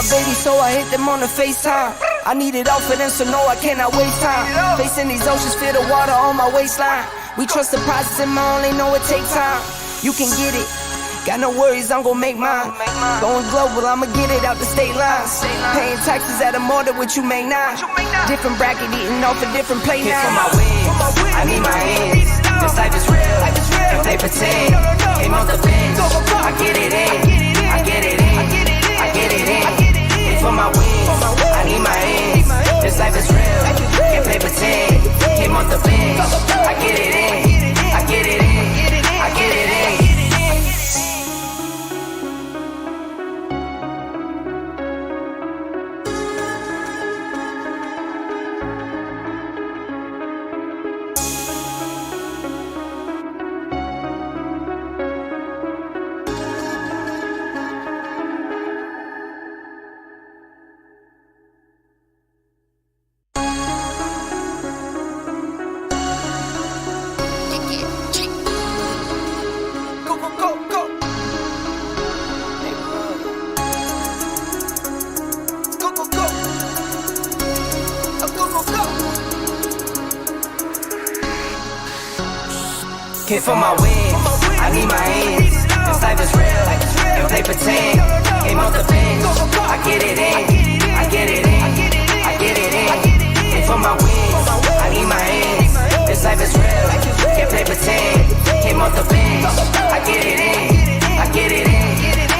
my baby, so I hit them on the FaceTime. I need it all for them, so no, I cannot waste time. Facing these oceans, feel the water on my waistline. We trust the process and I only know it takes time. You can get it, got no worries, I'm gon' make mine. Going global, I'ma get it out the state lines. Paying taxes at a more than what you make now. Different bracket, eating off a different plate now. For my wins, I need my ends. This life is real, if they pretend. Came off the bench, I get it in. I get it in, I get it in. For my wins, I need my ends. This life is real, if they pretend. Came off the bench, I get it in. I get it in, I get it in. For my wins, I need my ends. This life is real, if they pretend. Came off the bench, I get it in. I get it in, I get it in. For my wins, I need my ends. This life is real, if they pretend. Came off the bench, I get it in. I get it in,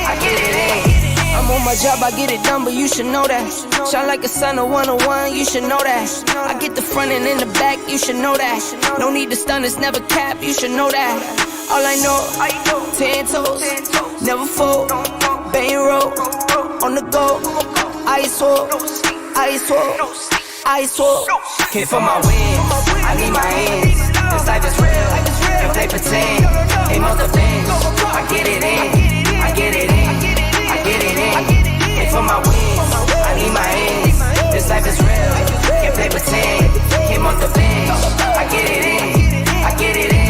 I get it in. I'm on my job, I get it done, but you should know that. Shine like a sun of 101, you should know that. I get the front and in the back, you should know that. No need to stun, it's never cap, you should know that. All I know, 10 toes, never fold. Bang roll, on the go. Ice wall, ice wall, ice wall. For my wins, I need my ends. This life is real, if they pretend. Came off the bench, I get it in. I get it in, I get it in. For my wins, I need my ends. This life is real, if they pretend. Came off the bench, I get it in. I get it in,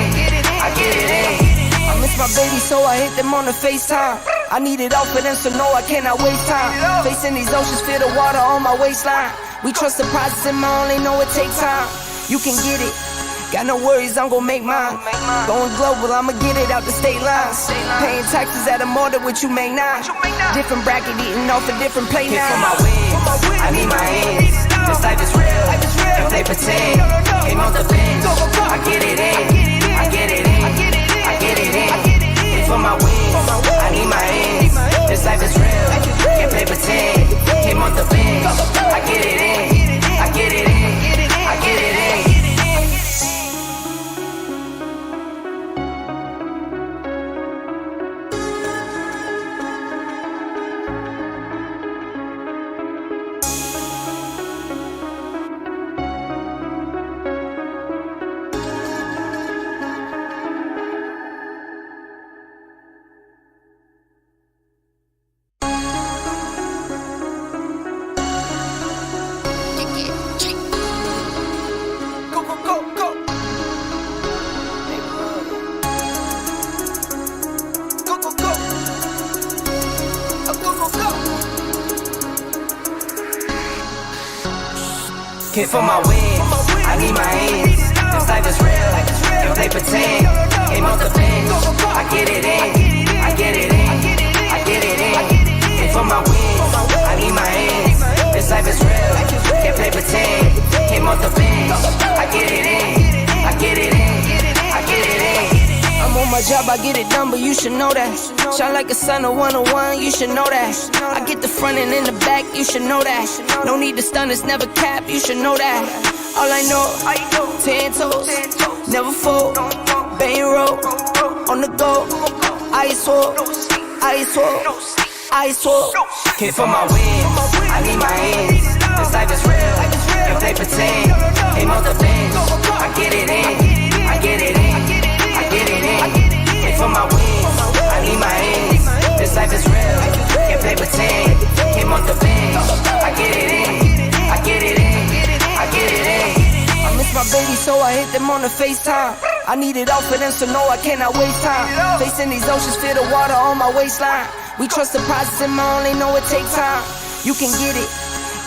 I get it in. I miss my baby, so I hit them on the FaceTime. I need it all for them, so no, I cannot waste time. Facing these oceans, feel the water on my waistline. We trust the process and I only know it takes time. You can get it, got no worries, I'm gon' make mine. Going global, I'ma get it out the state lines. Paying taxes at a more than what you make now. Different bracket, eating off a different plate now. For my wins, I need my ends. This life is real, if they pretend. Came off the bench, I get it in. I get it in, I get it in. For my wins, I need my ends. This life is real, if they pretend. Came off the bench, I get it in. I get it in, I get it in. For my wins, I need my ends. This life is real, if they pretend. Came off the bench, I get it in. I get it in, I get it in. For my wins, I need my ends. This life is real, if they pretend. Came off the bench, I get it in. I get it in, I get it in. I'm on my job, I get it done, but you should know that. Shine like a sun of 101, you should know that. I get the front and in the back, you should know that. No need to stun, it's never cap, you should know that. All I know, 10 toes, never fold. Bang roll, on the go. Ice wall, ice wall, ice wall. For my wins, I need my ends. This life is real, if they pretend. Came off the bench, I get it in. I get it in, I get it in. For my wins, I need my ends. This life is real, if they pretend. Came off the bench, I get it in. I get it in, I get it in. I miss my baby, so I hit them on the FaceTime. I need it all for them, so no, I cannot waste time. Facing these oceans, feel the water on my waistline. We trust the process and I only know it takes time. You can get it.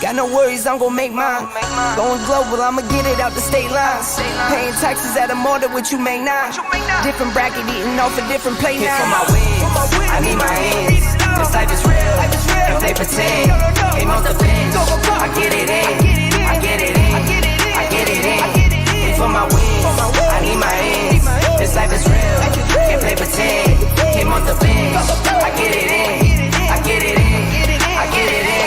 Got no worries, I'm gon' make mine. Going global, I'ma get it out the state lines. Paying taxes at a more than what you make now. Different bracket, eating off a different plate now. For my wins, I need my ends. This life is real, if they pretend. Aim on the bends, I get it in. I get it in, I get it in. And for my wins, I need my ends. This life is real, if they pretend. Aim on the bends, I get it in. I get it in, I get it in.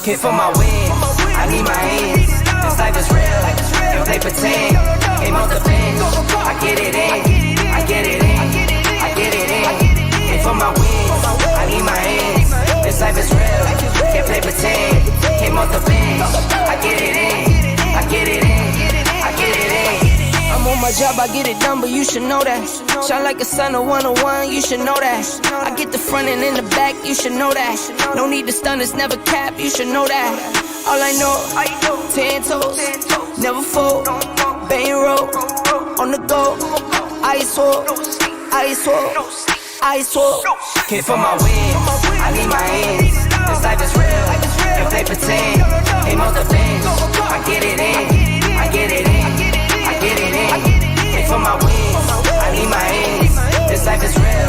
Hit for my wins, I need my ends. This life is real, if they pretend. Aim on the bends, I get it in. I get it in, I get it in. Hit for my wins, I need my ends. This life is real, if they pretend. Aim on the bends, I get it in. I get it in, I get it in. I'm on my job, I get it done, but you should know that. Shine like a sun of 101, you should know that. I get the front and in the back, you should know that. No need to stun, it's never cap, you should know that. All I know, 10 toes, never fold, bang roll, on the go, ice wall, ice wall, ice wall. Hit for my wins, I need my ends. This life is real, if they pretend. Aim on the bends, I get it in. I get it in, I get it in. Hit for my wins, I need my ends. This life is real,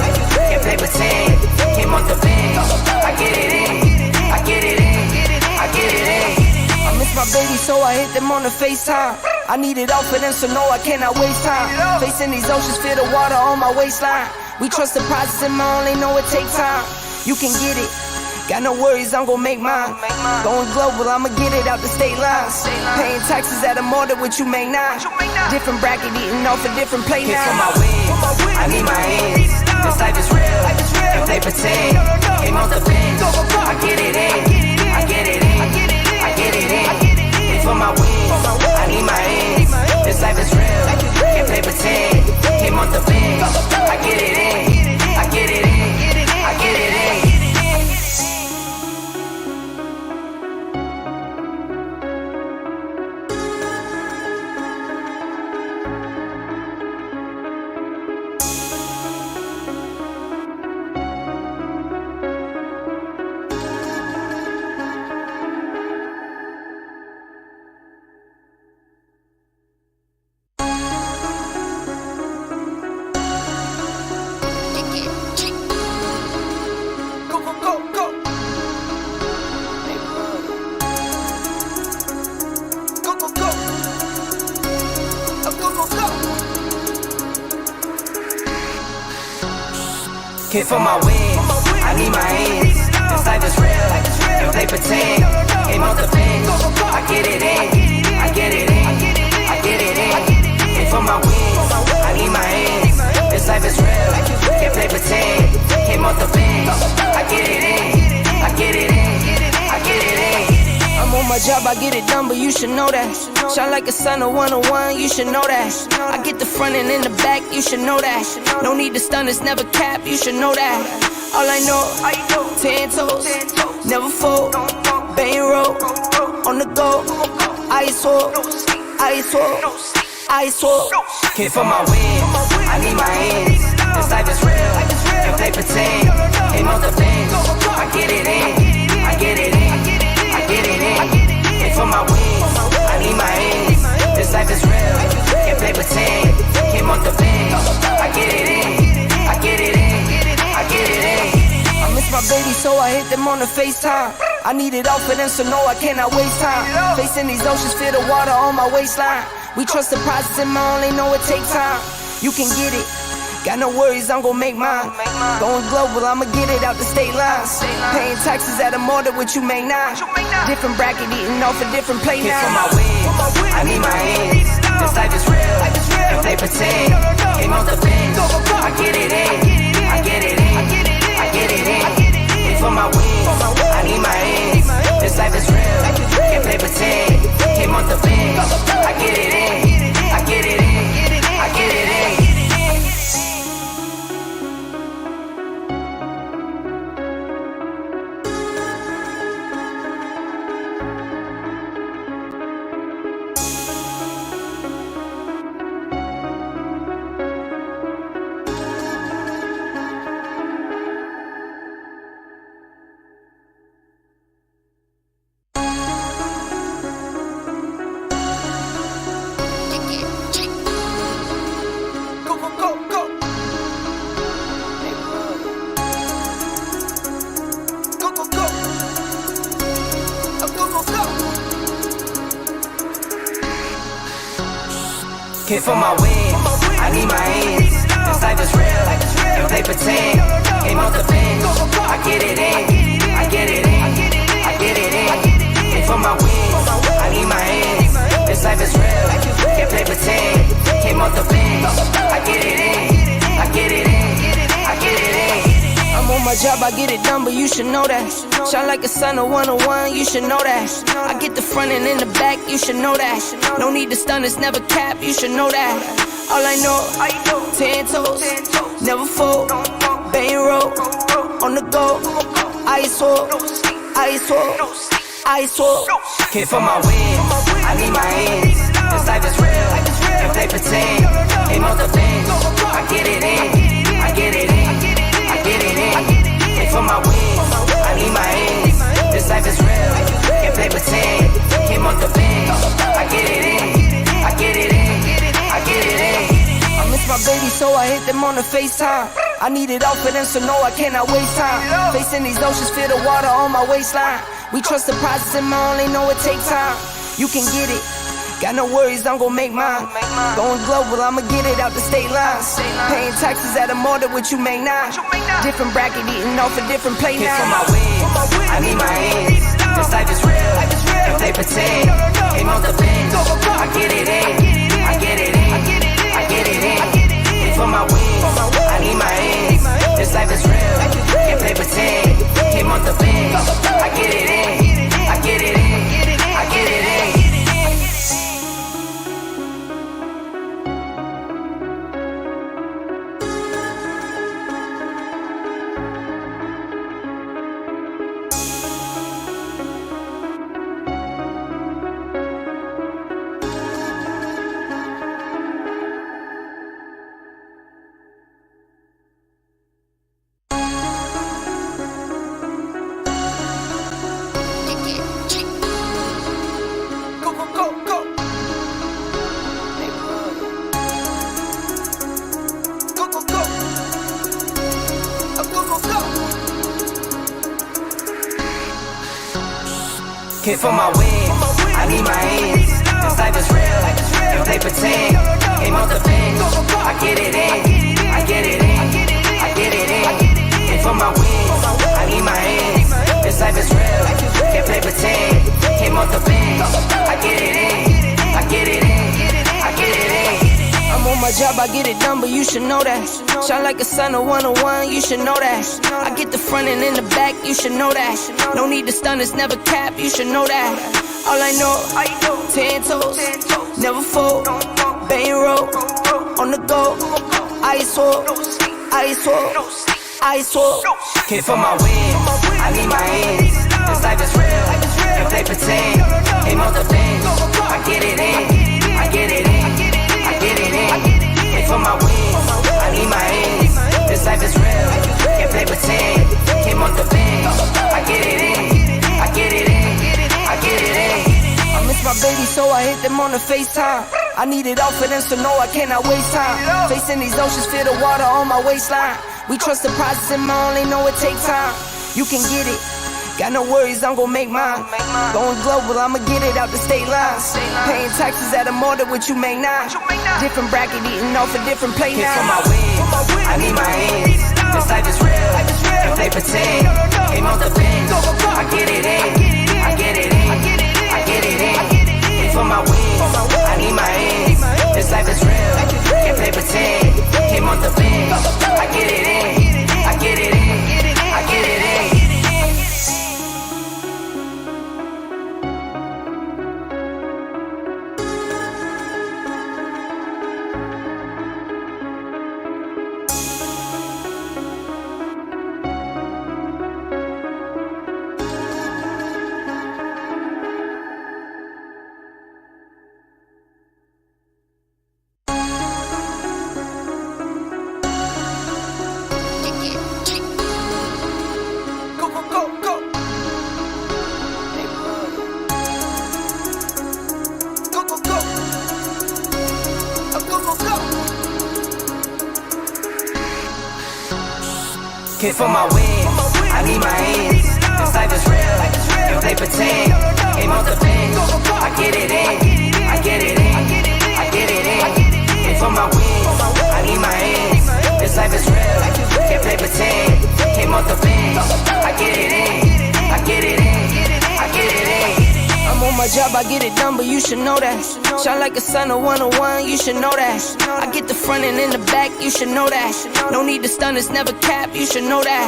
if they pretend. Aim on the bends, I get it in. I get it in, I get it in. I miss my baby, so I hit them on the FaceTime. I need it all for them, so no, I cannot waste time. Facing these oceans, feel the water on my waistline. We trust the process and I only know it takes time. You can get it. Got no worries, I'm gon' make mine. Going global, I'ma get it out the state lines. Paying taxes at a more than what you make now. Different bracket, eating off a different plate now. Hit for my wins, I need my ends. This life is real, if they pretend. Aim on the bends, I get it in. I get it in, I get it in. Hit for my wins, I need my ends. This life is real, if they pretend. Aim on the bends, I get it in. I get it in, I get it in. Hit for my wins, I need my ends. This life is real, if they pretend. Aim on the bends, I get it in. I get it in, I get it in. Hit for my wins, I need my ends. This life is real, if they pretend. Aim on the bends, I get it in. I get it in, I get it in. I'm on my job, I get it done, but you should know that. Shine like a sun of 101, you should know that. I get the front and in the back, you should know that. No need to stun, it's never cap, you should know that. All I know, 10 toes, never fold, bang roll, on the go, ice wall, ice wall, ice wall. Hit for my wins, I need my ends. This life is real, if they pretend. Aim on the bends, I get it in. I get it in, I get it in. Hit for my wins, I need my ends. This life is real, if they pretend. Aim on the bends, I get it in. I get it in, I get it in. I miss my baby, so I hit them on the FaceTime. I need it all for them, so no, I cannot waste time. Facing these oceans, feel the water on my waistline. We trust the process and I only know it takes time. You can get it. Got no worries, I'm gon' make mine. Going global, I'ma get it out the state lines. Paying taxes at a more than what you make now. Different bracket, eating off a different plate now. For my wins, I need my ends. This life is real, if they pretend. Came off the bench, I get it in. I get it in, I get it in. For my wins, I need my ends. This life is real, if they pretend. Came off the bench, I get it in. I get it in, I get it in. Came for my wins, I need my ends. This life is real, if they pretend. Came off the bench, I get it in. I get it in, I get it in. Came for my wins, I need my ends. This life is real, if they pretend. Came off the bench, I get it in. I get it in, I get it in. I'm on my job, I get it done, but you should know that. Shine like a sun, a 101, you should know that. I get the front and in the back, you should know that. No need to stun, it's never cap, you should know that. All I know, 10 toes, never fold, bang roll, on the go, ice wall, ice wall, ice wall. Came for my wins, I need my ends. This life is real, if they pretend. Came off the bench, I get it in. I get it in, I get it in. Came for my wins, I need my ends. This life is real, if they pretend. Came off the bench, I get it in. I get it in, I get it in. I miss my baby, so I hit them on the FaceTime. I need it all for them, so no, I cannot waste time. Facing these oceans, feel the water on my waistline. We trust the process and I only know it takes time. You can get it, got no worries, I'm gon' make mine. Going global, I'ma get it out the state lines. Paying taxes at a more than what you make now. Different bracket, eating off a different plate now. For my wins, I need my ends. This life is real, if they pretend. Came off the bench, I get it in. I get it in, I get it in. For my wins, I need my ends. This life is real, if they pretend. Came off the bench, I get it in. I get it in, I get it in. Came for my wins, I need my ends. This life is real, if they pretend. Came off the bench, I get it in. I get it in, I get it in. Came for my wins, I need my ends. This life is real, if they pretend. Came off the bench, I get it in. I get it in, I get it in. I'm on my job, I get it done, but you should know that. Shine like a sun, a 101, you should know that. I get the front and in the back, you should know that. No need to stun, it's never cap, you should know that. All I know, 10 toes, never fold, bang roll, on the go, ice wall, ice wall, ice wall. Came for my wins, I need my ends. This life is real, if they pretend. Came off the bench, I get it in. I get it in, I get it in. Came for my wins, I need my ends. This life is real, if they pretend. Came off the bench, I get it in. I get it in, I get it in. I miss my baby, so I hit them on the FaceTime. I need it all for them, so no, I cannot waste time. Facing these oceans, feel the water on my waistline. We trust the process and I only know it takes time. You can get it, Got no worries, I'm gon' make mine. Going global, I'ma get it out the state lines. Paying taxes at a more than what you make now. Different bracket, eating off a different plate now. For my wins, I need my ends. This life is real, if they pretend. Came off the bench, I get it in. I get it in, I get it in. And for my wins, I need my ends. This life is real, if they pretend. Came off the bench, I get it in. I get it in, I get it in. Kid for my wins, I need my ends. This life is real, if they pretend. Came off the bench, I get it in. I get it in, I get it in. Kid for my wins, I need my ends. This life is real, if they pretend. Came off the bench, I get it in. I get it in, I get it in. I'm on my job, I get it done, but you should know that. Shine like a sun of 101, you should know that. I get the front and in the back, you should know that. No need to stun, it's never cap, you should know that.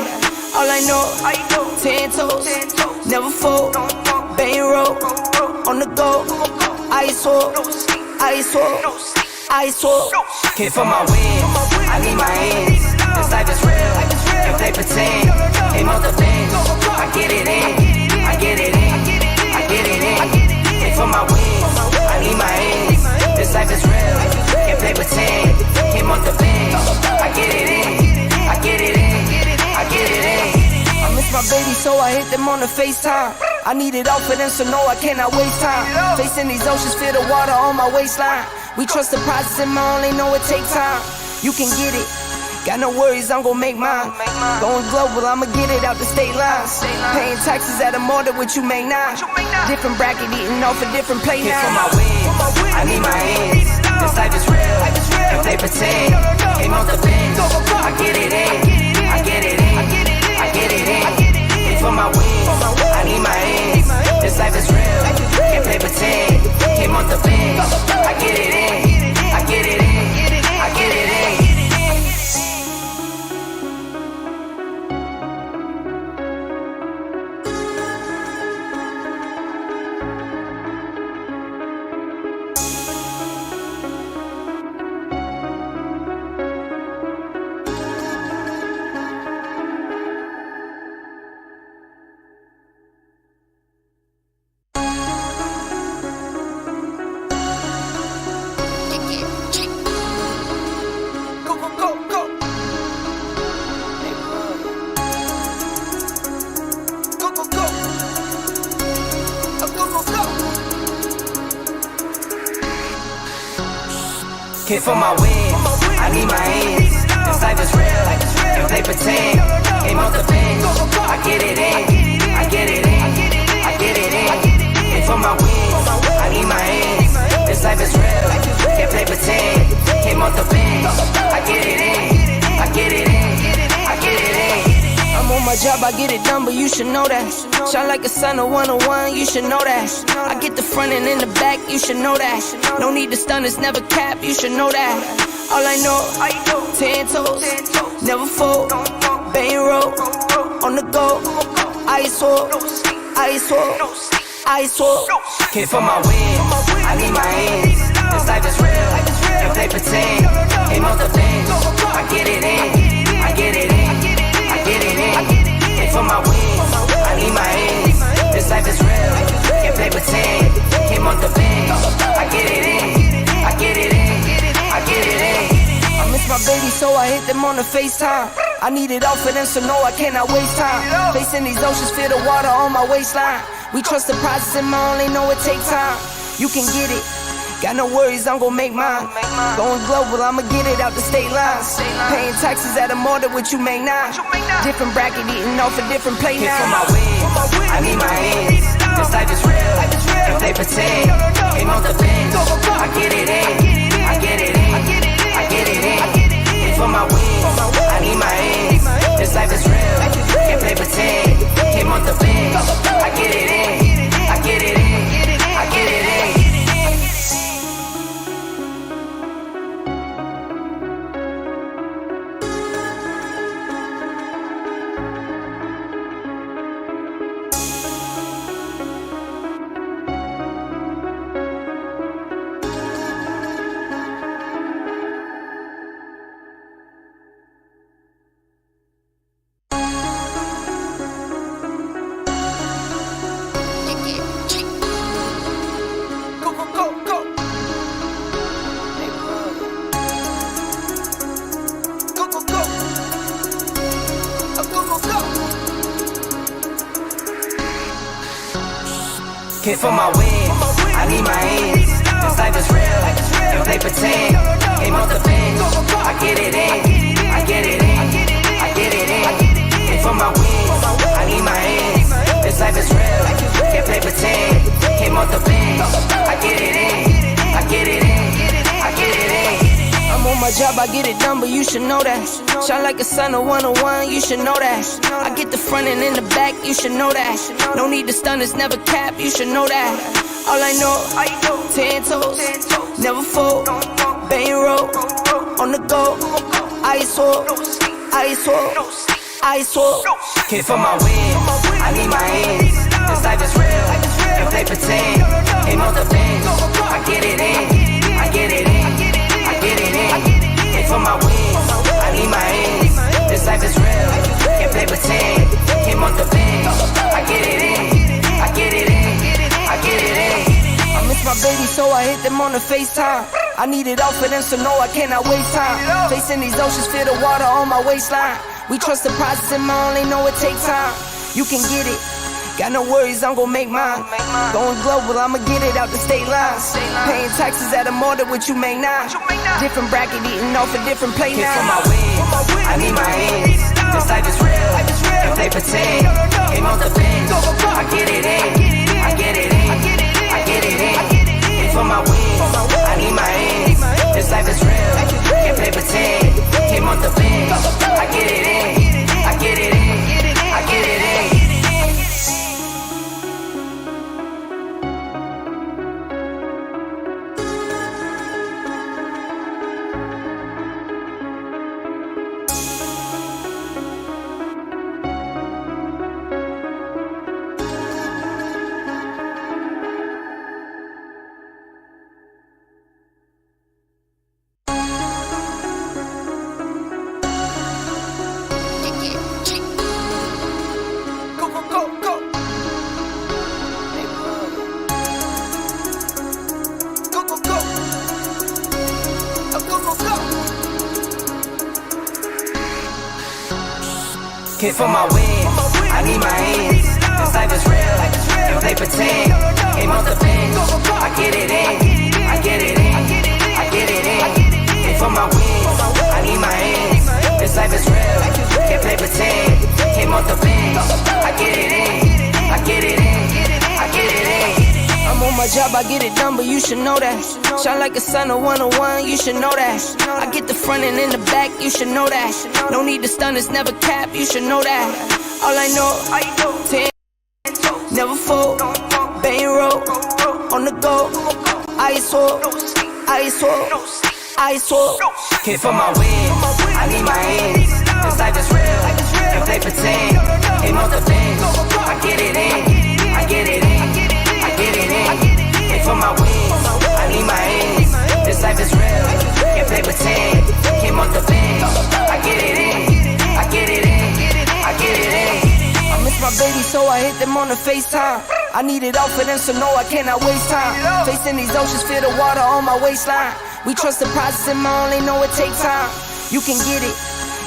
All I know, 10 toes, never fold. Bang roll, on the go. Ice wall, ice wall, ice wall. Kid for my wins, I need my ends. This life is real, if they pretend. Came off the bench, I get it in. I get it in, I get it in. And for my wins, I need my ends. This life is real, if they pretend. Came off the bench, I get it in. I get it in, I get it in. I miss my baby, so I hit them on the FaceTime. I need it all for them, so no, I cannot waste time. Facing these oceans, feel the water on my waistline. We trust the process and I only know it takes time. You can get it, got no worries, I'm gon' make mine. Going global, I'ma get it out the state lines. Paying taxes at a more than what you make now. Different bracket, eating off a different plate Kid for now. my wins, I need my ends. This life is real, if they pretend. Came off the bench, I get it in. I get it in, I get it in. And for my wins, I need my ends. This life is real, if they pretend. Came off the bench, I get it in. I get it in, I get it in. Kid for my wins, I need my ends. This life is real, if they pretend. Came off the bench, I get it in. I get it in, I get it in. And for my wins, I need my ends. This life is real, if they pretend. Came off the bench, I get it in. I get it in, I get it in. I'm on my job, I get it done, but you should know that. Shine like a sun of 101, you should know that. I get the front and in the back, you should know that. No need to stun, it's never cap, you should know that. All I know, 10 toes, never fold. Bang roll, on the go. Ice wall, ice wall, ice wall. Kid for my wins, I need my ends. This life is real, if they pretend. Came off the bench, I get it in. I get it in, I get it in. And for my wins, I need my ends. This life is real, if they pretend. Came off the bench, I get it in. I get it in, I get it in. I miss my baby, so I hit them on the FaceTime. I need it all for them, so no, I cannot waste time. Facing these oceans, feel the water on my waistline. We trust the process and I only know it takes time. You can get it, Got no worries, I'm gon' make mine. Going global, I'ma get it out the state lines. Paying taxes at a more than what you make now. Different bracket, eating off a different plate now. Hit for my wins, I need my ends. This life is real, if they pretend. Came off the bench, I get it in. I get it in, I get it in. Hit for my wins, I need my ends. This life is real, if they pretend. Came off the bench, I get it in. I get it in, I get it in. Hit for my wins, I need my ends. This life is real, if they pretend. Came off the bench, I get it in. I get it in, I get it in. Hit for my wins, I need my ends. This life is real, if they pretend. Came off the bench, I get it in. I get it in, I get it in. I'm on my job, I get it done, but you should know that. Shine like a sun, a 101, you should know that. I get the front and in the back, you should know that. No need to stun, it's never cap, you should know that. All I know, 10 toes, never fold, bang roll, on the go, ice wall, ice wall, ice wall. Hit for my wins, I need my ends. This life is real, if they pretend. Came off the bench, I get it in. I get it in, I get it in. Hit for my wins, I need my ends. This life is real, if they pretend. Came off the bench, I get it in. I get it in, I get it in. I miss my baby, so I hit them on the FaceTime. I need it all for them, so no, I cannot waste time. Facing these oceans, feel the water on my waistline. We trust the process and my only know it takes time. You can get it, got no worries, I'm gon' make mine. Going global, I'ma get it out the state lines. Paying taxes at a more than what you make now. Different bracket, eating off a different plate Hit now. for my wins, I need my ends. This life is real, if they pretend. Came off the bench, I get it in. I get it in, I get it in. Hit for my wins, I need my ends. This life is real, if they pretend. Came off the bench, I get it in. I get it in, I get it in. Hit for my wins, I need my ends. This life is real, if they pretend. Came off the bench, I get it in. I get it in, I get it in. Hit for my wins, I need my ends. This life is real, if they pretend. Came off the bench, I get it in. I get it in, I get it in. I'm on my job, I get it done, but you should know that. Shine like a sun, a 101, you should know that. I get the front and in the back, you should know that. No need to stun, it's never cap, you should know that. All I know, 10 never fold, bang roll, on the go, ice wall, ice wall, ice wall. Hit for my wins, I need my ends. This life is real, if they pretend. Came off the bench, I get it in. I get it in, I get it in. Hit for my wins, I need my ends. This life is real, if they pretend. Came off the bench, I get it in. I get it in, I get it in. I miss my baby, so I hit them on the FaceTime. I need it all for them, so no, I cannot waste time. Facing these oceans, feel the water on my waistline. We trust the process and my only know it takes time. You can get it,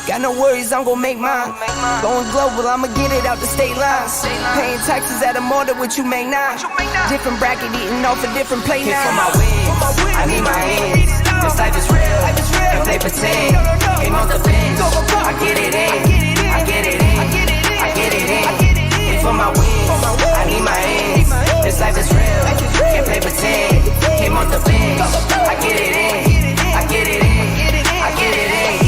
Got no worries, I'm gon' make mine. Going global, I'ma get it out the state lines. Paying taxes at a more than what you make now. Different bracket, eating off a different plate now. Hit for my wins, I need my ends. This life is real, if they pretend. Aim on the bench, I get it in. I get it in, I get it in. Hit for my wins, I need my ends. This life is real, if they pretend. Aim on the bench, I get it in. I get it in, I get it in.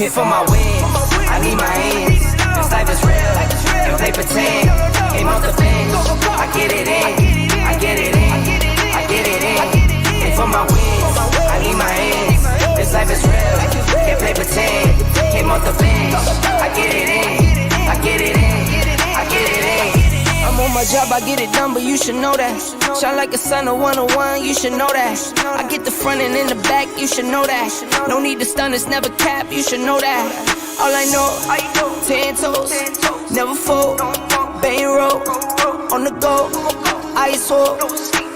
Hit for my wins, I need my ends. This life is real, if they pretend. Aim on the bench, I get it in. I get it in, I get it in. Hit for my wins, I need my ends. This life is real, if they pretend. Aim on the bench, I get it in. I get it in, I get it in. I'm on my job, I get it done, but you should know that. Shine like a sun of 101, you should know that. I get the front and in the back, you should know that. No need to stun, it's never cap, you should know that. All I know, 10 toes, never fold, bang roll, on the go, ice wall,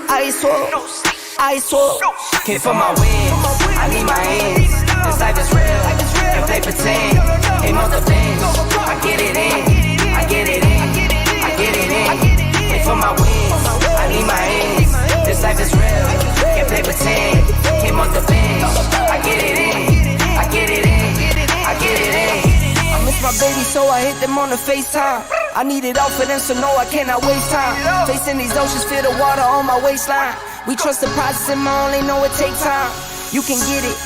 ice wall, ice wall. Hit for my wins, I need my ends. This life is real, if they pretend. Aim on the bench, I get it in. I get it in, I get it in. Hit for my wins, I need my ends. This life is real, if they pretend. Came on the bench, I get it in. I get it in, I get it in. I miss my baby, so I hit them on the FaceTime. I need it all for them, so no, I cannot waste time. Facing these oceans, feel the water on my waistline. We trust the process and I only know it take time. You can get it,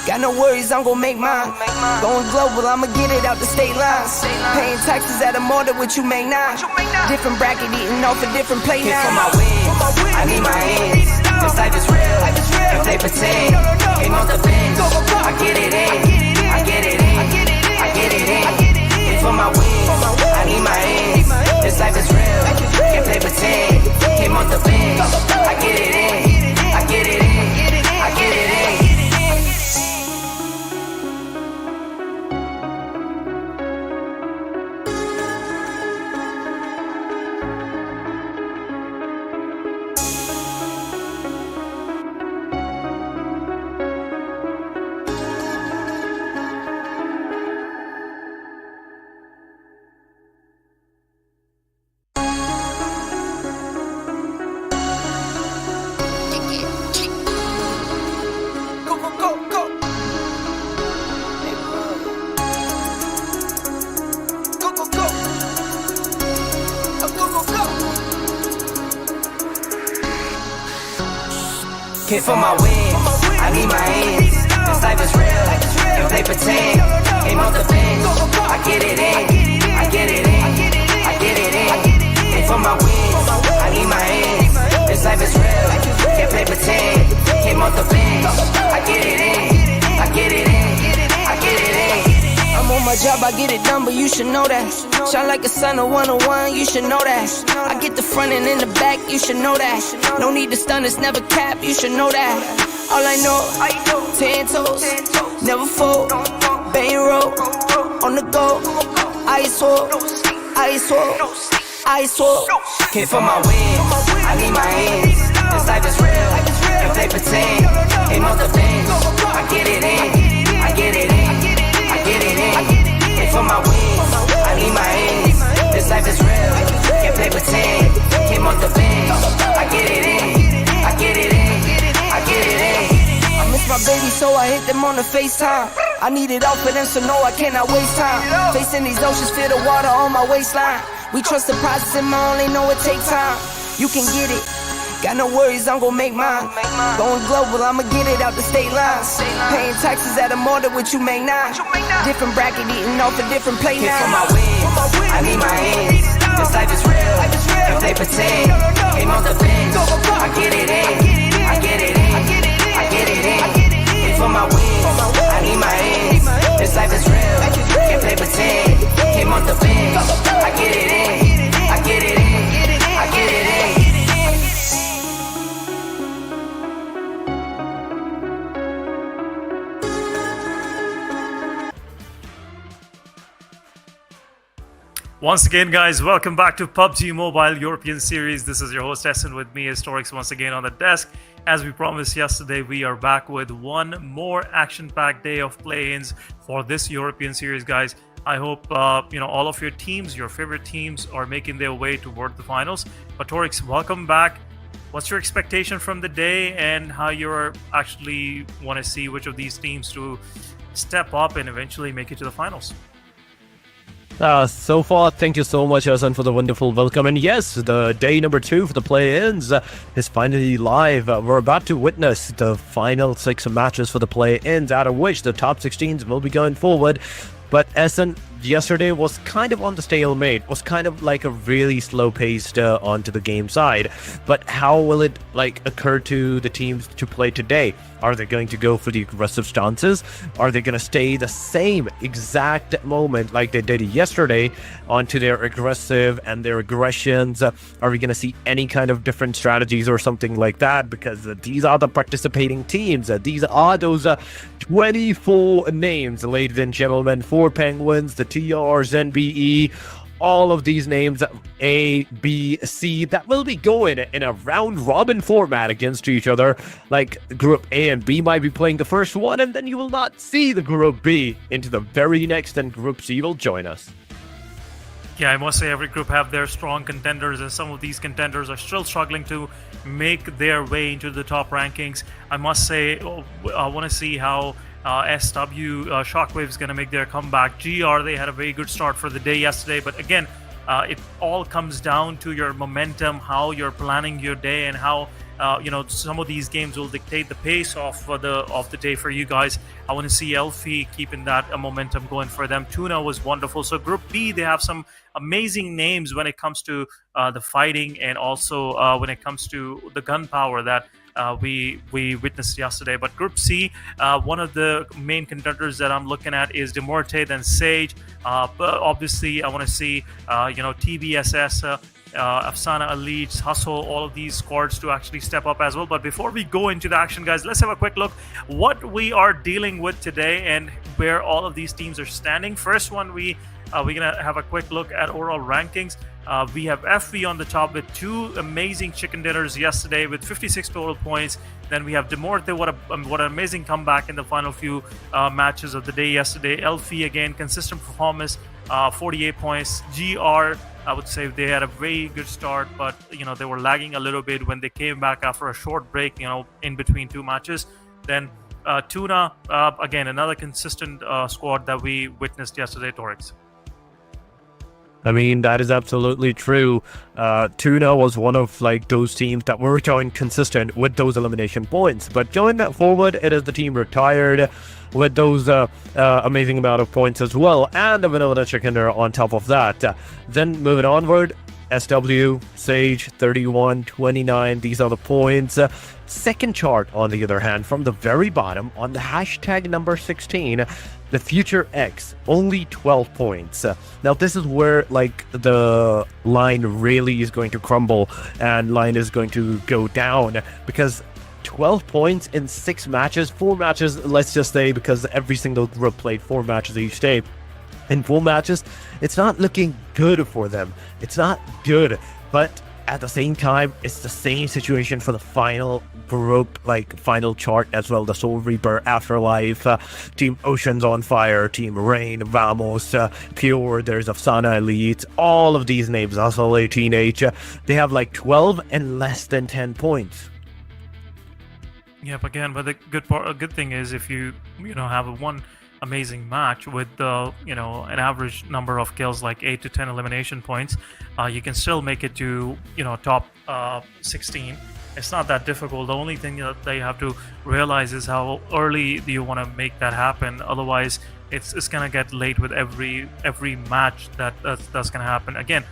got no worries, I'm gon' make mine. Going global, I'ma get it out the state lines. Paying taxes at a more than what you make now. Different bracket, eating off a different plate Hit for now. my wins, I need my ends. This life is real, if they pretend. Aim on the bench, I get it in. I get it in, I get it in. Hit for my wins, I need my ends. This life is real, if they pretend. Aim on the bench, I get it in. I get it in, I get it in. Hit for my wins, I need my ends. This life is real, if they pretend. Aim on the bench, I get it in. I get it in, I get it in. Hit for my wins, I need my ends. This life is real, if they pretend. Aim on the bench, I get it in. I get it in, I get it in. I'm on my job, I get it done, but you should know that. Shine like a sun of 101, you should know that. I get the front and in the back, you should know that. No need to stun, it's never cap, you should know that. All I know, 10 toes, never fold, bang roll, on the go, ice wall, ice wall, ice wall. Hit for my wins, I need my ends. This life is real, if they pretend. Aim on the bench, I get it in. I get it in, I get it in. Hit for my wins, I need my ends. This life is real, if they pretend. Came on the bench, I get it in. I get it in, I get it in. I miss my baby, so I hit them on the FaceTime. I need it all for them, so no, I cannot waste time. Facing these oceans, feel the water on my waistline. We trust the process and I only know it take time. You can get it, Got no worries, I'm gon' make mine. Going global, I'ma get it out the state lines. Paying taxes at a mortar, what you make now? Different bracket, eating off a different plate Here now. for my wins, I need my ends. This life is real, if they pretend. Aim off the bench, I get it in. I get it in, I get it in. Here for my wins, I need my ends. This life is real, if they pretend. Came off the bench, I get it in. I get it in, I get it in. Once again, guys, welcome back to PUBG Mobile European Series. This is your host Essen, with me Historics once again on the desk. As we promised yesterday, we are back with one more action-packed day of play-ins for this European Series, guys. I hope all of your teams, your favorite teams, are making their way toward the finals. But Torix, welcome back. What's your expectation from the day, and how you're actually want to see which of these teams to step up and eventually make it to the finals? So far, thank you so much, Hassan, for the wonderful welcome. And yes, the day number 2 for the play-ins is finally live. We're about to witness the final 6 matches for the play-ins, out of which the top 16s will be going forward. But Hassan, yesterday was kind of on the stalemate, was kind of like a really slow-paced onto the game side. But how will it occur to the teams to play today? Are they going to go for the aggressive stances? Are they going to stay the same exact moment like they did yesterday onto their aggressive and their aggressions? Are we going to see any kind of different strategies or something like that? Because these are the participating teams. These are those 24 names, ladies and gentlemen, for Penguins, the TRs, NBE, all of these names, A, B, C, that will be going in a round-robin format against each other. Like Group A and B might be playing the first one, and then you will not see the Group B into the very next, and Group C will join us. Yeah, I must say every group have their strong contenders, and some of these contenders are still struggling to make their way into the top rankings. I must say, I want to see how SW Shockwave is going to make their comeback. GR, they had a very good start for the day yesterday, but again, it all comes down to your momentum, how you're planning your day, and how some of these games will dictate the pace of the day for you guys. I want to see Elfie keeping that momentum going for them. Tuna was wonderful. So Group B, they have some amazing names when it comes to the fighting, and also when it comes to the gunpowder that we witnessed yesterday. But Group C, one of the main contenders that I'm looking at is Demorte, then Sage. But obviously, I want to see TBSS, Afsana, Elites, Hustle, all of these squads to actually step up as well. But before we go into the action, guys, let's have a quick look what we are dealing with today and where all of these teams are standing. First one, we're gonna have a quick look at overall rankings. We have FV on the top with 2 amazing chicken dinners yesterday with 56 total points. Then we have Demorte, what an amazing comeback in the final few matches of the day yesterday. Elfie, again, consistent performance, 48 points. GR, I would say they had a very good start, but they were lagging a little bit when they came back after a short break, in between 2 matches. Then Tuna, again, another consistent squad that we witnessed yesterday, Torix. I mean, that is absolutely true. Tuna was one of those teams that were showing consistent with those elimination points. But going that forward, it is the team retired with those amazing amount of points as well, and a vanilla chicken dinner on top of that. Then moving onward, SW, Sage, 31, 29, these are the points. Second chart, on the other hand, from the very bottom, on the hashtag number 16, the Future X, only 12 points. Now, this is where, the line really is going to crumble, and line is going to go down, because 12 points in 6 matches, 4 matches, let's just say, because every single group played 4 matches each day. In 4 matches, it's not looking good for them. It's not good, but at the same time, it's the same situation for the final group, final chart as well. The Soul Reaper, Afterlife, Team Ocean's on Fire, Team Rain, Vamos, Pure, there's Afsana, Elite, all of these names, Hustle, 18H, they have 12 and less than 10 points. Yep, again, but the good thing is if you have one amazing match with an average number of kills 8 to 10 elimination points, you can still make it to top 16. It's not that difficult. The only thing that they have to realize is how early do you want to make that happen. Otherwise, it's gonna get late with every match that's gonna happen. Again,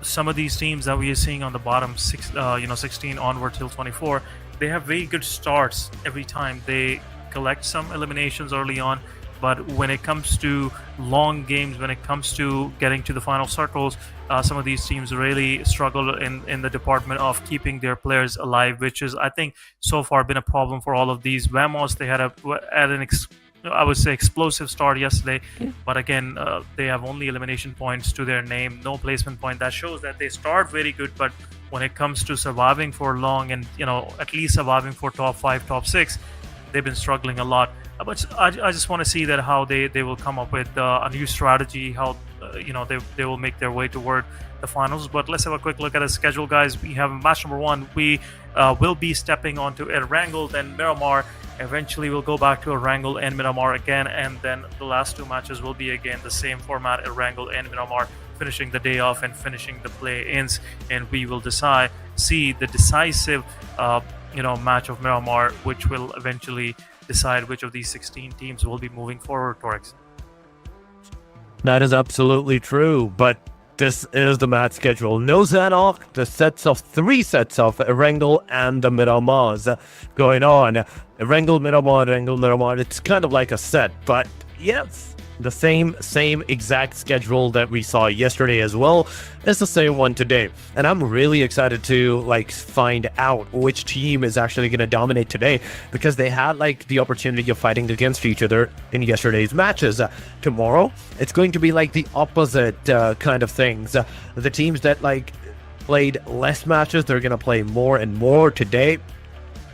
some of these teams that we are seeing on the bottom 16 onward till 24, they have very good starts every time. They collect some eliminations early on, but when it comes to long games, when it comes to getting to the final circles, some of these teams really struggle in the department of keeping their players alive, which is, I think, so far been a problem for all of these. Vamos, they had I would say explosive start yesterday, but again, they have only elimination points to their name, no placement point. That shows that they start very good, but when it comes to surviving for long and at least surviving for top 5, top 6, they've been struggling a lot. But I just want to see that how they will come up with a new strategy, how they will make their way toward the finals. But let's have a quick look at the schedule, guys. We have match number 1. We will be stepping onto Erangel, then Miramar. Eventually we'll go back to Erangel and Miramar again, and then the last 2 matches will be again the same format, Erangel and Miramar, finishing the day off and finishing the play-ins, and we will see the decisive match of Miramar, which will eventually decide which of these 16 teams will be moving forward, Torix. That is absolutely true, but this is the match schedule. No Zanok, the 3 sets of Erangel and the Miramars going on. Erangel, Miramar, it's kind of like a set, but yes, the same exact schedule that we saw yesterday as well is the same one today. And I'm really excited to find out which team is actually going to dominate today, because they had the opportunity of fighting against each other in yesterday's matches. Tomorrow it's going to be the opposite kind of things. The teams that played less matches, they're going to play more and more today.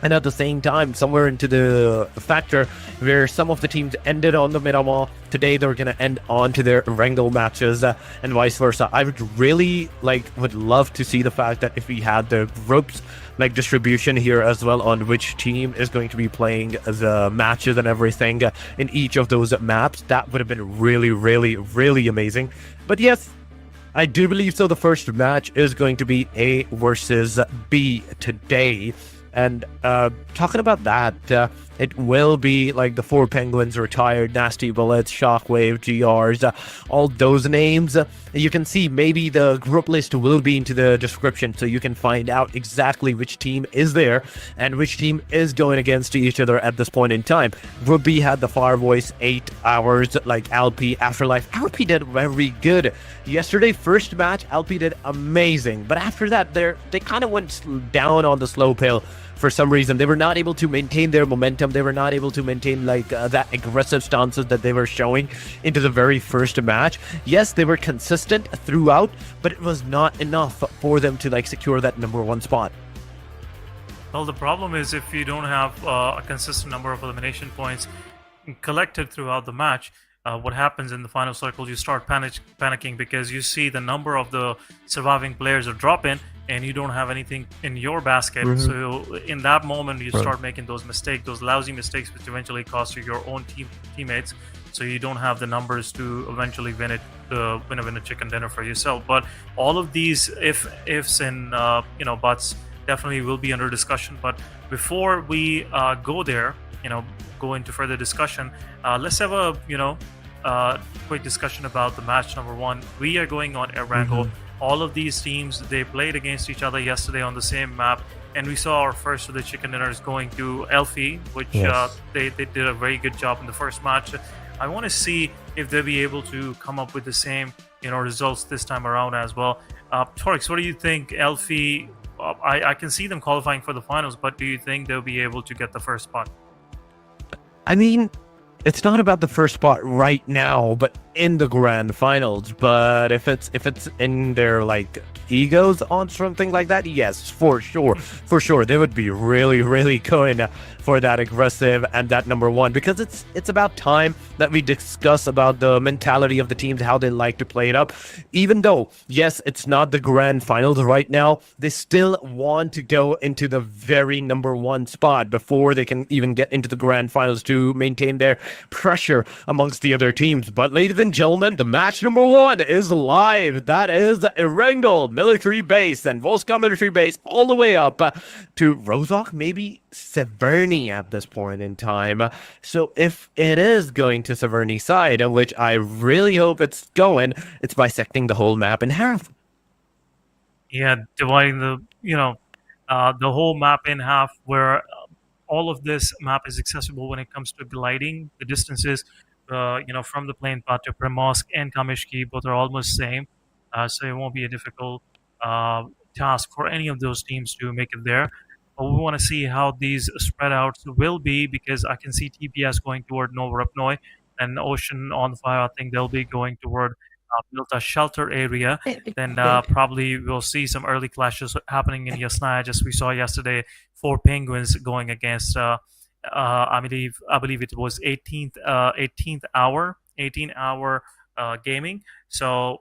And at the same time, somewhere into the factor where some of the teams ended on the Miramar, today they're going to end on to their Erangel matches and vice versa. I would really would love to see the fact that if we had the groups distribution here as well on which team is going to be playing the matches and everything in each of those maps, that would have been really, really, really amazing. But yes, I do believe so. The first match is going to be A versus B today. And talking about that, it will be the 4 Penguins retired, Nasty Bullets, Shockwave, GRs, all those names. You can see maybe the group list will be into the description, so you can find out exactly which team is there and which team is going against each other at this point in time. Group B had the Fire Voice, 8 Hours, LP, Afterlife. LP did very good. Yesterday, first match, LP did amazing. But after that, they kind of went down on the slope hill. For some reason, they were not able to maintain their momentum. They were not able to maintain that aggressive stances that they were showing into the very first match. Yes, they were consistent throughout, but it was not enough for them to secure that number 1 spot. Well, the problem is if you don't have a consistent number of elimination points collected throughout the match, what happens in the final circle, you start panicking because you see the number of the surviving players are dropping and you don't have anything in your basket. So in that moment, you start making those mistakes, those lousy mistakes, which eventually cost you your own teammates. So you don't have the numbers to eventually win a chicken dinner for yourself. But all of these ifs and buts definitely will be under discussion. But before we go there, go into further discussion, let's have a quick discussion about the match number 1. We are going on Erangel. All of these teams, they played against each other yesterday on the same map, and we saw our first of the chicken dinners going to Elfie, which they did a very good job in the first match. I want to see if they'll be able to come up with the same results this time around as well. Torix, what do you think? Elfie, I can see them qualifying for the finals, but do you think they'll be able to get the first spot? I mean, it's not about the first spot right now, but in the grand finals. But if it's in their egos on something like that, yes, for sure, they would be really, really going for that aggressive and that number one, because it's about time that we discuss about the mentality of the teams, how they like to play it up. Even though, yes, it's not the grand finals right now, they still want to go into the very number one spot before they can even get into the grand finals to maintain their pressure amongst the other teams. But ladies and gentlemen, the match number one is live. That is Erangel military base and Volska military base all the way up to Rozhok, maybe Severny at this point in time. So if it is going to Severny's side, which I really hope it's going, it's bisecting the whole map in half. Yeah, dividing the whole map in half, where all of this map is accessible when it comes to gliding. The distances, from the plane path to Primorsk and Kamishki, both are almost same. So it won't be a difficult task for any of those teams to make it there. But we want to see how these spread outs will be, because I can see TPS going toward Novorupnoy and Ocean on Fire. I think they'll be going toward Milta shelter area. Then probably we'll see some early clashes happening in Yasnaya, just we saw yesterday. 4 Penguins going against I believe it was 18th hour gaming. So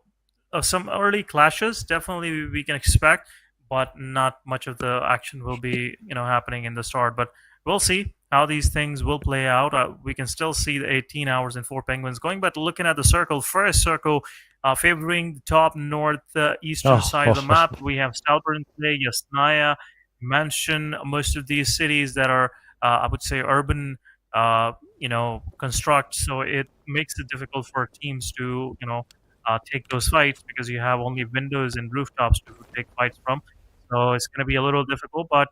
some early clashes definitely we can expect, but not much of the action will be happening in the start. But we'll see how these things will play out. We can still see the 18 hours and 4 Penguins going, but looking at the circle, first circle favoring the top northeastern side of the map. We have Stalbern, Yasnaya, Mansion, most of these cities that are, I would say, urban, construct. So it makes it difficult for teams to, take those fights, because you have only windows and rooftops to take fights from. So it's going to be a little difficult, but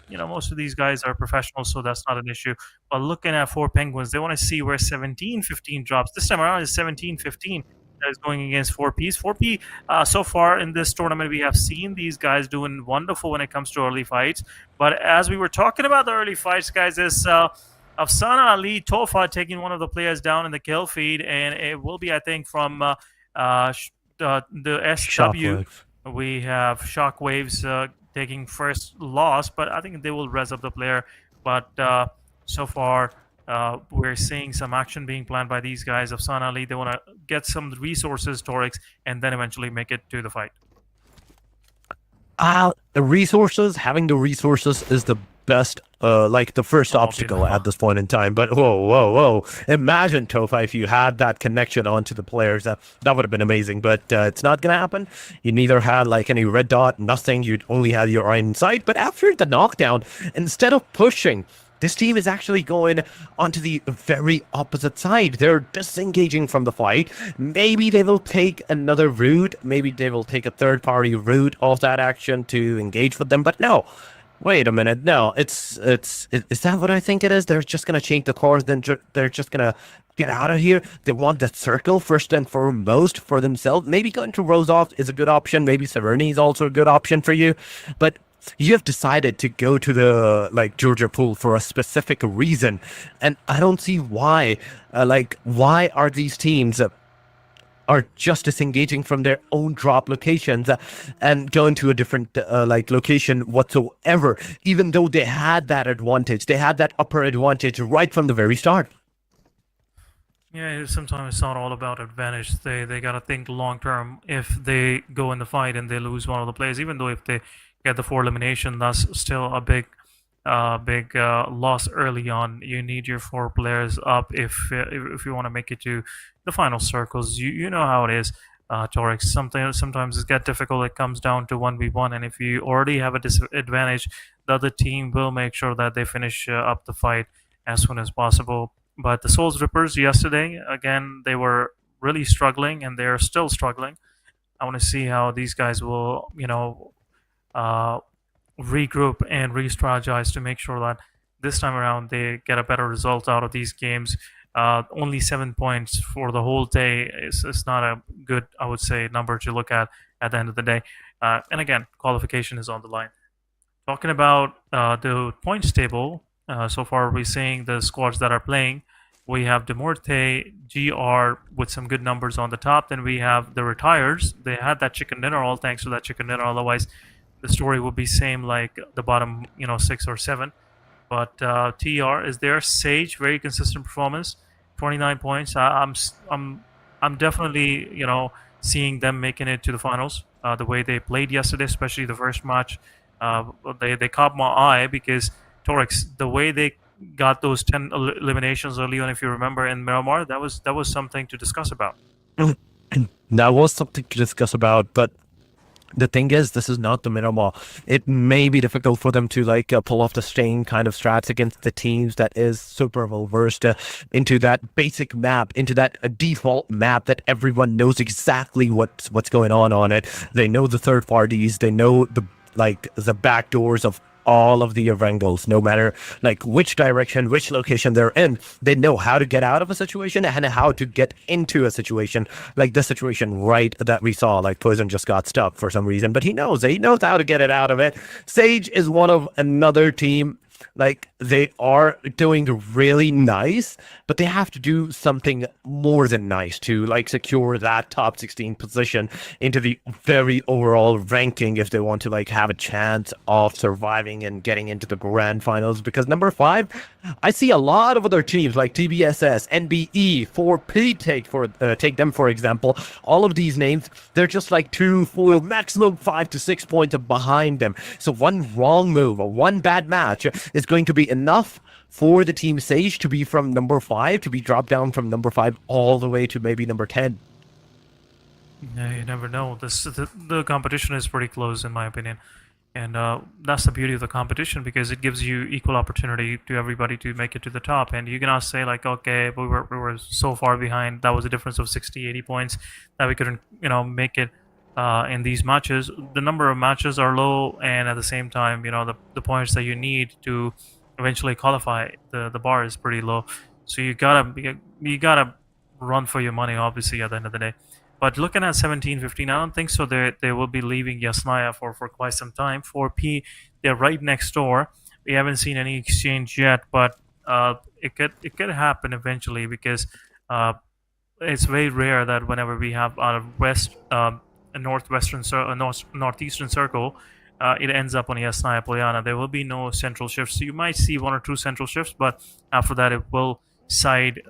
most of these guys are professionals, so that's not an issue. But looking at 4 Penguins, they want to see where 17-15 drops. This time around is 17-15 that is going against 4Ps. 4P, so far in this tournament, we have seen these guys doing wonderful when it comes to early fights. But as we were talking about the early fights, guys, is Afsana Ali Tofa taking one of the players down in the kill feed, and it will be, I think, from the SW. Shockwave. We have Shockwaves taking first loss, but I think they will res up the player. But so far, we're seeing some action being planned by these guys of San Ali. They want to get some resources, Torix, and then eventually make it to the fight. Having the resources is the best, the first obstacle at this point in time. But whoa. Imagine, Tofa, if you had that connection onto the players, that would have been amazing. But it's not going to happen. You neither had any red dot, nothing. You'd only had your eye in sight. But after the knockdown, instead of pushing, this team is actually going onto the very opposite side. They're disengaging from the fight. Maybe they will take another route. Maybe they will take a third-party route of that action to engage with them. But no. Wait a minute. No, is that what I think it is? They're just going to change the course, then they're just going to get out of here. They want that circle first and foremost for themselves. Maybe going to Rozhok is a good option. Maybe Severny is also a good option for you. But you have decided to go to the Georgia pool for a specific reason, and I don't see why. Why are these teams are just disengaging from their own drop locations and going to a different location whatsoever, even though they had that advantage, they had that upper advantage right from the very start. Yeah, sometimes it's not all about advantage. They gotta think long term. If they go in the fight and they lose one of the players, even though if they get the 4 elimination, that's still a big loss early on. You need your 4 players up if you want to make it to the final circles. You know how it is, Torix. Sometimes it gets difficult. It comes down to 1v1, and if you already have a disadvantage, the other team will make sure that they finish up the fight as soon as possible. But the Souls Rippers yesterday, again, they were really struggling, and they're still struggling. I want to see how these guys will, regroup and re-strategize to make sure that this time around they get a better result out of these games. Only 7 points for the whole day is not a good, I would say, number to look at the end of the day. And again, qualification is on the line. Talking about the points table, so far we're seeing the squads that are playing. We have Demorte, GR with some good numbers on the top. Then we have the Retires. They had that chicken dinner, all thanks to that chicken dinner. Otherwise, the story would be same like the bottom, 6 or 7. But TR is there. Sage, very consistent performance, 29 points. I'm definitely seeing them making it to the finals. The way they played yesterday, especially the first match, uh, they caught my eye because Torix, the way they got those 10 eliminations early on, if you remember in Miramar, that was something to discuss about. That was something to discuss about, but the thing is, this is not the Miramar. It may be difficult for them to pull off the same kind of strats against the teams that is super well versed into that basic map, into that default map that everyone knows exactly what's going on it. They know the third parties. They know the back doors of all of the wrangles, no matter which direction, which location they're in. They know how to get out of a situation and how to get into a situation, like the situation right that we saw. Poison just got stuck for some reason, but he knows how to get it out of it. Sage is one of another team. They are doing really nice, but they have to do something more than nice to secure that top 16 position into the very overall ranking if they want to have a chance of surviving and getting into the grand finals. Because number 5, I see a lot of other teams like TBSS, NBE, 4P, take them for example. All of these names, they're just 2, 4, maximum 5 to 6 points behind them. So one wrong move or one bad match is going to be enough for the team Sage to be from number 5, to be dropped down from number 5 all the way to maybe number 10. Yeah, you never know. The competition is pretty close in my opinion, and that's the beauty of the competition, because it gives you equal opportunity to everybody to make it to the top. And you cannot say okay, we were so far behind, that was a difference of 60-80 points that we couldn't make it in these matches. The number of matches are low, and at the same time the points that you need to eventually qualify, the bar is pretty low. So you gotta run for your money, obviously, at the end of the day. But looking at 17-15, I don't think so. They will be leaving Yasnaya for quite some time. 4P, they're right next door. We haven't seen any exchange yet, but it could happen eventually, because it's very rare that whenever we have a northeastern circle, it ends up on Yasnaya Polyana. There will be no central shifts. You might see 1 or 2 central shifts, but after that it will side,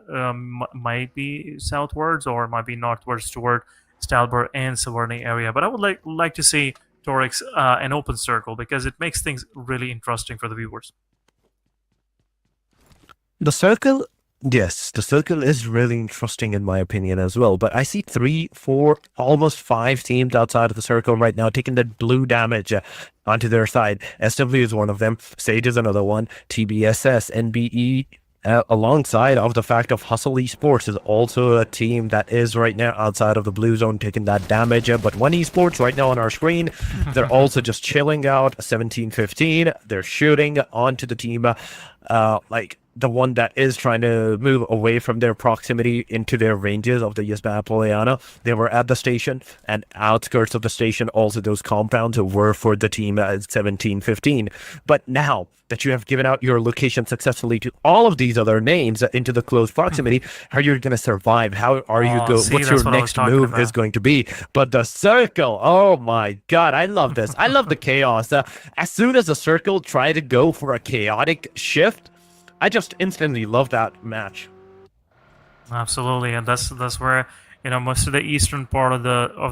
might be southwards or might be northwards toward Stalber and Savarni area. But I would like to see Torix an open circle, because it makes things really interesting for the viewers. The circle, yes, the circle is really interesting in my opinion as well. But I see 3, 4, almost 5 teams outside of the circle right now taking that blue damage onto their side. SW is one of them. Sage is another one. TBSS, NBE, alongside of the fact of Hustle Esports is also a team that is right now outside of the blue zone taking that damage. But One Esports right now on our screen, they're also just chilling out. 17-15, they're shooting onto the team the one that is trying to move away from their proximity into their ranges of the Yasnaya Polyana. They were at the station, and outskirts of the station, also those compounds were for the team at 17-15. But now that you have given out your location successfully to all of these other names into the close proximity, how are you going to survive? How are you what's your next move is going to be? But the circle, oh my god, I love this. I love the chaos. As soon as the circle tried to go for a chaotic shift, I just instantly love that match. Absolutely, and that's where most of the eastern part of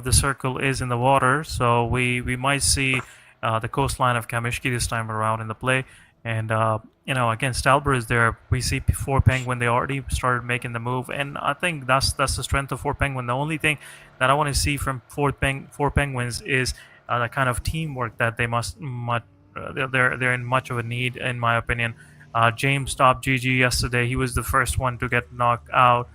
the circle is in the water. So we might see the coastline of Kamishki this time around in the play. And again, Stalber is there. We see 4 Penguin. They already started making the move, and I think that's the strength of 4 Penguin. The only thing that I want to see from 4 Penguins is the kind of teamwork that they they're in much of a need, in my opinion. James stopped GG yesterday. He was the first one to get knocked out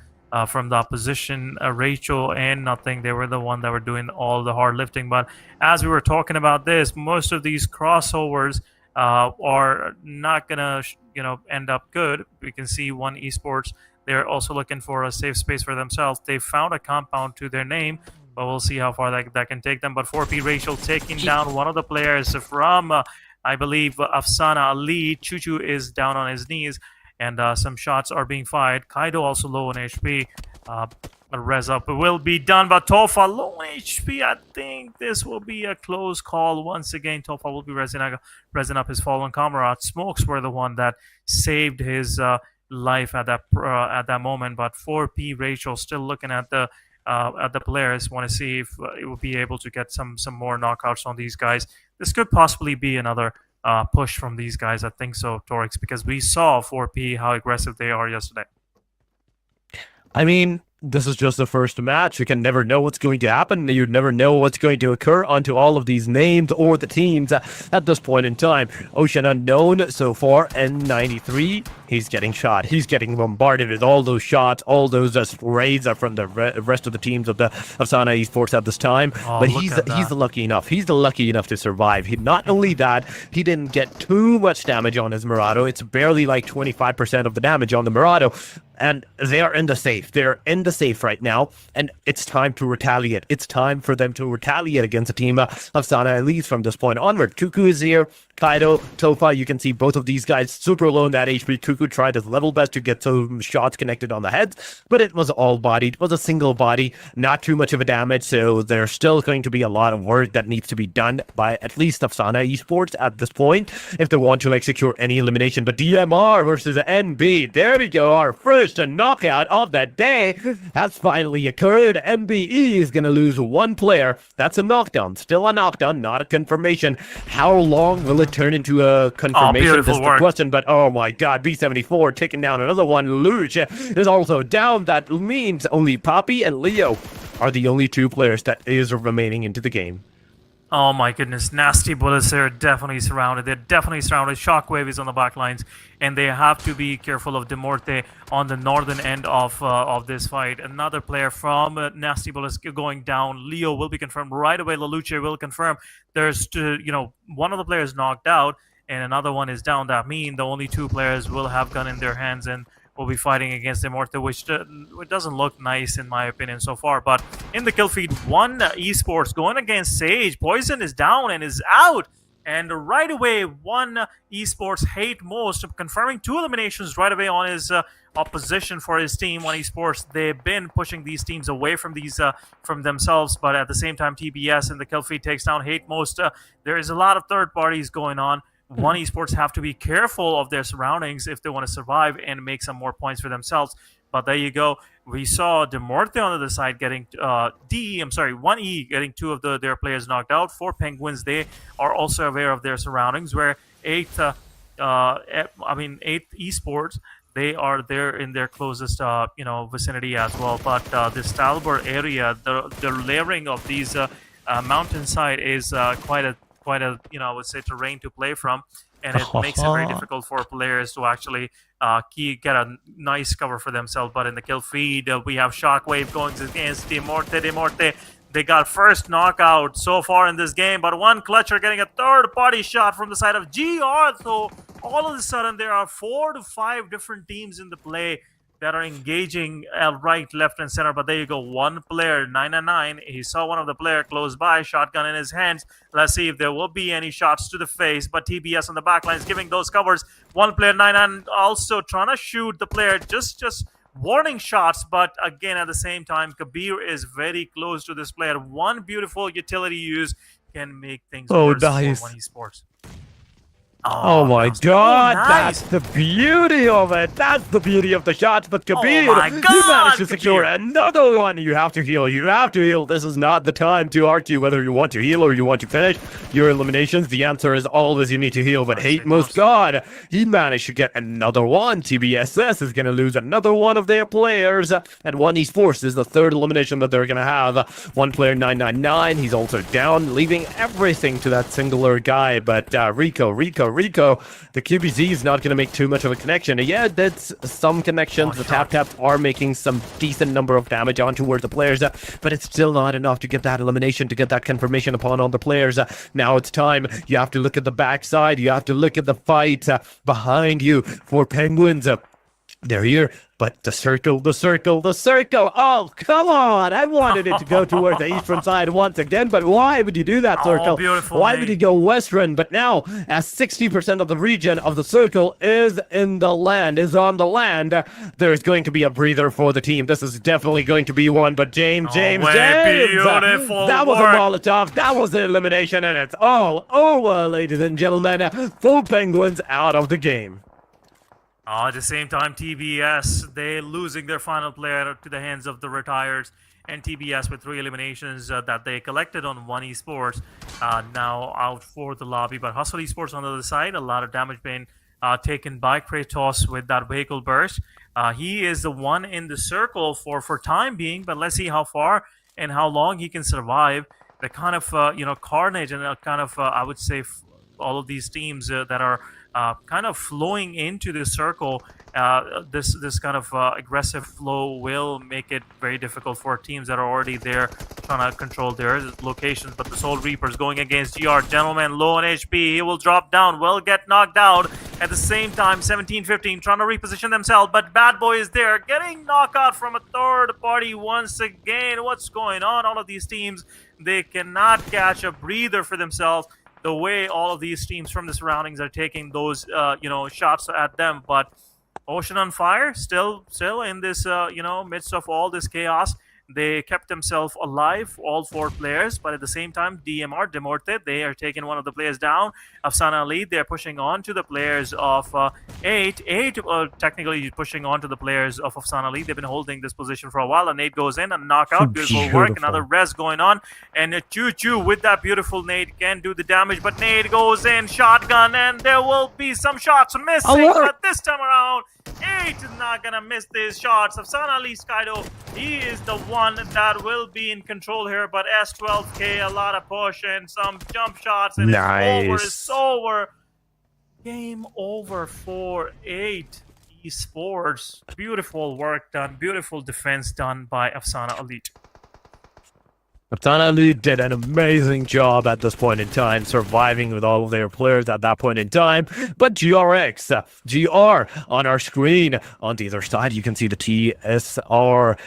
from the opposition. Rachel and Nothing, they were the one that were doing all the hard lifting. But as we were talking about this, most of these crossovers are not gonna end up good. We can see One Esports, they're also looking for a safe space for themselves. They found a compound to their name, but we'll see how far that can take them. But 4P Rachel taking down one of the players from I believe Afsana Ali. Chuchu is down on his knees, and some shots are being fired. Kaido also low on HP. res up will be done, but Tofa low HP. I think this will be a close call once again. Tofa will be resing up his fallen comrade. Smokes were the one that saved his life at that moment. But 4P Rachel still looking at the players. Want to see if it will be able to get some more knockouts on these guys. This could possibly be another push from these guys. I think so, Torix, because we saw 4P how aggressive they are yesterday. I mean, this is just the first match. You can never know what's going to happen. You never know what's going to occur onto all of these names or the teams at this point in time. Ocean Unknown so far, N93, he's getting shot. He's getting bombarded with all those shots, all those sprays from the rest of the teams of Sana Esports at this time. But he's lucky enough. He's lucky enough to survive. Not only that, he didn't get too much damage on his Murado. It's barely like 25% of the damage on the Murado. And they are in the safe. They're in the safe right now, and it's time to retaliate. It's time for them to retaliate against the team of Sana, at least from this point onward. Cuckoo is here. Kaido, Tofa, you can see both of these guys super low in that HP. Cuckoo tried his level best to get some shots connected on the heads, but it was all body. It was a single body, not too much of a damage, so there's still going to be a lot of work that needs to be done by at least Sana Esports at this point if they want to like secure any elimination. But DMR versus NB, there we go, our first knockout of the day has finally occurred. MBE is going to lose one player. That's a knockdown. Still a knockdown, not a confirmation. How long will it turn into a confirmation? That's the question. But oh my god, B74 taking down another one. Luch is also down. That means only Poppy and Leo are the only two players that is remaining into the game. Oh my goodness, nasty bullets. They're definitely surrounded. Shockwave is on the back lines, and they have to be careful of Demorte on the northern end of this fight. Another player from Nasty Bullets going down. Leo will be confirmed right away. Lelouch will confirm. There's one of the players knocked out, and another one is down. That means the only two players will have gun in their hands and will be fighting against Demorte, which doesn't look nice in my opinion so far. But in the kill feed, one esports going against Sage. Poison is down and is out. And right away, one esports hate most, confirming 2 eliminations right away on his opposition for his team. One esports, they've been pushing these teams away from from themselves, but at the same time, TBS in the kill feed takes down hate most. There is a lot of third parties going on. One esports have to be careful of their surroundings if they want to survive and make some more points for themselves. But there you go. We saw Demorte on the other side getting 1E getting 2 of their players knocked out. 4 Penguins, they are also aware of their surroundings. Where 8th esports, they are there in their closest vicinity as well. But this Talbot area, the layering of these mountainside is quite a I would say terrain to play from, and it makes it very difficult for players to actually get a nice cover for themselves. But in the kill feed, we have Shockwave going against Demorte. They got first knockout so far in this game, but one clutcher getting a third party shot from the side of GR. So all of a sudden there are 4 to 5 different teams in the play that are engaging right, left, and center. But there you go, one player, 999. He saw one of the player close by, shotgun in his hands. Let's see if there will be any shots to the face. But TBS on the back line is giving those covers. One player, 99, also trying to shoot the player, just warning shots. But again, at the same time, Kabir is very close to this player. One beautiful utility use can make things worse nice. for One Esports. Oh my god, nice. That's the beauty of it. That's the beauty of the shots. But Kabir, oh my God, you managed to Kabir. secure another one. You have to heal. You have to heal. This is not the time to argue whether you want to heal or you want to finish your eliminations. The answer is always you need to heal. But hate most god, he managed to get another one. TBSS is going to lose another one of their players. And One Esports is the third elimination that they're going to have. One player, 999. He's also down, leaving everything to that singular guy. But Rico, the QBZ is not going to make too much of a connection. Yeah, that's some connections. The tap-taps are making some decent number of damage on towards the players, but it's still not enough to get that elimination, to get that confirmation upon all the players. Now it's time. You have to look at the backside. You have to look at the fight behind you for Penguins. They're here, but the circle. Oh, come on. I wanted it to go towards the eastern side once again, but why would you do that, circle? Beautiful, Why mate. would you go western? But now, as 60% of the region of the circle is on the land, there's going to be a breather for the team. This is definitely going to be one, but James. Beautiful That was a work. Molotov. That was the elimination, and it's all over, ladies and gentlemen. 4 Penguins out of the game. At the same time, TBS, they losing their final player to the hands of the retired, and TBS with 3 eliminations that they collected on 1 esports, now out for the lobby. But Hustle Esports on the other side, a lot of damage being taken by Kratos with that vehicle burst. He is the one in the circle for time being, but let's see how far and how long he can survive. The kind of carnage and kind of I would say all of these teams that are kind of flowing into this circle, this kind of aggressive flow will make it very difficult for teams that are already there trying to control their locations. But the Soul Reaper's going against GR. Gentleman low on HP. He will drop down, will get knocked out. At the same time, 17-15 trying to reposition themselves, but Bad Boy is there, getting knocked out from a third party once again. What's going on? All of these teams, they cannot catch a breather for themselves. The way all of these teams from the surroundings are taking those, shots at them. But Ocean on Fire, still in this, midst of all this chaos. They kept themselves alive, all 4 players, but at the same time, DMR, Demorte, they are taking one of the players down. Afsana Ali, they're pushing on to the players of 8. 8, technically pushing on to the players of Afsana Ali. They've been holding this position for a while, and nade goes in, and knockout, beautiful work, another res going on, and Choo Choo with that beautiful nade can do the damage, but nade goes in, shotgun, and there will be some shots missing, but this time around, 8 is not gonna miss these shots. Afsana Ali Skydo, he is the one that will be in control here, but S12K, a lot of push and some jump shots, and it's over. Game over for 8 esports. Beautiful work done, beautiful defense done by Afsana Elite. Afsana Ali did an amazing job at this point in time, surviving with all of their players at that point in time. But GR on our screen. On the other side, you can see the TSR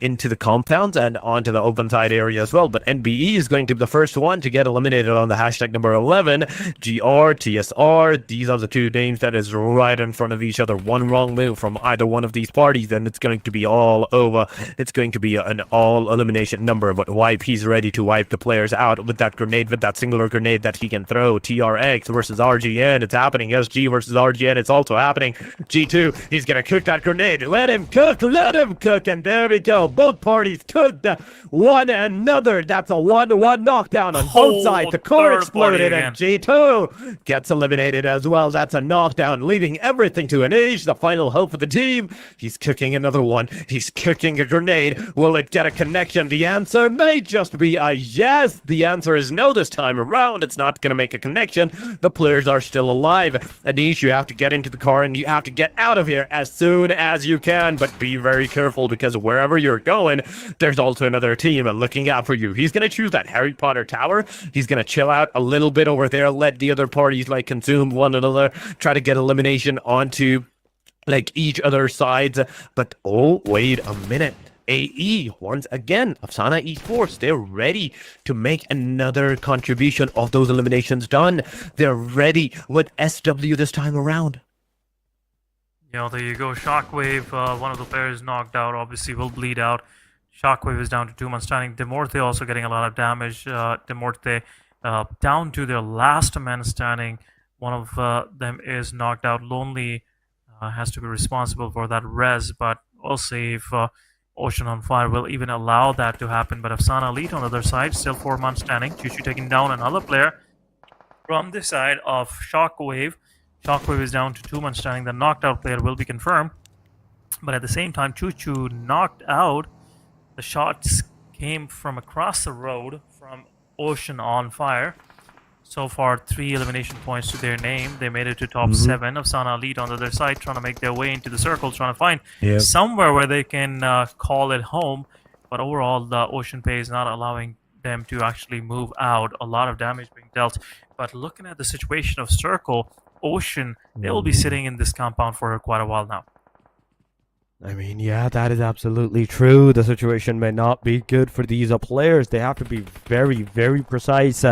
into the compound and onto the open side area as well. But NBE is going to be the first one to get eliminated on the hashtag number 11. GR, TSR, these are the 2 names that is right in front of each other. One wrong move from either one of these parties, and it's going to be all over. It's going to be an all elimination number, but Wipe, he's ready to wipe the players out with that grenade, with that singular grenade that he can throw. TRX versus RGN, it's happening. SG versus RGN, it's also happening. G2, he's gonna cook that grenade. Let him cook, and there we go. Both parties cooked one another. That's a 1-1 knockdown on both sides. The core exploded, and G2 gets eliminated as well. That's a knockdown, leaving everything to Anish, the final hope of the team. He's cooking another one. He's cooking a grenade. Will it get a connection? The answer may just be a yes. The answer is no this time around. It's not going to make a connection. The players are still alive. Anish, you have to get into the car and you have to get out of here as soon as you can, but be very careful because wherever you're going, there's also another team looking out for you. He's going to choose that Harry Potter tower. He's going to chill out a little bit over there, let the other parties consume one another, try to get elimination onto each other's sides. But oh, wait a minute. AE, once again, Afsana Esports, they're ready to make another contribution of those eliminations done. They're ready with SW this time around. Yeah, there you go. Shockwave, one of the players knocked out, obviously will bleed out. Shockwave is down to 2 man standing. Demorte also getting a lot of damage. Demorte down to their last man standing. One of them is knocked out. Lonely has to be responsible for that res, but we'll see if Ocean on Fire will even allow that to happen. But Afsana Elite on the other side, still 4 man standing. Choo Choo taking down another player from the side of Shockwave. Shockwave is down to 2 man standing. The knocked out player will be confirmed. But at the same time, Choo Choo knocked out. The shots came from across the road from Ocean on Fire. So far, 3 elimination points to their name. They made it to top 7. Afsana Elite on the other side, trying to make their way into the circle, trying to find somewhere where they can call it home. But overall, the Ocean Pay is not allowing them to actually move out. A lot of damage being dealt. But looking at the situation of Circle, Ocean, they will be sitting in this compound for quite a while now. I mean, yeah, that is absolutely true. The situation may not be good for these players. They have to be very, very precise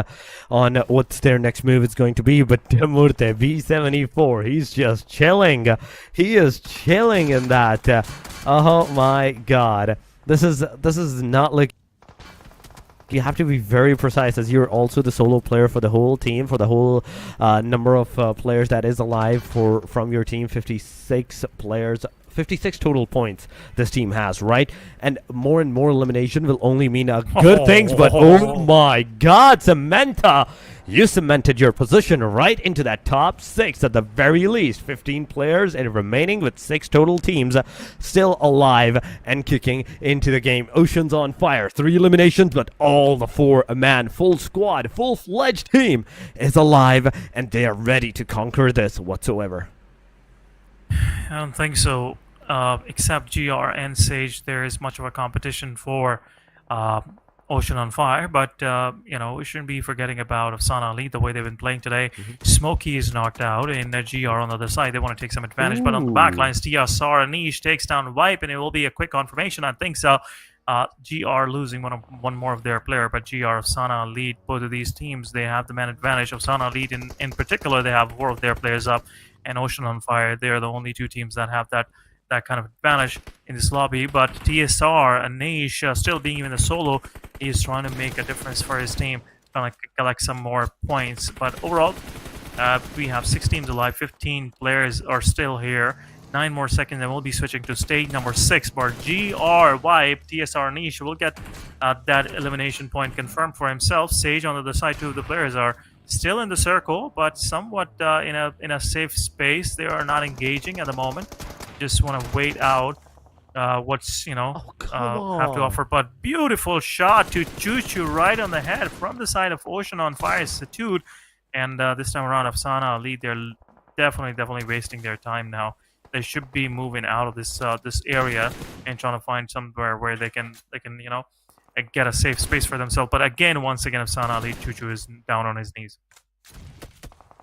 on what's their next move is going to be. But Demurte, B74, he's just chilling. He is chilling in that. Oh my god. This is not like you have to be very precise as you're also the solo player for the whole team, for the whole number of players that is alive from your team. 56 players, 56 total points this team has, right? And more elimination will only mean good things, but oh my god, Samantha, you cemented your position right into that top 6 at the very least. 15 players and remaining with 6 total teams still alive and kicking into the game. Ocean's on fire. 3 eliminations, but all the 4-man full squad, full-fledged team is alive and they are ready to conquer this whatsoever. I don't think so. Except GR and Sage, there is much of a competition for Ocean on Fire, but we shouldn't be forgetting about Afsana Ali, the way they've been playing today. Smokey is knocked out, and GR on the other side, they want to take some advantage, but on the back lines, TSR Anish takes down Wipe, and it will be a quick confirmation, I think so. GR losing one more of their player, but GR Afsana lead both of these teams. They have the man advantage. Afsana lead in particular, they have 4 of their players up, and Ocean on Fire, they are the only 2 teams that have that kind of advantage in this lobby. But TSR, Anish, still being in the solo, is trying to make a difference for his team, trying to collect some more points. But overall, we have 6 teams alive, 15 players are still here. 9 more seconds, and we'll be switching to stage number 6. But GR Wipe, TSR Anish will get that elimination point confirmed for himself. Sage on the other side, 2 of the players are still in the circle, but somewhat in a safe space. They are not engaging at the moment. Just want to wait out what's have to offer. But beautiful shot to Choo Choo right on the head from the side of Ocean on Fire Satude. And this time around, Afsana lead. They're definitely wasting their time now. They should be moving out of this area and trying to find somewhere where they can get a safe space for themselves. But again, once again, Afsana lead. Choo Choo is down on his knees.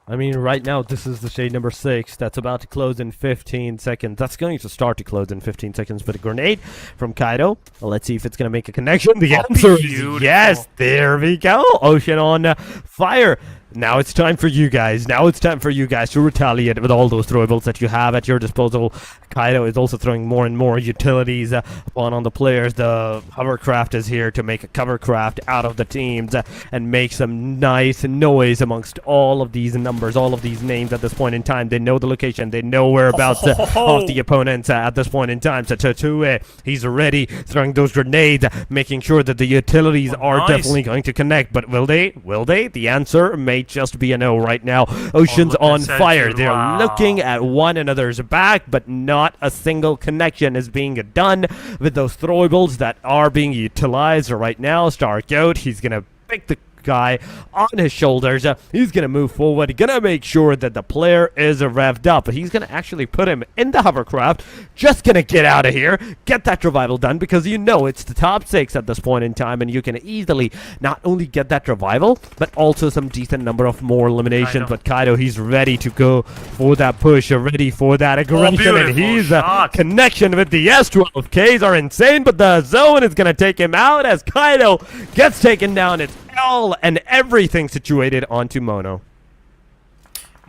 I mean, right now, this is the shade number 6 that's about to close in 15 seconds. That's going to start to close in 15 seconds, but a grenade from Kaido. Well, let's see if it's going to make a connection. The answer is yes. There we go. Ocean on fire. Now it's time for you guys. Now it's time for you guys to retaliate with all those throwables that you have at your disposal. Kaido is also throwing more and more utilities on the players. The hovercraft is here to make a covercraft out of the teams and make some nice noise amongst all of these numbers, all of these names at this point in time. They know the location. They know whereabouts of the opponents at this point in time. So Tatue, he's ready, throwing those grenades, making sure that the utilities are definitely going to connect. But will they? Will they? The answer may just be a no right now. Ocean's on fire. They're looking at one another's back, but not a single connection is being done with those throwables that are being utilized right now. Star Goat, he's gonna pick the guy on his shoulders. He's gonna move forward, gonna make sure that the player is revved up. He's gonna actually put him in the hovercraft, just gonna get out of here, get that revival done, because you know it's the top 6 at this point in time, and you can easily not only get that revival, but also some decent number of more eliminations. But Kaido, he's ready to go for that push, ready for that aggression, and he's connection with the S12Ks are insane, but the zone is gonna take him out as Kaido gets taken down. It's all and everything situated onto Mono.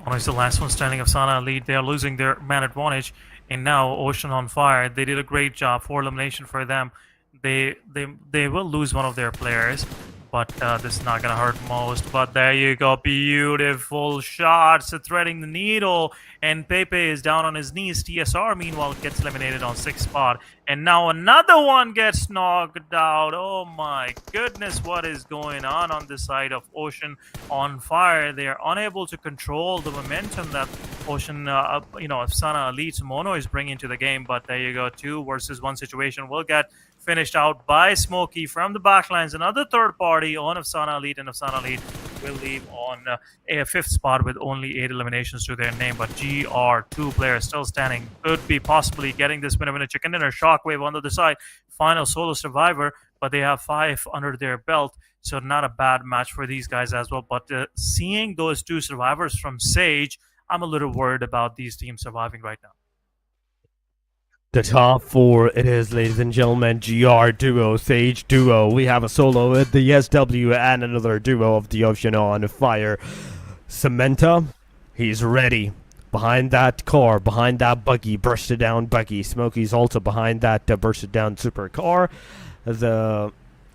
Mono's the last one standing. Afsana lead. They are losing their man advantage, and now Ocean on fire. They did a great job for elimination for them. They will lose one of their players, but this is not gonna hurt most. But there you go, beautiful shots threading the needle, and Pepe is down on his knees. TSR meanwhile gets eliminated on 6th spot, and now another one gets knocked out. Oh my goodness, what is going on this side of Ocean on fire? They are unable to control the momentum that Ocean, Afsana Elite Mono is bringing to the game. But there you go, 2 versus 1 situation will get finished out by Smokey from the backlines. Another third party on Afsana Elite, and Afsana Elite will leave on a 5th spot with only 8 eliminations to their name. But GR, 2 players still standing, could be possibly getting this winner chicken dinner. Shockwave on the other side, final solo survivor, but they have 5 under their belt, so not a bad match for these guys as well. But seeing those 2 survivors from Sage, I'm a little worried about these teams surviving right now. The top 4, it is, ladies and gentlemen, GR duo, Sage duo. We have a solo with the SW and another duo of the Ocean on Fire. Samantha, he's ready. Behind that car, behind that buggy, bursted down buggy. Smokey's also behind that bursted down super car. The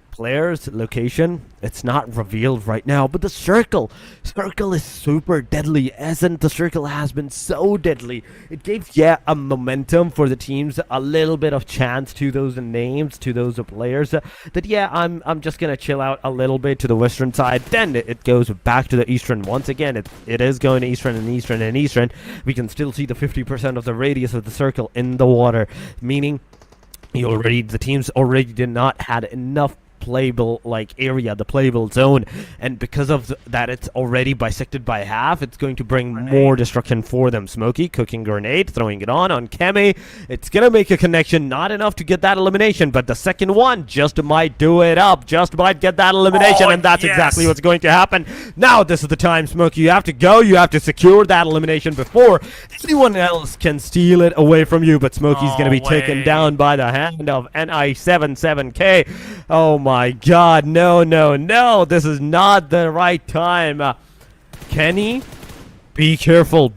player's location, it's not revealed right now, but the circle is super deadly. Isn't the circle has been so deadly? It gave a momentum for the teams, a little bit of chance to those names, to those players, that I'm just gonna chill out a little bit to the western side. Then it goes back to the eastern once again. It is going to eastern and eastern and eastern. We can still see the 50% of the radius of the circle in the water, meaning the teams already did not had enough playable area, the playable zone, and because of that, it's already bisected by half. It's going to bring more destruction for them. Smokey cooking grenade, throwing it on Kemi. It's gonna make a connection, not enough to get that elimination, but the second one just might do it up, just might get that elimination, and that's exactly what's going to happen. Now this is the time, Smokey, you have to go, you have to secure that elimination before anyone else can steal it away from you, but Smokey's gonna be taken down by the hand of NI77K. Oh my god, no, this is not the right time. Kenny, be careful,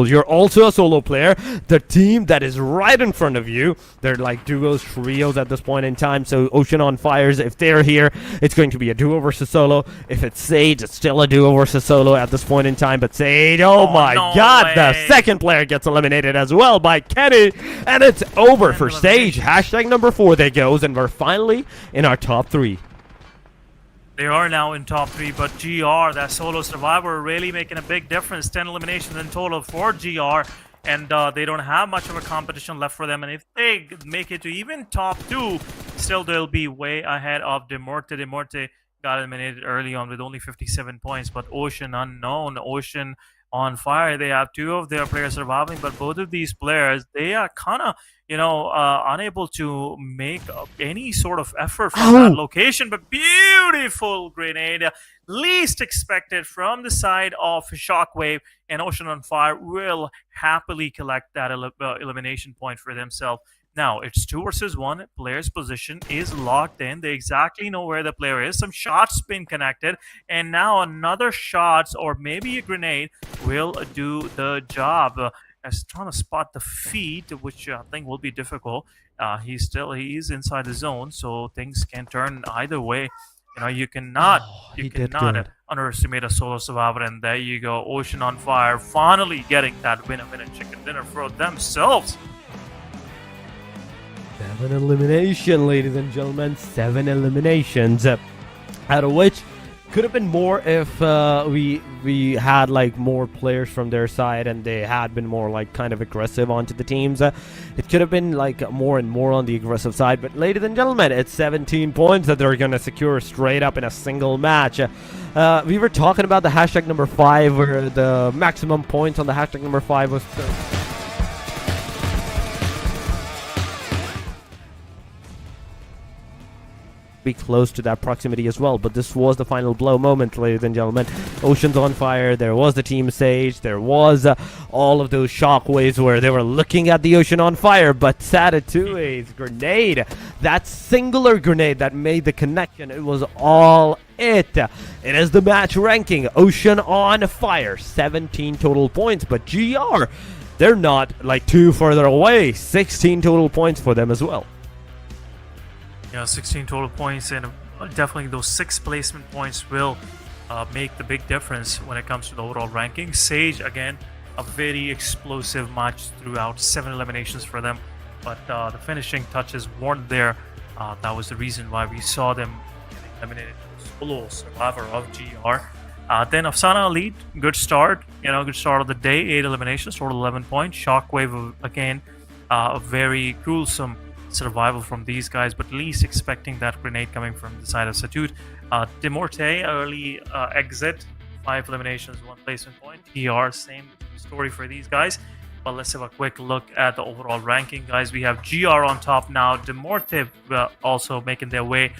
you're also a solo player. The team that is right in front of you, they're like duos, trios at this point in time, so Ocean on Fires, if they're here, it's going to be a duo versus solo. If it's Sage, it's still a duo versus solo at this point in time, but Sage, oh my god, the second player gets eliminated as well by Kenny, and it's over for Sage. Hashtag number 4 there goes, and we're finally in our top 3. They are now in top 3, but GR, that solo survivor, really making a big difference. 10 eliminations in total for GR, and they don't have much of a competition left for them. And if they make it to even top 2, still they'll be way ahead of Demorte. Demorte got eliminated early on with only 57 points, but Ocean unknown, Ocean on Fire, they have 2 of their players surviving, but both of these players, they are kind of unable to make any sort of effort from that location. But beautiful grenade, least expected from the side of Shockwave, and Ocean on Fire will happily collect that elimination point for themselves. Now it's 2 versus 1. Player's position is locked in. They exactly know where the player is. Some shots been connected, and now another shots or maybe a grenade will do the job. As trying to spot the feet, which I think will be difficult. He's inside the zone, so things can turn either way. You cannot underestimate a solo survivor. And there you go, Ocean on Fire finally getting that winner chicken dinner for themselves. 7 elimination, ladies and gentlemen. 7 eliminations, out of which could have been more if we had more players from their side and they had been more kind of aggressive onto the teams. It could have been more and more on the aggressive side, but ladies and gentlemen, it's 17 points that they're gonna secure straight up in a single match. We were talking about the hashtag number 5, where the maximum points on the hashtag number 5 was be close to that proximity as well, but this was the final blow moment, ladies and gentlemen. Ocean's on Fire, there was the Team Sage, there was all of those shockwaves where they were looking at the Ocean on Fire, but Satatue's grenade, that singular grenade that made the connection, it was all it. It is the match ranking. Ocean on Fire, 17 total points, but GR, they're not too further away. 16 total points for them as well. 16 total points, and definitely those 6 placement points will make the big difference when it comes to the overall ranking. Sage, again, a very explosive match throughout, 7 eliminations for them, but the finishing touches weren't there. That was the reason why we saw them getting eliminated. Solo survivor of GR. Then Afsana Elite, good start. Good start of the day. 8 eliminations, total 11 points. Shockwave, again, a very gruesome survival from these guys, but least expecting that grenade coming from the side of Satut. Demorte, early exit, 5 eliminations, 1 placement point. TR, same story for these guys. But let's have a quick look at the overall ranking, guys. We have GR on top now. Demorte also making their way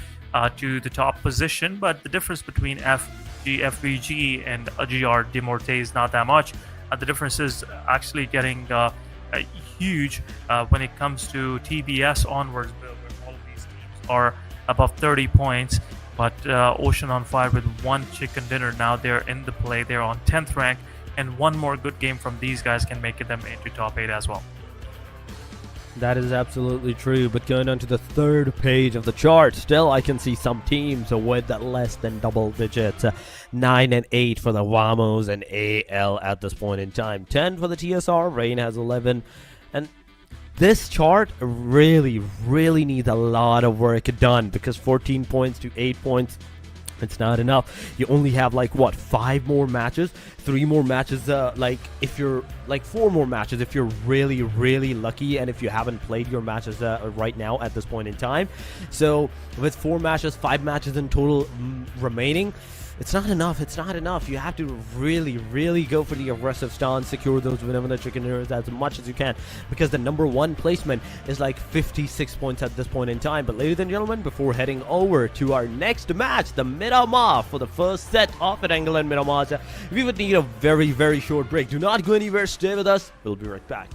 to the top position, but the difference between FBG and GR Demorte is not that much. The difference is actually getting huge when it comes to TBS onwards, where all of these teams are above 30 points. But Ocean on fire with one chicken dinner now. They're in the play. They're on 10th rank, and one more good game from these guys can make them into top 8 as well. That is absolutely true. But going on to the third page of the chart, still I can see some teams with less than double digits. 9 and 8 for the Wamos and AL at this point in time. 10 for the TSR. Rain has 11. And this chart really needs a lot of work done, because 14 points to 8 points, it's not enough. You only have 5 more matches, 3 more matches, if you're 4 more matches if you're really lucky, and if you haven't played your matches right now at this point in time. So with 4 matches, 5 matches in total remaining, it's not enough. You have to really go for the aggressive stance, secure those vanilla chicken dinners as much as you can, because the number 1 placement is 56 points at this point in time. But ladies and gentlemen, before heading over to our next match, the Miramar, for the first set of it, Angle and Miramar, we would need a very short break. Do not go anywhere, stay with us, we'll be right back.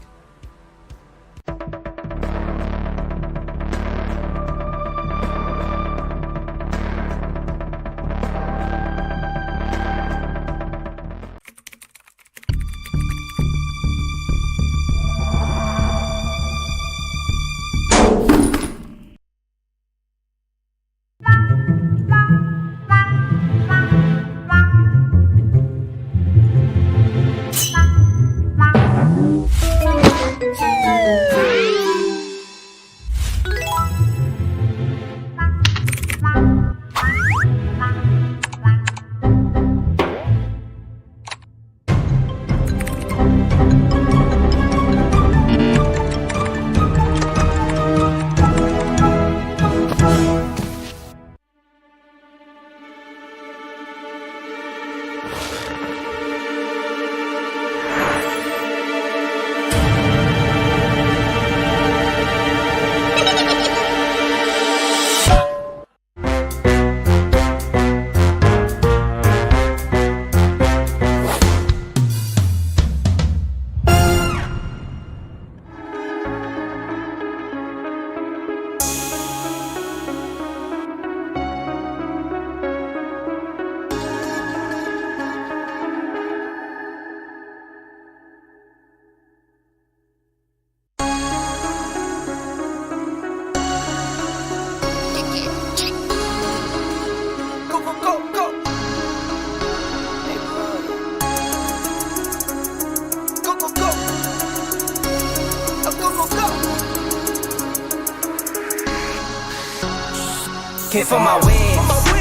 Hit for my wins,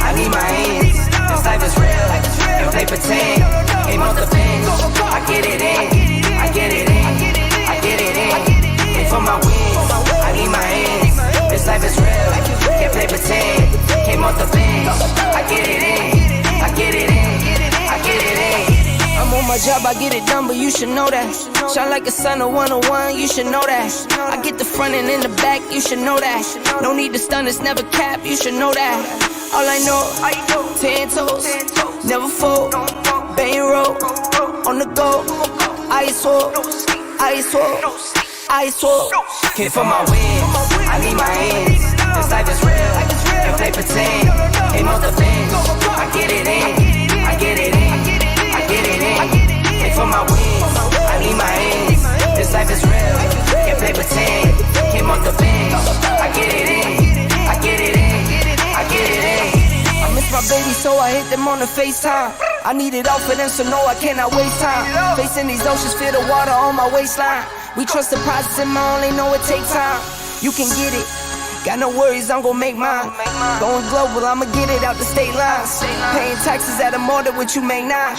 I need my ends. This life is real, and play pretend. Aim off the bench, I get it in, I get it in, I get it in. Hit for my wins, I need my ends. This life is real, can't play pretend. Came off the bench, I get it in, I get it in, I get it in. I'm on my job, I get it done, but you should know that. Shine like a sun of 101, you should know that. I get the front and in the back, you should know that. No need to stun, it's never cap, you should know that. All I know, 10 toes, never fold, bang roll, on the go, ice wall, ice wall, ice wall. Hit for my wins, I need my ends. This life is real, and play pretend. Aim off the bench, I get it in, I get it in, I get it in. Hit for my wins, I need my ends. This life is real, can't play pretend. Came off the bench, I get it in, I get it in, I get it in. I miss my baby, so I hit them on the FaceTime. I need it all for them, so no, I cannot waste time. Facing these oceans, feel the water on my waistline. We trust the process, and I only know it takes time. You can get it, got no worries, I'm gon' make mine. Going global, I'ma get it out the state lines. Paying taxes at a more than what you make now.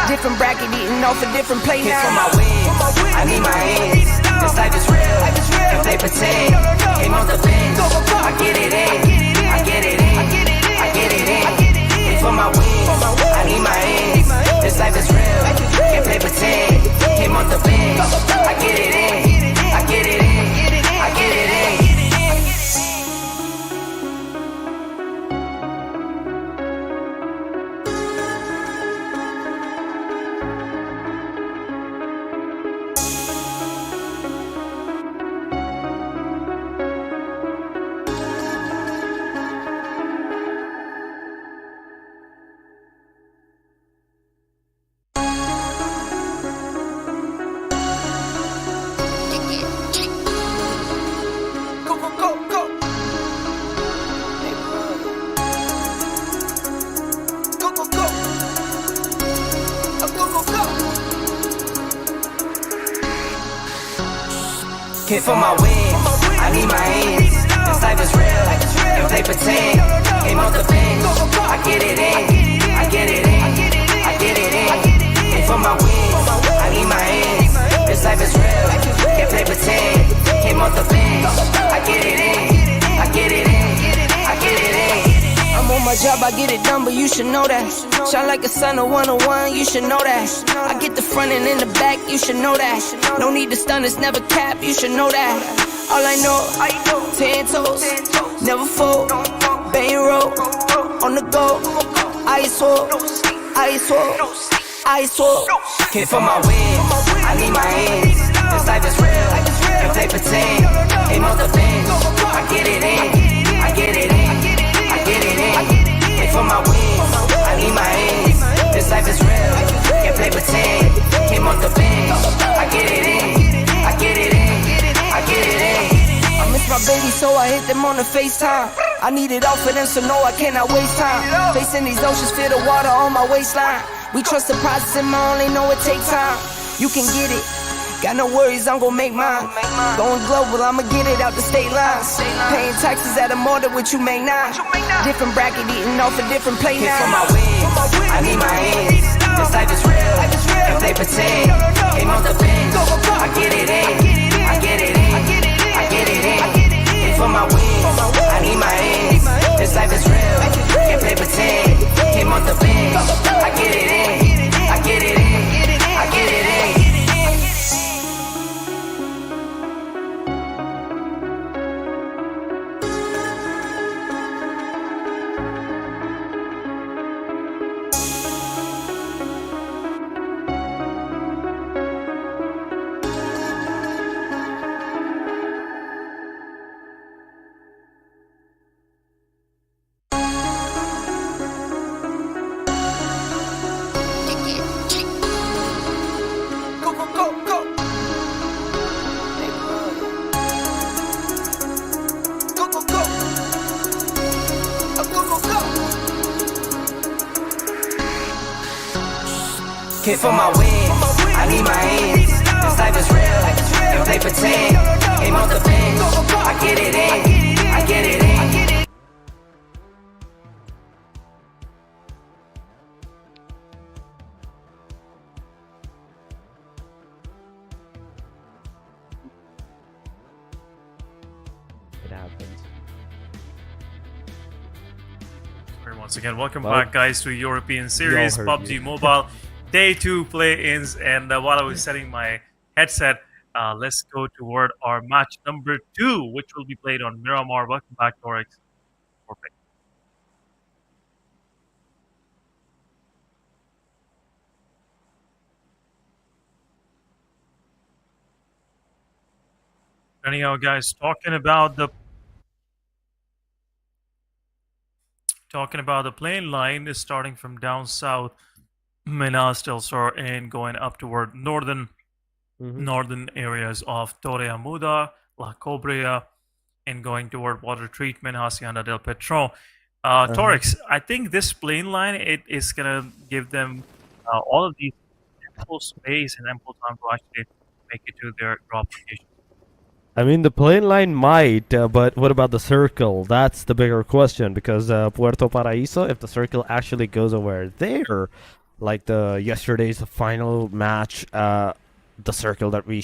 Different bracket, eating off a different plate Hit now. for my wins, I need my ends. This life is real, and play pretend. Came off the bench, I get it in, I get it in, I get it in. Hit for my wins, I need my ends. This life is real, can't play pretend. Came off the bench, I get it in, I get it in, I get it in. Hit for my wins, I need my ends. This life is real, if they pretend. Aim off the bench, I get it in, I get it in, I get it in. Hit for my wins, I need my ends. This life is real, if they pretend. Came off the bench, I get it in, I get it in, I get it in. I'm on my job, I get it done, but you should know that. Shine like a sun, a 101, you should know that. I get the front and in the back, you should know that. No need to stun, it's never cap, you should know that. All I know, 10 toes, never fold, bang roll, on the go, ice wall, ice wall, ice wall. Hit for my wins, I need my ends. This life is real, if they pretend. Aim off the bench, I get it in, I get it in, I get it in. Hit for my wins, I need my ends. This life is real, if they pretend. Came off the bench, I get it in, I get it in, I get it in. I miss my baby, so I hit them on the FaceTime. I need it all for them, so no, I cannot waste time. Facing these oceans, feel the water on my waistline. We trust the process, and I only know it takes time. You can get it, got no worries, I'm gon' make mine. Going global, I'ma get it out the state lines. Paying taxes at a more than what you make now. Different bracket, eating off a different plate Hit for now. my wins, I need my ends. This life is real, if they pretend. Aim off the bench, I get it in, I get it in, I get it in. Hit for my wins, I need my ends. This life is real, if they pretend. Came off the bench, I get it in, I get it in, I get it in. Hit for my wins, I need my ends. This life is real, if they pretend. Aim off the bench, I get it in, I get it in. It happens. Sorry, once again, welcome back, guys, to European Series heard PUBG you. Mobile Day 2 play-ins. And while I was setting my headset, let's go toward our match number 2, which will be played on Miramar. Welcome back, Torix. Anyhow, guys, talking about the plane line is starting from down south, Minas del Sur, and going up toward northern areas of Torre Amuda, La Cobria, and going toward water treatment, Hacienda del Petron. Torix, I think this plane line, it is gonna give them all of these ample space and ample time to actually make it to their drop location. I mean, the plane line might, but what about the circle? That's the bigger question, because Puerto Paraíso, if the circle actually goes over there, like the yesterday's final match, the circle that we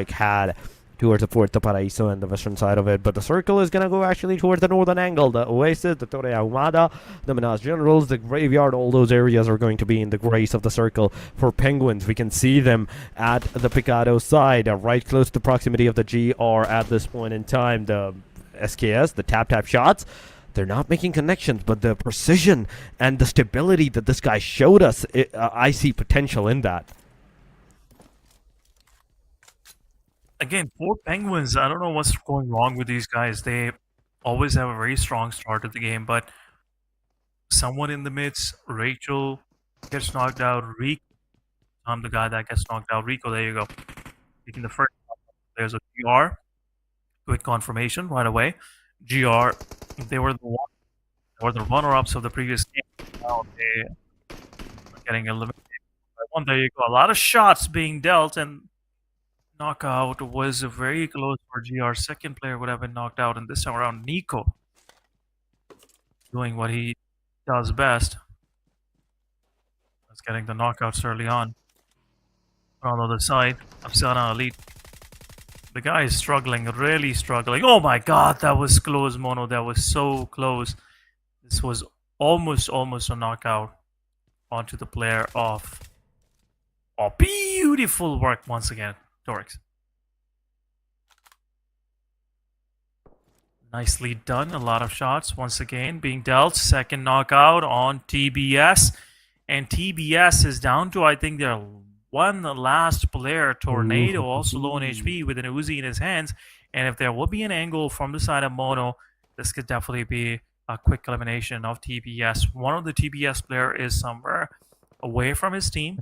had towards the Puerto Paraíso and the western side of it, but the circle is gonna go actually towards the northern angle. The Oasis, the Torre Ahumada, the Minas Generals, the Graveyard, all those areas are going to be in the grace of the circle. For Penguins, we can see them at the Picado side, right close to the proximity of the GR at this point in time. The SKS, the tap shots, they're not making connections, but the precision and the stability that this guy showed us, I see potential in that. Again, for Penguins, I don't know what's going wrong with these guys. They always have a very strong start to the game, but someone in the midst, Rachel gets knocked out. Rico, I'm the guy that gets knocked out. Rico, there you go. Taking the first. There's a GR. Good confirmation right away. GR, they were the runner-ups of the previous game. Now they are getting eliminated by one. There you go. A lot of shots being dealt, and knockout was very close for GR. Second player would have been knocked out, and this time around, Nico doing what he does best. That's getting the knockouts early on. On the other side, Afsana Elite. The guy is struggling, really struggling. Oh my god, that was close, Mono. That was so close. This was almost a knockout onto the player of... Oh, beautiful work once again, Torix. Nicely done. A lot of shots once again being dealt. Second knockout on TBS. And TBS is down to, I think, their one last player. Tornado, also low on HP with an Uzi in his hands. And if there will be an angle from the side of Mono, this could definitely be a quick elimination of TBS. One of the TBS player is somewhere away from his team.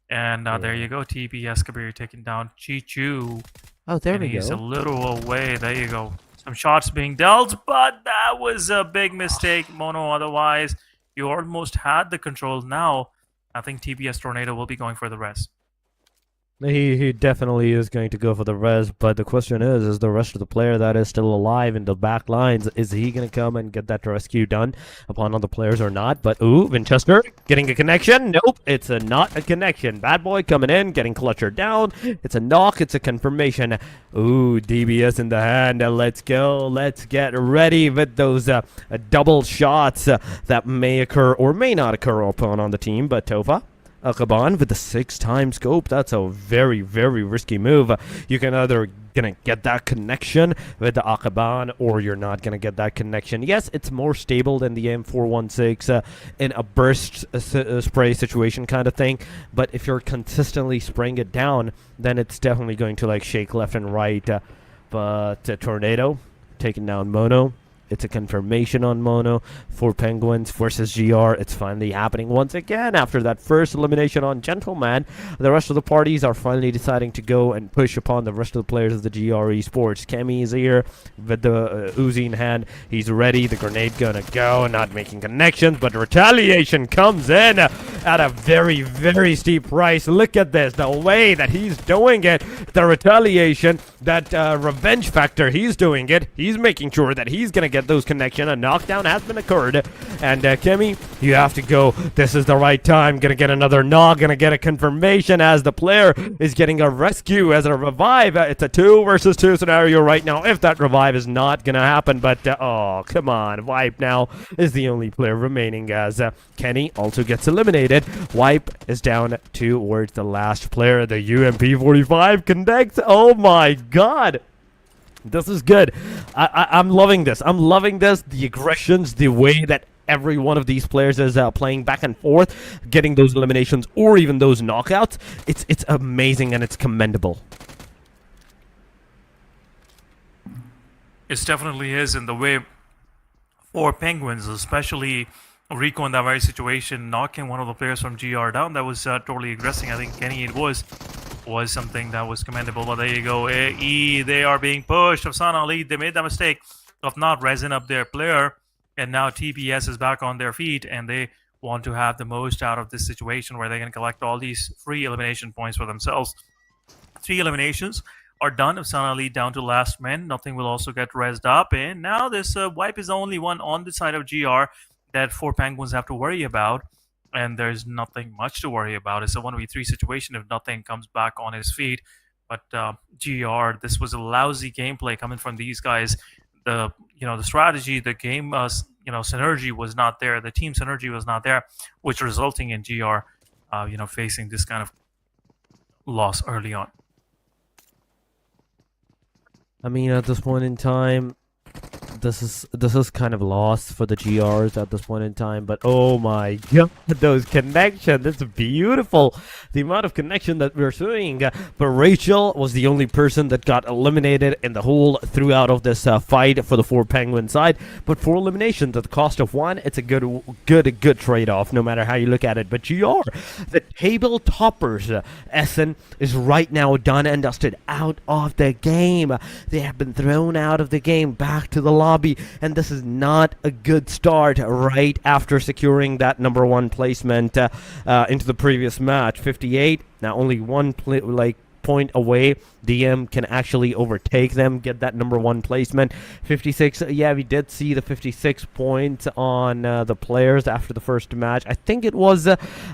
And there you go, TBS Kabir taking down Chichu. Oh, there we He's go. a little away. There you go. Some shots being dealt, but that was a big mistake, Mono. Otherwise, you almost had the control. Now, I think TBS Tornado will be going for the rest. He definitely is going to go for the res, but the question is the rest of the player that is still alive in the back lines, is he going to come and get that rescue done upon other players or not? But, ooh, Winchester getting a connection. Nope, it's not a connection. Bad boy coming in, getting clutchered down. It's a knock, it's a confirmation. Ooh, DBS in the hand. Let's go. Let's get ready with those double shots that may occur or may not occur upon on the team, but Topha. Akaban with the 6-time scope. That's a very, very risky move. You can either gonna get that connection with the Akaban or you're not gonna get that connection. Yes, it's more stable than the M416 in a burst spray situation kind of thing, but if you're consistently spraying it down, then it's definitely going to like shake left and right. But Tornado taking down Mono. It's a confirmation on Mono for Penguins versus GR. It's finally happening once again after that first elimination on Gentleman. The rest of the parties are finally deciding to go and push upon the rest of the players of the GR Esports. Kemi is here with the Uzi in hand. He's ready. The grenade gonna go, not making connections, but retaliation comes in at a very, very steep price. Look at this, the way that he's doing it. The retaliation, that revenge factor, he's doing it. He's making sure that he's gonna get those connection. A knockdown has been occurred, and Kemi, you have to go. This is the right time. Gonna get another knock, gonna get a confirmation as the player is getting a rescue as a revive. It's a 2 versus 2 scenario right now if that revive is not gonna happen, but oh come on, Wipe now is the only player remaining as Kenny also gets eliminated. Wipe is down towards the last player. The UMP45 connects. Oh my god, this is good. I'm loving this. I'm loving this. The aggressions, the way that every one of these players is playing back and forth, getting those eliminations or even those knockouts. It's amazing and it's commendable. It definitely is in the way for Penguins, especially Rico in that very situation, knocking one of the players from GR down. That was totally aggressing. I think Kenny it was something that was commendable. But there you go. They are being pushed. Afsana lead. They made that mistake of not raising up their player. And now TPS is back on their feet. And they want to have the most out of this situation where they can collect all these free elimination points for themselves. 3 eliminations are done. Afsana lead down to last man. Nothing will also get raised up. And now this Wipe is the only one on the side of GR that 4 Penguins have to worry about. And there's nothing much to worry about. It's a 1v3 situation if nothing comes back on his feet. But GR, this was a lousy gameplay coming from these guys. The strategy, the game synergy was not there. The team synergy was not there, which resulting in GR facing this kind of loss early on. I mean, at this point in time, this is kind of lost for the GRs at this point in time, but oh my god, those connections, that's beautiful. The amount of connection that we're seeing, but Rachel was the only person that got eliminated in the whole throughout of this fight for the 4 Penguin side. But 4 eliminations at the cost of 1, it's a good trade-off no matter how you look at it. But GR, the table toppers, Essen is right now done and dusted, out of the game. They have been thrown out of the game, back to the lobby, and this is not a good start right after securing that #1 placement into the previous match. 58, now only one point away. DM can actually overtake them, get that number 1 placement. 56, yeah, we did see the 56 points on the players after the first match. I think it was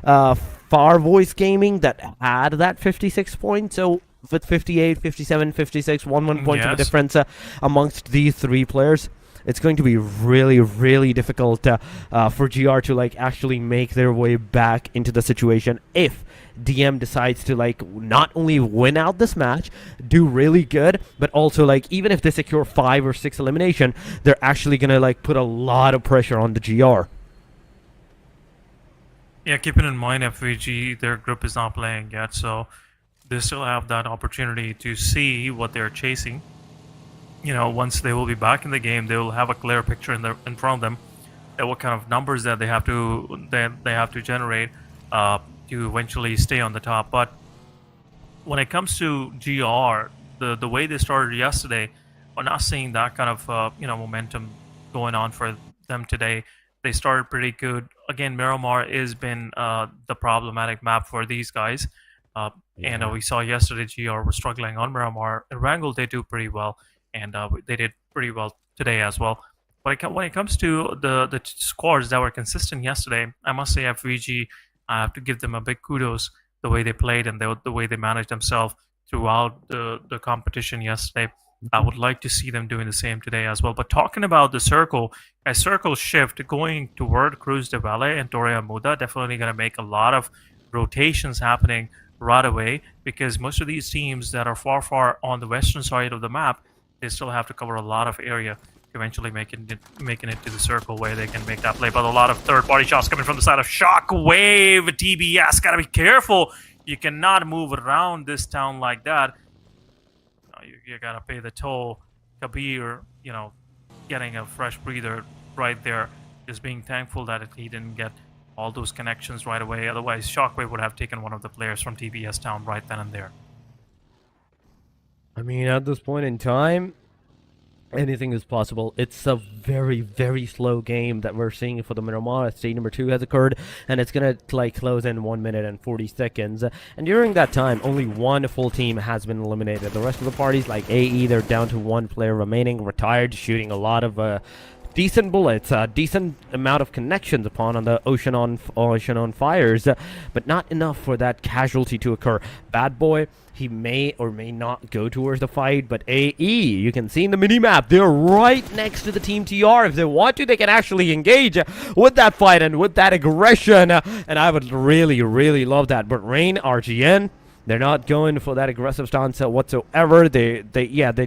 Far Voice Gaming that had that 56 points. So with 58, 57, 56, 1 point of a difference amongst these 3 players, it's going to be really, really difficult for GR to like actually make their way back into the situation if DM decides to like not only win out this match, do really good, but also like even if they secure 5 or 6 elimination, they're actually gonna like put a lot of pressure on the GR. Yeah, keeping in mind FVG, their group is not playing yet, so they still have that opportunity to see what they're chasing. You know, once they will be back in the game, they will have a clear picture in front of them at what kind of numbers that they have to generate to eventually stay on the top. But when it comes to GR, the way they started yesterday, we're not seeing that kind of momentum going on for them today. They started pretty good. Again, Miramar has been the problematic map for these guys. And we saw yesterday GR was struggling on Miramar. In Wrangle, they do pretty well, and they did pretty well today as well. But when it comes to the scores that were consistent yesterday, I must say FVG, I have to give them a big kudos the way they played and the way they managed themselves throughout the competition yesterday. I would like to see them doing the same today as well. But talking about the circle, a circle shift going toward Cruz de Valle and Torre Muda, definitely going to make a lot of rotations happening right away, because most of these teams that are far on the western side of the map, they still have to cover a lot of area to eventually making it to the circle where they can make that play. But a lot of third-party shots coming from the side of Shockwave. TBS, gotta be careful. You cannot move around this town like that. You gotta pay the toll. Kabir, getting a fresh breather right there. Just being thankful that he didn't get all those connections right away. Otherwise, Shockwave would have taken one of the players from TBS down right then and there. I mean, at this point in time, anything is possible. It's a very, very slow game that we're seeing for the Miramar. Stage number 2 has occurred, and it's gonna close in 1 minute and 40 seconds. And during that time, only 1 full team has been eliminated. The rest of the parties, like AE, they're down to 1 player remaining, retired, shooting a lot of decent bullets, a decent amount of connections upon on the ocean on fires, but not enough for that casualty to occur. Bad Boy, he may or may not go towards the fight, but AE, you can see in the mini-map, they're right next to the Team TR. If they want to, they can actually engage with that fight and with that aggression, and I would really, really love that. But Rain, RGN, they're not going for that aggressive stance whatsoever. They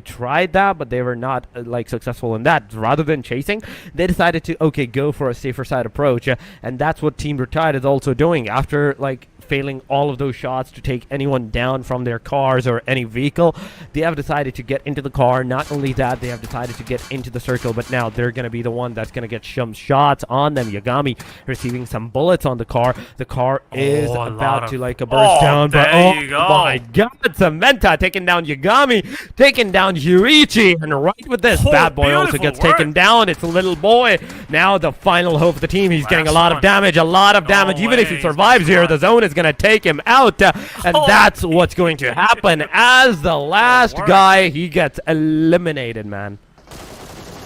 tried that, but they were not successful in that. Rather than chasing, they decided to go for a safer side approach, and that's what Team Retired is also doing. After failing all of those shots to take anyone down from their cars or any vehicle, they have decided to get into the car. Not only that, they have decided to get into the circle, but now they're going to be the one that's going to get some shots on them. Yagami receiving some bullets on the car. The car is about to burst down, but my god, Samantha taking down Yagami, taking down Yurichi, and right with this, Bad Boy also gets taken down. It's a little boy. Now the final hope of the team. He's getting a lot of damage, even if he survives here, the zone is going to take him out, and that's what's going to happen. As the last guy, he gets eliminated, man.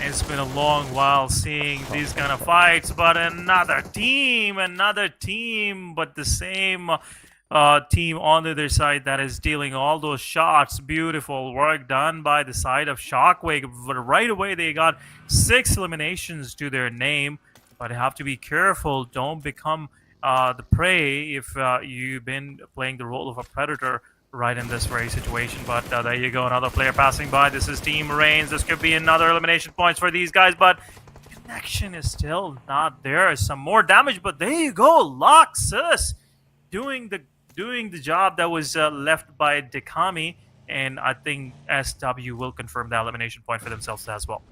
It's been a long while seeing these kind of fights, but another team, but the same team on the other side that is dealing all those shots. Beautiful work done by the side of Shockwave, but right away they got 6 eliminations to their name, but have to be careful. Don't become the prey if you've been playing the role of a predator right in this very situation. But there you go, another player passing by. This is Team Reigns. This could be another elimination points for these guys, but connection is still not there. Some more damage, but there you go, Loxus doing the job that was left by Dekami, and I think SW will confirm the elimination point for themselves as well.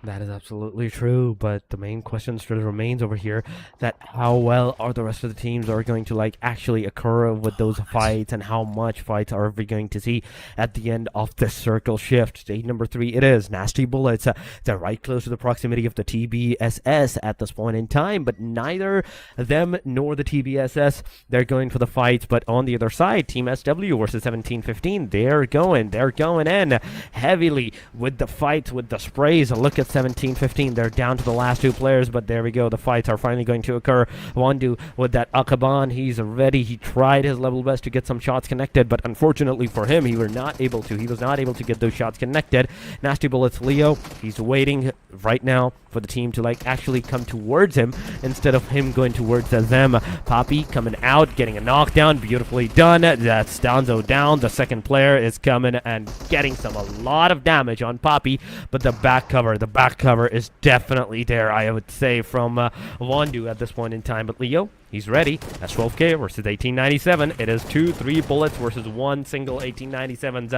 That is absolutely true, but the main question still remains over here, that how well are the rest of the teams are going to like actually occur with those fights, and how much fights are we going to see at the end of this circle shift. Stage number 3 it is. Nasty Bullets, they're right close to the proximity of the TBSS at this point in time, but neither them nor the TBSS, they're going for the fights. But on the other side, Team SW versus 1715, they're going in heavily with the fights, with the sprays. Look at 1715, they're down to the last 2 players, but there we go, the fights are finally going to occur. Wandu with that Akaban, he's ready, he tried his level best to get some shots connected, but unfortunately for him, he was not able to get those shots connected. Nasty Bullets Leo, he's waiting right now for the team to like actually come towards him instead of him going towards them. Poppy coming out, getting a knockdown, beautifully done. That's Stanzo down. The second player is coming and getting a lot of damage on Poppy, but the back cover is definitely there, I would say, from Wandu at this point in time. But Leo, he's ready. That's 12k versus 1897. It is 2-3 bullets versus one single 1897's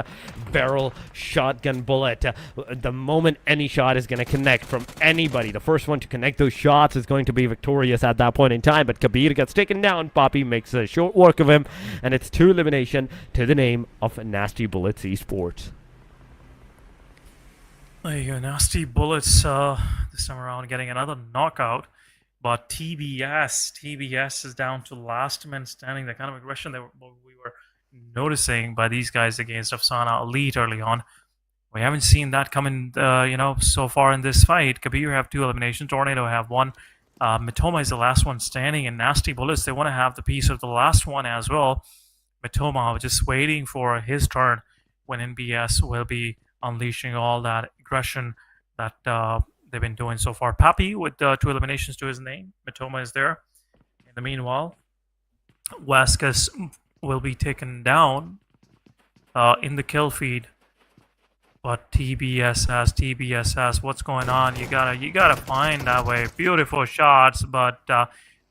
barrel shotgun bullet. The moment any shot is going to connect from anybody, the first one to connect those shots is going to be victorious at that point in time. But Kabir gets taken down. Poppy makes a short work of him, and it's 2 elimination to the name of Nasty Bullets Esports. There you go, Nasty Bullets this time around getting another knockout. But TBS is down to last man standing. The kind of aggression that we were noticing by these guys against Afsana Elite early on, we haven't seen that coming, so far in this fight. Kabir have 2 eliminations, Tornado have 1. Matoma is the last one standing, and Nasty Bullets, they want to have the piece of the last one as well. Matoma just waiting for his turn when NBS will be unleashing all that aggression that they've been doing so far. Papi with 2 eliminations to his name. Matoma is there. In the meanwhile, Vasquez will be taken down in the kill feed. But TBS has what's going on? You gotta find that way. Beautiful shots, but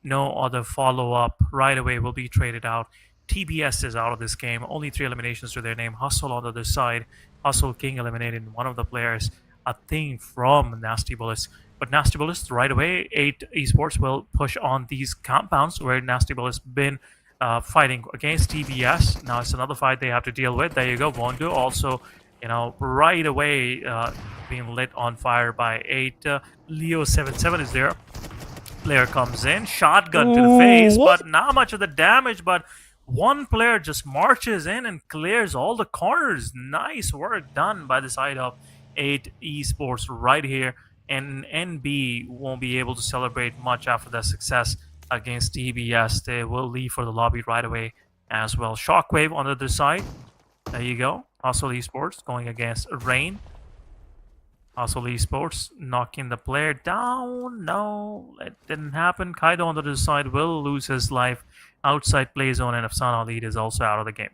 no other follow-up right away will be traded out. TBS is out of this game. Only 3 eliminations to their name. Hustle on the other side. Hustle King eliminated one of the players, a thing from Nasty Bullets. But Nasty Bullets right away, 8 esports will push on these compounds where Nasty Bullets been fighting against TBS. Now it's another fight they have to deal with. There you go. Wondu also, right away being lit on fire by 8. Leo 77 is there. Player comes in, shotgun to the face, but not much of the damage. But one player just marches in and clears all the corners. Nice work done by the side of 8 esports right here. And NB won't be able to celebrate much after that success against TBS. They will leave for the lobby right away as well. Shockwave on the other side. There you go. Hustle Esports going against Rain. Hustle Esports knocking the player down. No, it didn't happen. Kaido on the other side will lose his life. Outside play zone, and Afsana Elite is also out of the game.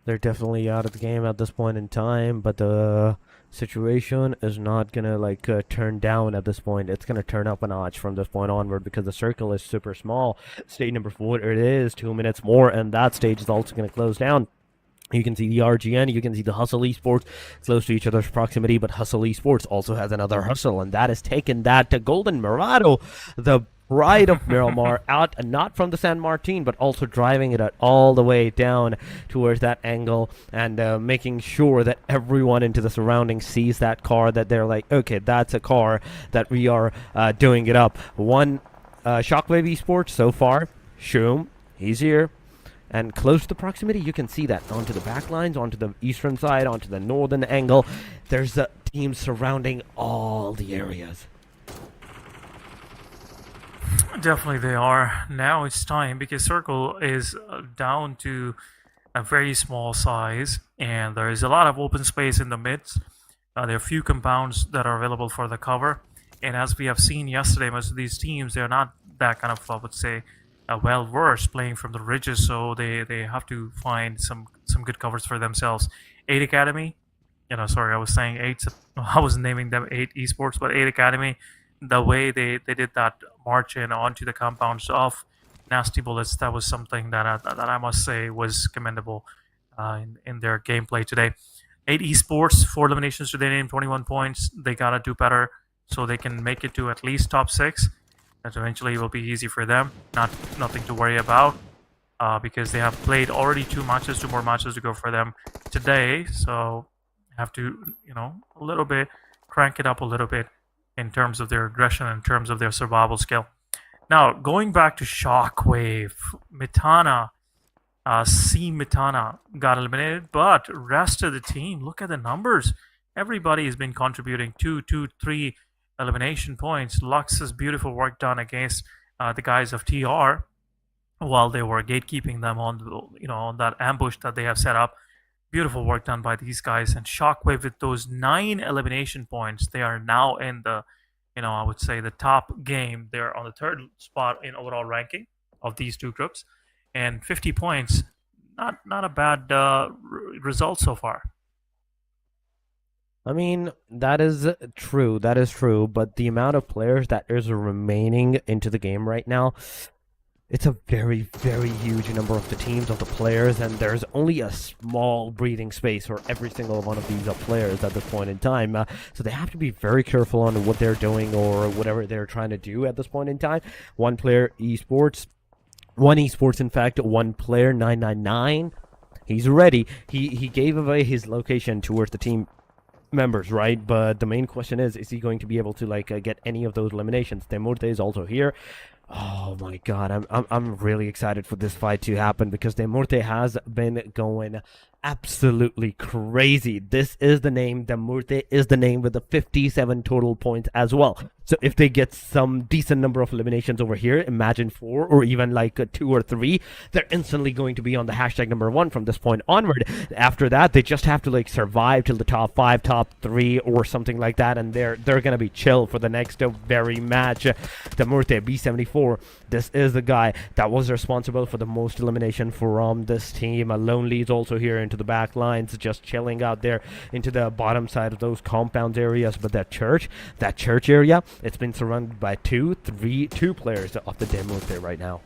They're definitely out of the game at this point in time, but the situation is not gonna turn down at this point. It's gonna turn up a notch from this point onward, because the circle is super small. Stage number 4, it is 2 minutes more, and that stage is also gonna close down. You can see the RGN, you can see the Hustle Esports close to each other's proximity, but Hustle Esports also has another hustle, and that is taking that to Golden Mirado, the pride of Miramar, out, not from the San Martin, but also driving it all the way down towards that angle, and making sure that everyone into the surroundings sees that car, that they're like, okay, that's a car that we are doing it up. One Shockwave Esports so far, Shum, he's here. And close to the proximity, you can see that onto the back lines, onto the eastern side, onto the northern angle. There's a team surrounding all the areas. Definitely they are. Now it's time, because Circle is down to a very small size, and there is a lot of open space in the midst. There are a few compounds that are available for the cover. And as we have seen yesterday, most of these teams, they're not that kind of, I would say, well versed playing from the ridges, so they have to find some good covers for themselves. 8 Academy, sorry, I was saying 8, I was naming them 8 esports, but 8 Academy, the way they did that march in onto the compounds of Nasty Bullets, that was something that I must say was commendable in their gameplay today. 8 esports, 4 eliminations to their name, 21 points. They gotta do better so they can make it to at least top 6. That eventually will be easy for them. Nothing to worry about because they have played already 2 matches, 2 more matches to go for them today. So have to, a little bit crank it up a little bit in terms of their aggression, in terms of their survival skill. Now, going back to Shockwave, Mitana, Mitana got eliminated, but rest of the team, look at the numbers. Everybody has been contributing 3 elimination points. Lux's beautiful work done against the guys of TR while they were gatekeeping them on that ambush that they have set up. Beautiful work done by these guys. And Shockwave with those 9 elimination points, they are now in the, I would say the top game. They're on the 3rd spot in overall ranking of these 2 groups, and 50 points, not a bad result so far. I mean, that is true. That is true. But the amount of players that is remaining into the game right now, it's a very, very huge number of the teams, of the players, and there's only a small breathing space for every single one of these players at this point in time. So they have to be very careful on what they're doing or whatever they're trying to do at this point in time. One esports, in fact, one player, 999. He's ready. He gave away his location towards the team members, right? But the main question is he going to be able to get any of those eliminations? Demurte is also here. Oh my god, I'm really excited for this fight to happen because Demurte has been going absolutely crazy. This is the name. Demurte is the name with the 57 total points as well. So if they get some decent number of eliminations over here, imagine 4 or even 2 or 3, they're instantly going to be on the hashtag #1 from this point onward. After that, they just have to survive till the top 5, top 3 or something like that, and they're gonna be chill for the next very match. Demurte, B74, this is the guy that was responsible for the most elimination from this team. Lonely is also here into the back lines, just chilling out there into the bottom side of those compound areas. But that church area, it's been surrounded by 2 players of the Demurte right now.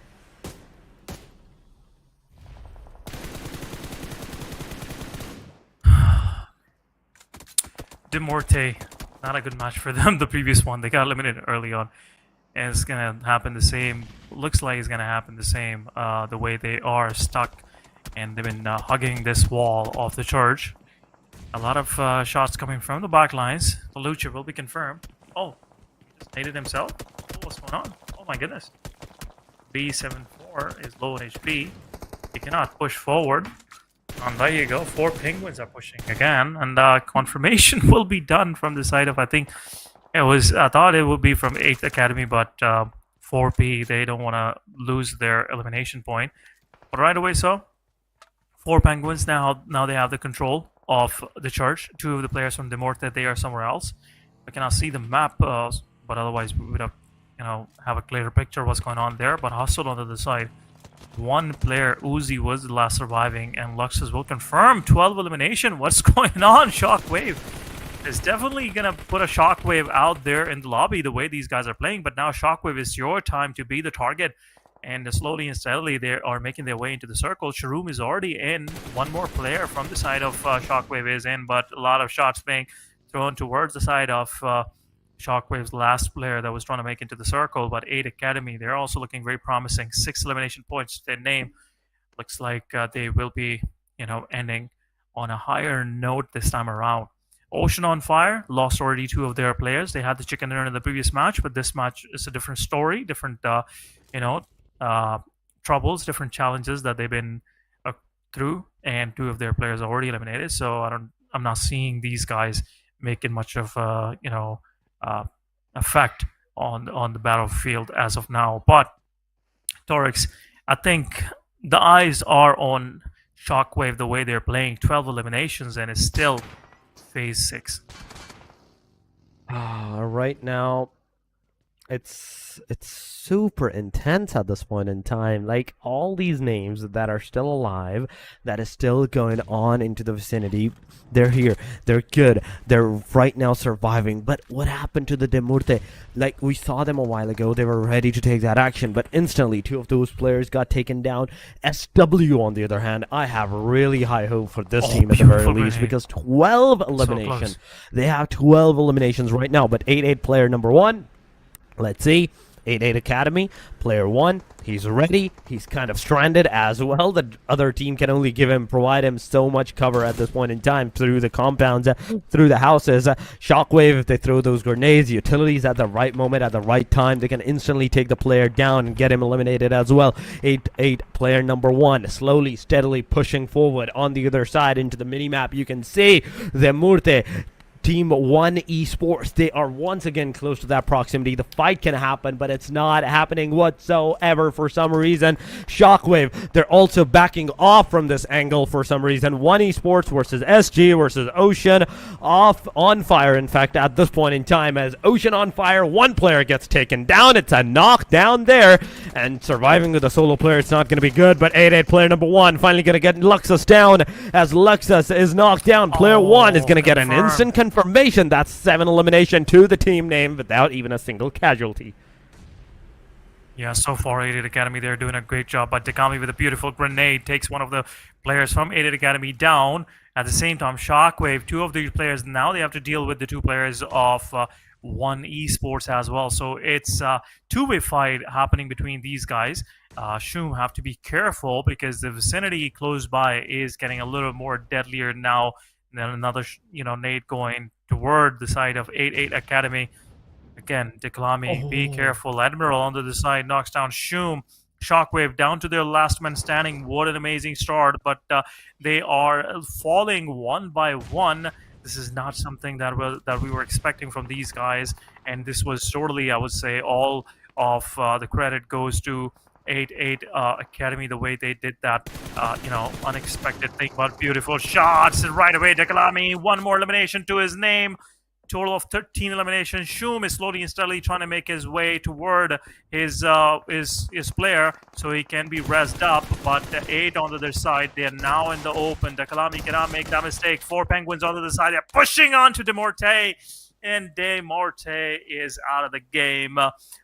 Demurte, not a good match for them. The previous one, they got eliminated early on. And it's going to happen the same. Looks like it's going to happen the same. The way they are stuck and they've been hugging this wall of the church. A lot of shots coming from the back lines. The Lucha will be confirmed. Oh, he just naded himself. Oh, what's going on? Oh my goodness. B74 is low on HP. He cannot push forward. And there you go. 4 penguins are pushing again. And confirmation will be done from the side of, I thought it would be from 8th Academy, but 4P, they don't want to lose their elimination point. But right away, so 4 penguins now they have the control of the church. 2 of the players from Demurte, they are somewhere else. I cannot see the map, but otherwise we would have, have a clearer picture of what's going on there. But hustled on the other side. 1 player, Uzi, was the last surviving, and Luxus will confirm 12 elimination. What's going on, Shockwave? Is definitely gonna put a Shockwave out there in the lobby the way these guys are playing, but now Shockwave is your time to be the target, and slowly and steadily they are making their way into the circle. Shroom is already in. 1 more player from the side of Shockwave is in, but a lot of shots being thrown towards the side of Shockwave's last player that was trying to make into the circle. But 8 Academy, they're also looking very promising. 6 elimination points to their name. Looks like they will be, ending on a higher note this time around. Ocean on Fire lost already 2 of their players. They had the chicken dinner in the previous match, but this match is a different story, different, troubles, different challenges that they've been through, and 2 of their players are already eliminated. So I'm not seeing these guys making much of effect on the battlefield as of now. But Torix, I think the eyes are on Shockwave the way they're playing. 12 eliminations, and it's still phase 6. Right now, it's super intense at this point in time. Like, all these names that are still alive, that is still going on into the vicinity, they're here, they're good, they're right now surviving. But what happened to the Demurte? Like, we saw them a while ago, they were ready to take that action, but instantly 2 of those players got taken down. SW, on the other hand, I have really high hope for this team at the very least, because 12 eliminations. They have 12 eliminations right now, but 8-8 player number 1, let's see. 8-8 Academy, player 1, he's ready. He's kind of stranded as well. The other team can only provide him so much cover at this point in time through the compounds, through the houses. Shockwave, if they throw those grenades, utilities at the right moment, at the right time, they can instantly take the player down and get him eliminated as well. 8-8 player number 1, slowly, steadily pushing forward on the other side into the minimap. You can see the Murte. Team 1 Esports, they are once again close to that proximity. The fight can happen, but it's not happening whatsoever for some reason. Shockwave, they're also backing off from this angle for some reason. 1 Esports versus SG versus Ocean, off on fire, in fact, at this point in time, as Ocean on fire, 1 player gets taken down. It's a knockdown there, and surviving with a solo player, it's not going to be good, but 8-8 player number 1 finally going to get Luxus down, as Luxus is knocked down. Player 1 is going to get an instant confirmation. That's 7 elimination to the team name without even a single casualty. Yeah, so far 8-8 Academy, they're doing a great job, but Dekami with a beautiful grenade takes one of the players from 8-8 Academy down. At the same time, Shockwave, 2 of these players, now they have to deal with the 2 players of 1 Esports as well. So it's a 2-way fight happening between these guys. Shum have to be careful because the vicinity close by is getting a little more deadlier now. And then another, nade going toward the side of 8-8 Academy. Again, Deklami, be careful. Admiral on the other side knocks down Shum. Shockwave down to their last man standing. What an amazing start. But they are falling one by one. This is not something that we were expecting from these guys. And this was totally, I would say, all of the credit goes to 8-8 Academy, the way they did that, unexpected thing, but beautiful shots right away. Dekalami, 1 more elimination to his name. Total of 13 eliminations. Shum is slowly and steadily trying to make his way toward his player so he can be rezzed up. But the 8 on the other side, they are now in the open. Dekalami cannot make that mistake. 4 Penguins on the other side. They're pushing on to Demorte. And Demorte is out of the game.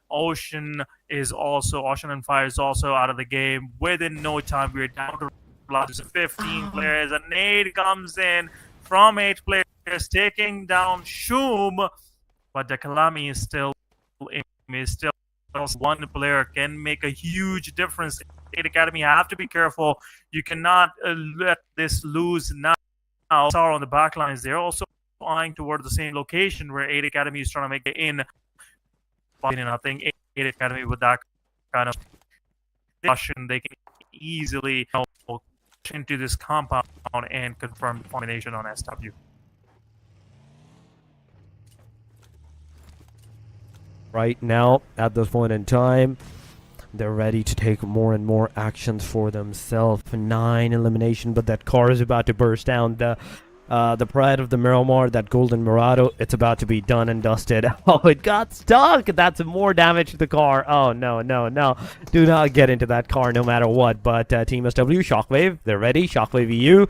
Ocean and Fire is also out of the game. Within no time, we're down to 15 players. A nade comes in from 8 players, taking down Shum. But the Kalami is still 1 player can make a huge difference. 8 Academy have to be careful. You cannot let this lose now. Are on the back lines. They're also eyeing toward the same location where 8 Academy is trying to make it in. And I think 8 Academy with that kind of caution, they can easily push into this compound and confirm the formation on SW. Right now, at this point in time, they're ready to take more and more actions for themselves. 9 elimination, but that car is about to burst down. The pride of the Miramar, that golden Murado, it's about to be done and dusted. Oh, it got stuck. That's more damage to the car. Oh, no. Do not get into that car no matter what. But Team SW, Shockwave, they're ready. Shockwave EU.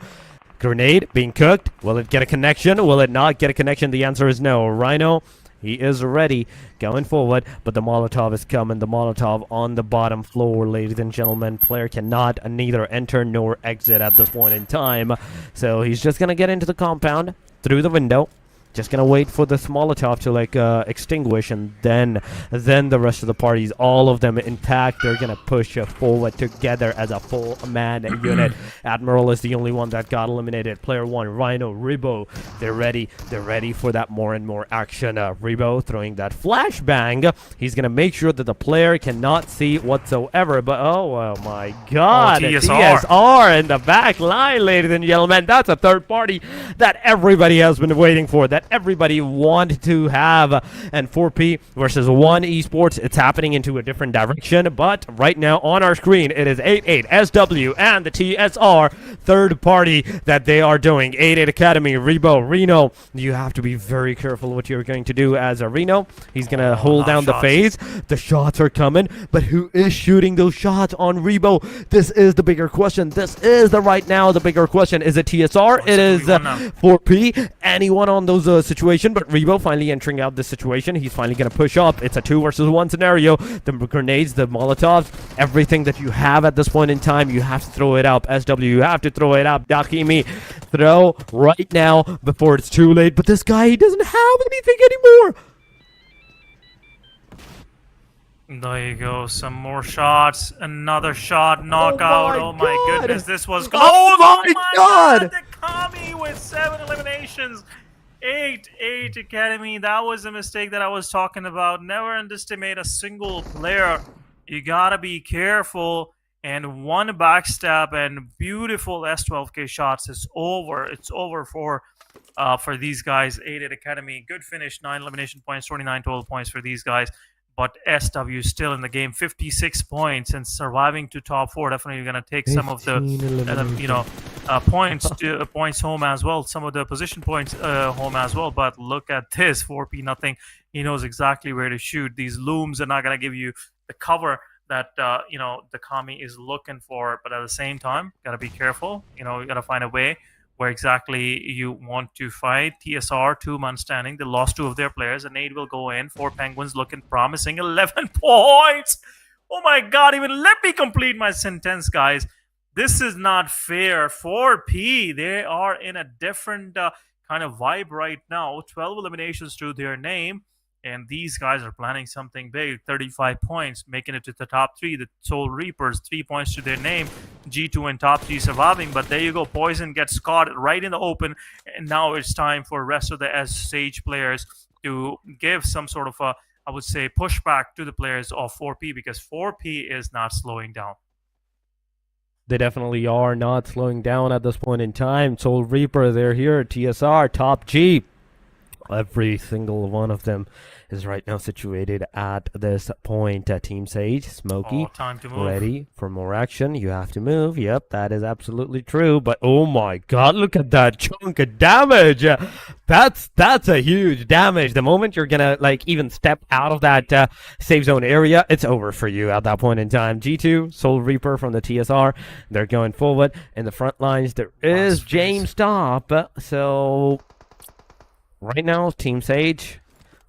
Grenade being cooked. Will it get a connection? Will it not get a connection? The answer is no. Rhino, he is ready, going forward, but the Molotov is coming. The Molotov on the bottom floor, ladies and gentlemen. Player cannot neither enter nor exit at this point in time. So he's just going to get into the compound through the window. Just going to wait for this Molotov to extinguish, and then the rest of the parties, all of them intact, they're going to push forward together as a full-man unit. Admiral is the only one that got eliminated. Player 1, Rhino, Ribo, they're ready for that more and more action. Ribo throwing that flashbang. He's going to make sure that the player cannot see whatsoever, but oh my god, TSR in the back line, ladies and gentlemen. That's a third party that everybody has been waiting for, that that everybody wanted to have. And 4P versus 1 Esports, it's happening into a different direction. But right now on our screen, it is 8-8 SW and the TSR third party that they are doing. 8-8 Academy, Reno. You have to be very careful what you're going to do as a Reno. He's going to hold down the phase. The shots are coming, but who is shooting those shots on Rebo? This is the bigger question. This is the bigger question. Is it TSR? It is 4P. Anyone on those situation, but Rebo finally entering out this situation. He's finally going to push up. It's a 2 versus 1 scenario. The grenades, the Molotovs, everything that you have at this point in time, you have to throw it up. SW, you have to throw it up. Dakimi, throw right now before it's too late. But this guy, he doesn't have anything anymore. There you go, some more shots, another shot, knockout. Oh my goodness, this was close. Oh my God! The Kami with 7 eliminations. 8-8 Academy. That was a mistake that I was talking about. Never underestimate a single player. You gotta be careful. And one backstab and beautiful S12K shots is over. It's over for these guys. 8-8 Academy. Good finish. 9 elimination points, 29 total points for these guys. But SW still in the game, 56 points, and surviving to top 4. Definitely going to take some of the points home as well. Some of the position points home as well. But look at this, 4P nothing. He knows exactly where to shoot. These looms are not going to give you the cover that the Kami is looking for. But at the same time, got to be careful. You got to find a way where exactly you want to fight. TSR, 2-man standing. They lost 2 of their players. A nade will go in. 4 Penguins looking promising. 11 points! Oh my god, even let me complete my sentence, guys. This is not fair. 4P, they are in a different kind of vibe right now. 12 eliminations to their name. And these guys are planning something big. 35 points, making it to the top 3. The Soul Reapers, 3 points to their name. G2 and top 3 surviving. But there you go. Poison gets caught right in the open. And now it's time for the rest of the Sage players to give some sort of a, I would say, pushback to the players of 4P. Because 4P is not slowing down. They definitely are not slowing down at this point in time. Soul Reaper, they're here. TSR, top G. Every single one of them is right now situated at this point. Team Sage, Smokey, time to move. Ready for more action. You have to move. Yep, that is absolutely true. But oh my god, look at that chunk of damage. That's a huge damage. The moment you're gonna even step out of that safe zone area, it's over for you at that point in time. G2, Soul Reaper from the TSR, they're going forward. In the front lines, there is James Stop. So right now, Team Sage,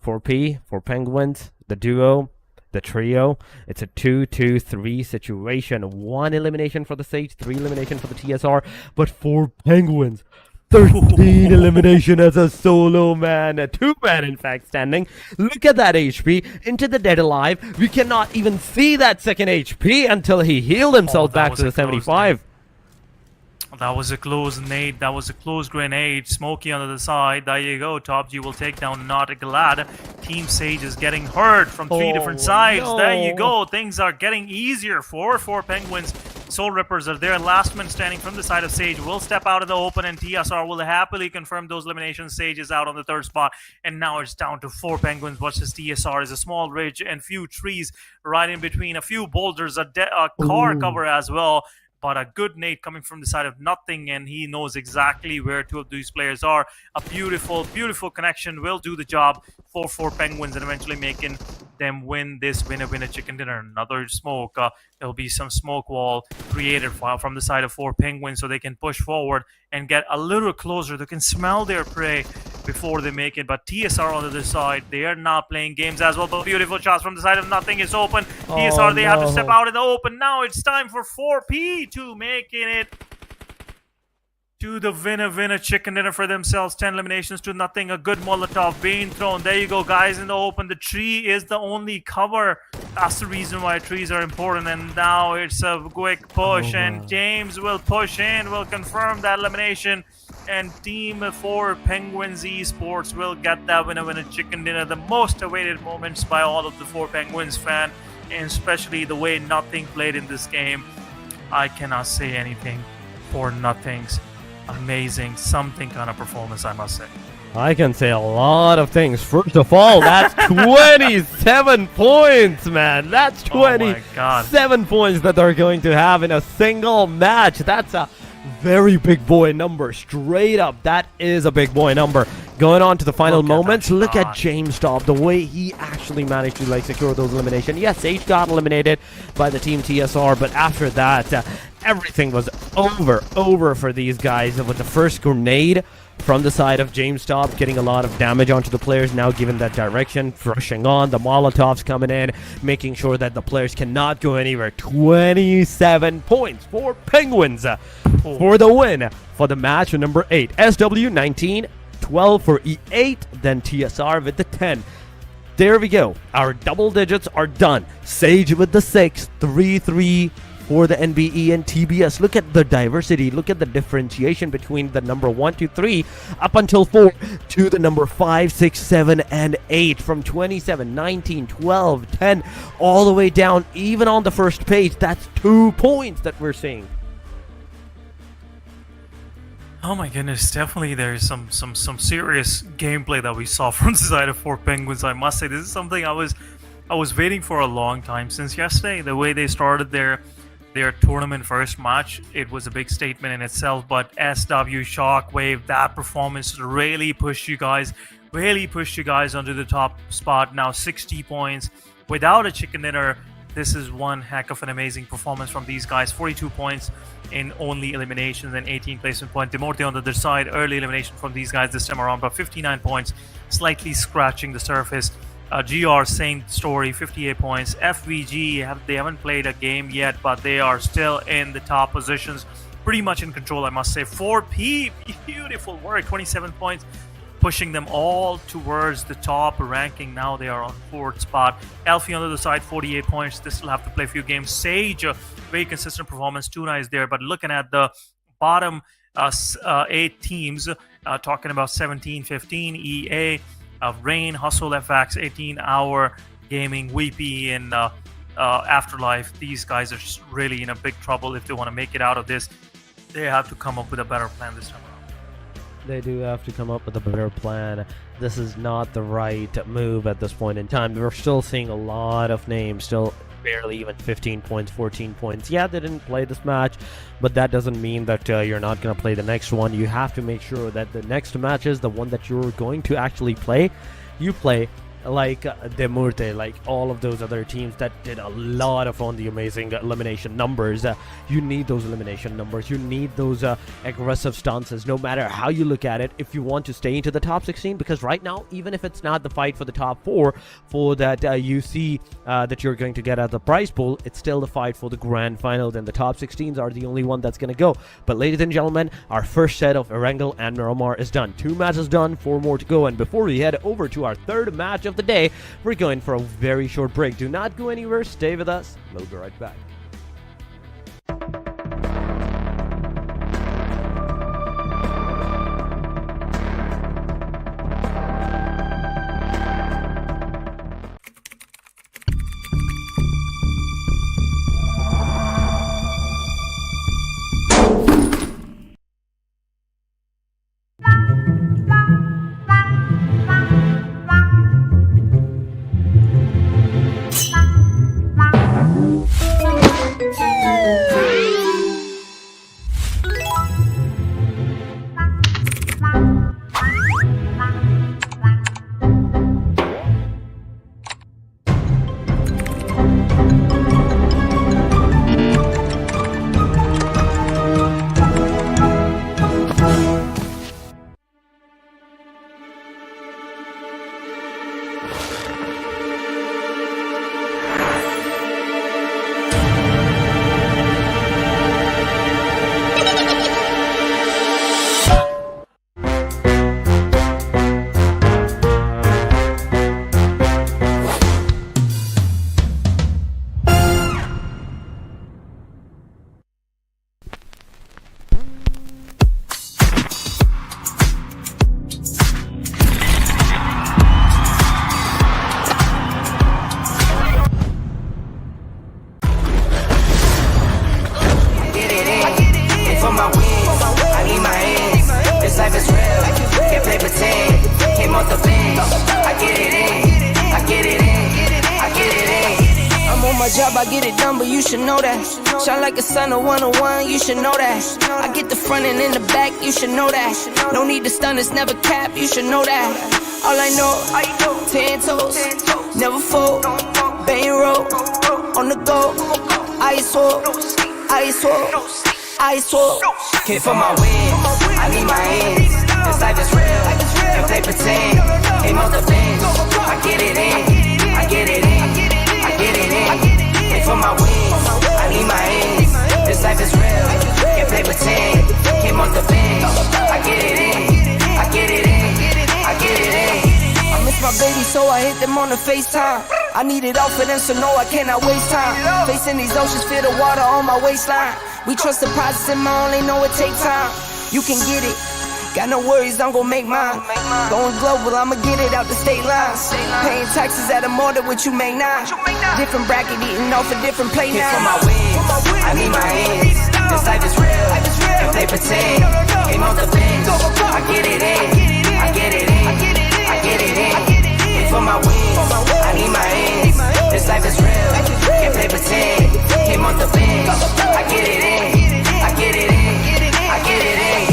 4P, 4 Penguins, the duo, the trio. It's a 2-2-3 situation. 1 elimination for the Sage, 3 elimination for the TSR, but 4 Penguins. 13 elimination as a solo man. A 2-man, in fact, standing. Look at that HP. Into the dead alive. We cannot even see that second HP until he healed himself back to the 75. That was a close nade. That was a close grenade. Smokey on the side. There you go. Top G will take down Not Glad. Team Sage is getting hurt from 3 different sides. No. There you go. Things are getting easier for 4 Penguins. Soul Rippers are there. Last man standing from the side of Sage will step out of the open, and TSR will happily confirm those eliminations. Sage is out on the 3rd spot, and now it's down to 4 Penguins versus TSR. Is a small ridge and few trees right in between. A few boulders, a car cover as well. But a good nade coming from the side of Nothing, and he knows exactly where 2 of these players are. A beautiful, beautiful connection will do the job for 4 Penguins and eventually making them win this winner chicken dinner. Another smoke. There'll be some smoke wall created from the side of 4 Penguins so they can push forward and get a little closer. They can smell their prey before they make it. But TSR on the other side, they are not playing games as well. But beautiful shots from the side of Nothing is open. TSR, they have to step out in the open. Now it's time for 4P to making it to the winner chicken dinner for themselves. 10 eliminations to Nothing. A good Molotov being thrown. There you go, guys, in the open. The tree is the only cover. That's the reason why trees are important. And now it's a quick push, and James will push in, will confirm that elimination. And Team 4 Penguins Esports will get that winner chicken dinner. The most awaited moments by all of the 4 Penguins fan, and especially the way Nothing played in this game. I cannot say anything for Nothing's amazing something kind of performance, I must say. I can say a lot of things. First of all, that's 27 points, man. That's Oh my God. 27 points that they're going to have in a single match. That's a very big boy number. Straight up, that is a big boy number. Going on to the final Look at moments, that look at shot. James Top, the way he actually managed to secure those eliminations. Yes, H got eliminated by the team TSR, but after that, everything was over for these guys. With the first grenade from the side of James Top, getting a lot of damage onto the players, now given that direction, rushing on, the Molotovs coming in, making sure that the players cannot go anywhere. 27 points for Penguins for the win for the match number 8. SW 19, 12 for E8, then TSR with the 10. There we go. Our double digits are done. Sage with the 6, 3-3 for the NBE and TBS. Look at the diversity. Look at the differentiation between the number 1 to 3 up until 4 to the number 5, 6, 7, and 8. From 27, 19, 12, 10, all the way down. Even on the first page, that's 2 points that we're seeing. Oh my goodness, definitely there's some serious gameplay that we saw from the side of 4 Penguins. I must say, this is something I was waiting for a long time since yesterday. The way they started their tournament first match, it was a big statement in itself. But SW Shockwave, that performance really pushed you guys onto the top spot. Now 60 points without a chicken dinner. This is one heck of an amazing performance from these guys. 42 points in only eliminations and 18 placement point. Demorte on the other side, early elimination from these guys this time around, but 59 points, slightly scratching the surface. GR, same story, 58 points. FVG, they haven't played a game yet, but they are still in the top positions, pretty much in control, I must say. 4P, beautiful work, 27 points, pushing them all towards the top ranking. Now they are on 4th spot. Elfie on the other side, 48 points. They still have to play a few games. Sage, very consistent performance. Tuna is there, but looking at the bottom 8 teams, talking about 17, 15, EA, Rain, Hustle, FX, 18 Hour Gaming, Weepy, and Afterlife. These guys are just really in a big trouble. If they want to make it out of this, they have to come up with a better plan this time around. They do have to come up with a better plan. This is not the right move at this point in time. We're still seeing a lot of names, still barely even 15 points, 14 points. Yeah, they didn't play this match, but that doesn't mean that you're not going to play the next one. You have to make sure that the next match is the one that you're going to actually play. You play like Demurte, like all of those other teams that did a lot of on the amazing elimination numbers. You need those elimination numbers. You need those aggressive stances, no matter how you look at it, if you want to stay into the top 16, because right now, even if it's not the fight for the top 4, for that you see that you're going to get at the prize pool, it's still the fight for the grand final. Then the top 16s are the only one that's going to go. But ladies and gentlemen, our first set of Erangel and Miramar is done. 2 matches done, 4 more to go. And before we head over to our third match of the day, we're going for a very short break. Do not go anywhere. Stay with us. We'll be right back. my job, I get it done, but you should know that. Shine like a sun, a 101, you should know that. I get the front and in the back, you should know that. No need to stun, it's never cap, you should know that. All I know, 10 toes, never fold, bang roll, on the go, ice wall, ice wall, ice wall. Came for my wins, I need my ends. This life is real, if they pretend. Aim off the bench, I get it in, I get it in, I get it in. Came for my wins, I need my ends. This life is real, if they pretend. Came off the bench, I get it in, I get it in, I get it in. I miss my baby, so I hit them on the FaceTime. I need it all for them, so no, I cannot waste time. Facing these oceans, feel the water on my waistline. We trust the process, and I only know it takes time. You can get it, got no worries, I'm gon' make mine. Going global, I'ma get it out the state lines. Paying taxes at a more than what you make now. Different bracket, eating off a different plate Came now. for my wins, I need my ends. This life is real, if they pretend. Came off the bench, I get it in, I get it in, I get it in. Came for my wins, I need my ends. This life is real, if they pretend. Came off the bench, I get it in, I get it in, I get it in.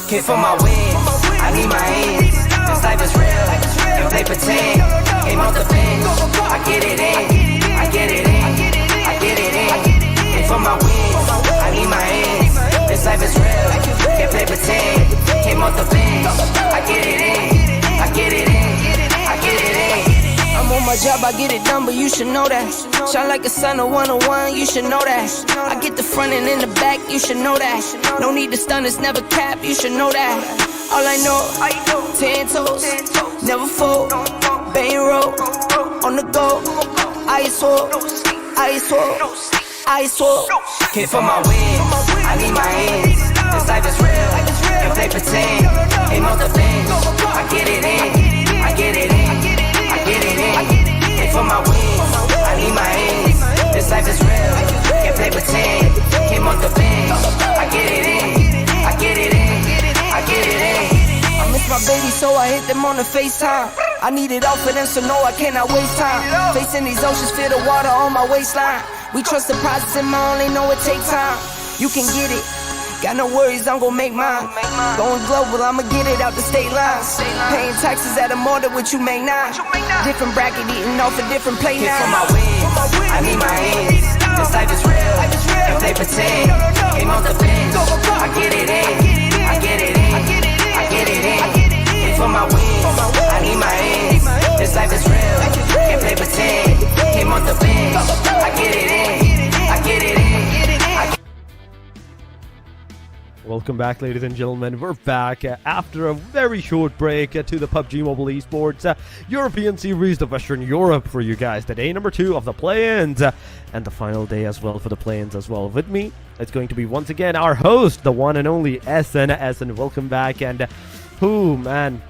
Came for my wins, I need my ends. This life is real, if they pretend. Came off the bench, I get it in, I get it in, I get it in. Came for my wins, I need my ends. This life is real, if they pretend. Came off the bench, I get it in, I get it in, I get it in. I'm on my job, I get it done, but you should know that. Shine like a sun, a 101, you should know that. I get the front and in the back, you should know that. No need to stun, it's never cap, you should know that. All I know, 10 toes, never fold, bang roll, on the go, ice wall, ice wall, ice wall. Came for my wins, I need my ends. This life is real, if they pretend. Aim off the bench, I get it in, I get it in, I get it in. Came for my wins, I need my ends. This life is real, if they pretend. Came off the bench, I get it in, I get it in, I get it in. I miss my baby, so I hit them on the FaceTime. I need it all for them, so no, I cannot waste time. Facing these oceans, feel the water on my waistline. We trust the process, and I only know it takes time. You can get it, got no worries, I'm gon' make mine. Going global, I'ma get it out the state lines. Paying taxes at a more than what you make now. Different bracket, eating off a different plate Came for now. my wins, I need my ends. This life is real, if they pretend. Came off the bench, I get it in, I get it in, I get it in. Came for my wins, I need my ends. This life is real, if they pretend. Came off the bench, I get it in, I get it in. Welcome back, ladies and gentlemen. We're back after a very short break to the PUBG Mobile Esports European Series, the Western Europe for you guys. The day number 2 of the play-ins and the final day as well for the play-ins as well. With me, it's going to be once again our host, the one and only SN. SN, welcome back. And, man,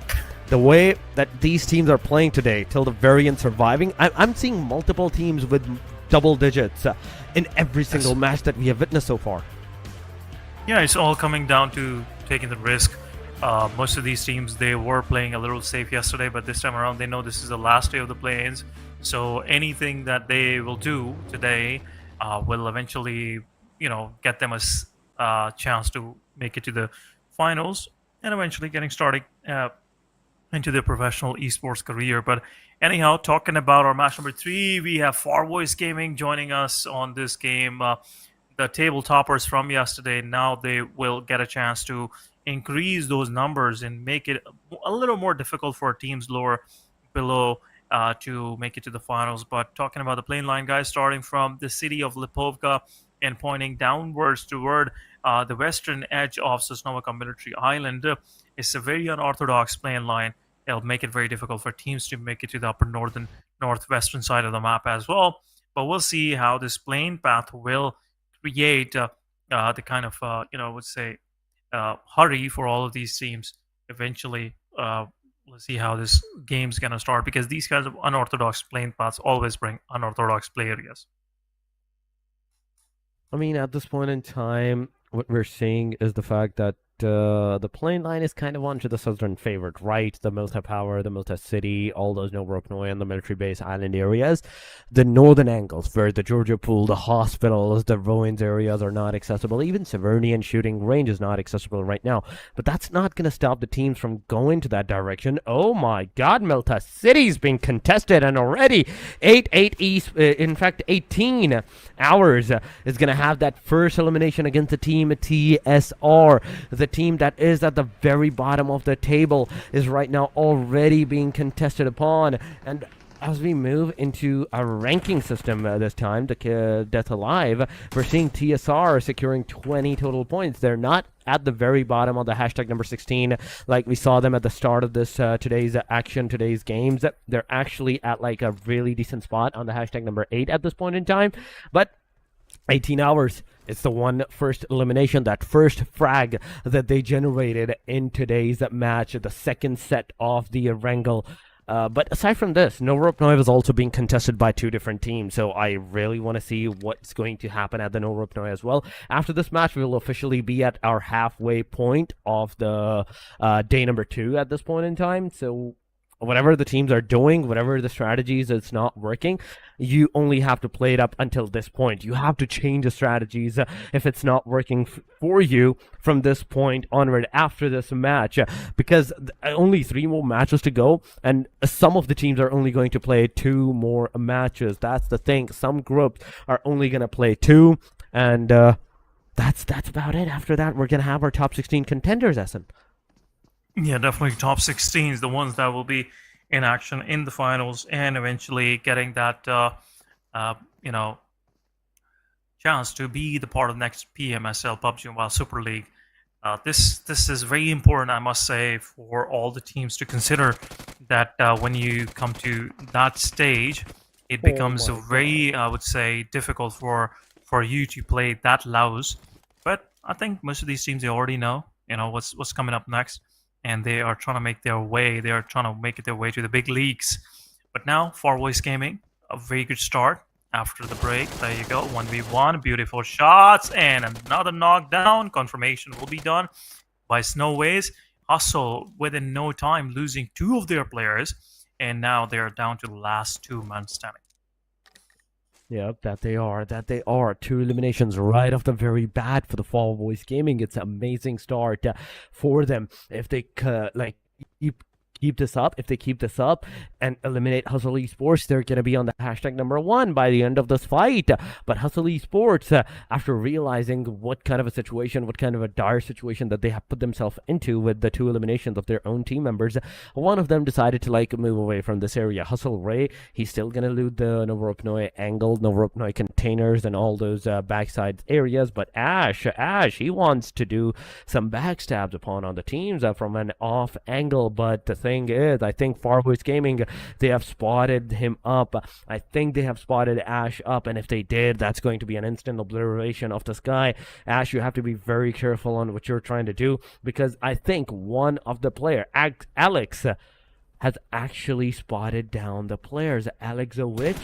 the way that these teams are playing today, till the very end surviving, I'm seeing multiple teams with double digits in every single match that we have witnessed so far. Yeah, it's all coming down to taking the risk. Most of these teams, they were playing a little safe yesterday, but this time around they know this is the last day of the play-ins, so anything that they will do today will eventually, get them a chance to make it to the finals and eventually getting started into their professional esports career. But anyhow, talking about our match number 3, we have Far Voice Gaming joining us on this game. The table toppers from yesterday, now they will get a chance to increase those numbers and make it a little more difficult for teams lower below to make it to the finals. But talking about the plane line, guys, starting from the city of Lipovka and pointing downwards toward the western edge of Sosnovka Military Island. It's a very unorthodox plane line. It'll make it very difficult for teams to make it to the upper northwestern side of the map as well. But we'll see how this plane path will create the kind of I would say hurry for all of these teams. Eventually, let's see how this game's gonna start, because these kinds of unorthodox plane paths always bring unorthodox play areas. I mean, at this point in time, what we're seeing is the fact that the plane line is kind of onto the southern favorite, right? The Milta Power, the Milta City, all those Novorossiysk and the military base island areas. The northern angles, where the Georgia Pool, the hospitals, the ruins areas are not accessible. Even Severnian shooting range is not accessible right now. But that's not going to stop the teams from going to that direction. Oh my God, Milta City's being contested, and already 8 East, in fact 18 hours is going to have that first elimination against the team TSR. The team that is at the very bottom of the table is right now already being contested upon. And as we move into a ranking system this time, the Death Alive, we're seeing TSR securing 20 total points. They're not at the very bottom of the hashtag number 16 like we saw them at the start of this today's games. They're actually at like a really decent spot on the hashtag number 8 at this point in time. But 18 hours, it's the one first elimination, that first frag that they generated in today's match, the second set of the wrangle. But aside from this, Novorossiysk is also being contested by 2 different teams, so I really want to see what's going to happen at the Novorossiysk as well. After this match, we will officially be at our halfway point of the day number 2 at this point in time, so whatever the teams are doing, whatever the strategies it's not working, you only have to play it up until this point. You have to change the strategies if it's not working for you from this point onward after this match, because only 3 more matches to go, and some of the teams are only going to play 2 more matches. That's the thing. Some groups are only going to play 2, and that's about it. After that, we're going to have our top 16 contenders, Essen. Yeah, definitely top 16s, the ones that will be in action in the finals and eventually getting that, chance to be the part of next PMSL PUBG Mobile Super League. This is very important, I must say, for all the teams to consider that when you come to that stage, it becomes very, I would say, difficult for you to play that louse. But I think most of these teams, they already know, what's coming up next. And they are trying to make their way. They are trying to make it their way to the big leagues. But now, Far Voice Gaming, a very good start after the break. There you go, 1v1, beautiful shots, and another knockdown. Confirmation will be done by Snowways. Hustle, within no time, losing 2 of their players. And now they're down to the last 2 men standing. Yep, that they are. 2 eliminations right off the very bat for the Fall Voice Gaming. It's an amazing start for them. If they keep this up and eliminate Hustle Esports, they're going to be on the hashtag number 1 by the end of this fight. But Hustle Esports, after realizing what kind of a dire situation that they have put themselves into with the 2 eliminations of their own team members, one of them decided to move away from this area. Hustle Ray, he's still going to loot the Novorossiysk angle, Novorossiysk containers and all those backside areas, but Ash, he wants to do some backstabs upon on the teams from an off angle. But the thing is, I think Far Voice Gaming, they have spotted him up. I think they have spotted Ash up, and if they did, that's going to be an instant obliteration of this guy. Ash, you have to be very careful on what you're trying to do, because I think one of the player, Alex, has actually spotted down the players. Alex a witch?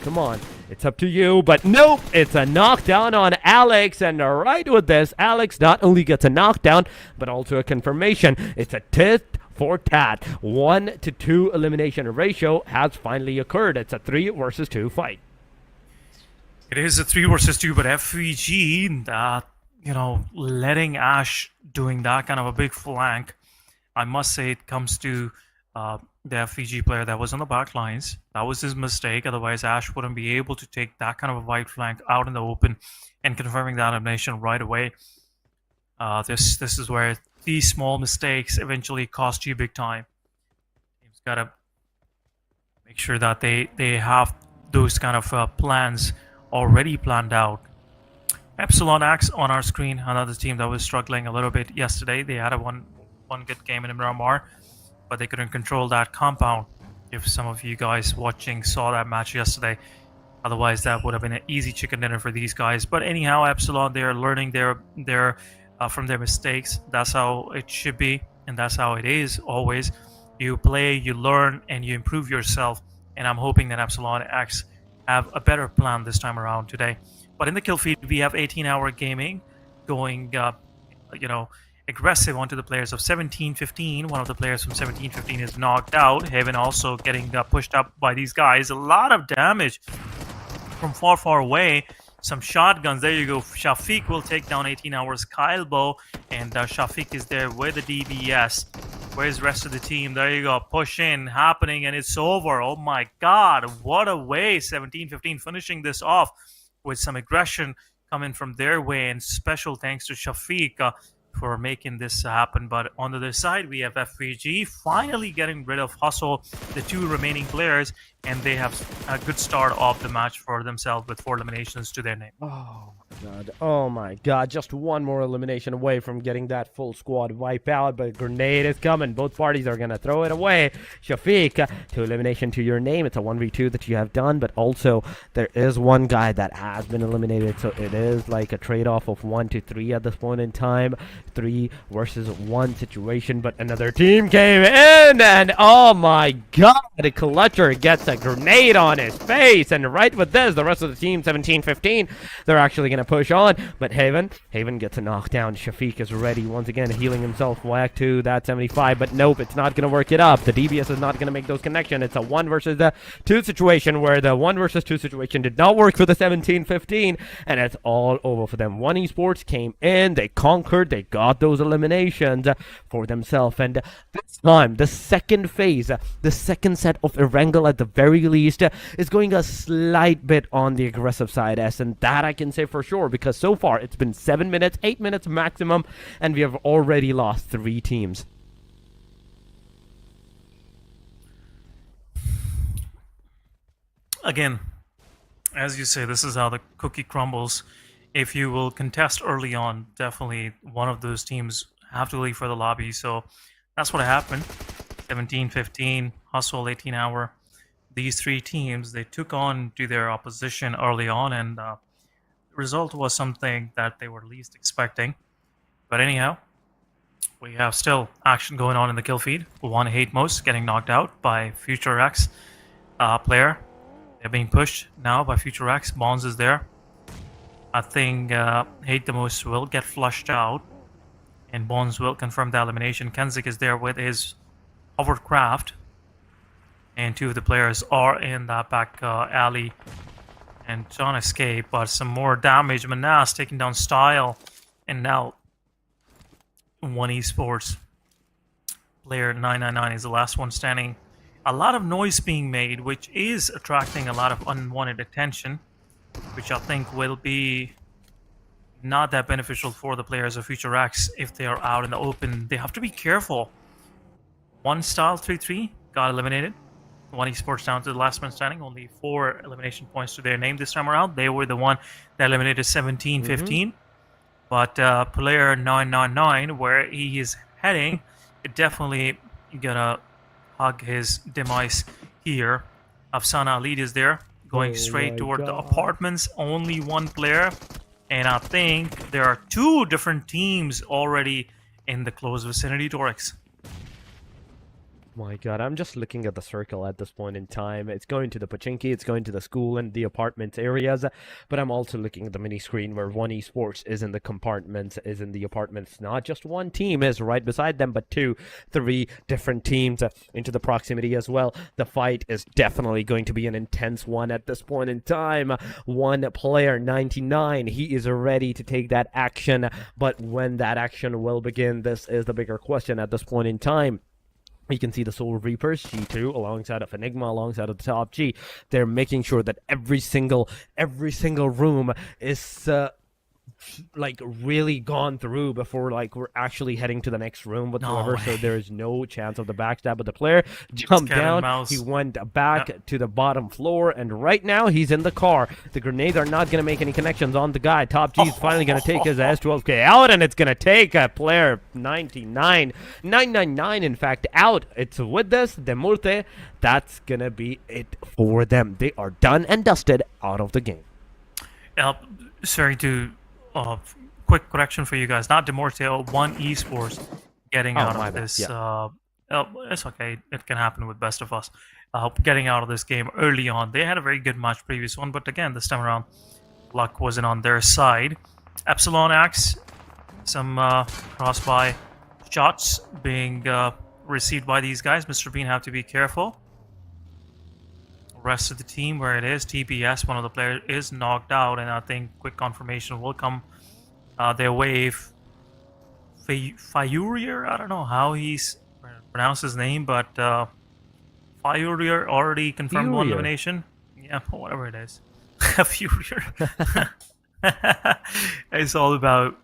Come on, it's up to you, but nope, it's a knockdown on Alex, and right with this, Alex not only gets a knockdown, but also a confirmation. It's a tit for tat. 1-to-2 elimination ratio has finally occurred. It's a 3 versus 2 fight. It is a 3 versus 2, but FVG, letting Ash doing that kind of a big flank, I must say it comes to the FVG player that was on the back lines. That was his mistake. Otherwise, Ash wouldn't be able to take that kind of a wide flank out in the open and confirming that elimination right away. This is where these small mistakes eventually cost you big time. Teams gotta make sure that they have those kind of plans already planned out. Epsilon Axe on our screen, another team that was struggling a little bit yesterday. They had a one good game in Miramar, but they couldn't control that compound. If some of you guys watching saw that match yesterday, otherwise that would have been an easy chicken dinner for these guys. But anyhow, Epsilon, they're learning their from their mistakes. That's how it should be, and that's how it is always. You play, you learn, and you improve yourself. And I'm hoping that Epsilon X have a better plan this time around today. But in the kill feed, we have 18-hour gaming going, aggressive onto the players of 1715. One of the players from 1715 is knocked out. Haven also getting pushed up by these guys. A lot of damage from far away. Some shotguns. There you go. Shafiq will take down 18 hours Kyle Bow, and Shafiq is there with the DBS. Where's the rest of the team? There you go. Push in, happening, and it's over. Oh my god, what a way. 17-15 finishing this off with some aggression coming from their way, and special thanks to Shafiq for making this happen. But on the other side, we have FPG finally getting rid of Hustle, the two remaining players, and they have a good start of the match for themselves with 4 eliminations to their name. Oh my god, just one more elimination away from getting that full squad wipe out, but grenade is coming. Both parties are gonna throw it away. Shafiq, 2 elimination to your name. It's a 1v2 that you have done, but also there is one guy that has been eliminated, so it is like a trade-off of 1 to 3 at this point in time. 3 versus 1 situation, but another team came in, and oh my god, the Clutcher gets a grenade on his face, and right with this, the rest of the team, 17-15, they're actually gonna push on, but Haven gets a knockdown. Shafiq is ready once again, healing himself back to that 75, but nope, it's not gonna work it up. The DBS is not gonna make those connections. It's a 1 versus 2 situation, where the 1 versus 2 situation did not work for the 17-15, and it's all over for them. One Esports came in, they conquered, they got those eliminations for themselves, and this time, the second phase, the second set of Erangel at the very least, is going a slight bit on the aggressive side, and that I can say for sure, because so far it's been 7 minutes, 8 minutes maximum, and we have already lost 3 teams. Again, as you say, this is how the cookie crumbles. If you will contest early on, definitely one of those teams have to leave for the lobby. So that's what happened. 17-15, Hustle, 18-hour. These 3 teams, they took on to their opposition early on, and the result was something that they were least expecting. But anyhow, we have still action going on in the kill feed. One Hate Most getting knocked out by Future X player. They're being pushed now by Future X. Bonds is there. I think Hate the Most will get flushed out, and Bonds will confirm the elimination. Kenzik is there with his hovercraft, and 2 of the players are in that back alley and John escape, but some more damage. Manas taking down Style, and now One Esports player 999 is the last one standing. A lot of noise being made, which is attracting a lot of unwanted attention, which I think will be not that beneficial for the players of Future X if they are out in the open. They have to be careful. One Style 3-3 got eliminated. One Esports down to the last man standing. Only 4 elimination points to their name this time around. They were the one that eliminated 17-15. But player 999, where he is heading, it definitely gonna hug his demise here. Afsana Lead is there, going straight toward the apartments. Only 1 player, and I think there are 2 different teams already in the close vicinity. Torix. My god, I'm just looking at the circle at this point in time. It's going to the Pachinki, it's going to the school and the apartment areas, but I'm also looking at the mini screen where One Esports is in the compartments, is in the apartments. Not just one team is right beside them, but 2, 3 different teams into the proximity as well. The fight is definitely going to be an intense one at this point in time. One player, 99, he is ready to take that action, but when that action will begin, this is the bigger question at this point in time. You can see the Soul Reapers, G2, alongside of Enigma, alongside of the top G. They're making sure that every single room is like really gone through before like we're actually heading to the next room whatsoever. So way. there is no chance of the backstab. But the player It's jumped cat and down. mouse. He went back Yep. to the bottom floor, and right now he's in the car. The grenades are not going to make any connections on the guy. Top G is finally going to take his S12K out, and it's going to take a player 999 in fact out. It's with this Demurte. That's going to be it for them. They are done and dusted out of the game. Sorry to quick correction for you guys. Not Demorte, One Esports getting out my of bad, this. yeah. It's okay. It can happen with Best of Us. Getting out of this game early on. They had a very good match previous one, but again, this time around, luck wasn't on their side. Epsilon Axe, some cross-by shots being received by these guys. Mr. Bean have to be careful. Rest of the team where it is. TBS, one of the players, is knocked out, and I think quick confirmation will come their way. Fayurier, I don't know how he's pronounced his name, but Fayurier already confirmed one Furier. elimination. Yeah, whatever it is. Furier. It's all about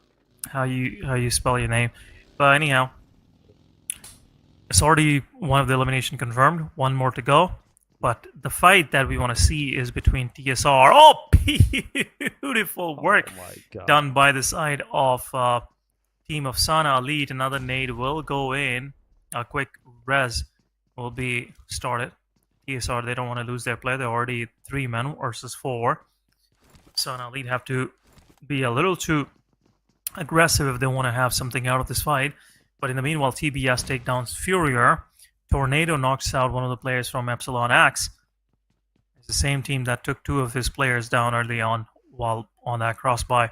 how you spell your name. But anyhow, it's already one of the elimination confirmed. One more to go. But the fight that we want to see is between TSR. Oh, beautiful work my God. done by the side of team of Sana Elite. Another nade will go in. A quick res will be started. TSR, they don't want to lose their play. They're already 3 men versus 4. Sana Elite have to be a little too aggressive if they want to have something out of this fight. But in the meanwhile, TBS takedowns Furier. Tornado knocks out one of the players from Epsilon Axe. It's the same team that took 2 of his players down early on while on that cross-by.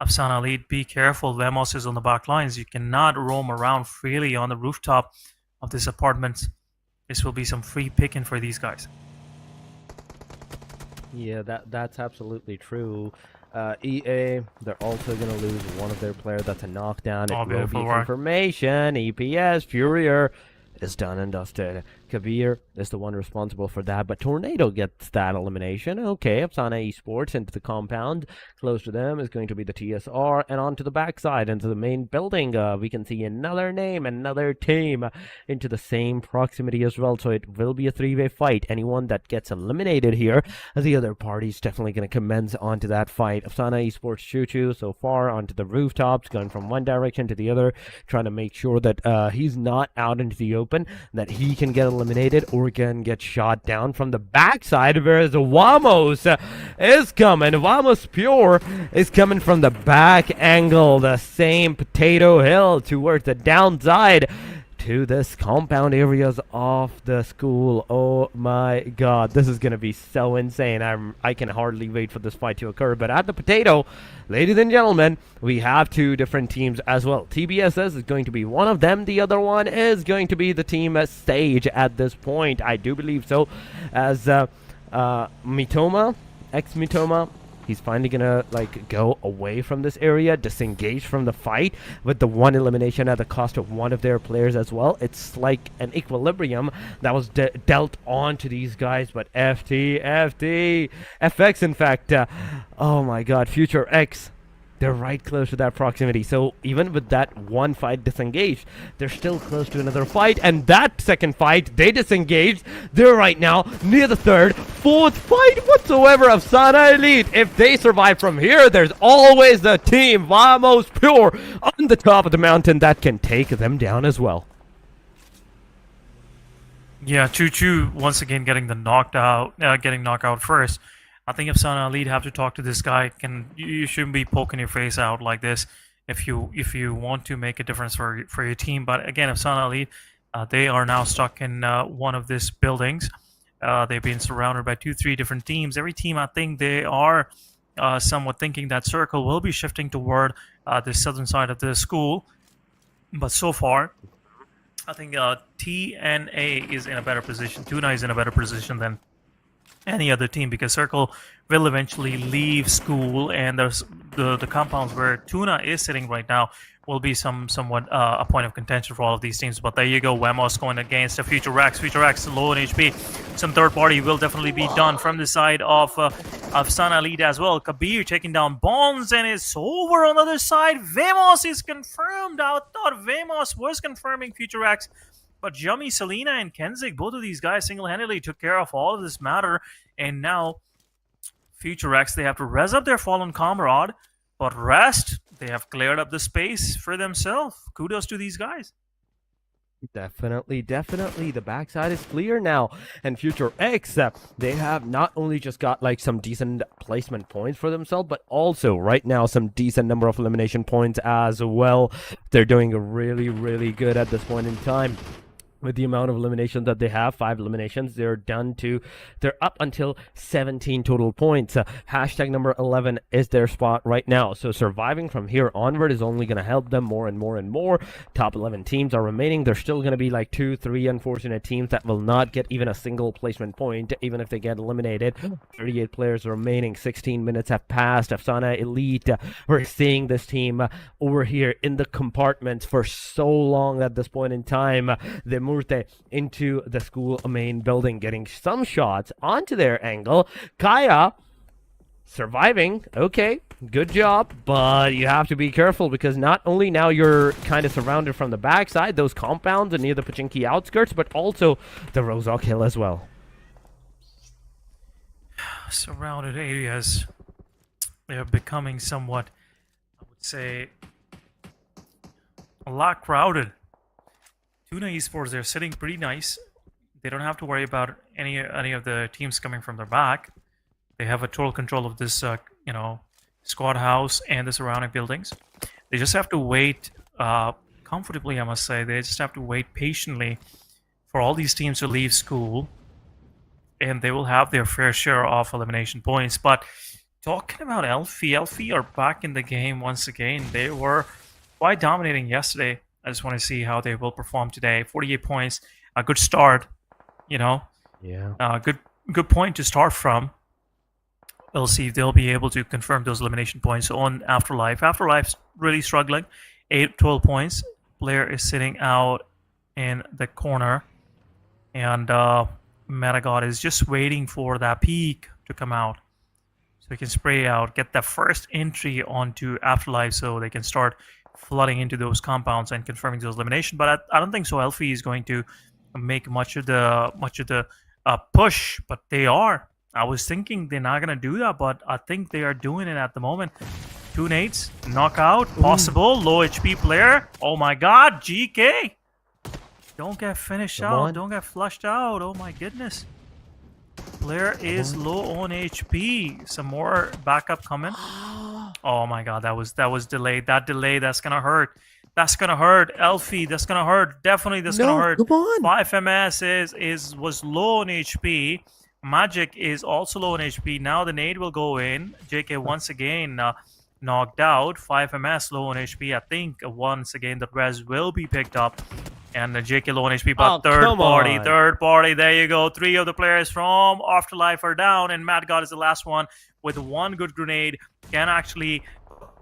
Afsana Elite, be careful. Vemos is on the back lines. You cannot roam around freely on the rooftop of this apartment. This will be some free picking for these guys. Yeah, that's absolutely true. EA, they're also going to lose one of their players. That's a knockdown. It will Beautiful be work. confirmation. EPS, Furier is done and dusted. Kabir is the one responsible for that, but Tornado gets that elimination. Okay, Apsana Esports into the compound. Close to them is going to be the TSR, and onto the backside, into the main building. We can see another name, another team into the same proximity as well, so it will be a 3-way fight. Anyone that gets eliminated here, the other party's definitely going to commence onto that fight. Apsana Esports Choo-Choo so far onto the rooftops, going from one direction to the other, trying to make sure that he's not out into the open, that he can get eliminated or can get shot down from the backside, whereas Wamos is coming. Wamos Pure is coming from the back angle, the same Potato Hill towards the downside to this compound areas of the school. Oh my God, this is gonna be so insane. I can hardly wait for this fight to occur. But at the Potato, ladies and gentlemen, we have 2 different teams as well. TBSS is going to be one of them. The other one is going to be the team Stage at this point. I do believe so, as Mitoma, ex-Mitoma, he's finally gonna like go away from this area, disengage from the fight with the 1 elimination at the cost of one of their players as well. It's like an equilibrium that was dealt on to these guys, but FX in fact, oh my God, Future X, they're right close to that proximity. So even with that 1 fight disengaged, they're still close to another fight, and that second fight they disengaged. They're right now near the 3rd, 4th fight whatsoever of Sana Elite. If they survive from here, there's always the team Vamos Pure on the top of the mountain that can take them down as well. Yeah, Choo-Choo once again getting knocked out first. I think if Sana Elite have to talk to this guy, you shouldn't be poking your face out like this if you want to make a difference for your team. But again, if Sana Elite, they are now stuck in one of these buildings. They've been surrounded by 2-3 different teams. Every team, I think, they are somewhat thinking that circle will be shifting toward the southern side of the school. But so far, I think TNA is in a better position. Tuna is in a better position than any other team, because Circle will eventually leave school, and there's the compounds where Tuna is sitting right now will be somewhat a point of contention for all of these teams. But there you go, Wemos going against a Future Rex. Future Rex low on HP. Some third party will definitely be done from the side of Sana Elite as well. Kabir taking down Bonds, and it's over on the other side. Vemos is confirmed. I thought Vemos was confirming Future Rex, but Jummy, Selena, and Kenzik, both of these guys single-handedly took care of all of this matter. And now Future Rex, they have to res up their fallen comrade, but rest, they have cleared up the space for themselves. Kudos to these guys. Definitely. The backside is clear now. And Future X, they have not only just got like some decent placement points for themselves, but also right now some decent number of elimination points as well. They're doing really good at this point in time. With the amount of eliminations that they have, 5 eliminations, they're up until 17 total points. Hashtag number 11 is their spot right now. So surviving from here onward is only going to help them more and more. Top 11 teams are remaining. There's still going to be like 2-3 unfortunate teams that will not get even a single placement point, even if they get eliminated. 38 players remaining. 16 minutes have passed. Afsana Elite, we're seeing this team over here in the compartments for so long at this point in time. They Murte into the school main building, getting some shots onto their angle. Kaya surviving. Okay, good job, but you have to be careful because not only now you're kind of surrounded from the backside, those compounds and near the Pachinki outskirts, but also the Rozok Hill as well. Surrounded areas, they are becoming somewhat, I would say, a lot crowded. Tuna Esports, they're sitting pretty nice. They don't have to worry about any of the teams coming from their back. They have a total control of this, squad house and the surrounding buildings. They just have to wait comfortably, I must say. They just have to wait patiently for all these teams to leave school, and they will have their fair share of elimination points. But talking about Elfie are back in the game once again. They were quite dominating yesterday. I just want to see how they will perform today. 48 points, a good start, Yeah. Good point to start from. We'll see if they'll be able to confirm those elimination points on Afterlife. Afterlife's really struggling. 12 points. Player is sitting out in the corner, and Metagod is just waiting for that peak to come out so he can spray out, get that first entry onto Afterlife so they can start flooding into those compounds and confirming those elimination. But I don't think so Elfie is going to make much of the push, but they are. I was thinking they're not going to do that, but I think they are doing it at the moment. 2 nades, knockout, possible, low HP player. Oh my god, GK! Don't get finished out, don't get flushed out, oh my goodness. Player is low on HP. Some more backup coming. Oh my god, that was delayed. That delay, that's gonna hurt. That's gonna hurt. Elfie, that's gonna hurt. Definitely that's gonna hurt. Come on. 5MS was low on HP. Magic is also low on HP. Now the nade will go in. JK once again knocked out. 5MS low on HP. I think once again the res will be picked up. And the JK low on HP, but third party, there you go. 3 of the players from Afterlife are down, and Mad God is the last one with 1 good grenade. Can actually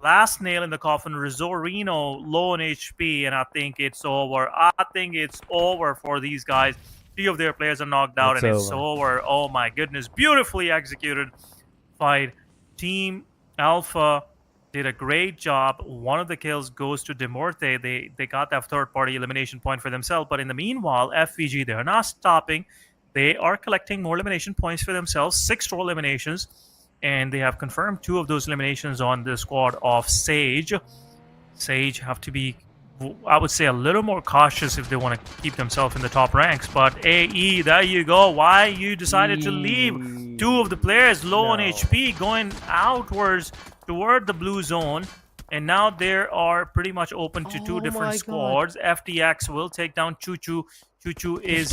last nail in the coffin. Rizorino low on HP, and I think it's over. I think it's over for these guys. 3 of their players are knocked out, it's over. Oh my goodness, beautifully executed fight. Team Alpha did a great job. One of the kills goes to Demorte. They got that third party elimination point for themselves. But in the meanwhile, FVG, they're not stopping. They are collecting more elimination points for themselves. 6 total eliminations. And they have confirmed 2 of those eliminations on the squad of Sage. Sage have to be, I would say, a little more cautious if they want to keep themselves in the top ranks. But AE, there you go. Why you decided to leave 2 of the players low on HP going outwards toward the blue zone, and now they are pretty much open to 2 different squads. FTX will take down Choo-Choo. Choo-Choo is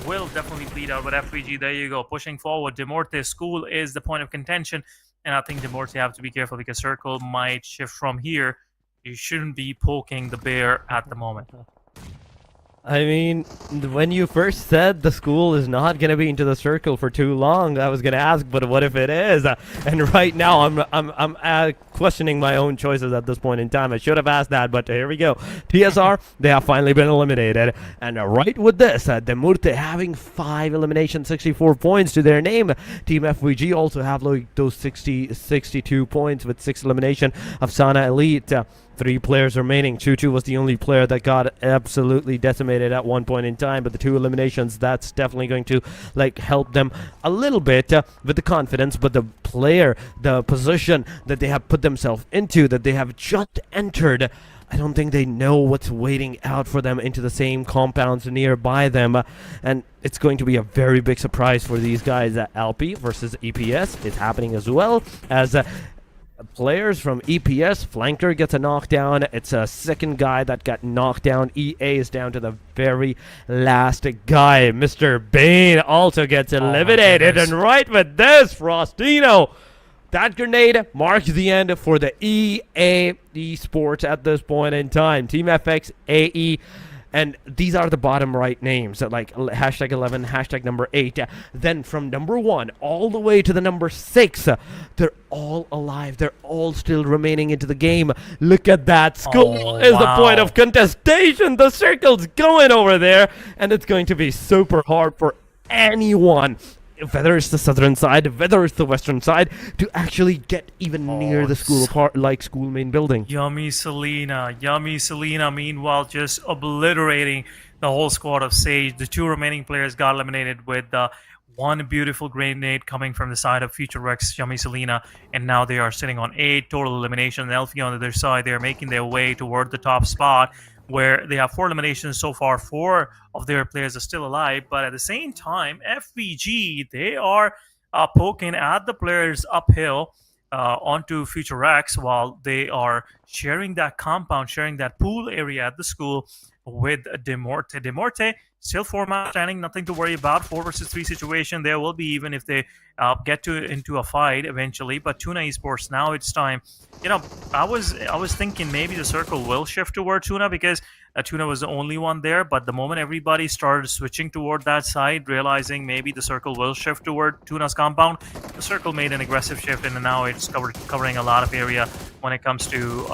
will definitely bleed out, but FVG, there you go, pushing forward. Demorte school is the point of contention, and I think Demorte have to be careful because circle might shift from here. You shouldn't be poking the bear at the moment. I mean, when you first said the school is not going to be into the circle for too long, I was going to ask, but what if it is? And right now, I'm questioning my own choices at this point in time. I should have asked that, but here we go. TSR, they have finally been eliminated. And right with this, Demurte having 5 eliminations, 64 points to their name. Team FVG also have like those 62 points with 6 elimination. Afsana Elite, 3 players remaining. Chuchu was the only player that got absolutely decimated at one point in time, but the 2 eliminations, that's definitely going to like help them a little bit with the confidence. But the player, the position that they have put themselves into, that they have just entered, I don't think they know what's waiting out for them into the same compounds nearby them, and it's going to be a very big surprise for these guys. LP versus EPS is happening as well as players from EPS. Flanker gets a knockdown. It's a second guy that got knocked down. EA is down to the very last guy. Mr. Bane also gets eliminated. And right with this, Frostino, that grenade marks the end for the EA Esports at this point in time. Team FX, AE, and these are the bottom right names, like hashtag 11, hashtag number 8. Then from number 1 all the way to the number 6, they're all alive. They're all still remaining into the game. Look at that. School is the point of contestation. The circle's going over there, and it's going to be super hard for anyone, whether it's the southern side, whether it's the western side, to actually get even near the school school main building. Yummy Selena, meanwhile, just obliterating the whole squad of Sage. The 2 remaining players got eliminated with one beautiful grenade coming from the side of Future Rex, Yummy Selena, and now they are sitting on 8 total elimination. Elfie on the other side, they are making their way toward the top spot, where they have 4 eliminations so far. 4 of their players are still alive, but at the same time, FVG, they are poking at the players uphill onto Future X, while they are sharing that compound, sharing that pool area at the school with Demorte. Demorte still 4-man standing, nothing to worry about. 4 versus 3 situation. There will be, even if they get into a fight eventually. But Tuna Esports, now it's time. You know, I was thinking maybe the circle will shift toward Tuna, because Tuna was the only one there. But the moment everybody started switching toward that side, realizing maybe the circle will shift toward Tuna's compound, the circle made an aggressive shift, and now it's covering a lot of area when it comes to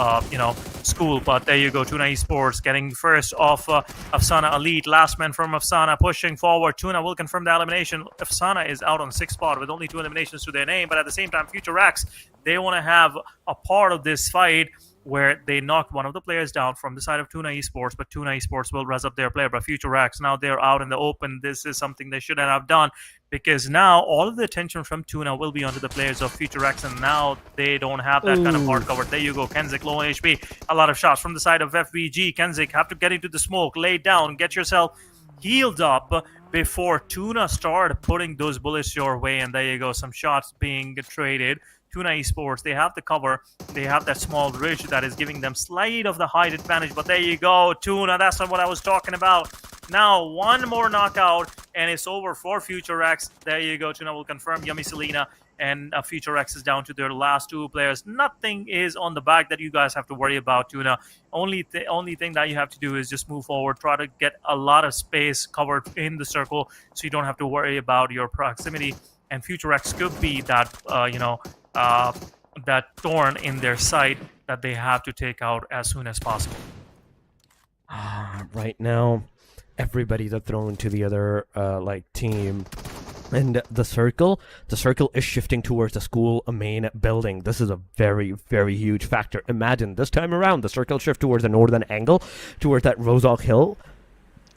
school. But there you go, Tuna Esports getting first off Afsana Elite. Last man from Afsana pushing forward. Tuna will confirm the elimination. Afsana is out on 6th spot with only 2 eliminations to their name, but at the same time, Future X, they want to have a part of this fight where they knocked one of the players down from the side of Tuna Esports, but Tuna Esports will res up their player. But Future X, now they're out in the open. This is something they shouldn't have done, because now all of the attention from Tuna will be onto the players of Future X, and now they don't have that kind of hard cover. There you go, Kenzik, low on HP. A lot of shots from the side of FVG. Kenzik, have to get into the smoke, lay down, get yourself healed up before Tuna started putting those bullets your way, and there you go, some shots being traded. Tuna Esports, they have the cover, they have that small ridge that is giving them slight of the height advantage, but there you go, Tuna, that's not what I was talking about. Now, one more knockout, and it's over for Future X. There you go, Tuna will confirm. Yummy Selena and Future X is down to their last 2 players. Nothing is on the back that you guys have to worry about, Tuna. Only thing that you have to do is just move forward, try to get a lot of space covered in the circle, so you don't have to worry about your proximity. And Future X could be that, that thorn in their side that they have to take out as soon as possible. Right now, everybody's thrown to the other team. And the circle is shifting towards the school main building. This is a very, very huge factor. Imagine this time around, the circle shift towards the northern angle, towards that Rozok Hill.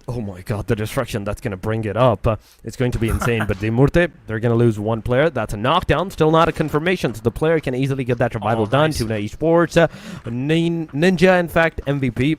Oh my god, the destruction that's going to bring it up. It's going to be insane. But Demurte, they're going to lose 1 player. That's a knockdown. Still not a confirmation. So the player can easily get that revival done. Tuna Esports. Ninja, in fact, MVP.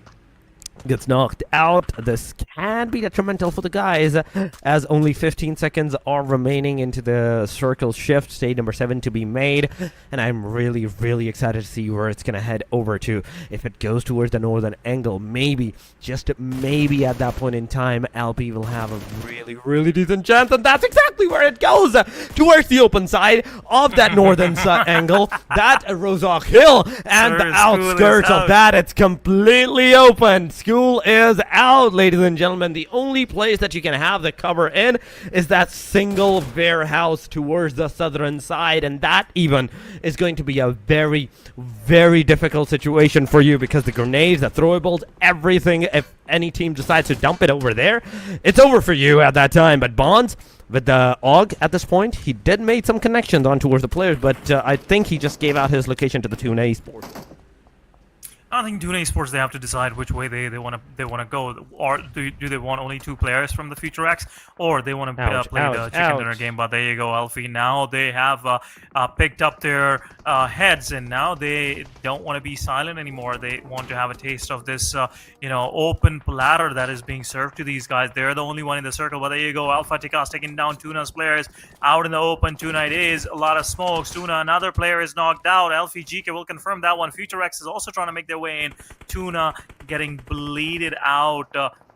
Gets knocked out. This can be detrimental for the guys, as only 15 seconds are remaining into the circle shift, stage number 7 to be made, and I'm really, really excited to see where it's going to head over to. If it goes towards the northern angle, maybe, just maybe at that point in time, LP will have a really, really decent chance, and that's exactly where it goes, towards the open side of that northern angle, that Rozok Hill, and the outskirts of that, it's completely open. school is out, ladies and gentlemen. The only place that you can have the cover in is that single warehouse towards the southern side, and that even is going to be a very, very difficult situation for you because the grenades, the throwables, everything, if any team decides to dump it over there, it's over for you at that time. But Bonds, with the AUG at this point, he did make some connections on towards the players, but I think he just gave out his location to the Tuna Esports. I think Tuna Esports, they have to decide which way they want to go, or do they want only 2 players from the Future X, or they want to play the chicken dinner game. But there you go, Alfie. Now they have picked up their heads, and now they don't want to be silent anymore. They want to have a taste of this, open platter that is being served to these guys. They're the only one in the circle. But there you go, Alpha Tikas taking down Tuna's players out in the open. Tuna, it is a lot of smokes. Tuna, another player is knocked out. Alfie GK will confirm that one. Future X is also trying to make their way in. Tuna getting bleeded out.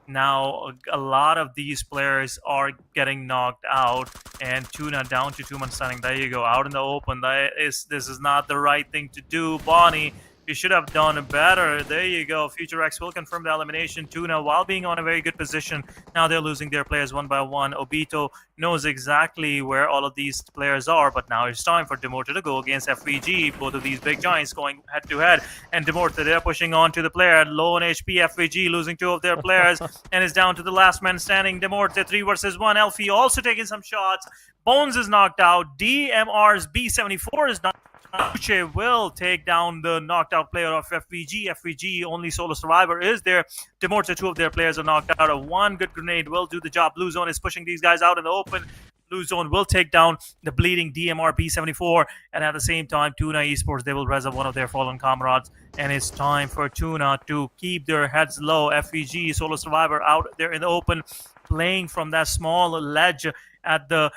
Now a lot of these players are getting knocked out, and Tuna down to 2-man standing. There you go, out in the open. This is not the right thing to do. Bonnie, you should have done better. There you go. Future X will confirm the elimination. Tuna, while being on a very good position, now they're losing their players one by one. Obito knows exactly where all of these players are, but now it's time for Demorte to go against FVG. Both of these big giants going head to head, and Demorte, they're pushing on to the player. Low on HP, FVG losing 2 of their players and is down to the last man standing. Demorte 3 versus 1. Elfie also taking some shots. Bones is knocked out. DMR's B74 is knocked out. Uche will take down the knocked out player of FVG. FVG, only solo survivor, is there. Demorte, 2 of their players are knocked out. A 1 good grenade will do the job. Blue Zone is pushing these guys out in the open. Blue Zone will take down the bleeding DMR B74, and at the same time, Tuna Esports, they will res up one of their fallen comrades, and it's time for Tuna to keep their heads low. FVG, solo survivor, out there in the open, playing from that small ledge at the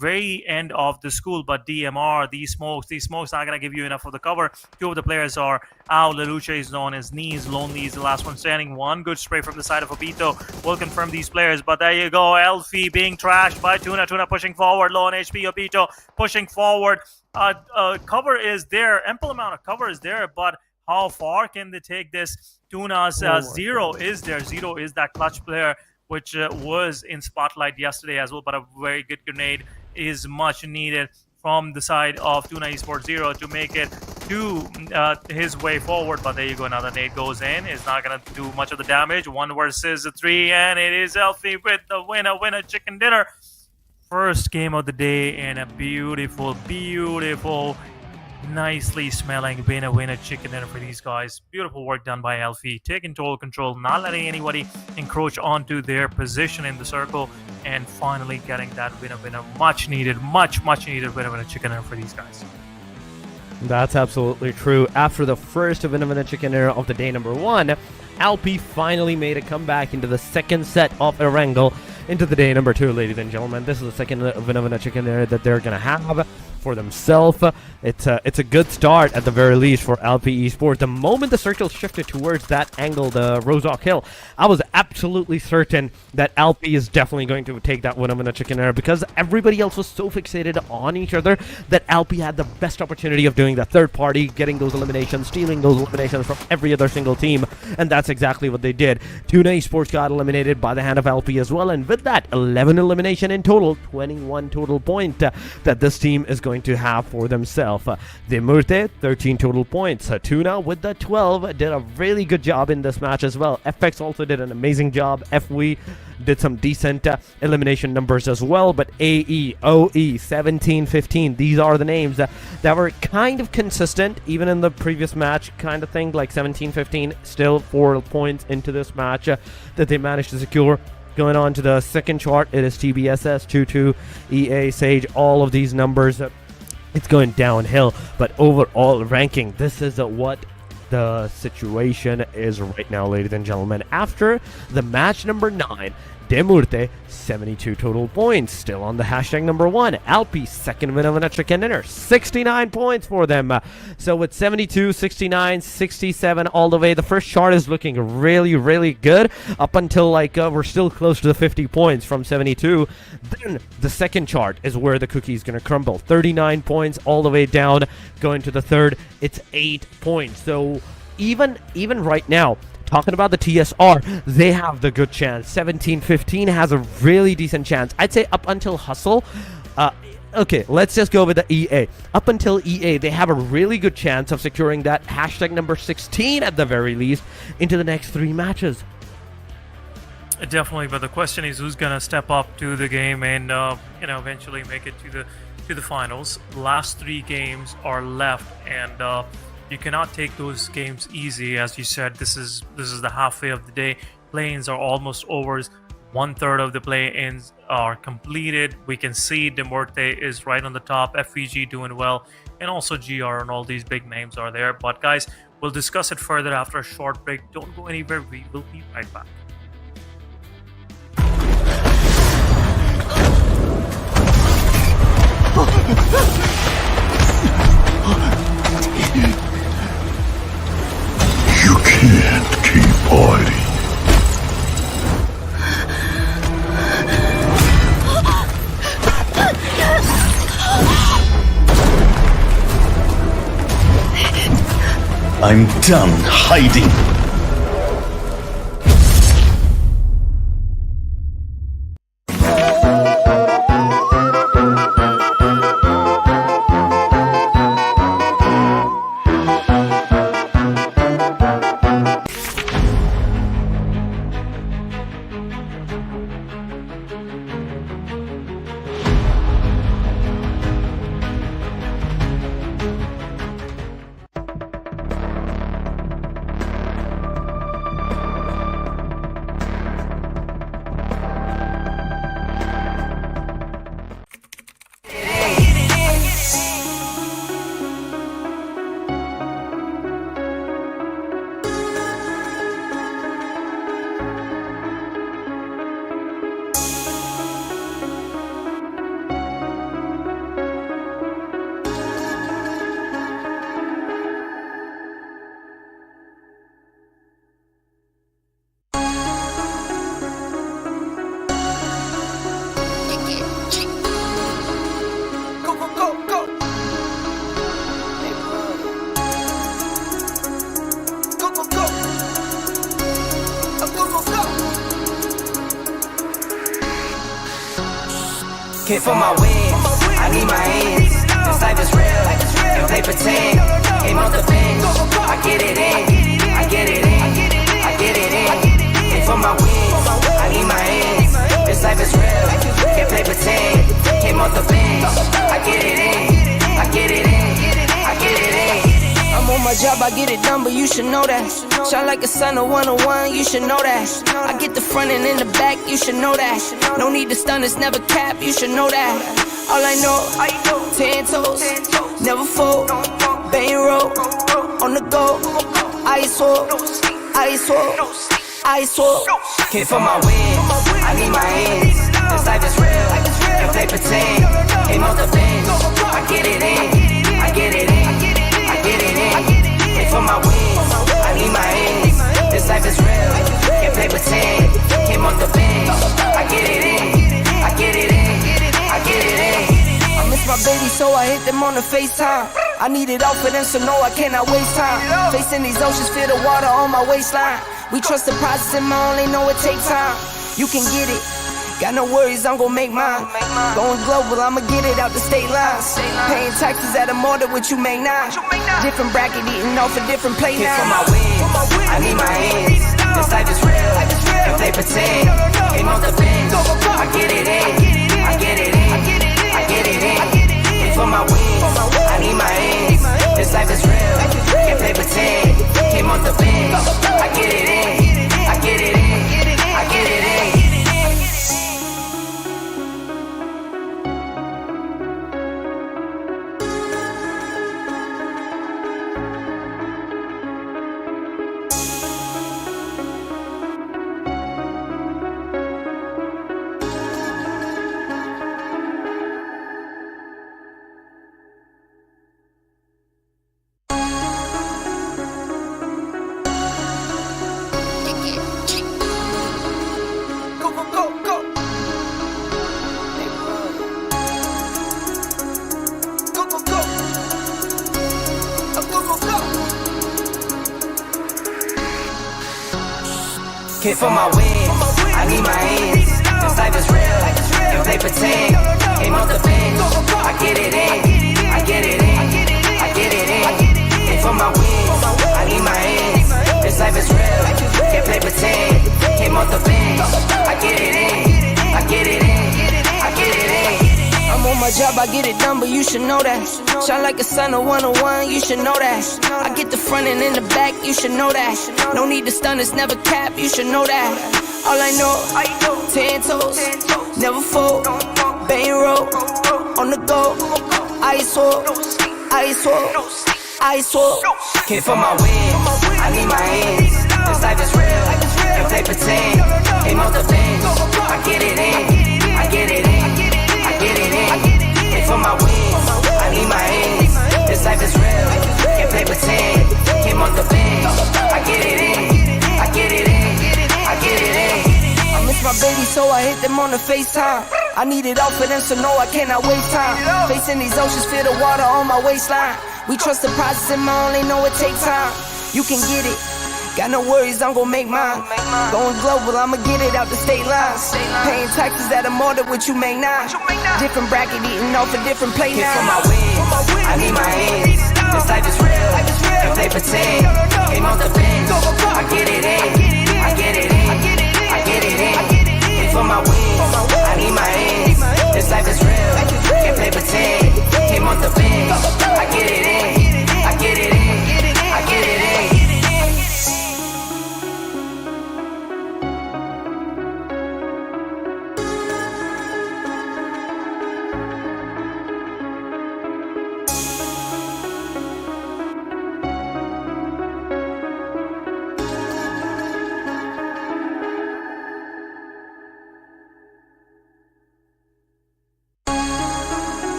very end of the school. But DMR, these smokes not gonna give you enough of the cover. 2 of the players are out. Lelouch is on his knees. Lonely is the last one standing. 1 good spray from the side of Obito will confirm these players. But there you go, Elfie being trashed by Tuna. Tuna pushing forward, low on HP. Obito pushing forward. Cover is there, ample amount of cover is there, but how far can they take this? Tuna's Zero is there. Zero is that clutch player which was in spotlight yesterday as well, but a very good grenade is much needed from the side of Tuna Esports Zero to make it to his way forward. But there you go, another nade goes in. It's not going to do much of the damage. 1 versus 3, and it is Elfie with the winner chicken dinner. First game of the day, and a beautiful, nicely smelling winner chicken dinner for these guys. Beautiful work done by Elfie, taking total control, not letting anybody encroach onto their position in the circle, and finally getting that winner much needed winner chicken dinner for these guys. That's absolutely true. After the first winner chicken dinner of the day number 1, Alpi finally made a comeback into the second set of Erangel into the day number 2, ladies and gentlemen. This is the second winner chicken dinner that they're gonna have for themselves. It's a good start at the very least for LP Esports. The moment the circle shifted towards that angle, the Rozok Hill, I was absolutely certain that LP is definitely going to take that one in a chicken dinner, because everybody else was so fixated on each other that LP had the best opportunity of doing the third party, getting those eliminations, stealing those eliminations from every other single team, and that's exactly what they did. Tuna Esports got eliminated by the hand of LP as well, and with that 11 elimination in total, 21 total point that this team is going to have for themselves. Demurte, 13 total points. Tuna with the 12 did a really good job in this match as well. FX also did an amazing job. FW did some decent elimination numbers as well, but AE, OE, 17, 15, these are the names that were kind of consistent even in the previous match kind of thing, like 17, 15, still 4 points into this match that they managed to secure. Going on to the second chart, it is TBSS, 22, EA, Sage, all of these numbers. It's going downhill, but overall ranking, this is what the situation is right now, ladies and gentlemen. After the match number 9, Demurte, 72 total points, still on the hashtag number 1. Alpi, second win of an extra contender, 69 points for them. So with 72, 69, 67 all the way, the first chart is looking really, really good up until we're still close to the 50 points from 72. Then the second chart is where the cookie is going to crumble. 39 points all the way down. Going to the third, it's 8 points. So even right now, talking about the TSR, they have the good chance. 17-15 has a really decent chance. I'd say up until Hustle, okay, let's just go with the EA. Up until EA, they have a really good chance of securing that hashtag number 16 at the very least into the next 3 matches. Definitely, but the question is who's gonna step up to the game and eventually make it to the finals. The last 3 games are left, and you cannot take those games easy. As you said, this is the halfway of the day. Play-ins are almost over. 1/3 of the play-ins are completed. We can see Demorte is right on the top, FVG doing well, and also GR and all these big names are there. But guys, we'll discuss it further after a short break. Don't go anywhere. We will be right back. You can't keep hiding. I'm done hiding. Came for my wins, I need my hands. This life is real, and play pretend. Came off the bench, I get it in, I get it in, I get it in. Came for my wins, I need my hands. This life is real, can't play pretend. Came off the bench, I get it in, I get it in, I get it in. I'm on my job, I get it done, but you should know that. Shine like a sun, a 101, you should know that. I get the front and in the back, you should know that. No need to stun, it's never cap, you should know that. All I know, 10 toes, never fold, bang roll, on the go, ice wall, ice wall, ice wall. Came for my wins, I need my hands. This life is real, and play pretend. Came off the bench, I get it in, I get it in, I get it in. Came for my wins, I need my hands. This life is real, can't play pretend. Came off the bench, I get it in, I get it in, I get it in. I miss my baby, so I hit them on the FaceTime. I need it all for them, so no, I cannot waste time. Facing these oceans, feel the water on my waistline. We trust the process and I only know it takes time. You can get it, got no worries, I'm gon' make mine. Going global, I'ma get it out the state lines. Paying taxes at a more than what you make now. Different bracket, eating off a different plate Came now. for my wins, I need my hands. This life is real, and play pretend. Came off the bench, I get it in, I get it in, I get it in. Came for my wins, I need my hands. This life is real, can't play pretend. Came off the bench, I get it in, I get it in, I get it in. Came for my wins, I need my ends. This life is real, if they pretend. Came off the bench, I get it in, I get it in, I get it in. Came for my wins, I need my ends. This life is real, can't play pretend. Came off the bench, I get it in, I get it in, I get it in. I'm on my job, I get it done, but you should know that. Shine like a sun, a 101, you should know that. I get the front and in the back, you should know that. No need to stun, it's never cap, you should know that. All I know, 10 toes, never fold, bang roll, on the go, ice wall, ice wall, ice wall. Came for my wins, I need my ends. This life is real, if they pretend. Came off the bench, I get it in, I get it in, I get it in. Came for my wins, I need my ends. This life is real, can't play pretend. Came off the bench, I get it in, I get it in, I get it in. I miss my baby, so I hit them on the FaceTime. I need it all for them, so no, I cannot waste time. Facing these oceans, feel the water on my waistline. We trust the process and I only know it takes time. You can get it, got no worries, I'm gon' make mine. Going global, I'ma get it out the state lines. Paying taxes that are more than what you make now. Different bracket, eating off a different plate Came for now. my wins, I need my ends. This life is real, if they pretend. Came off the bench, I get it in, I get it in, I get it in. Came for my wins, I need my ends. This life is real, can't play pretend. Came off the bench, I get it in, I get it in, I get it in.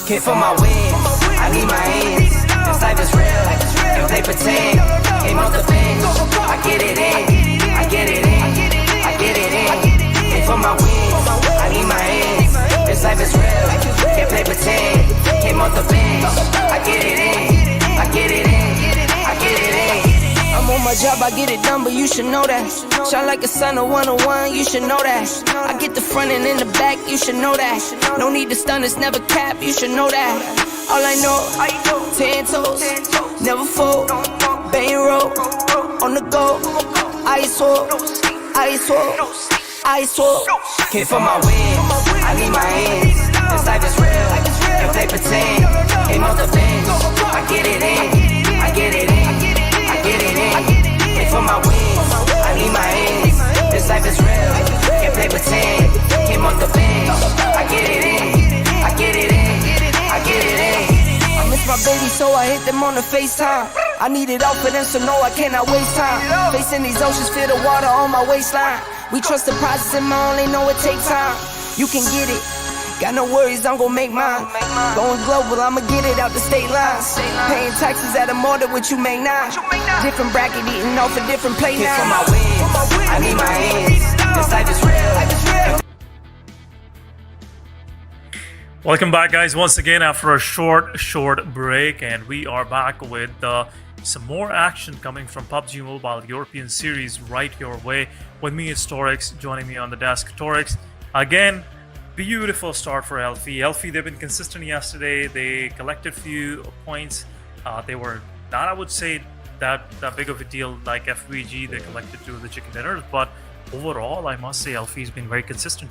Came for my wins, I need my ends. This life is real, if they pretend. Came off the bench, I get it in, I get it in, I get it in. Came for my wins, I need my ends. This life is real, can't play pretend. Came off the bench, I get it in, I get it in, I get it in. I'm on my job, I get it done, but you should know that. Shine like a sun, a 101, you should know that. I get the front and in the back, you should know that. No need to stun, it's never cap, you should know that. All I know, 10 toes, never fold, bang roll, on the go, ice wall, ice wall, ice wall. Came for my wins, I need my ends. This life is real, if they pretend. Came off the bench, I get it in, I get it in, I get it in. Came for my wins, I need my ends. This life is real, can't play pretend. Came off the bench, I get it in, I get it in, I get it in. I miss my baby, so I hit them on the FaceTime. I need it all for them, so no, I cannot waste time. Facing these oceans, feel the water on my waistline. We trust the process and I only know it takes time. You can get it, got no worries, I'm gon' make mine. Going global, I'ma get it out the state lines. Paying taxes that are more than what you make now. Different bracket, eating off a different plate Came for now. my wins, I need my ends. This life is real. Welcome back, guys, once again after a short break, and we are back with some more action coming from PUBG Mobile European Series right your way. With me is Torix, joining me on the desk. Torix, again, beautiful start for Elfie. Elfie, they've been consistent yesterday. They collected few points. They were not, I would say, that big of a deal like FVG. They collected 2 of the chicken dinners, but overall, I must say, Elfie's been very consistent.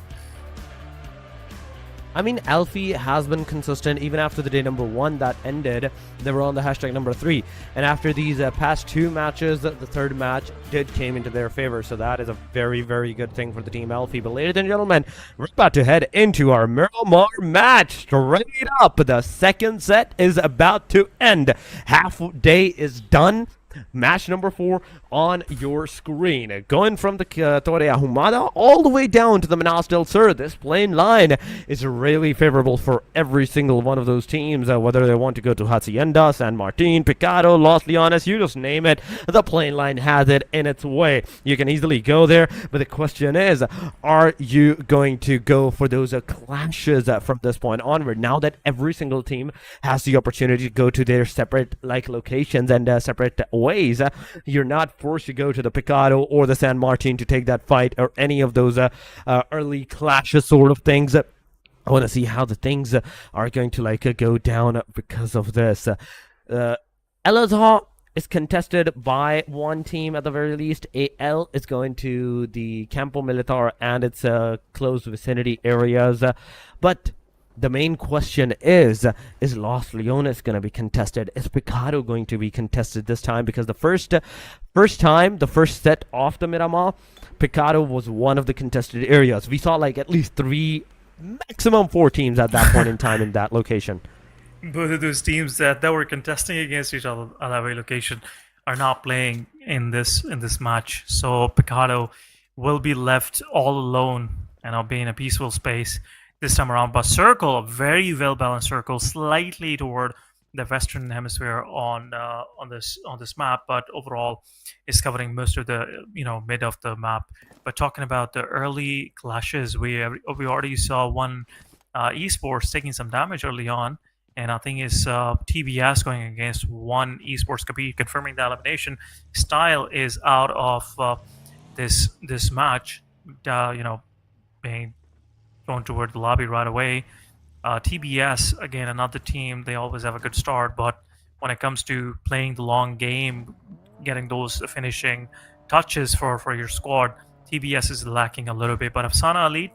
I mean, Alfie has been consistent even after the day number 1 that ended. They were on the hashtag number 3. And after these past 2 matches, the third match came into their favor. So that is a very, very good thing for the team Alfie. But ladies and gentlemen, we're about to head into our Miramar match. Straight up, the second set is about to end. Half day is done. match number 4 on your screen. Going from the Torre Ahumada all the way down to the Minas del Sur, this plane line is really favorable for every single one of those teams, whether they want to go to Hacienda, San Martin, Picado, Los Leones, you just name it, the plane line has it in its way. You can easily go there, but the question is, are you going to go for those clashes from this point onward, now that every single team has the opportunity to go to their separate locations and separate ways? You're not forced to go to the Picado or the San Martin to take that fight, or any of those early clashes sort of things. I want to see how the things are going to go down because of this. Elazar is contested by one team at the very least. AL is going to the Campo Militar and its close vicinity areas, but the main question is Los Leones going to be contested? Is Picado going to be contested this time? Because the first set off the Miramar, Picado was one of the contested areas. We saw at least 3, maximum 4 teams at that point in time in that location. Both of those teams that were contesting against each other at that very location are not playing in this match. So Picado will be left all alone and I'll be in a peaceful space this time around. But Circle, a very well balanced Circle, slightly toward the western hemisphere on this map, but overall is covering most of the mid of the map. But talking about the early clashes, we already saw one esports taking some damage early on, and I think it's TBS going against one esports compete, confirming the elimination. Style is out of this match, being going toward the lobby right away. TBS, again, another team, they always have a good start, but when it comes to playing the long game, getting those finishing touches for your squad, TBS is lacking a little bit. But Afsana Elite,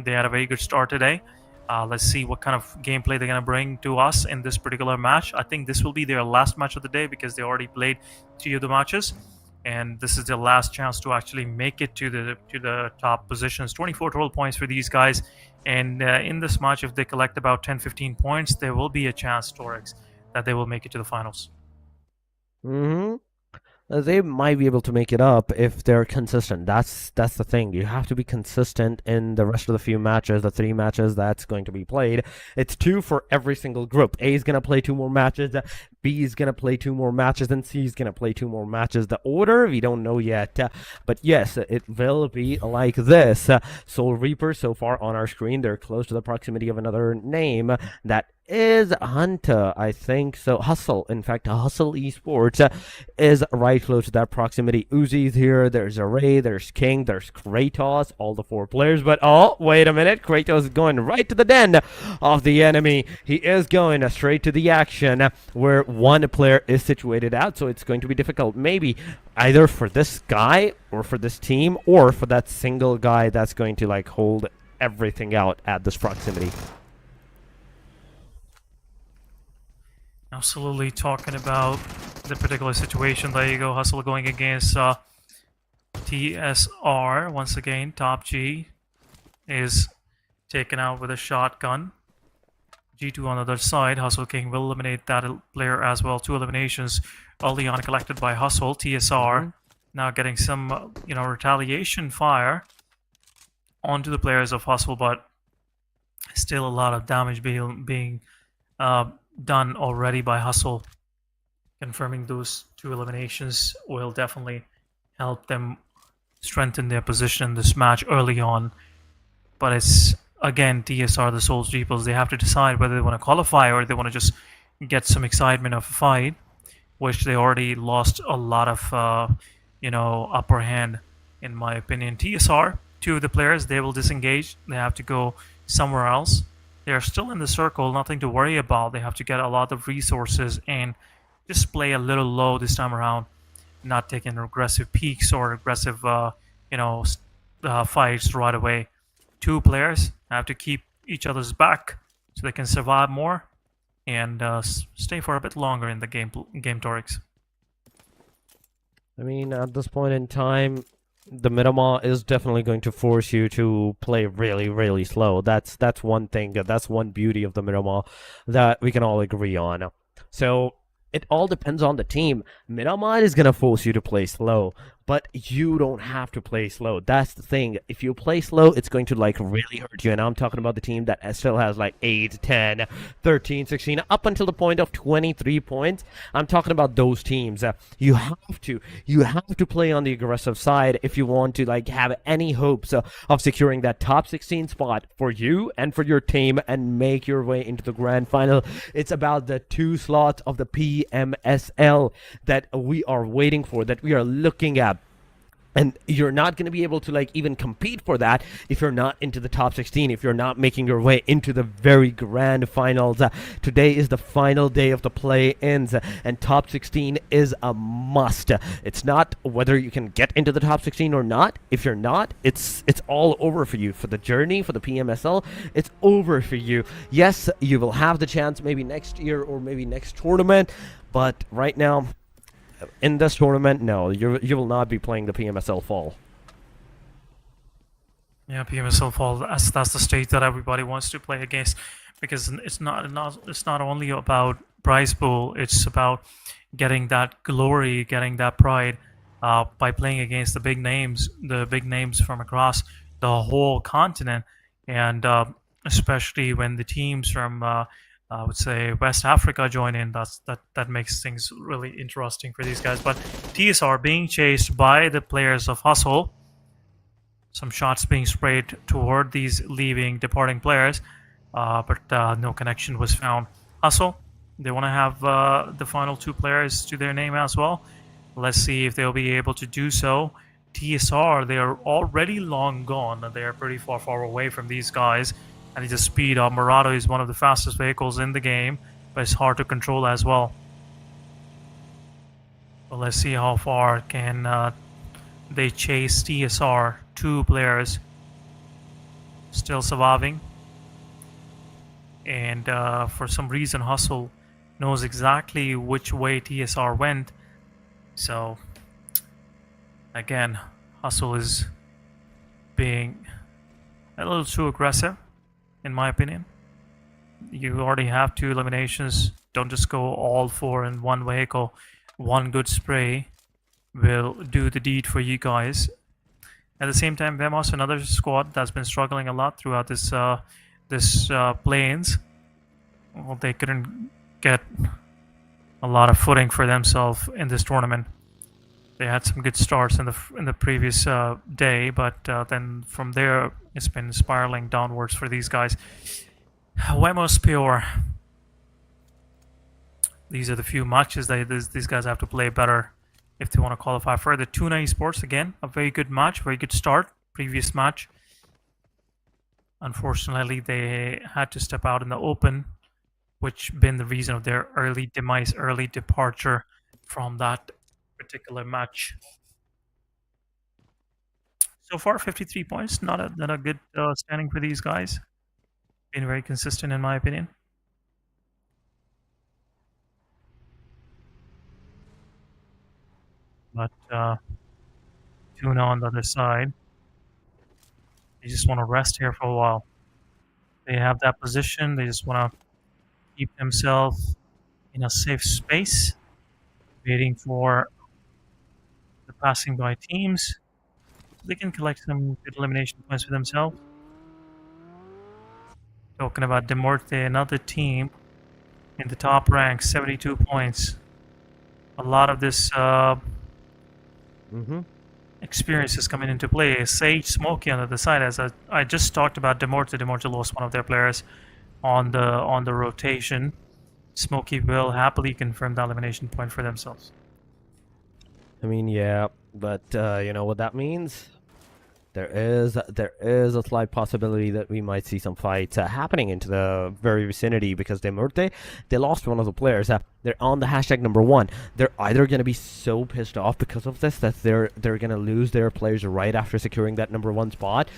they had a very good start today. Let's see what kind of gameplay they're going to bring to us in this particular match. I think this will be their last match of the day because they already played 3 of the matches, and this is their last chance to actually make it to the top positions. 24 total points for these guys, and in this match, if they collect about 10-15 points, there will be a chance, Torix, that they will make it to the finals. They might be able to make it up if they're consistent. That's the thing. You have to be consistent in the rest of the few matches, the 3 matches that's going to be played. It's 2 for every single group. A is going to play 2 more matches, B is going to play 2 more matches, and C is going to play 2 more matches. The order, we don't know yet. But yes, it will be like this. Soul Reaper, so far on our screen, they're close to the proximity of another name that is Hunter, I think. So Hustle, in fact, Hustle Esports is right close to that proximity. Uzi's here, there's Array, there's King, there's Kratos, all the 4 players. But oh, wait a minute, Kratos is going right to the den of the enemy. He is going straight to the action where one player is situated out, so it's going to be difficult, maybe either for this guy or for this team or for that single guy that's going to hold everything out at this proximity. Absolutely, talking about the particular situation. There you go, Hustle going against TSR. Once again, Top G is taken out with a shotgun. G2 on the other side. Hustle King will eliminate that player as well. 2 eliminations early on collected by Hustle. TSR now getting some retaliation fire onto the players of Hustle, but still a lot of damage being done already by Hustle. Confirming those 2 eliminations will definitely help them strengthen their position in this match early on. But it's, again, TSR, the Souls Reapers, they have to decide whether they want to qualify or they want to just get some excitement of a fight, which they already lost a lot of upper hand, in my opinion. TSR, 2 of the players, they will disengage. They have to go somewhere else. They are still in the circle, nothing to worry about. They have to get a lot of resources and just play a little low this time around, not taking aggressive peaks or aggressive fights right away. 2 players have to keep each other's back so they can survive more and stay for a bit longer in the game Torix. I mean, at this point in time, the Miramar is definitely going to force you to play really, really slow. That's one thing. That's one beauty of the Miramar that we can all agree on. So it all depends on the team. Miramar is gonna force you to play slow, but you don't have to play slow. That's the thing. If you play slow, it's going to like really hurt you. And I'm talking about the team that still has like 8, 10, 13, 16, up until the point of 23 points. I'm talking about those teams. You have to play on the aggressive side if you want to like have any hopes of securing that top 16 spot for you and for your team and make your way into the grand final. It's about the 2 slots of the PMSL that we are waiting for, that we are looking at. And you're not going to be able to like even compete for that if you're not into the top 16, if you're not making your way into the very grand finals. Today is the final day of the play-ins, and top 16 is a must. It's not whether you can get into the top 16 or not. If you're not, it's all over for you. For the journey, for the PMSL, it's over for you. Yes, you will have the chance maybe next year or maybe next tournament, but right now, in this tournament, no, you will not be playing the PMSL Fall. Yeah, PMSL Fall. That's the stage that everybody wants to play against, because it's not only about prize pool. It's about getting that glory, getting that pride by playing against the big names from across the whole continent, and especially when the teams from I would say West Africa join in. That makes things really interesting for these guys. But TSR being chased by the players of Hustle. Some shots being sprayed toward these departing players, but no connection was found. Hustle, they want to have the final 2 players to their name as well. Let's see if they'll be able to do so. TSR, they are already long gone. They are pretty far away from these guys. And it's a speed up. Murado is one of the fastest vehicles in the game, but it's hard to control as well. But let's see how far can they chase TSR. 2 players still surviving. And for some reason, Hustle knows exactly which way TSR went. So, again, Hustle is being a little too aggressive, in my opinion. You already have 2 eliminations. Don't just go all 4 in one vehicle. One good spray will do the deed for you guys. At the same time, Vemos, another squad that's been struggling a lot throughout this play-ins. Well, they couldn't get a lot of footing for themselves in this tournament. They had some good starts in the previous day, but then from there it's been spiraling downwards for these guys. Wemos Pure. These are the few matches that these guys have to play better if they want to qualify further. Tuna Esports, again, a very good match, very good start. Previous match. Unfortunately, they had to step out in the open, which been the reason of their early demise, early departure from that particular match. So far, 53 points. Not a good standing for these guys. Been very consistent, in my opinion. But Tuna on the other side, they just want to rest here for a while. They have that position. They just want to keep themselves in a safe space, waiting for the passing by teams. They can collect some good elimination points for themselves. Talking about Demorte, another team in the top rank, 72 points. A lot of this experience is coming into play. Sage, Smokey on the other side. As I just talked about Demorte. Demorte lost one of their players on the rotation. Smokey will happily confirm the elimination point for themselves. I mean, yeah, but you know what that means? There is a slight possibility that we might see some fights happening into the very vicinity, because Demorte, they lost one of the players. They're on the hashtag #1. They're either going to be so pissed off because of this that they're going to lose their players right after securing that #1 spot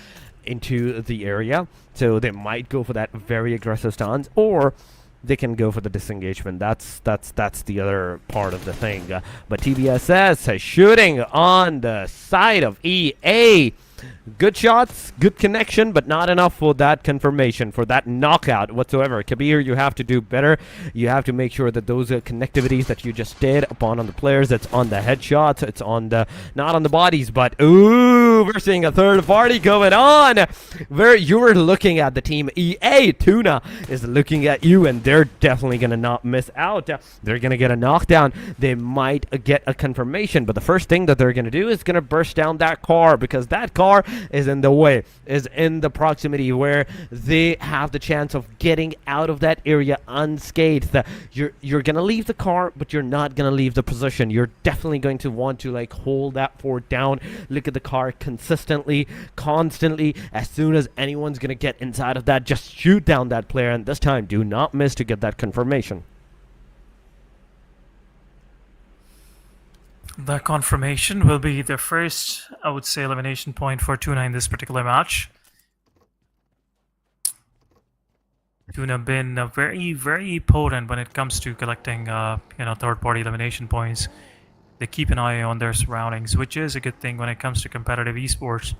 into the area. So they might go for that very aggressive stance, or they can go for the disengagement. That's the other part of the thing. But TBSS shooting on the side of EA. Good shots, good connection, but not enough for that confirmation, for that knockout whatsoever. Kabir, you have to do better. You have to make sure that those connectivities that you just did upon on the players, it's on the headshots, it's on the, not on the bodies, but ooh, we're seeing a third party going on. Where you were looking at the team EA, Tuna is looking at you, and they're definitely going to not miss out. They're going to get a knockdown. They might get a confirmation, but the first thing that they're going to do is going to burst down that car, because that car is in the way, is in the proximity where they have the chance of getting out of that area unscathed. You're going to leave the car, but you're not going to leave the position. You're definitely going to want to like hold that fort down, look at the car consistently, constantly. As soon as anyone's going to get inside of that, just shoot down that player, and this time do not miss to get that confirmation. The confirmation will be the first, I would say, elimination point for Tuna in this particular match. Tuna have been very, very potent when it comes to collecting, third-party elimination points. They keep an eye on their surroundings, which is a good thing when it comes to competitive esports,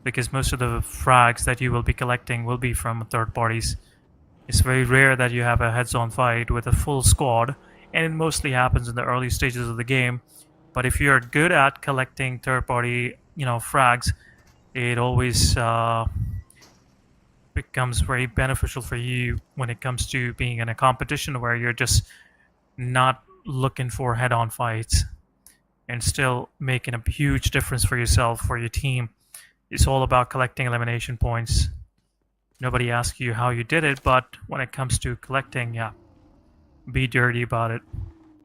because most of the frags that you will be collecting will be from third parties. It's very rare that you have a heads-on fight with a full squad, and it mostly happens in the early stages of the game. But if you're good at collecting third-party, frags, it always becomes very beneficial for you when it comes to being in a competition where you're just not looking for head-on fights and still making a huge difference for yourself, for your team. It's all about collecting elimination points. Nobody asks you how you did it, but when it comes to collecting, yeah, be dirty about it.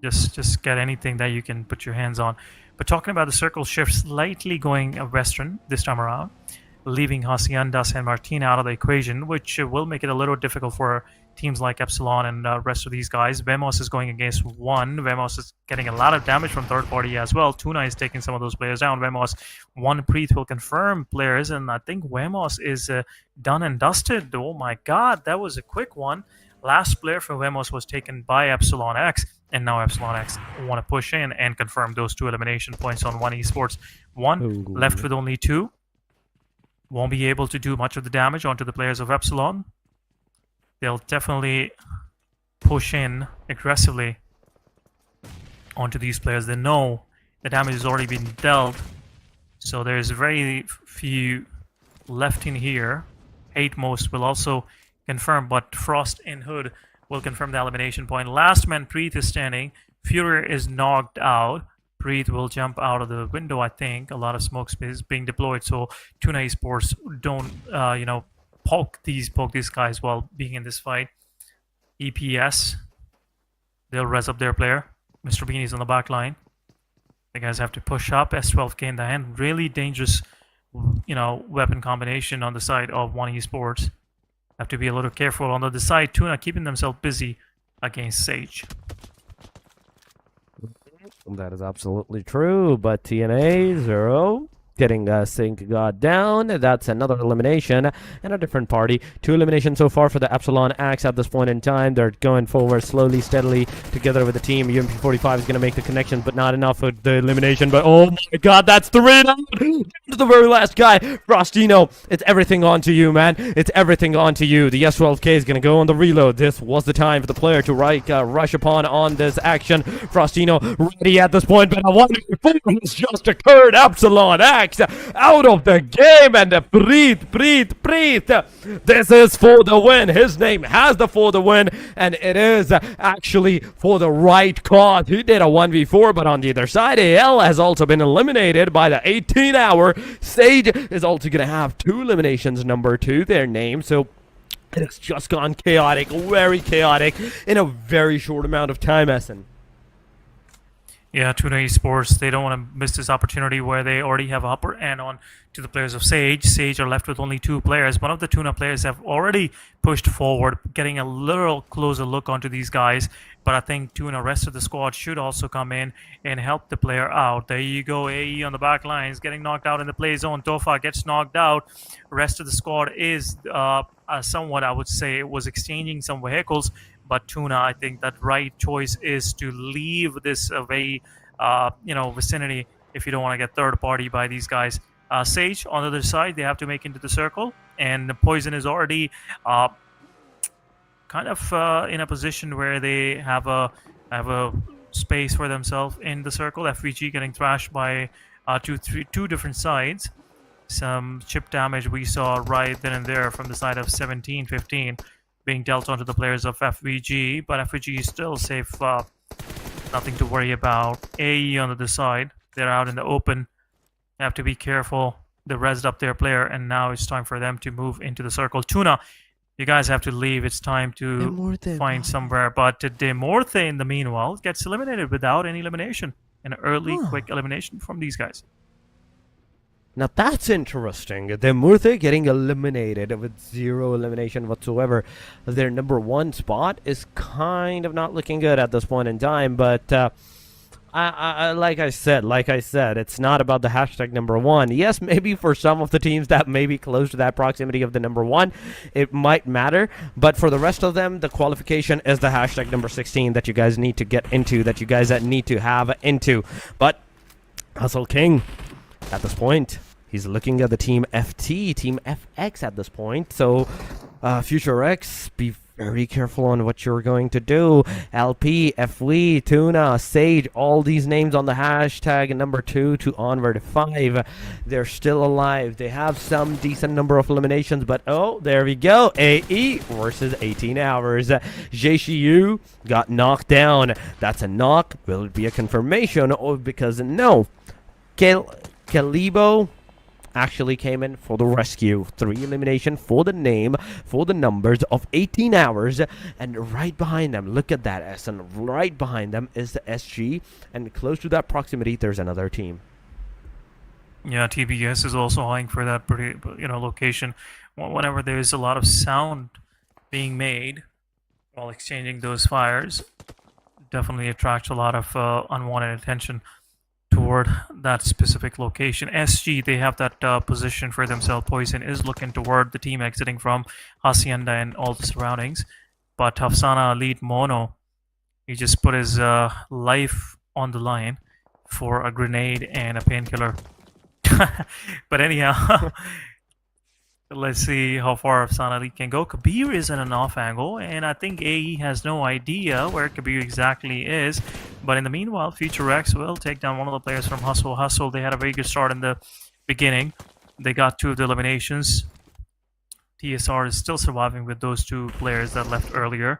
Just get anything that you can put your hands on. But talking about the circle shift, slightly going western this time around, leaving Hacienda San Martin out of the equation, which will make it a little difficult for teams like Epsilon and the rest of these guys. Vemos is going against one. Vemos is getting a lot of damage from third party as well. Tuna is taking some of those players down. Vemos, one Preet will confirm players, and I think Vemos is done and dusted. Oh my god, that was a quick one. Last player for Vemos was taken by Epsilon X, and now Epsilon X want to push in and confirm those 2 elimination points on One Esports. One left with only 2. Won't be able to do much of the damage onto the players of Epsilon. They'll definitely push in aggressively onto these players. They know the damage has already been dealt, so there's very few left in here. 8 most will also confirm, but Frost and Hood will confirm the elimination point. Last man Preet is standing. Fury is knocked out. Preet will jump out of the window, I think. A lot of smoke space being deployed, so Tuna Esports don't, poke these guys while being in this fight. EPS, they'll res up their player. Mr. Beanie's on the back line. The guys have to push up. S12K in the hand. Really dangerous, weapon combination on the side of One Esports. Have to be a little careful. On the other side, Tuna keeping themselves busy against Sage. That is absolutely true, but TNA 0 getting Sync God down. That's another elimination and a different party. 2 eliminations so far for the Epsilon Axe at this point in time. They're going forward slowly, steadily together with the team. UMP45 is going to make the connection, but not enough for the elimination. But oh my god, that's 3 down to the very last guy. Frostino, it's everything onto you, man. It's everything onto you. The S12K is going to go on the reload. This was the time for the player to rush upon on this action. Frostino ready at this point, but a wonderful has just occurred. Epsilon Axe out of the game, and Preet. This is for the win. His name has the for the win, and it is actually for the right cause. He did a 1v4, but on the other side, AL has also been eliminated by the 18-hour. Sage is also going to have 2 eliminations, number 2, their name, so it has just gone chaotic, very chaotic, in a very short amount of time, Essen. Yeah, Tuna Esports, they don't want to miss this opportunity where they already have upper hand on to the players of Sage. Sage are left with only 2 players. One of the Tuna players have already pushed forward, getting a little closer look onto these guys. But I think Tuna, rest of the squad, should also come in and help the player out. There you go, AE on the back lines, getting knocked out in the play zone. Tofa gets knocked out. Rest of the squad is somewhat, I would say, was exchanging some vehicles. But Tuna, I think that right choice is to leave this vicinity if you don't want to get third party by these guys. Sage on the other side, they have to make into the circle, and the Poison is already kind of in a position where they have a space for themselves in the circle. FVG getting thrashed by two different sides. Some chip damage we saw right then and there from the side of 17-15 being dealt onto the players of FVG, but FVG is still safe. Nothing to worry about. AE on the other side, they're out in the open. They have to be careful. They rezzed up their player, and now it's time for them to move into the circle. Tuna, you guys have to leave. It's time to find somewhere. But Demorthe, in the meanwhile, gets eliminated without any elimination. An early, quick elimination from these guys. Now that's interesting. Demorthe getting eliminated with 0 elimination whatsoever. Their number 1 spot is kind of not looking good at this point in time, but like I said, it's not about the hashtag number 1. Yes, maybe for some of the teams that may be close to that proximity of the number 1, it might matter, but for the rest of them, the qualification is the hashtag number 16 that you guys need to get into, that you guys need to have into. But Hustle King, at this point, he's looking at the Team FT, Team FX at this point. So, Future X, be very careful on what you're going to do. LP, FW, Tuna, Sage, all these names on the hashtag number 2 to onward 5. They're still alive. They have some decent number of eliminations, but oh, there we go. AE versus 18 hours. JCU got knocked down. That's a knock. Will it be a confirmation? Or because no. Calibo actually came in for the rescue. 3 elimination for the name, for the numbers of 18 hours. And right behind them, look at that S, and right behind them is the SG. And close to that proximity, there's another team. Yeah, TBS is also eyeing for that location. Whenever there's a lot of sound being made while exchanging those fires, definitely attracts a lot of unwanted attention toward that specific location. SG, they have that position for themselves. Poison is looking toward the team exiting from Hacienda and all the surroundings. But Hafsana lead Mono, he just put his life on the line for a grenade and a painkiller. But anyhow, let's see how far Hafsana lead can go. Kabir is in an off angle, and I think AE has no idea where Kabir exactly is. But in the meanwhile, Future X will take down one of the players from Hustle. Hustle, they had a very good start in the beginning. They got 2 of the eliminations. TSR is still surviving with those 2 players that left earlier.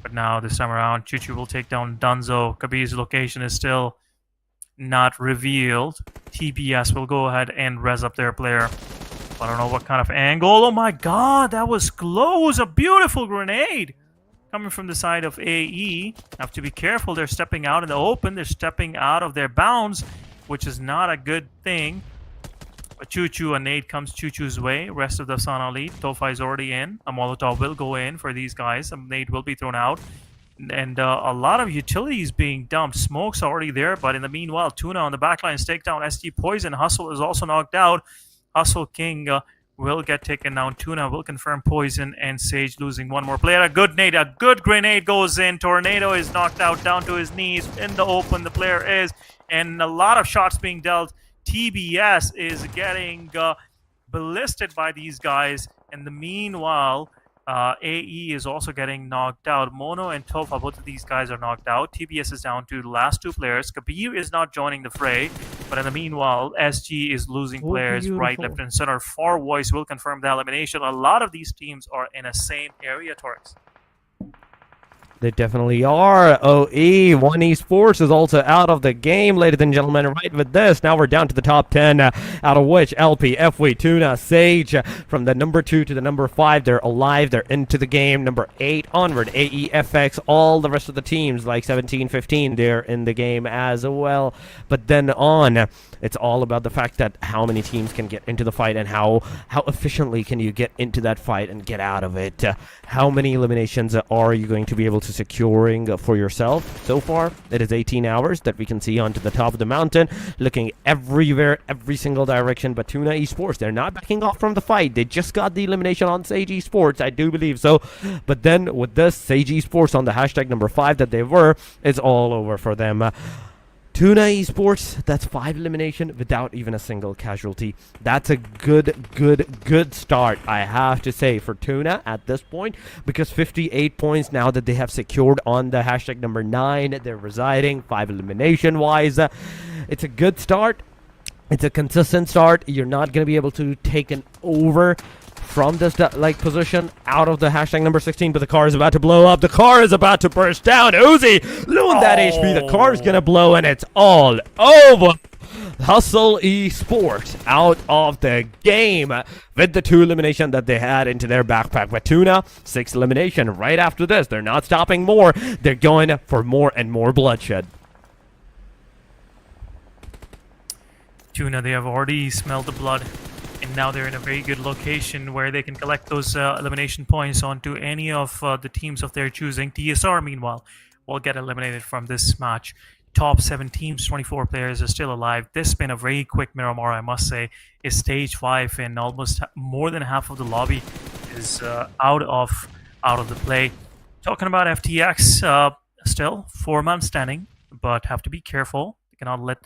But now, this time around, Chuchu will take down Dunzo. Kabir's location is still not revealed. TBS will go ahead and res up their player. I don't know what kind of angle. Oh my god, that was close. A beautiful grenade coming from the side of AE. Have to be careful. They're stepping out in the open. They're stepping out of their bounds, which is not a good thing. But Choo-Choo, a nade comes Choo-Choo's way. Rest of the Sana lead. Tofa is already in. A Molotov will go in for these guys. A nade will be thrown out. And a lot of utilities being dumped. Smoke's already there, but in the meanwhile, Tuna on the backline is taken down. SG Poison. Hustle is also knocked out. Hustle King will get taken down. Tuna will confirm Poison, and Sage losing one more player. A good nade, a good grenade goes in. Tornado is knocked out down to his knees. In the open, the player is. And a lot of shots being dealt. TBS is getting ballisted by these guys. In the meanwhile, AE is also getting knocked out. Mono and Tofa, both of these guys are knocked out. TBS is down to the last 2 players. Kabir is not joining the fray. But in the meanwhile, SG is losing players right, left, and center. Far Voice will confirm the elimination. A lot of these teams are in the same area, Torx. They definitely are. OE, One Esports is also out of the game, ladies and gentlemen. Right with this, now we're down to the top 10, out of which LP, FW, Tuna, Sage, from the number 2 to the number 5, they're alive, they're into the game. Number 8 onward, AE, FX, all the rest of the teams, like 17, 15, they're in the game as well. But then on, it's all about the fact that how many teams can get into the fight and how efficiently can you get into that fight and get out of it. How many eliminations are you going to be able to securing for yourself? So far, it is 18 hours that we can see onto the top of the mountain, looking everywhere, every single direction. But Tuna Esports, they're not backing off from the fight. They just got the elimination on Sage Esports, I do believe so. But then with this, Sage Esports on the hashtag number 5 that they were, it's all over for them. Tuna Esports, that's 5 elimination without even a single casualty. That's a good start, I have to say, for Tuna at this point, because 58 points now that they have secured on the hashtag number 9. They're residing 5 elimination wise. It's a good start. It's a consistent start. You're not going to be able to take an over from this position out of the hashtag number 16, but the car is about to blow up. The car is about to burst down. Uzi, lose that HP. The car is gonna blow, and it's all over. Hustle Esports out of the game with the 2 elimination that they had into their backpack. But Tuna, 6 elimination right after this. They're not stopping more. They're going for more and more bloodshed. Tuna, they have already smelled the blood, and now they're in a very good location where they can collect those elimination points onto any of the teams of their choosing. TSR, meanwhile, will get eliminated from this match. Top 7 teams, 24 players are still alive. This has been a very quick Miramar, I must say. It's stage 5, and almost more than half of the lobby is out of the play. Talking about FTX, still 4-man standing, but have to be careful. They cannot let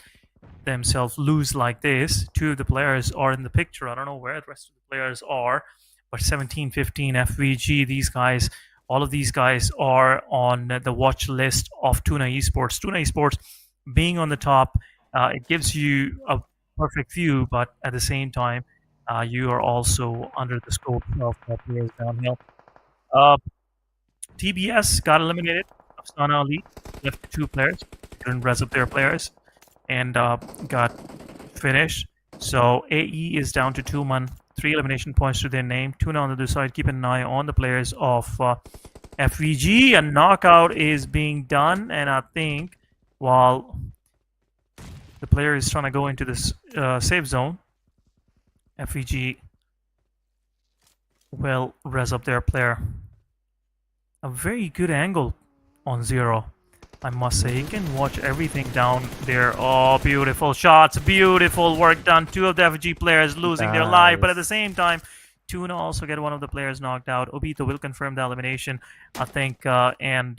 themselves lose like this. 2 of the players are in the picture. I don't know where the rest of the players are, but 17, 15, FVG, these guys, all of these guys are on the watch list of Tuna Esports. Tuna Esports being on the top, it gives you a perfect view, but at the same time, you are also under the scope of players downhill. TBS got eliminated. Afsana Ali left 2 players, couldn't res up their players, and got finished. So AE is down to 2-man, 3 elimination points to their name. Tuna on the other side, keep an eye on the players of FVG. A knockout is being done, and I think while the player is trying to go into this safe zone, FVG will res up their player. A very good angle on 0, I must say. You can watch everything down there. Oh, beautiful shots, beautiful work done. 2 of the FG players losing their life, but at the same time, Tuna also get one of the players knocked out. Obito will confirm the elimination, I think, and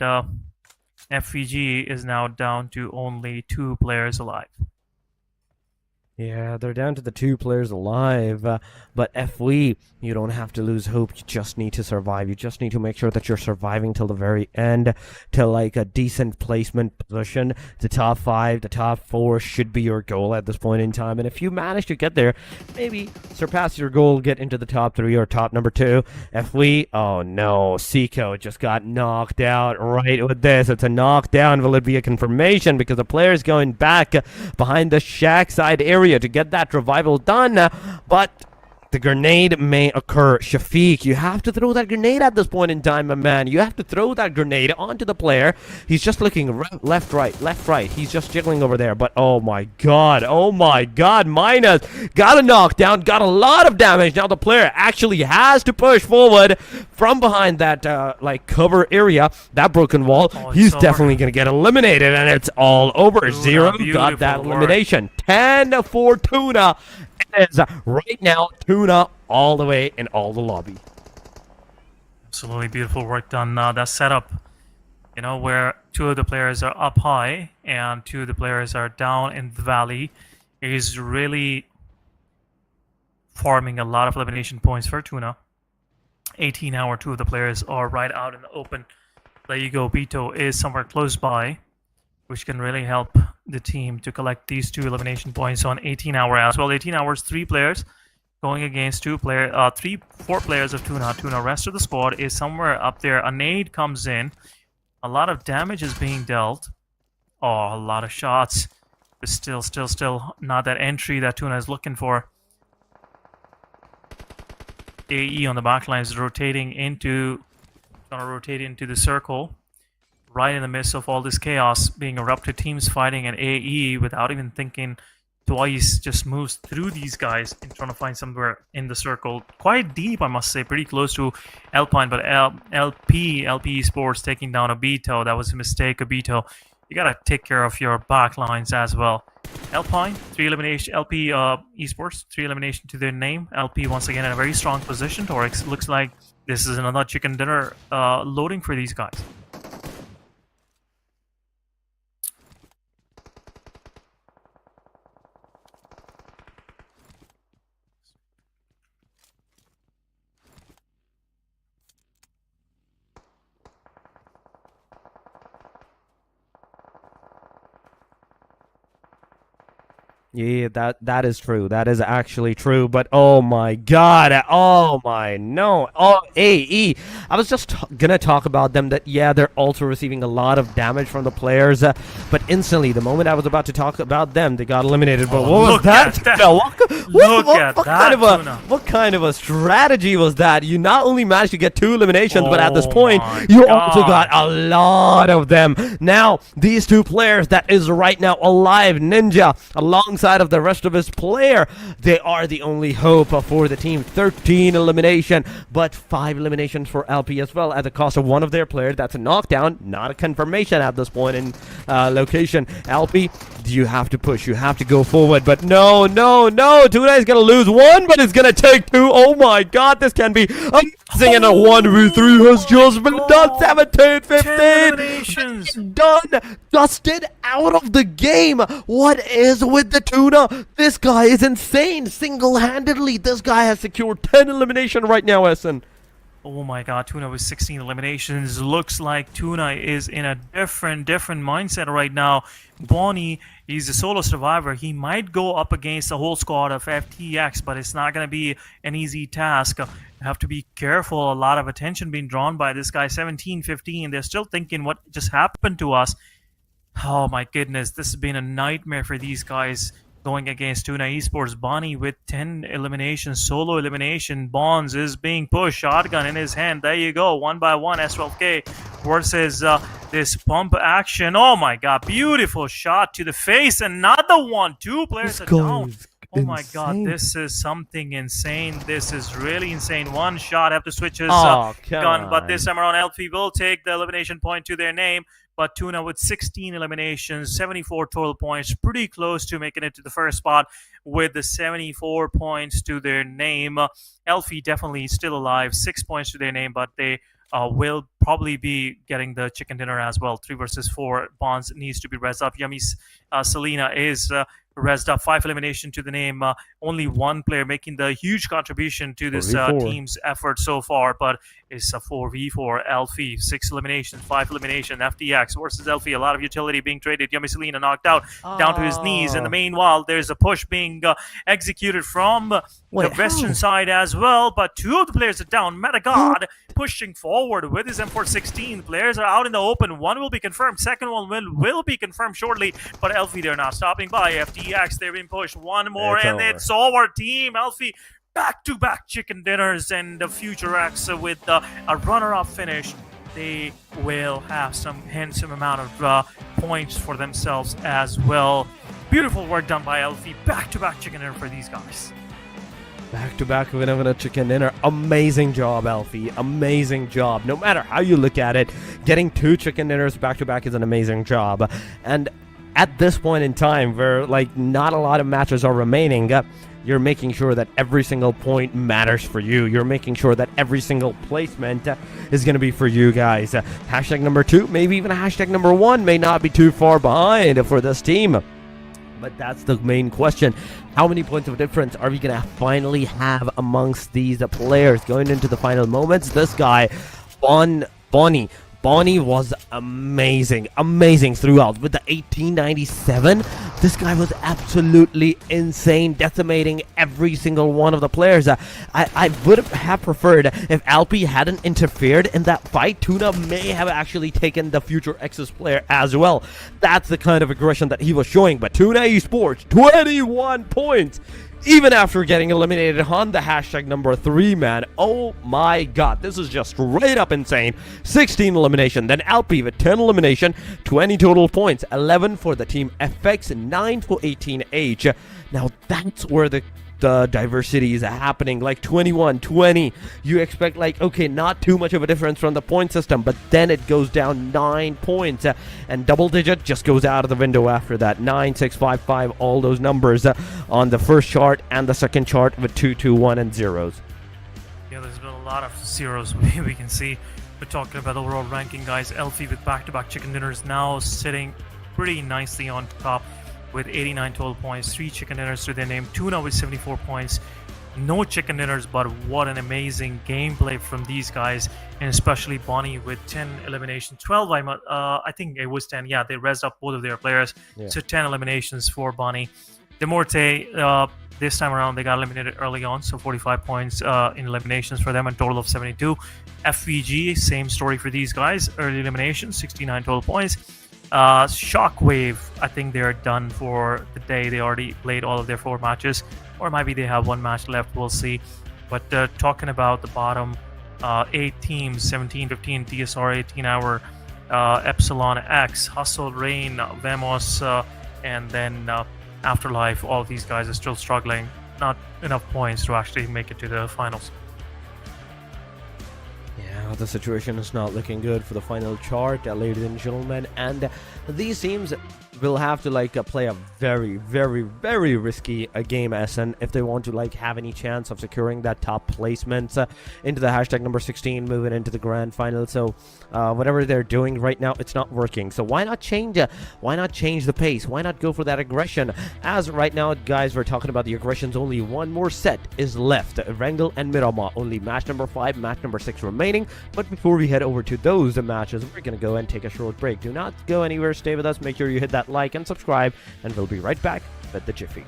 FVG is now down to only 2 players alive. Yeah, they're down to the 2 players alive, but FV, you don't have to lose hope. You just need to survive. You just need to make sure that you're surviving till the very end, till like a decent placement position. The top 5, the top 4 should be your goal at this point in time, and if you manage to get there, maybe surpass your goal, get into the top 3 or top number 2. FV, oh no, Seiko just got knocked out right with this. It's a knockdown. Will it be a confirmation? Because the player is going back behind the shack side area to get that revival done, but the grenade may occur. Shafiq, you have to throw that grenade at this point in time, my man. You have to throw that grenade onto the player. He's just looking left, right. He's just jiggling over there, but oh my god, Minus got a knockdown, got a lot of damage. Now the player actually has to push forward from behind that cover area, that broken wall. He's definitely gonna get eliminated, and it's all over. 0 got that elimination. 10 for Tuna. It is right now Tuna all the way in all the lobby. Absolutely beautiful work done. That setup, where 2 of the players are up high and 2 of the players are down in the valley, is really farming a lot of elimination points for Tuna. 18-hour, 2 of the players are right out in the open. There you go. Bito is somewhere close by, which can really help the team to collect these 2 elimination points on 18-hour as well. 18 hours, 3 players going against 4 players of Tuna. Tuna, rest of the squad is somewhere up there. A nade comes in. A lot of damage is being dealt. Oh, a lot of shots. But still not that entry that Tuna is looking for. AE on the backline is rotating into the circle. Right in the midst of all this chaos being erupted, teams fighting, and AE, without even thinking twice, just moves through these guys and trying to find somewhere in the circle. Quite deep, I must say, pretty close to Alpine, but LP Sports taking down Obito. That was a mistake, Obito. You gotta take care of your back lines as well. Alpine, 3 elimination. LP Esports, 3 elimination to their name. LP once again in a very strong position. Torix looks like this is another chicken dinner loading for these guys. Yeah, that is true. That is actually true. But oh my god, oh my no, oh AE. I was just gonna talk about them. That yeah, they're also receiving a lot of damage from the players. But instantly, the moment I was about to talk about them, they got eliminated. But what was look that? at that. No, Look at that, Tuna. what kind of a strategy was that? You not only managed to get 2 eliminations, but at this Oh point, my you also God. got a lot of them. Now, these 2 players that is right now alive, Ninja, alongside of the rest of his player, they are the only hope for the team. 13 elimination, but 5 eliminations for LP as well at the cost of one of their players. That's a knockdown, not a confirmation at this point in location. LP, you have to push, you have to go forward, but no, Tuna is gonna lose 1, but it's gonna take 2. Oh my god, this can be amazing, and a 1v3 has just been done. 17, 15, eliminations. done, dusted out of the game. What is with the Tuna? This guy is insane. Single-handedly, this guy has secured 10 elimination right now, Essen. Oh my god, Tuna with 16 eliminations. Looks like Tuna is in a different mindset right now. Bonnie, he's a solo survivor. He might go up against the whole squad of FTX, but it's not going to be an easy task. You have to be careful. A lot of attention being drawn by this guy. 17, 15. They're still thinking what just happened to us. Oh my goodness, this has been a nightmare for these guys going against Tuna Esports. Bonnie with 10 eliminations, solo elimination. Bonds is being pushed, shotgun in his hand. There you go, 1 by 1. S12K versus this pump action. Oh my god, beautiful shot to the face. Another one. 2 players are down. Oh my god, this is something insane. This is really insane. One shot, have to switch his gun, but this time around LP will take the elimination point to their name. But Tuna with 16 eliminations, 74 total points, pretty close to making it to the first spot with the 74 points to their name. Elfie definitely still alive, 6 points to their name, but they will probably be getting the chicken dinner as well. 3 versus 4. Bonds needs to be rezzed up. Yummy Selena is rezzed up. 5 elimination to the name. Only 1 player making the huge contribution to this team's effort so far, but it's a 4v4. Elfie, 6 eliminations, 5 elimination. FTX versus Elfie. A lot of utility being traded. Yummy Selena knocked out down to his knees. In the meanwhile, there's a push being executed from the Western side as well, but 2 of the players are down. Metagod pushing forward with his M416. Players are out in the open. 1 will be confirmed. Second one will be confirmed shortly, but Elfie, they're not stopping by. FTX, they've been pushed. 1 more, and it's over. Team Elfie, back-to-back chicken dinners, and the Future X with a runner-up finish. They will have some handsome amount of points for themselves as well. Beautiful work done by Elfie. Back-to-back chicken dinner for these guys. Back-to-back winner a chicken dinner. Amazing job, Elfie. Amazing job. No matter how you look at it, getting 2 chicken dinners back-to-back is an amazing job. And at this point in time, where like not a lot of matches are remaining, you're making sure that every single point matters for you. You're making sure that every single placement is going to be for you guys. Hashtag number 2, maybe even hashtag number 1 may not be too far behind for this team. But that's the main question. How many points of difference are we going to finally have amongst these players going into the final moments? This guy, Bonnie was amazing throughout. With the 1897, this guy was absolutely insane, decimating every single one of the players. I would have preferred if Alpi hadn't interfered in that fight. Tuna may have actually taken the Future X's player as well. That's the kind of aggression that he was showing. But Tuna Esports, 21 points. Even after getting eliminated on the hashtag number 3, man. Oh my god, this is just straight up insane. 16 elimination, then Alpi with 10 elimination, 20 total points, 11 for the team FX, 9 for 18H. Now that's where the diversity is happening. Like 21, 20, you expect like, okay, not too much of a difference from the point system, but then it goes down 9 points, and double digit just goes out of the window after that. 9, 6, 5, 5, all those numbers on the first chart and the second chart with 2, 2, 1, and zeros. Yeah, there's been a lot of zeros we can see. We're talking about overall ranking, guys. Elfie with back-to-back chicken dinners now sitting pretty nicely on top with 89 total points, 3 chicken dinners to their name. Tuna with 74 points. No chicken dinners, but what an amazing gameplay from these guys, and especially Bonnie with 10 eliminations. 12, I think it was 10. Yeah, they rezzed up both of their players. Yeah. So 10 eliminations for Bonnie. Demorte, this time around, they got eliminated early on, so 45 points in eliminations for them, a total of 72. FVG, same story for these guys, early elimination, 69 total points. Shockwave, I think they're done for the day. They already played all of their 4 matches, or maybe they have 1 match left, we'll see. But talking about the bottom 8 teams, 17, 15, TSR, 18 Hour, Epsilon X, Hustle, Rain, Vemos, and then Afterlife, all of these guys are still struggling. Not enough points to actually make it to the finals. Yeah, the situation is not looking good for the final chart, ladies and gentlemen, and these teams will have to play a very, very, very risky game, SN, if they want to have any chance of securing that top placement into the hashtag number 16, moving into the grand final. So whatever they're doing right now, it's not working. So why not change the pace? Why not go for that aggression? As right now, guys, we're talking about the aggressions. Only one more set is left. Wrangel and Miramar, only match number 5, match number 6 remaining. But before we head over to those matches, we're gonna go and take a short break. Do not go anywhere, stay with us, make sure you hit that like and subscribe, and we'll be right back with the Jiffy.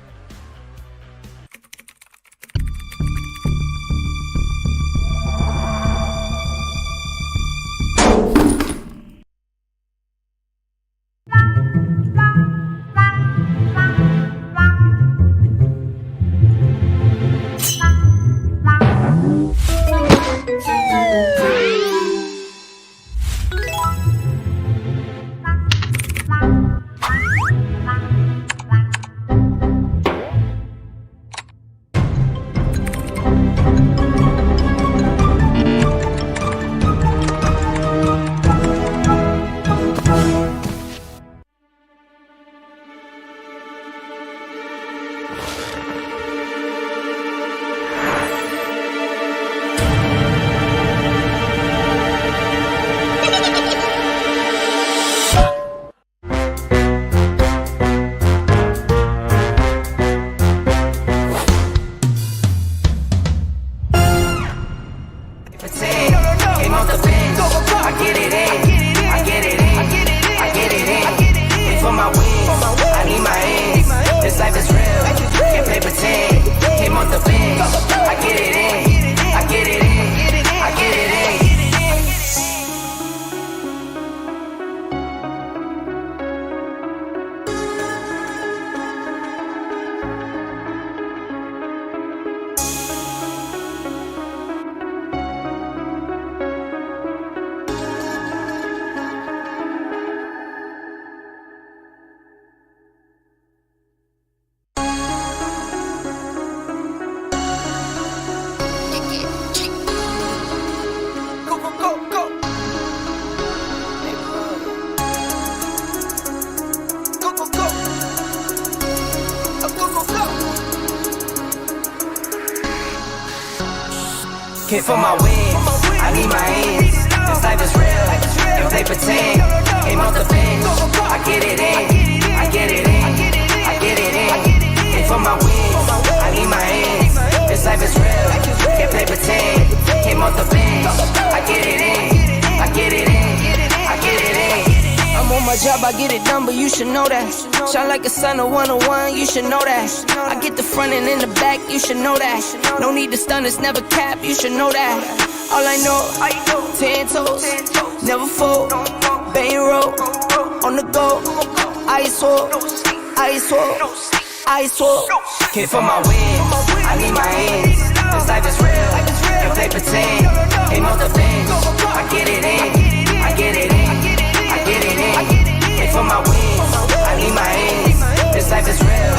Came for my wins, I need my ends. This life is real, if they pretend. Came off the bench, I get it in, I get it in, I get it in. Came for my wins, I need my ends. This life is real, if they pretend. Came off the bench, I get it in, I get it in, I get it in. I'm on my job, I get it done, but you should know that. Shine like a sun of 101, you should know that. I get the front and in the back, you should know that. No need to stun, it's never cap, you should know that. All I know, 10 toes, never fold. Bang roll, on the go. Ice swole, ice swole, ice swole. Came for my wins, I need my ends. This life is real, if they pretend. Came off the bench, I get it in, I get it in, I get it in. Came for my wins, I need my ends. This life is real,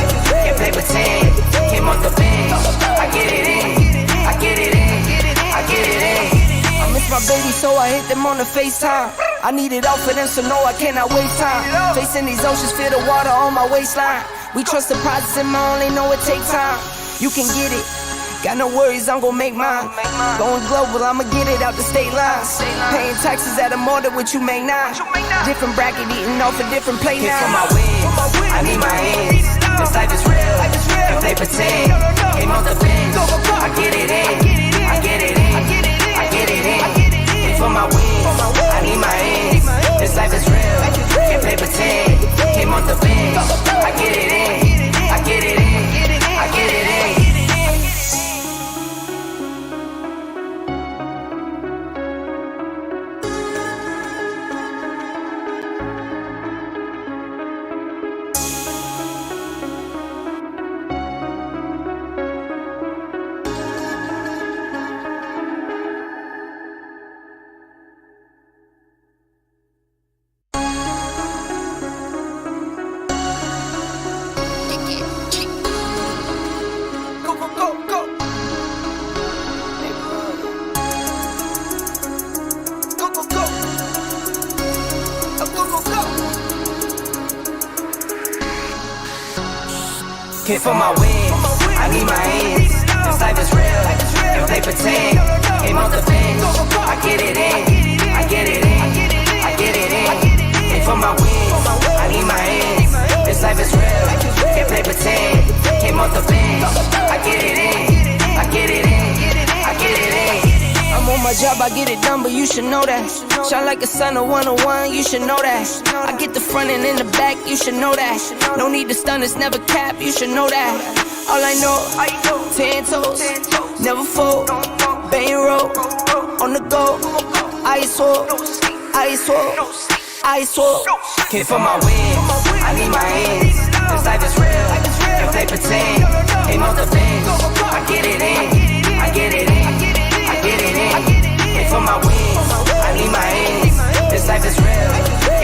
if they pretend. Came off the bench, I get it in, I get it in, I get it in. I miss my baby, so I hit them on the FaceTime. I need it all for them, so no, I cannot waste time. Facing these oceans, feel the water on my waistline. We trust the process and I only know it takes time. You can get it, got no worries, I'm gon' make mine. Going global, I'ma get it out the state lines. Paying taxes at a more than what you make now. Different bracket, eating off a different plate Came now. for my wins, I need my ends. This life is real, if they pretend. Came off the bench, I get it in, I get it in, I get it in. Came for my wins, I need my ends. This life is real, if they pretend. Came off the bench, I get it in, I get it in. Came for my wins, I need my ends. This life is real, if they pretend. Came off the bench, I get it in. I get it in, I get it in. Came for my wins, I need my ends. This life is real, if they pretend. Came off the bench, I get it in. I get it in, I get it in. I'm on my job, I get it done, but you should know that. Shine like a sun, a 101, you should know that. I get the front and in the back, you should know that. No need to stun, it's never cap, you should know that. All I know, 10 toes, never fold, bang roll, on the go, ice wall, ice wall, ice wall. Came for my wins, I need my ends. This life is real, if they pretend. Came off the bench, I get it in, I get it in, I get it in. Came for my wins, I need my ends. This life is real,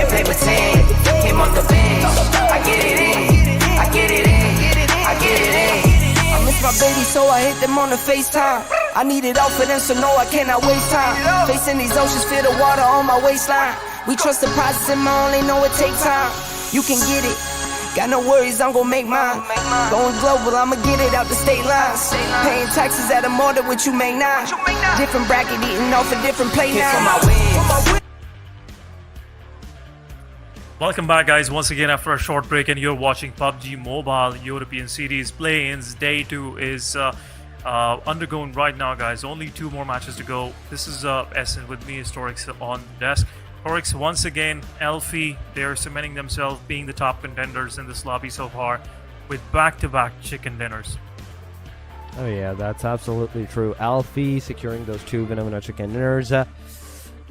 if they pretend. Came off the bench, I get it in, I get it in, I get it in. I miss my baby, so I hit them on the FaceTime. I need it all for them, so no, I cannot waste time. Facing these oceans, feel the water on my waistline. We trust the process and I only know it takes time. You can get it, got no worries, I'm gon' make mine. Going global, I'ma get it out the state lines. Paying taxes at a more than what you make now. Different bracket, eating off a different plate Came for now. my wins. Welcome back, guys, once again after a short break, and you're watching PUBG Mobile European Series play-ins. Day 2 is undergoing right now, guys. Only 2 more matches to go. This is Essen with me, Historics, on the desk. Historics, once again, Elfie, they're cementing themselves being the top contenders in this lobby so far with back-to-back chicken dinners. Oh yeah, that's absolutely true. Alfie securing those 2 Venomina chicken dinners.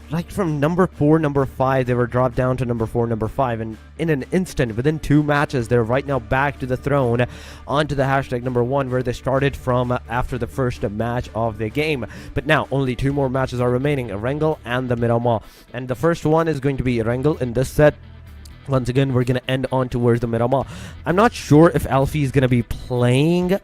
Like from number 4, number 5, they were dropped down to number 4, number 5, and in an instant, within 2 matches, they're right now back to the throne, onto the hashtag number 1, where they started from after the first match of the game. But now, only 2 more matches are remaining, Erengel and the Miramar. And the first one is going to be Erengel in this set. Once again, we're going to end on towards the Miramar. I'm not sure if Alfie is going to be playing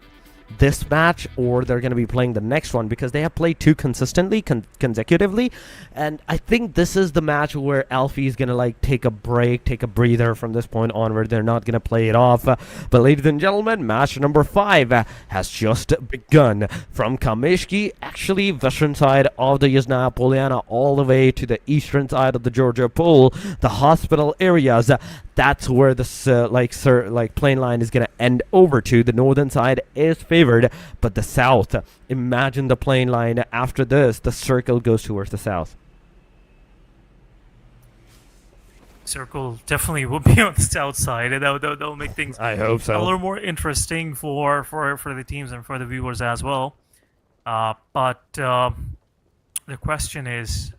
this match or they're going to be playing the next one, because they have played 2 consistently consecutively, and I think this is the match where Alfie is going to like take a break, take a breather from this point onward. They're not going to play it off. But ladies and gentlemen, match number 5 has just begun from Kamishki, actually western side of the Yuzhna Poliana, all the way to the eastern side of the Georgia Pole, the hospital areas. That's where this plane line is going to end over to. The northern side is favored, but the south, imagine the plane line after this, the circle goes towards the south. Circle definitely will be on the south side, and that'll make things I hope so. a little more interesting for the teams and for the viewers as well. But the question is,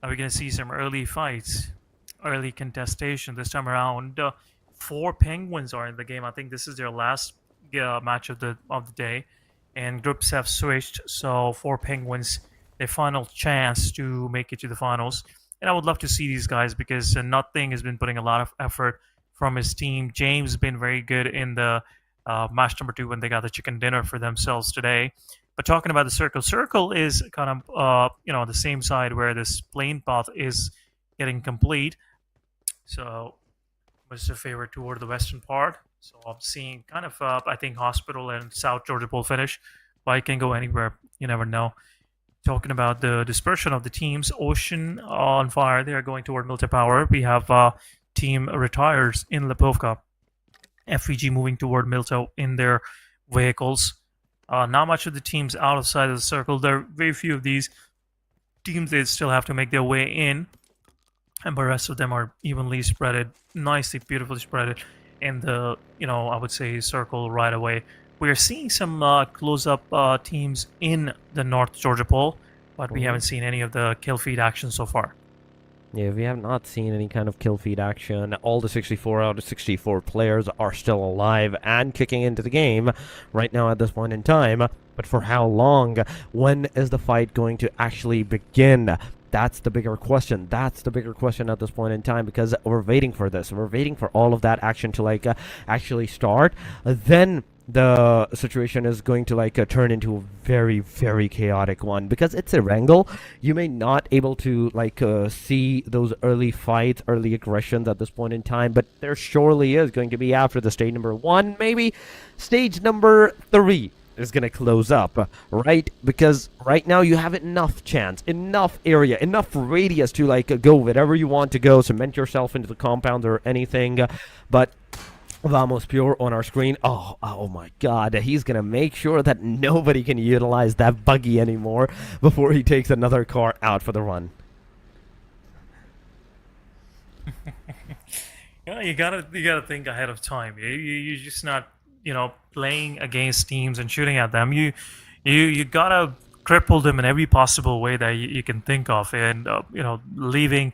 are we going to see some early fights, early contestation this time around? 4 Penguins are in the game. I think this is their last match of the day, and groups have switched, so 4 Penguins, their final chance to make it to the finals. And I would love to see these guys, because Nothing has been putting a lot of effort from his team. James has been very good in the match number 2 when they got the chicken dinner for themselves today. But talking about the Circle is kind of the same side where this plane path is getting complete. So was a favor toward the western part. So I'm seeing kind of, I think, Hospital and South Georgia Pole finish. But I can go anywhere. You never know. Talking about the dispersion of the teams, Ocean on fire. They are going toward Milta Power. We have Team Retires in Lipovka. FVG moving toward Milta in their vehicles. Not much of the teams outside of the circle. There are very few of these teams that still have to make their way in. And the rest of them are evenly spreaded, nicely, beautifully spreaded in the, I would say, circle right away. We are seeing some close-up teams in the North Georgia Pole, but we haven't seen any of the kill feed action so far. Yeah, we have not seen any kind of kill feed action. All the 64 out of 64 players are still alive and kicking into the game right now at this point in time. But for how long? When is the fight going to actually begin? That's the bigger question. That's the bigger question at this point in time, because we're waiting for this. We're waiting for all of that action to actually start. Then the situation is going to like turn into a very, very chaotic one, because it's a wrangle. You may not able to like see those early fights, early aggressions at this point in time, but there surely is going to be after the stage number 1, maybe stage number 3 is going to close up, right? Because right now you have enough chance, enough area, enough radius to like go wherever you want to go, cement yourself into the compound or anything, but Vamos Pure on our screen. Oh my god. He's going to make sure that nobody can utilize that buggy anymore before he takes another car out for the run. You gotta think ahead of time. You're just not, playing against teams and shooting at them. You gotta cripple them in every possible way that you can think of, and leaving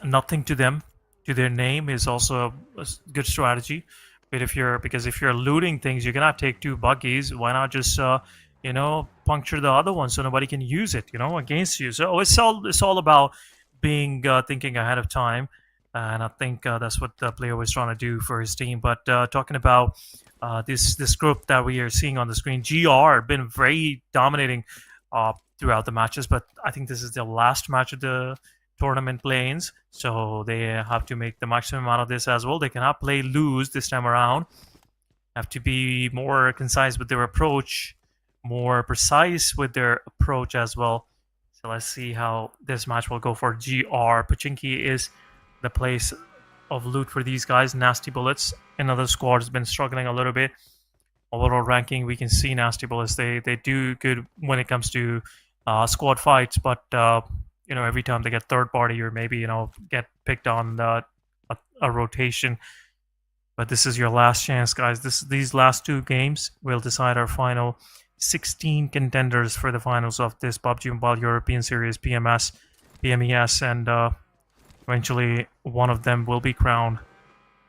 nothing to them, to their name, is also a good strategy. But if you're looting things, you cannot take 2 buggies. Why not just puncture the other one so nobody can use it against you? So it's all about being thinking ahead of time, and I think that's what the player was trying to do for his team. But talking about this group that we are seeing on the screen, GR been very dominating throughout the matches, but I think this is the last match of the tournament play-ins, so they have to make the maximum out of this as well. They cannot play lose this time around. Have to be more concise with their approach, more precise with their approach as well. So let's see how this match will go for GR. Pachinki is the place of loot for these guys. Nasty Bullets, another squad, has been struggling a little bit. Overall ranking, we can see Nasty Bullets, they do good when it comes to squad fights, but every time they get third party or maybe get picked on a rotation. But this is your last chance, guys. These last 2 games will decide our final 16 contenders for the finals of this PUBG Mobile European Series PMS, and eventually one of them will be crowned.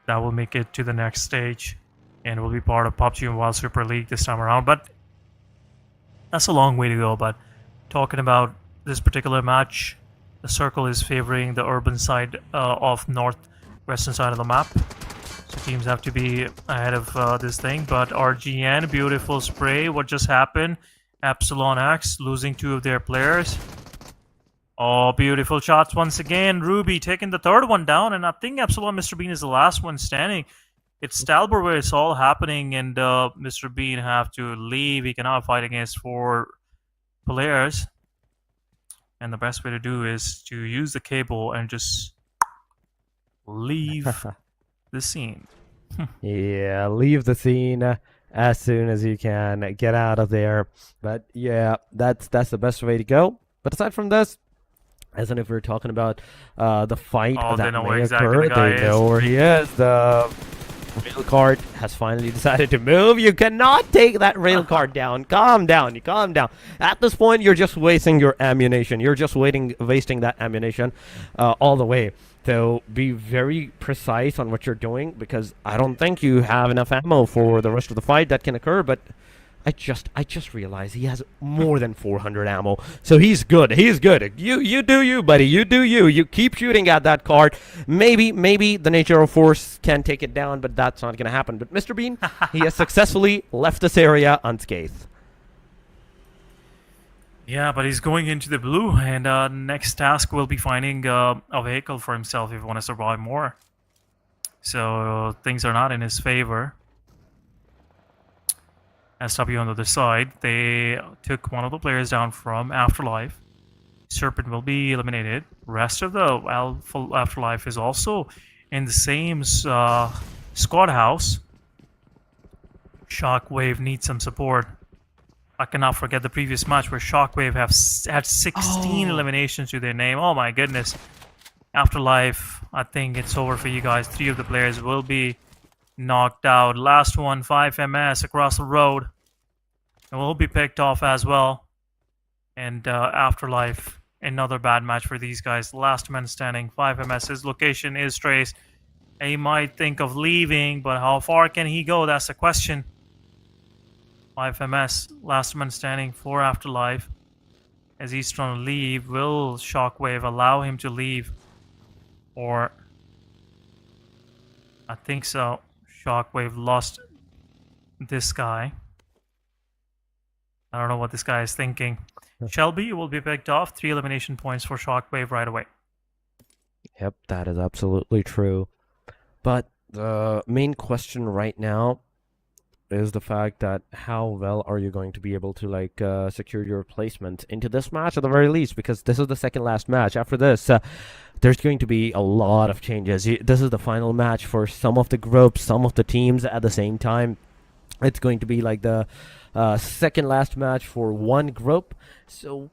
That will make it to the next stage and will be part of PUBG Mobile Super League this time around. But that's a long way to go. But talking about this particular match, the circle is favoring the urban side of northwestern side of the map. So teams have to be ahead of this thing. But RGN, beautiful spray. What just happened? Epsilon X losing 2 of their players. Oh, beautiful shots once again. Ruby taking the 3rd one down, and I think Epsilon Mr. Bean is the last one standing. It's Stalber where it's all happening, and Mr. Bean have to leave. He cannot fight against 4 players. And the best way to do is to use the cable and just leave the scene. Yeah, leave the scene as soon as you can. Get out of there. But yeah, that's the best way to go. But aside from this, as if we're talking about the fight that may occur, they know where he is. The rail cart has finally decided to move. You cannot take that rail cart down. Calm down. You calm down. At this point, you're just wasting your ammunition. You're just wasting that ammunition all the way. So be very precise on what you're doing, because I don't think you have enough ammo for the rest of the fight that can occur. But I just realized he has more than 400 ammo, so he's good. He's good. You do you, buddy. You do you. You keep shooting at that cart. Maybe the nature of force can take it down, but that's not gonna happen. But Mr. Bean, he has successfully left this area unscathed. Yeah, but he's going into the blue, and next task will be finding a vehicle for himself if he want to survive more. So things are not in his favor. SW on the other side, they took one of the players down from Afterlife. Serpent will be eliminated. Rest of the Afterlife is also in the same squad house. Shockwave needs some support. I cannot forget the previous match where Shockwave had 16 eliminations to their name. Oh my goodness. Afterlife, I think it's over for you guys. 3 of the players will be knocked out. Last one, 5MS across the road. And will be picked off as well. And Afterlife, another bad match for these guys. Last man standing, 5MS. His location is traced. He might think of leaving, but how far can he go? That's the question. 5MS, last man standing for Afterlife. As he's trying to leave, will Shockwave allow him to leave? Or I think so. Shockwave lost this guy. I don't know what this guy is thinking. Shelby will be picked off. 3 elimination points for Shockwave right away. Yep, that is absolutely true. But the main question right now is the fact that how well are you going to be able to like secure your placement into this match at the very least, because this is the second last match. After this there's going to be a lot of changes. This is the final match for some of the groups, some of the teams at the same time. It's going to be like the second last match for one group, so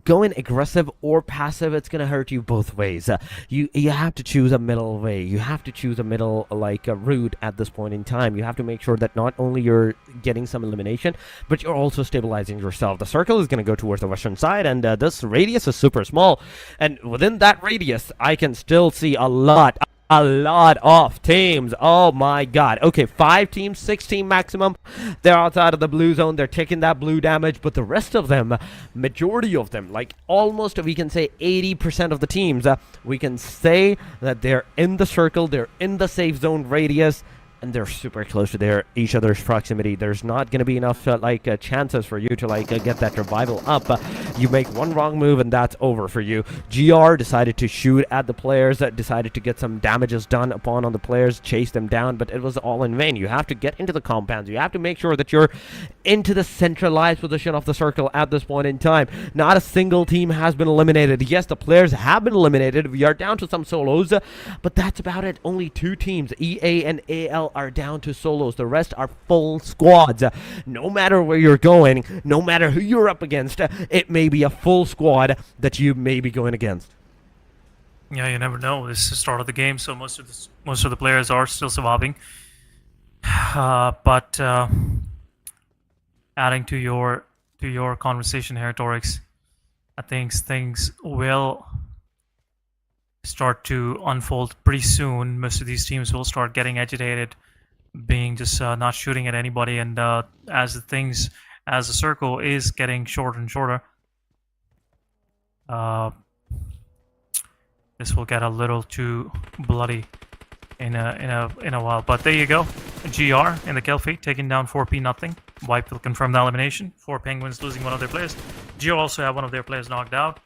going aggressive or passive, it's gonna hurt you both ways. You have to choose a middle way. You have to choose a middle like a route at this point in time. You have to make sure that not only you're getting some elimination, but you're also stabilizing yourself. The circle is gonna go towards the western side, and this radius is super small, and within that radius I can still see a lot of teams. Oh my god. Okay, 5 teams, 6 team maximum. They're outside of the blue zone. They're taking that blue damage, but the rest of them, majority of them, like almost we can say 80% of the teams, we can say that they're in the circle, they're in the safe zone radius, and they're super close to each other's proximity. There's not going to be enough chances for you to get that revival up. You make one wrong move and that's over for you. GR decided to shoot at the players, decided to get some damages done on the players, chase them down, but it was all in vain. You have to get into the compounds. You have to make sure that you're into the centralized position of the circle at this point in time. Not a single team has been eliminated. Yes, the players have been eliminated. We are down to some solos, but that's about it. Only 2 teams, EA and AL, are down to solos. The rest are full squads. No matter where you're going, no matter who you're up against, it may be a full squad that you may be going against. Yeah, you never know. This is the start of the game, so most of the players are still surviving. But adding to your conversation here, Torix, I think things will start to unfold pretty soon. Most of these teams will start getting agitated, being just not shooting at anybody, and as the circle is getting shorter and shorter, this will get a little too bloody in a while. But there you go, GR in the kill feed, taking down 4P nothing. Wipe will confirm the elimination. 4 Penguins losing one of their players. GR also have one of their players knocked out.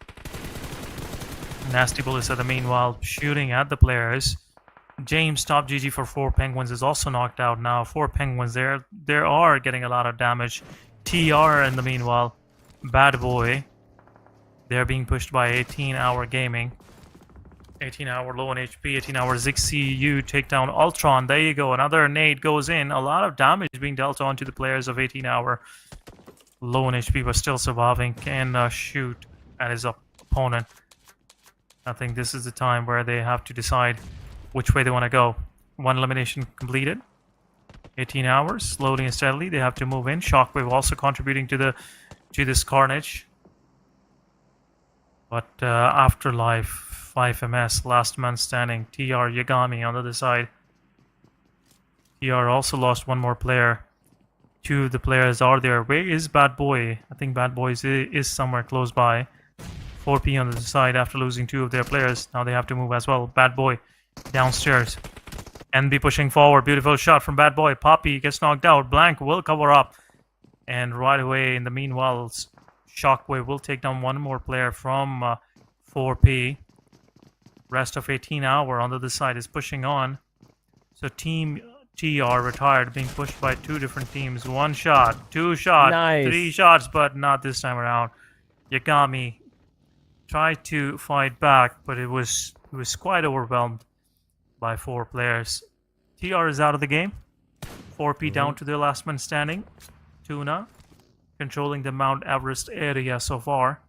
Nasty Bullets at the meanwhile shooting at the players. James, top GG for 4 Penguins, is also knocked out now. 4 Penguins there are getting a lot of damage. TR in the meanwhile, Bad Boy, they're being pushed by 18-hour gaming. 18-hour low on HP, 18-hour ZigCU take down Ultron. There you go, another nade goes in. A lot of damage being dealt onto the players of 18-hour low on HP, but still surviving. Can shoot at his opponent. I think this is the time where they have to decide which way they want to go. 1 elimination completed. 18 hours, slowly and steadily they have to move in. Shockwave also contributing to this carnage. But Afterlife, 5MS, last man standing. TR Yagami on the other side. TR also lost one more player. 2 of the players are there. Where is Bad Boy? I think Bad Boy is somewhere close by. 4P on the side after losing 2 of their players. Now they have to move as well. Bad Boy downstairs. NB pushing forward. Beautiful shot from Bad Boy. Poppy gets knocked out. Blank will cover up. And right away, in the meanwhile, Shockwave will take down one more player from 4P. Rest of 18-hour on the other side is pushing on. So Team TR retired, being pushed by 2 different teams. 1 shot, 2 shots, Nice. 3 shots, but not this time around. Yagami tried to fight back, but it was quite overwhelmed by 4 players. TR is out of the game. 4P down to their last man standing. Tuna controlling the Mount Everest area so far.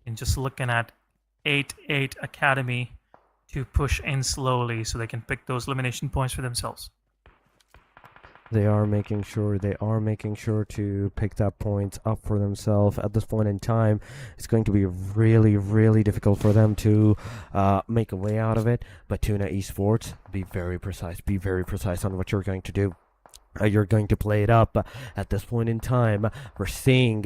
And just looking at 8-8 Academy to push in slowly so they can pick those elimination points for themselves. They are making sure to pick that points up for themselves. At this point in time, it's going to be really, really difficult for them to make a way out of it. But Tuna Esports, be very precise on what you're going to do. You're going to play it up. At this point in time, we're seeing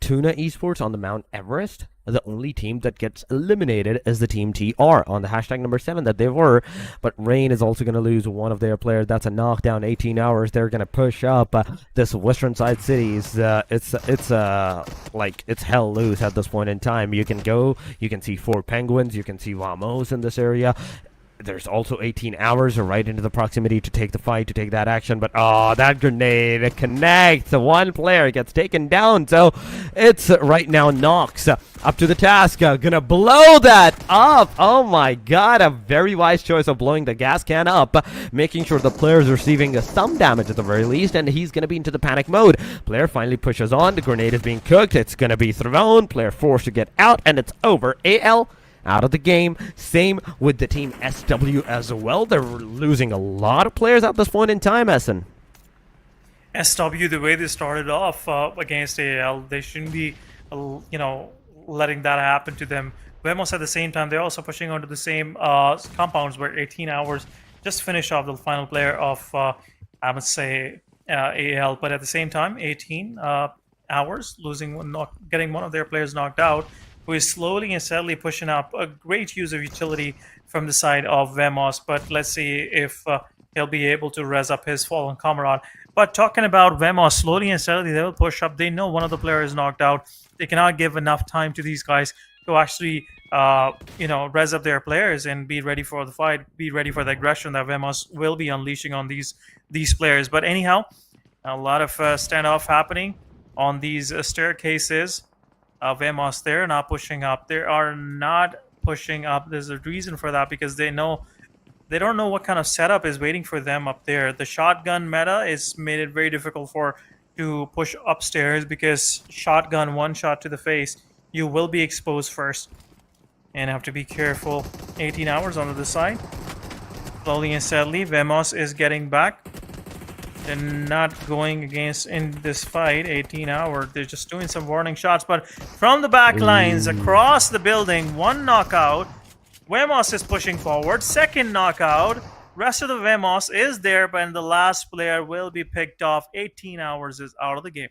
Tuna Esports on the Mount Everest, the only team that gets eliminated is the team TR on the hashtag number 7 that they were. But Rain is also going to lose one of their players. That's a knockdown. 18 hours. They're going to push up this western side cities. It's hell loose at this point in time. You can see 4 penguins. You can see Vamos in this area. There's also 18 hours right into the proximity to take the fight, to take that action. But, that grenade connects. One player gets taken down. So it's right now Nox up to the task. Gonna blow that up. Oh, my God. A very wise choice of blowing the gas can up, making sure the player is receiving some damage at the very least. And he's going to be into the panic mode. Player finally pushes on. The grenade is being cooked. It's going to be thrown. Player forced to get out. And it's over. AL out of the game. Same with the team SW as well. They're losing a lot of players at this point in time, Essen. SW, the way they started off against AL, they shouldn't be, letting that happen to them. Vemos at the same time, they're also pushing onto the same compounds where 18 hours just finish off the final player of, I would say, AL. But at the same time, 18 hours, getting one of their players knocked out, who is slowly and steadily pushing up. A great use of utility from the side of Vemos, but let's see if he'll be able to res up his fallen comrade. But talking about Vemos, slowly and steadily they will push up. They know one of the players is knocked out. They cannot give enough time to these guys to actually, res up their players and be ready for the fight, be ready for the aggression that Vemos will be unleashing on these players. But anyhow, a lot of standoff happening on these staircases. Vemos, they're not pushing up. They are not pushing up. There's a reason for that, because they don't know what kind of setup is waiting for them up there. The shotgun meta is made it very difficult to push upstairs, because shotgun, one shot to the face, you will be exposed first and have to be careful. 18 hours on the other side. Slowly and steadily, Vemos is getting back. They're not going against in this fight. 18 hour. They're just doing some warning shots, but from the back lines across the building, one knockout. Vemos is pushing forward. Second knockout. Rest of the Vemos is there, but the last player will be picked off. 18 hours is out of the game.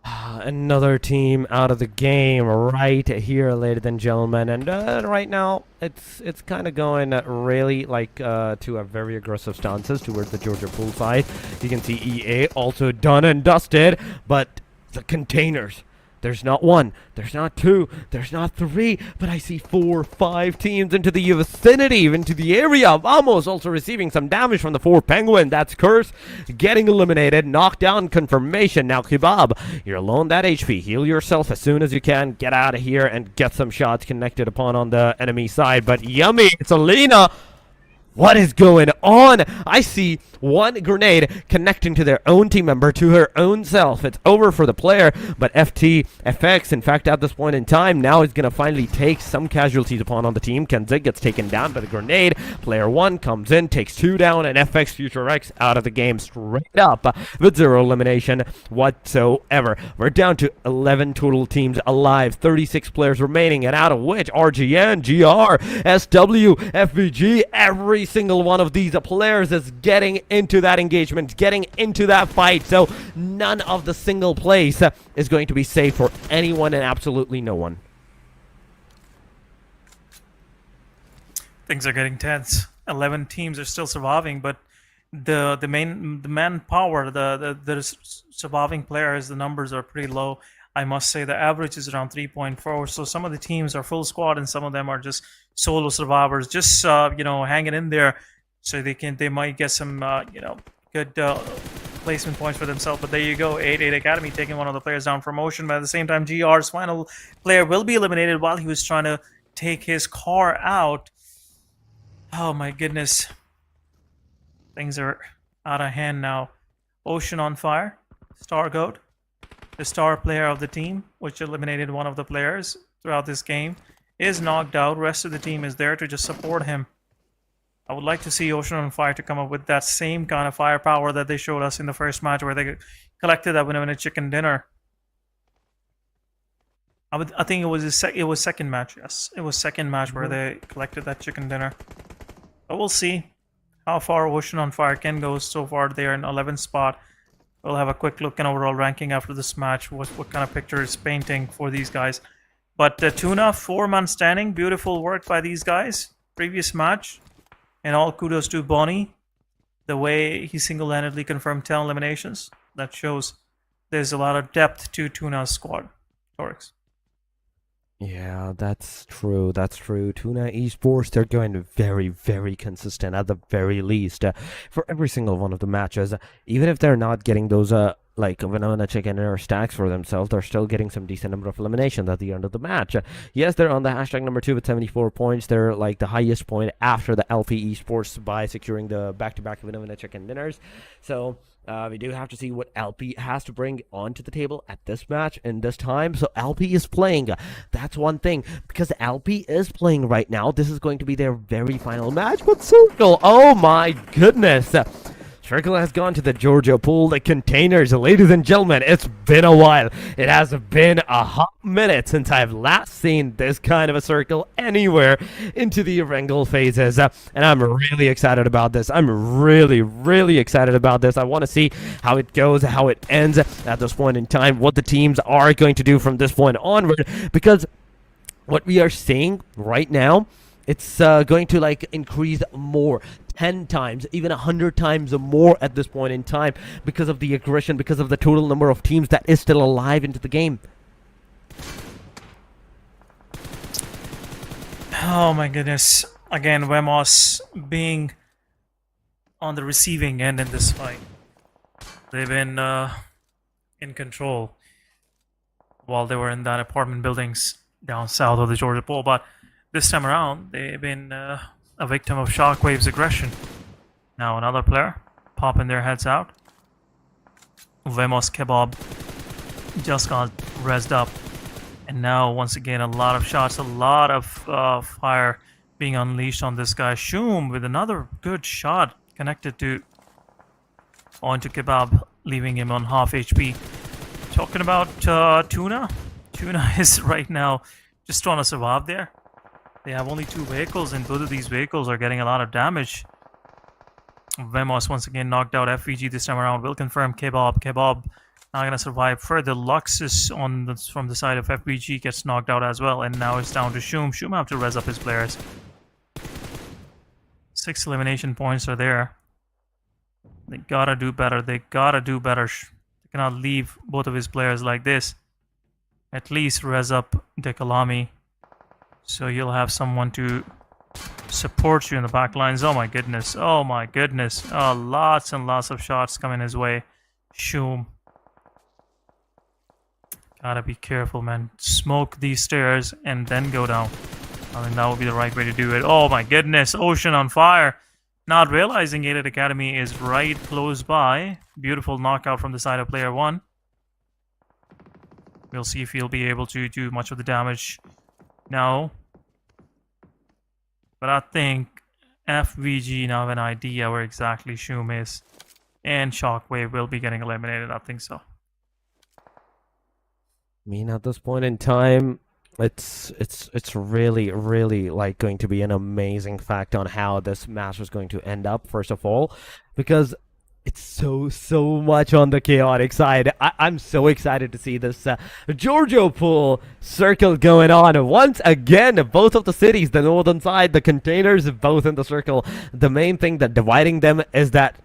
Another team out of the game right here, ladies and gentlemen. And right now, it's kind of going really to a very aggressive stances towards the Georgia pool side. You can see EA also done and dusted, but the containers. There's not 1, there's not 2, there's not 3, but I see 4, 5 teams into the vicinity, into the area. Vamos also receiving some damage from the 4 penguin. That's Curse getting eliminated. Knockdown confirmation. Now, Kebab, you're alone that HP. Heal yourself as soon as you can. Get out of here and get some shots connected upon on the enemy side. But Yummy, it's Alina. What is going on? I see one grenade connecting to their own team member, to her own self. It's over for the player, but FX, in fact, at this point in time, now is going to finally take some casualties upon on the team. Kenzig gets taken down by the grenade. Player 1 comes in, takes 2 down, and FX Future X out of the game straight up with 0 elimination whatsoever. We're down to 11 total teams alive, 36 players remaining, and out of which RGN, GR, SW, FVG, every single one of these players is getting into that engagement, getting into that fight. So none of the single place is going to be safe for anyone and absolutely no one. Things are getting tense. 11 teams are still surviving, but the manpower, the surviving players, the numbers are pretty low. I must say the average is around 3.4. So some of the teams are full squad, and some of them are just solo survivors, just hanging in there, so they might get some good placement points for themselves. But there you go, 8-8 Academy taking one of the players down for motion. But at the same time, GR's final player will be eliminated while he was trying to take his car out. Oh my goodness, things are out of hand now. Ocean on fire, Stargoat, the star player of the team, which eliminated one of the players throughout this game, is knocked out. Rest of the team is there to just support him. I would like to see Ocean on Fire to come up with that same kind of firepower that they showed us in the first match, where they collected that winner chicken dinner. I think it was second match. Yes, it was second match where they collected that chicken dinner. But we'll see how far Ocean on Fire can go. So far, they are in 11th spot. We'll have a quick look at overall ranking after this match, what kind of picture it's painting for these guys. But Tuna, 4-man standing, beautiful work by these guys. Previous match, and all kudos to Bonnie. The way he single-handedly confirmed 10 eliminations, that shows there's a lot of depth to Tuna's squad. Torix. Yeah, that's true. That's true. Tuna Esports, they're going very, very consistent at the very least for every single one of the matches. Even if they're not getting those like banana chicken or stacks for themselves, they're still getting some decent number of eliminations at the end of the match. Yes, they're on the hashtag number 2 with 74 points. They're like the highest point after the LP Esports by securing the back-to-back banana chicken dinners. So we do have to see what LP has to bring onto the table at this match in this time. So LP is playing. That's one thing. Because LP is playing right now, this is going to be their very final match. But Circle, oh my goodness. Circle has gone to the Georgia pool, the containers. Ladies and gentlemen, it's been a while. It has been a hot minute since I've last seen this kind of a circle anywhere into the wrangle phases. And I'm really excited about this. I'm really, really excited about this. I want to see how it goes, how it ends at this point in time, what the teams are going to do from this point onward. Because what we are seeing right now, it's going to like increase more, 10 times, even 100 times more at this point in time because of the aggression, because of the total number of teams that is still alive into the game. Oh my goodness. Again, Vemos being on the receiving end in this fight. They've been in control while they were in that apartment buildings down south of the Georgia Pool, but this time around, they've been a victim of Shockwave's aggression. Now another player popping their heads out. Vemos Kebab just got rezzed up. And now, once again, a lot of shots, a lot of fire being unleashed on this guy. Shoom with another good shot connected to onto Kebab, leaving him on half HP. Talking about Tuna. Tuna is right now just trying to survive there. They have only 2 vehicles, and both of these vehicles are getting a lot of damage. Vemos once again knocked out FVG this time around. Will confirm Kebab. Kebab not going to survive further. Luxus from the side of FVG gets knocked out as well. And now it's down to Shoom. Shoom have to res up his players. 6 elimination points are there. They gotta do better. They gotta do better. They cannot leave both of his players like this. At least res up Dekalami, so you'll have someone to support you in the back lines. Oh my goodness. Oh my goodness. Lots and lots of shots coming his way. Shoom. Gotta be careful, man. Smoke these stairs and then go down. I think that would be the right way to do it. Oh my goodness. Ocean on fire. Not realizing Aided Academy is right close by. Beautiful knockout from the side of player 1. We'll see if he'll be able to do much of the damage. No. But I think FVG now have an idea where exactly Shoom is. And Shockwave will be getting eliminated. I think so. I mean, at this point in time, it's really, really like going to be an amazing fact on how this match is going to end up, first of all, because it's so much on the chaotic side. I'm so excited to see this Giorgio pool circle going on once again. Both of the cities, the northern side, the containers, both in the circle. The main thing that dividing them is that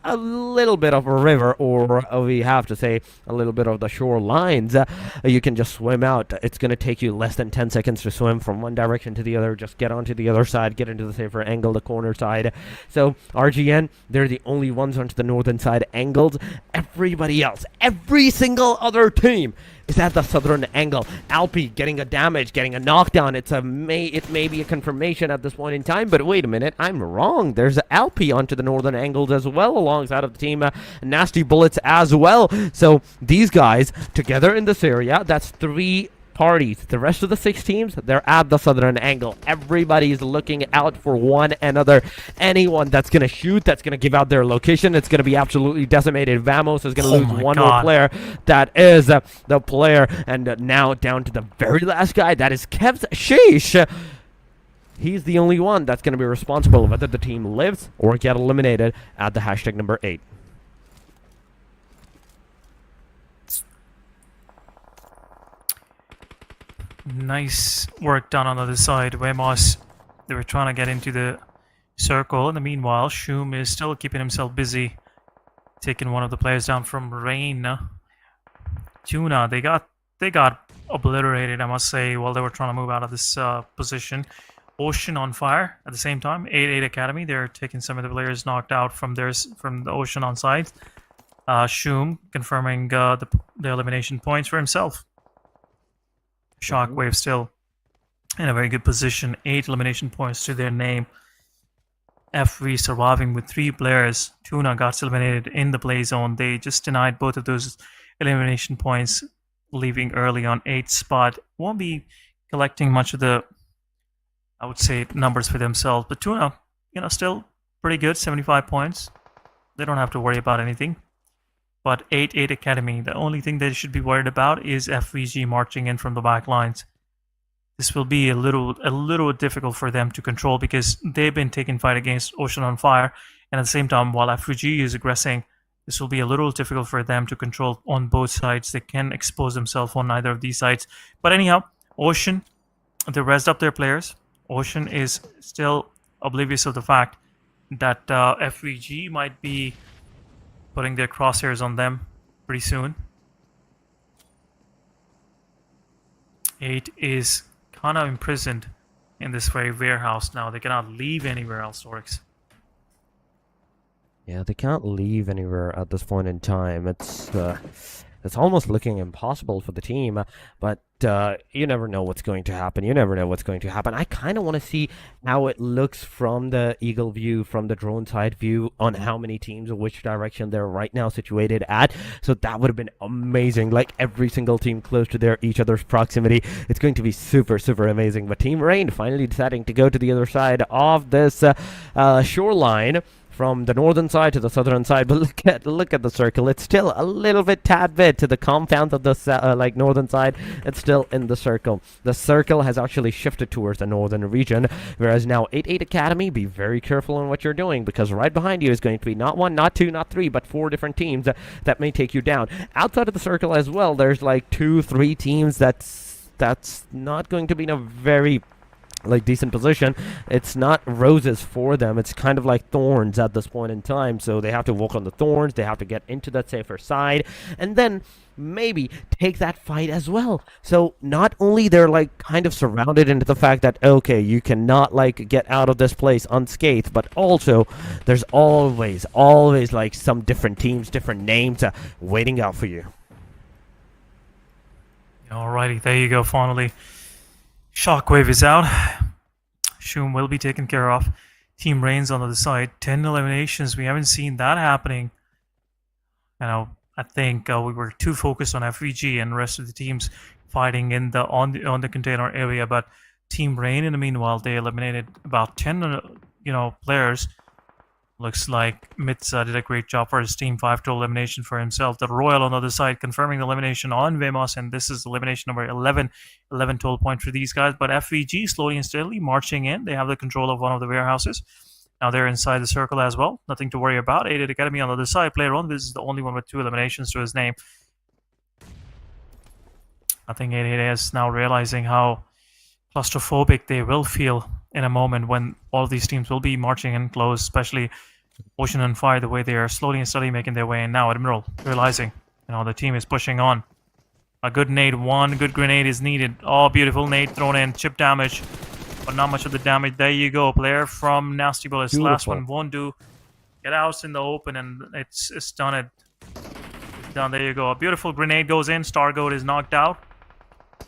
a little bit of a river, or we have to say a little bit of the shorelines. You can just swim out. It's going to take you less than 10 seconds to swim from one direction to the other. Just get onto the other side, get into the safer angle, the corner side. So RGN, they're the only ones onto the northern side angled. Everybody else, every single other team is at the southern angle. Alpi getting a damage, getting a knockdown. It may be a confirmation at this point in time, but wait a minute, I'm wrong. There's Alpi onto the northern angles as well, alongside of the team Nasty Bullets as well. So these guys together in this area, that's 3 parties. The rest of the 6 teams, they're at the southern angle. Everybody's looking out for one another. Anyone that's going to shoot, that's going to give out their location, it's going to be absolutely decimated. Vamos is going to lose one more player. That is the player. And now down to the very last guy. That is Kev's Sheesh. He's the only one that's going to be responsible whether the team lives or get eliminated at the hashtag number 8. Nice work done on the other side. Vemos, they were trying to get into the circle. In the meanwhile, Shum is still keeping himself busy, taking one of the players down from Rain. Tuna, they got obliterated, I must say, while they were trying to move out of this position. Ocean on fire at the same time. 8-8 Academy, they're taking some of the players knocked out from the Ocean on side. Shum confirming the elimination points for himself. Shockwave still in a very good position. 8 elimination points to their name. FV surviving with 3 players. Tuna got eliminated in the play zone. They just denied both of those elimination points, leaving early on 8th spot. Won't be collecting much of the, I would say, numbers for themselves. But Tuna, still pretty good, 75 points. They don't have to worry about anything. But 8-8 Academy, the only thing they should be worried about is FVG marching in from the back lines. This will be a little difficult for them to control because they've been taking fight against Ocean on Fire, and at the same time, while FVG is aggressing, this will be a little difficult for them to control on both sides. They can expose themselves on neither of these sides. But anyhow, Ocean, they rezzed up their players. Ocean is still oblivious of the fact that FVG might be putting their crosshairs on them pretty soon. 8 is kind of imprisoned in this very warehouse now. They cannot leave anywhere else, Oryx. Yeah, they can't leave anywhere at this point in time. It's almost looking impossible for the team, but you never know what's going to happen. I kind of want to see how it looks from the eagle view, from the drone side view, on how many teams or which direction they're right now situated at. So that would have been amazing. Like every single team close to each other's proximity. It's going to be super, super amazing. But Team Rain finally deciding to go to the other side of this shoreline, from the northern side to the southern side. But look at the circle. It's still a little bit, tad bit to the compound of the northern side. It's still in the circle. The circle has actually shifted towards the northern region, whereas now 8-8 Academy, be very careful on what you're doing, because right behind you is going to be not 1, not 2, not 3, but 4 different teams that may take you down. Outside of the circle as well, there's like 2-3 teams that's not going to be in a very decent position. It's not roses for them. It's kind of like thorns at this point in time. So they have to walk on the thorns. They have to get into that safer side, and then maybe take that fight as well. So not only they're kind of surrounded into the fact that, okay, you cannot get out of this place unscathed, but also there's always some different teams, different names waiting out for you. Alrighty, there you go. Finally, Shockwave is out. Shum will be taken care of. Team Rain's on the other side. 10 eliminations. We haven't seen that happening. I think we were too focused on FVG and the rest of the teams fighting on the container area. But Team Rain, in the meanwhile, they eliminated about 10 players. Looks like Mitza did a great job for his team. 5 total elimination for himself. The Royal on the other side confirming the elimination on Vemos, and this is elimination number 11. 11 total points for these guys. But FVG slowly and steadily marching in. They have the control of one of the warehouses. Now they're inside the circle as well. Nothing to worry about. 8-8 Academy on the other side. Player 1. This is the only one with 2 eliminations to his name. I think 8-8 is now realizing how claustrophobic they will feel in a moment when all of these teams will be marching in close, especially Ocean and Fire, the way they are slowly and steadily making their way in now. Admiral realizing, the team is pushing on. A good nade, one good grenade is needed. Oh, beautiful nade thrown in. Chip damage, but not much of the damage. There you go. Player from Nasty Bullets. Last one won't do. Get out in the open, and it's done. Done. There you go. A beautiful grenade goes in. Stargoat is knocked out.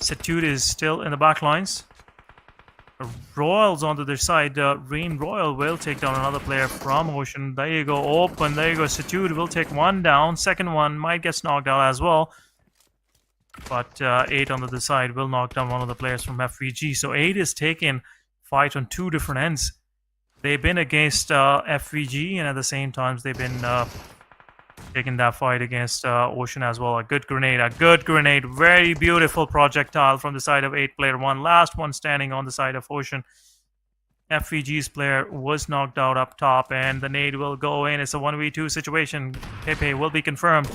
Setude is still in the back lines. Royals onto their side. Rain Royal will take down another player from Ocean. There you go. Open. There you go. Setude will take one down. Second one might get knocked out as well. But 8 on the other side will knock down one of the players from FVG. So 8 is taking fight on 2 different ends. They've been against FVG, and at the same time they've been taking that fight against Ocean as well. A good grenade. Very beautiful projectile from the side of 8 player 1. Last one standing on the side of Ocean. FVG's player was knocked out up top, and the nade will go in. It's a 1v2 situation. Pepe will be confirmed.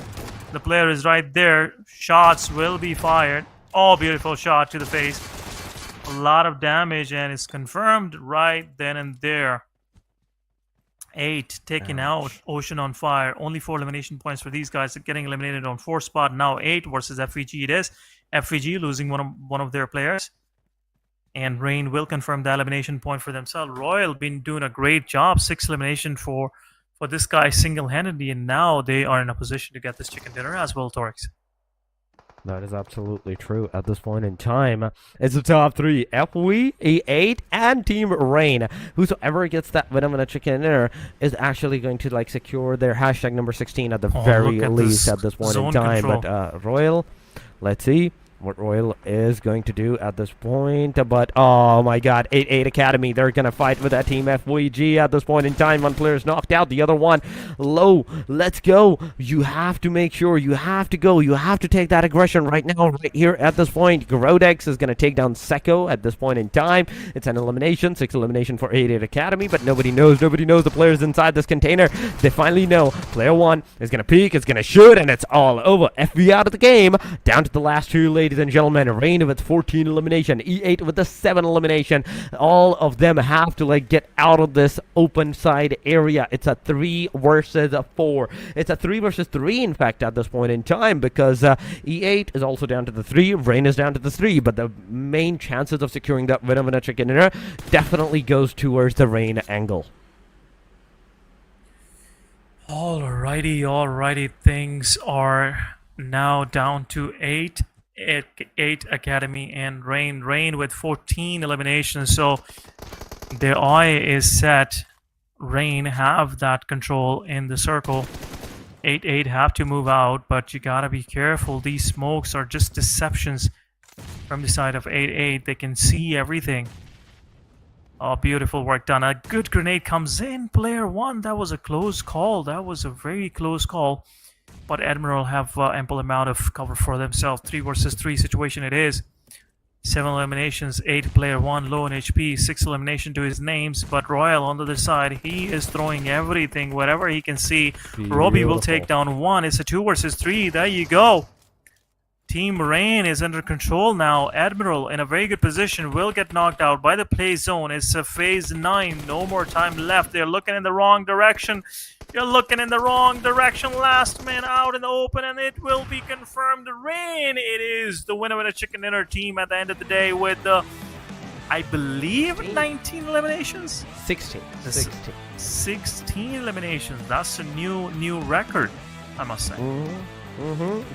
The player is right there. Shots will be fired. Oh, beautiful shot to the face. A lot of damage, and it's confirmed right then and there. 8 taking out Ocean on fire. Only 4 elimination points for these guys. Getting eliminated on 4th spot. Now 8 versus FVG it is. FVG losing one of their players. And Rain will confirm the elimination point for themselves. Royal been doing a great job. 6 elimination for this guy single-handedly. And now they are in a position to get this chicken dinner as well, Torix. That is absolutely true at this point in time. It's the top 3, FV, E8, and Team Rain. Whosoever gets that win of a chicken dinner is actually going to like secure their hashtag number 16 at the very least at this point in time. Control. But Royal, let's see what Royal is going to do at this point. But oh my god, 8-8 Academy, they're gonna fight with that Team FVG at this point in time. One player is knocked out, the other one low. Let's go. You have to make sure, you have to go, you have to take that aggression right now, right here at this point. Grodex is gonna take down Seko at this point in time. It's an elimination, 6 elimination for 8-8 Academy, but nobody knows the players inside this container. They finally know player 1 is gonna peek, is gonna shoot, and it's all over. FV out of the game, down to the last 2, ladies and gentlemen. Rain with 14 elimination, E8 with the 7 elimination. All of them have to like get out of this open side area. It's a 3 versus 4. It's a 3 versus 3 in fact at this point in time, because E8 is also down to the 3, Rain is down to the 3, but the main chances of securing that win of a chicken dinner definitely goes towards the Rain angle. Alrighty, things are now down to 8 Academy and Rain with 14 eliminations. So their eye is set. Rain have that control in the circle. 8-8 have to move out, but you gotta be careful. These smokes are just deceptions from the side of 8-8. They can see everything. Oh, beautiful work done. A good grenade comes in. Player 1, that was a close call. That was a very close call. But Admiral have ample amount of cover for themselves. 3 versus 3 situation it is. 7 eliminations, 8 player 1 low in HP, 6 elimination to his names. But Royal on the other side, he is throwing everything, whatever he can see. Robbie will take down 1. It's a 2 versus 3. There you go. Team Rain is under control now. Admiral in a very good position will get knocked out by the play zone. It's a phase 9. No more time left. They're looking in the wrong direction. You're looking in the wrong direction. Last man out in the open, and it will be confirmed. Rain, it is the winner of the chicken dinner team at the end of the day with the, I believe, 19 eliminations? 16. 16 eliminations. That's a new record, I must say.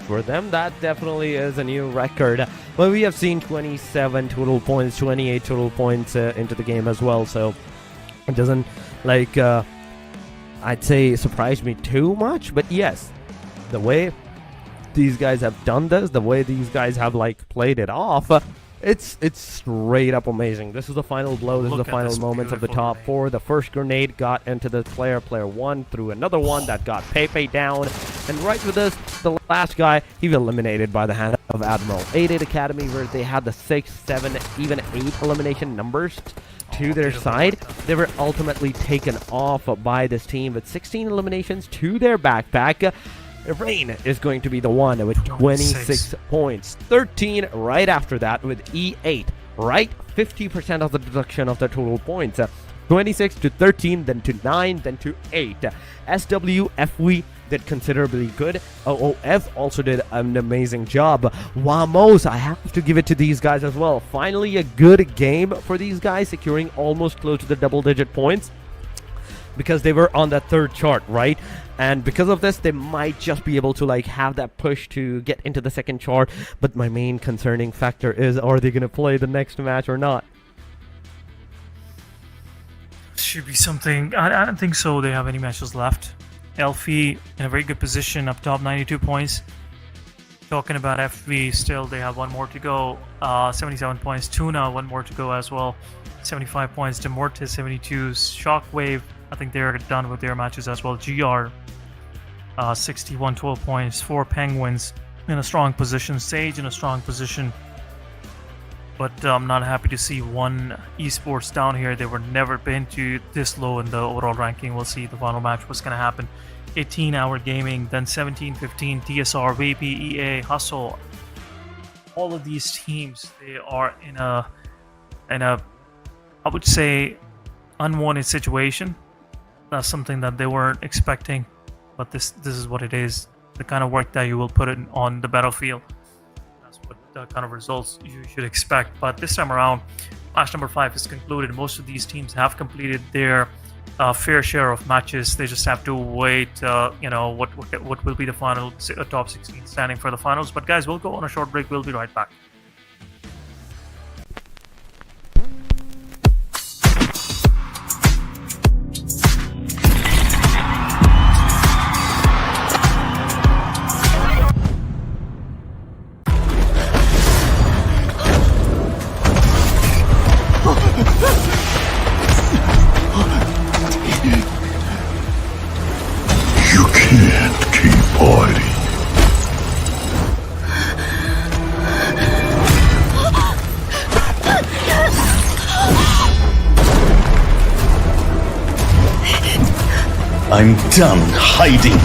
For them, that definitely is a new record. But we have seen 27 total points, 28 total points into the game as well. So it doesn't, like, I'd say surprise me too much. But yes, the way these guys have done this, the way these guys have, like, played it off, it's straight up amazing. This is the final blow. This is the final moments of the top 4. The first grenade got into the player 1 through another one that got Pepe down. And right with this, the last guy, he was eliminated by the hand of Admiral. 8-8 Academy, where they had the 6, 7, even 8 elimination numbers to their side. They were ultimately taken off by this team with 16 eliminations to their backpack. Rain is going to be the one with 26 points. 13 right after that with E8. Right? 50% of the deduction of the total points. 26 to 13, then to 9, then to 8. SWFW did considerably good. OOF also did an amazing job. Wamos, I have to give it to these guys as well. Finally, a good game for these guys, securing almost close to the double-digit points, because they were on that 3rd chart, right? And because of this, they might just be able to like have that push to get into the 2nd chart. But my main concerning factor is, are they going to play the next match or not? Should be something. I don't think so. They have any matches left. Elfie in a very good position, up top, 92 points. Talking about FV, still they have 1 more to go. 77 points. Tuna, 1 more to go as well. 75 points. Demortis, 72. Shockwave, I think they're done with their matches as well. GR, 61, 12 points. 4 Penguins in a strong position. Sage in a strong position. But I'm not happy to see 1 esports down here. They were never been to this low in the overall ranking. We'll see the final match, what's going to happen. 18 Hour Gaming, then 17-15 TSR, VP, EA, Hustle, all of these teams, they are in a I would say unwanted situation. That's something that they weren't expecting, but this is what it is. The kind of work that you will put in on the battlefield, that's what the kind of results you should expect. But this time around, match number 5 is concluded. Most of these teams have completed their fair share of matches. They just have to wait, what will be the final top 16 standing for the finals. But guys, we'll go on a short break. We'll be right back. You can't keep hiding. I'm done hiding.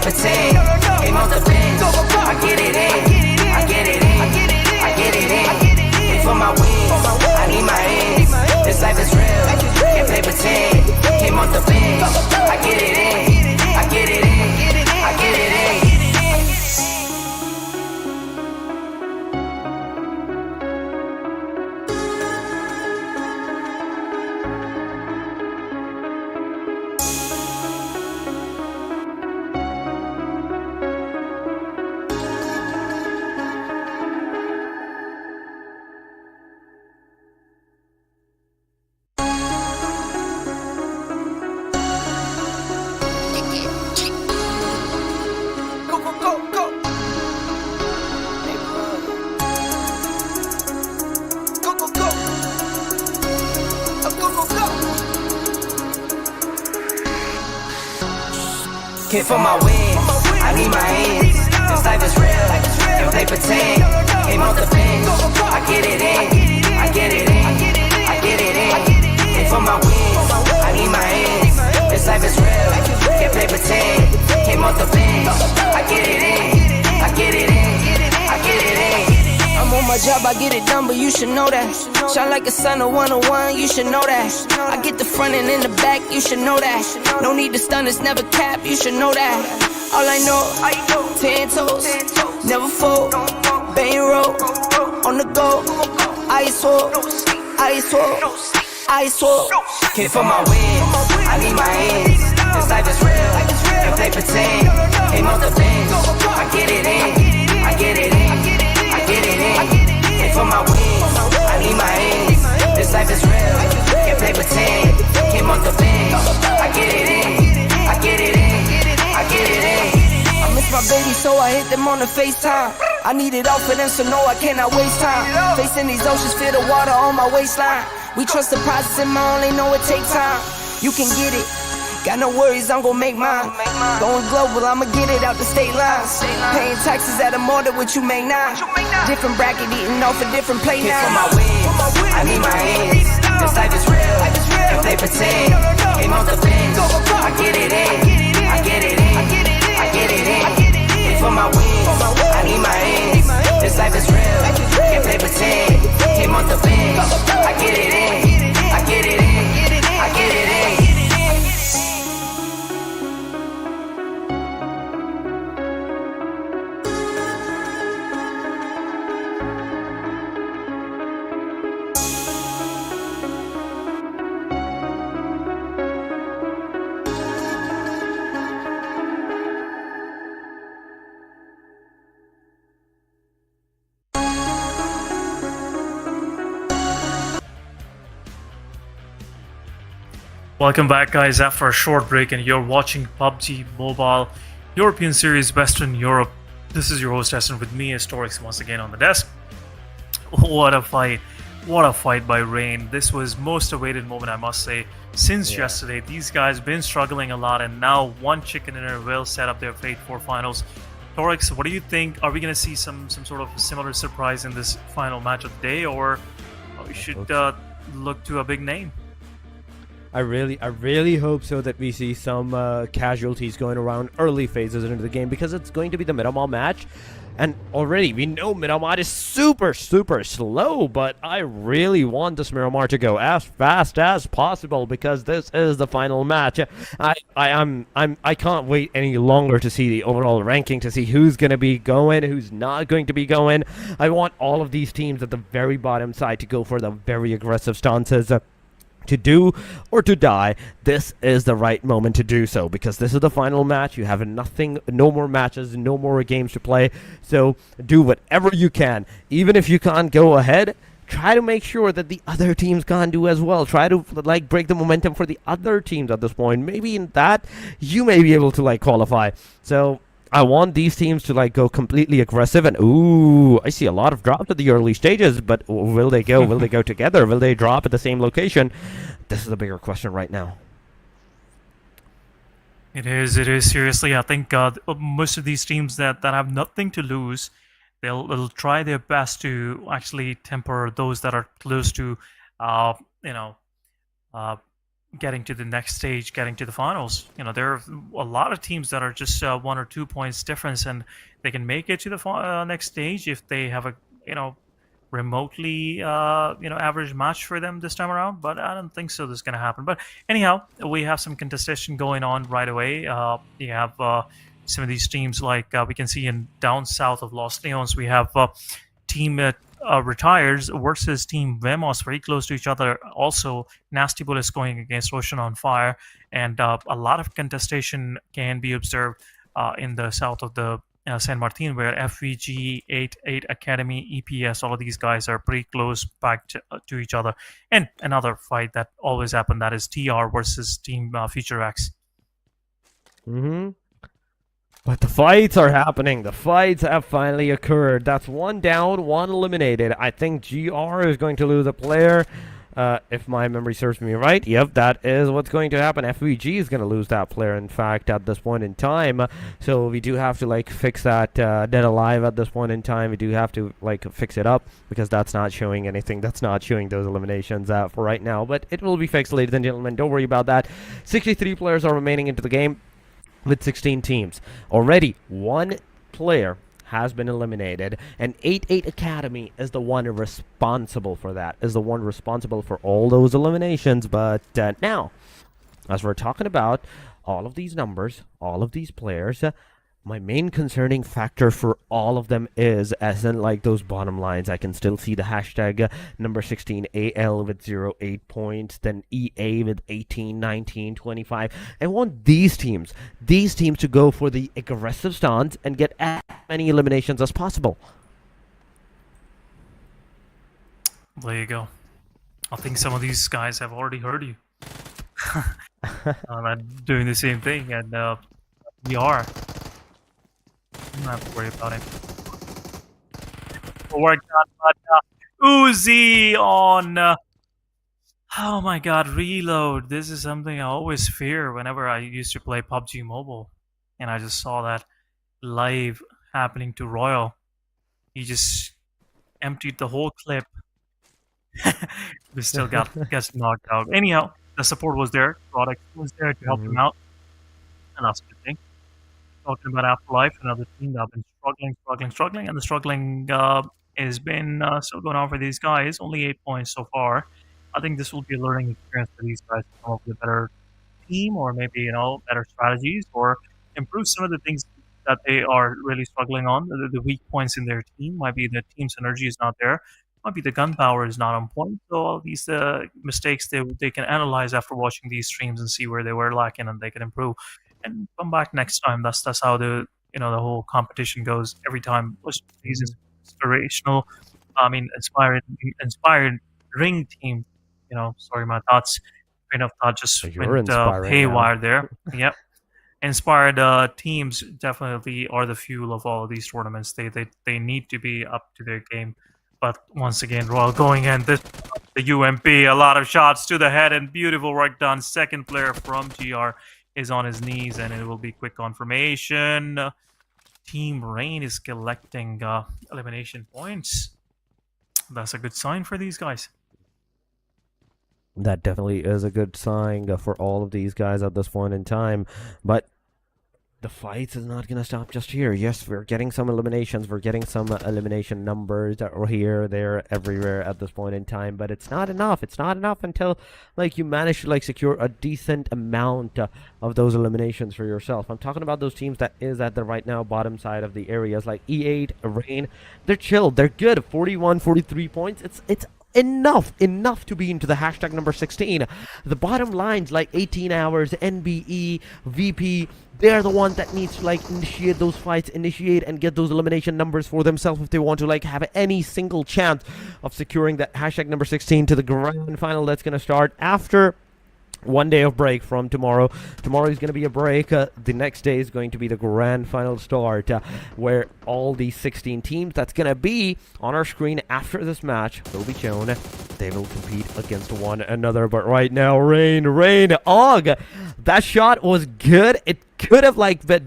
pretend. Came off the bench, I get it in, I get it in, I get it in. Wait for my wins, I need my ends. This life is real, can't play pretend. Came off the bench, I get it in, I get it in, I get it in. Came for my wins, I need my ends. This life is real, can't play pretend. Came off the bench, I get it in, I get it in, I get it in. Came for my wins, I need my ends. This life is real, can't play pretend. Came off the bench, I get it in, I get it in, I get it in. I'm on my job, I get it done, but you should know that. Shine like a sun, a 101, you should know that. I get the front and in the back, you should know that. No need to stun, it's never cap, you should know that. All I know, 10 toes, never fold, bang roll, on the go, ice wall, ice wall, ice wall. Came for my wins, I need my ends. This life is real, can't play pretend. Came off the bench, I get it in, I get it in, I get it in. Came for my wins, I need my ends. This life is real, can't play pretend. Came off the bench, I get it in, I get it in, I get it in. I miss my baby, so I hit them on the FaceTime. I need it all for them, so no, I cannot waste time. Facing these oceans, feel the water on my waistline. We trust the process and my only know it takes time. You can get it. Got no worries, I'm gon' make mine. Going global, I'ma get it out the state lines. Paying taxes at a more than what you make now. Different bracket, eating off a different plate now. For my wins, I need my ends. This life is real, if they pretend. Came off the bench, I get it in. I get it in, I get it in. For my wins, I need my ends. This life is real, if they pretend. Came off the bench, I get it in. I get it in, I get it in. Welcome back, guys, after a short break, and you're watching PUBG Mobile European Series Western Europe. This is your host, Eston, with me, Historics, once again on the desk. What a fight. What a fight by Rain. This was most awaited moment, I must say, since yesterday. These guys been struggling a lot, and now one chicken dinner will set up their fate for finals. Torix, what do you think? Are we going to see some sort of similar surprise in this final match of the day, or we should look to a big name? I really hope so, that we see some casualties going around early phases into the game, because it's going to be the Miramar match. And already we know Miramar is super slow, but I really want this Miramar to go as fast as possible, because this is the final match. I can't wait any longer to see the overall ranking, to see who's going to be going, who's not going to be going. I want all of these teams at the very bottom side to go for the very aggressive stances. To do or to die, this is the right moment to do so, because this is the final match. You have no more matches, no more games to play, so do whatever you can. Even if you can't go ahead, try to make sure that the other teams can't do as well. Try to break the momentum for the other teams at this point. Maybe in that you may be able to qualify. So I want these teams to go completely aggressive, and ooh, I see a lot of drops at the early stages, but will they go? Will they go together? Will they drop at the same location? This is a bigger question right now. It is seriously. I think most of these teams that have nothing to lose, they'll try their best to actually temper those that are close to getting to the next stage, getting to the finals. There are a lot of teams that are just 1 or 2 points difference, and they can make it to the next stage if they have a remotely average match for them this time around. But I don't think so this is going to happen. But anyhow, we have some contestation going on right away. You have some of these teams, like we can see in down south of Los Leones, we have team Retires versus Team Vemos, very close to each other. Also, Nasty Bull is going against Ocean on Fire, and a lot of contestation can be observed in the south of the San Martin, where FVG, 88 Academy, EPS, all of these guys are pretty close back to each other. And another fight that always happens, that is TR versus Team Future X. But the fights are happening. The fights have finally occurred. That's one down, one eliminated. I think GR is going to lose a player. If my memory serves me right. Yep, that is what's going to happen. FVG is going to lose that player, in fact, at this point in time. So we do have to fix that dead alive at this point in time. We do have to fix it up, because that's not showing anything. That's not showing those eliminations for right now. But it will be fixed, ladies and gentlemen. Don't worry about that. 63 players are remaining into the game with 16 teams. Already one player has been eliminated, and 88 Academy is the one responsible for that, is the one responsible for all those eliminations. But now, as we're talking about all of these numbers, all of these players, my main concerning factor for all of them is, as in those bottom lines, I can still see the hashtag number 16 AL with 08 points, then EA with 18, 19, 25. I want these teams to go for the aggressive stance and get as many eliminations as possible. There you go. I think some of these guys have already heard you. I'm doing the same thing, and we are. You don't have to worry about it. beautiful work done. But Uzi on. Oh my god, reload. This is something I always fear whenever I used to play PUBG Mobile. And I just saw that live happening to Royal. He just emptied the whole clip. We still gets knocked out. Anyhow, the support was there. Product was there to help him out. And that's a good thing. Talking about Afterlife, another team that have been struggling. And the struggling has been still going on for these guys. Only 8 points so far. I think this will be a learning experience for these guys to come up with a better team, or maybe better strategies, or improve some of the things that they are really struggling on. The weak points in their team might be the team synergy is not there, might be the gun power is not on point. So all these mistakes they can analyze after watching these streams and see where they were lacking, and they can improve and come back next time. That's how the the whole competition goes every time. These inspirational, inspired ring team. Sorry, my train of thought just went haywire there. Yep. Inspired teams definitely are the fuel of all of these tournaments. They need to be up to their game. But once again, Royal going in. The UMP, a lot of shots to the head and beautiful work done. Second player from GR is on his knees, and it will be quick confirmation. Team Rain is collecting elimination points. That's a good sign for these guys. That definitely is a good sign for all of these guys at this point in time. But the fight is not going to stop just here. Yes, we're getting some eliminations. We're getting some elimination numbers that are here, there, everywhere at this point in time. But it's not enough. It's not enough until you manage to secure a decent amount of those eliminations for yourself. I'm talking about those teams that is at the right now bottom side of the areas like E8, Rain. They're chilled. They're good. 41, 43 points. It's enough to be into the hashtag number 16. The bottom lines like 18 hours, NBE, VP, they're the ones that needs to initiate those fights, initiate and get those elimination numbers for themselves if they want to have any single chance of securing that hashtag number 16 to the grand final that's going to start after 1 day of break from tomorrow. Tomorrow is going to be a break. The next day is going to be the grand final start, where all these 16 teams that's going to be on our screen after this match will be shown. They will compete against one another. But right now, Rain, Og, that shot was good. It could have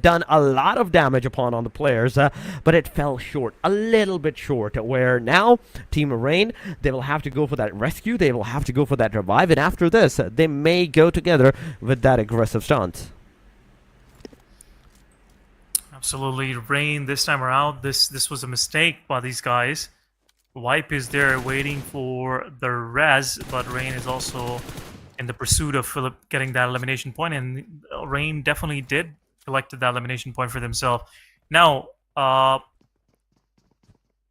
done a lot of damage on the players, but it fell short, a little bit short, where now Team Rain, they will have to go for that rescue, they will have to go for that revive, and after this they may go together with that aggressive stance. Absolutely. Rain this time around, this was a mistake by these guys. Wipe is there waiting for the res, but Rain is also in the pursuit of Philip getting that elimination point, and Rain definitely did collected that elimination point for themselves. Now, no,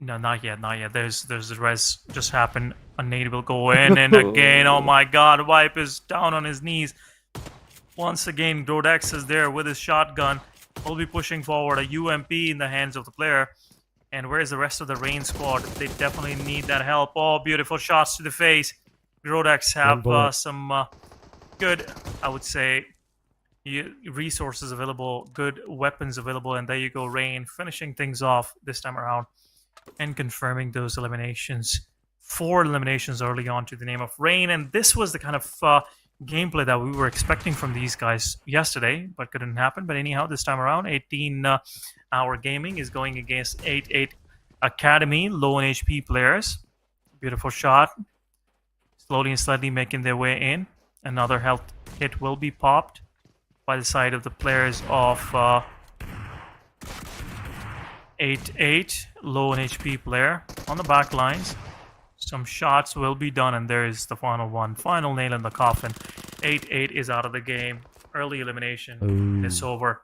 not yet. There's the res just happened. A nade will go in, and again, oh my God, Wipe is down on his knees. Once again, Grodex is there with his shotgun. Will be pushing forward a UMP in the hands of the player. And where's the rest of the Rain squad? They definitely need that help. Oh, beautiful shots to the face. Grodex have some good, I would say, resources available, good weapons available, and there you go, Rain finishing things off this time around and confirming those eliminations. 4 eliminations early on to the name of Rain, and this was the kind of gameplay that we were expecting from these guys yesterday, but couldn't happen. But anyhow, this time around, 18-hour gaming is going against 8-8 Academy, low on HP players. Beautiful shot. Slowly and slightly making their way in. Another health hit will be popped by the side of the players of 8-8, low on HP player on the back lines. Some shots will be done, and there is the final one. Final nail in the coffin. 8-8 is out of the game. Early elimination. It's over.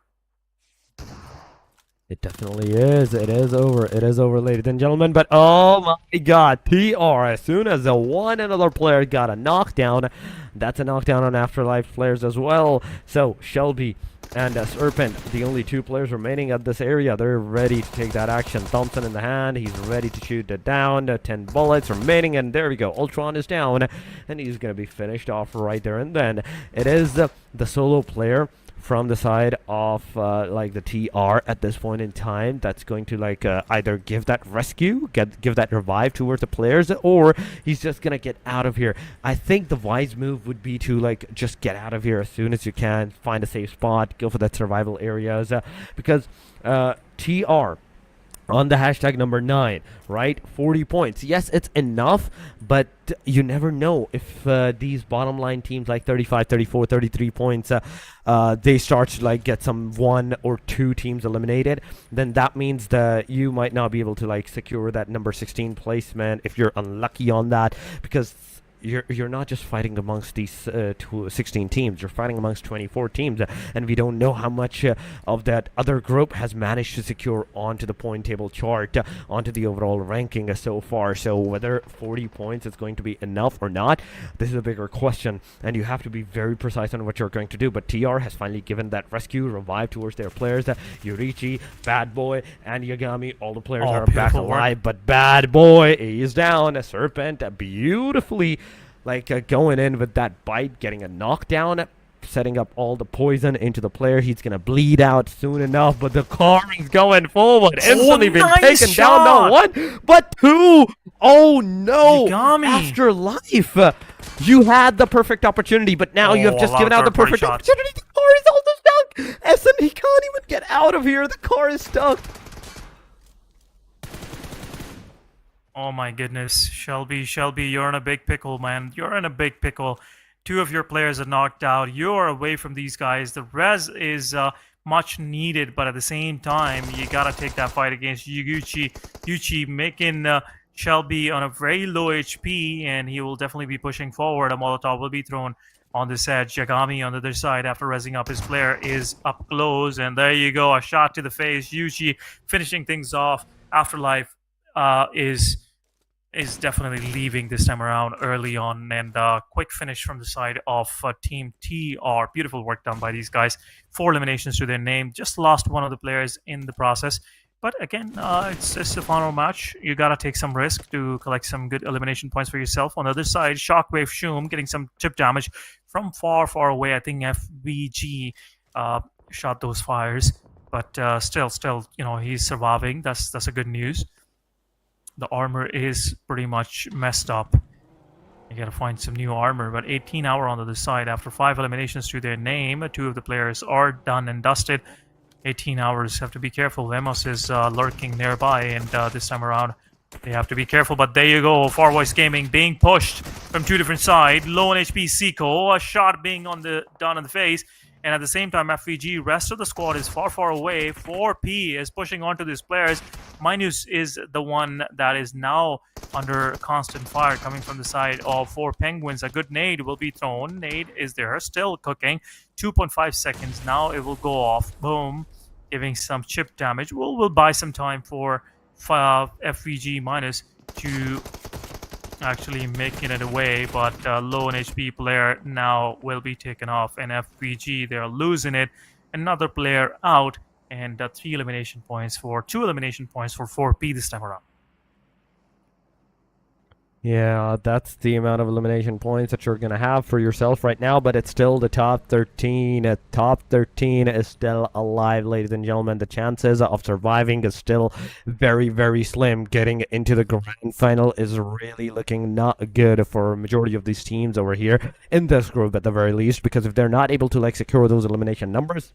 It definitely is. It is over. It is over, ladies and gentlemen. But oh my God, PR, as soon as the one another player got a knockdown, that's a knockdown on Afterlife players as well. So Shelby and Serpent, the only 2 players remaining at this area, they're ready to take that action. Thompson in the hand, he's ready to shoot it down. 10 bullets remaining, and there we go. Ultron is down, and he's going to be finished off right there and then. It is the solo player from the side of like the TR at this point in time that's going to like either give that rescue, give that revive towards the players, or he's just gonna get out of here. I think the wise move would be to like just get out of here as soon as you can, find a safe spot, go for that survival areas, because TR on the hashtag number 9, right? 40 points. Yes, it's enough, but you never know if these bottom line teams like 35, 34, 33 points, they start to like get some 1 or 2 teams eliminated, then that means that you might not be able to like secure that number 16 placement if you're unlucky on that, because you're not just fighting amongst these 16 teams, you're fighting amongst 24 teams, and we don't know how much of that other group has managed to secure onto the point table chart, onto the overall ranking so far. So whether 40 points is going to be enough or not, this is a bigger question, and you have to be very precise on what you're going to do. But TR has finally given that rescue revive towards their players. Yurichi, Bad Boy, and Yagami, all the players are back alive, but Bad Boy is down. Serpent beautifully like going in with that bite, getting a knockdown, setting up all the poison into the player. He's gonna bleed out soon enough, but the car is going forward. Instantly been taken down, not 1 but 2. Oh no, Yagami. Afterlife, you had the perfect opportunity, but now you have just given out the perfect opportunity. The car is also stuck. Essen, he can't even get out of here. The car is stuck. Oh my goodness, Shelby, you're in a big pickle, man. You're in a big pickle. 2 of your players are knocked out. You're away from these guys. The res is much needed, but at the same time, you gotta take that fight against Yuguchi. Yuchi making Shelby on a very low HP, and he will definitely be pushing forward. A Molotov will be thrown on this edge. Yagami on the other side, after rezzing up his player, is up close, and there you go, a shot to the face. Yuchi finishing things off. Afterlife is definitely leaving this time around early on, and quick finish from the side of Team TR. Beautiful work done by these guys. 4 eliminations to their name. Just lost one of the players in the process, but again, it's the final match. You gotta take some risk to collect some good elimination points for yourself. On the other side, Shockwave Shum getting some chip damage from far away. I think FVG shot those fires, but still, you know, he's surviving. That's a good news. The armor is pretty much messed up. You gotta find some new armor, but 18 hour on the other side. After 5 eliminations to their name, 2 of the players are done and dusted. 18 hours, have to be careful. Lemos is lurking nearby, and this time around, they have to be careful. But there you go, Far Voice Gaming being pushed from 2 different sides. Low on HP Seiko, a shot being done in the face. And at the same time, FVG, rest of the squad is far away. 4P is pushing onto these players. Minus is the one that is now under constant fire coming from the side of 4 Penguins. A good nade will be thrown. Nade is there, still cooking. 2.5 seconds. Now it will go off. Boom. Giving some chip damage. We'll buy some time for FVG minus to actually making it away, but low on HP player now will be taken off, and FVG, they're losing it. Another player out, and 2 elimination points for 4P this time around. Yeah, that's the amount of elimination points that you're going to have for yourself right now, but it's still the top 13. Top 13 is still alive, ladies and gentlemen. The chances of surviving is still very slim. Getting into the grand final is really looking not good for a majority of these teams over here in this group at the very least, because if they're not able to like secure those elimination numbers,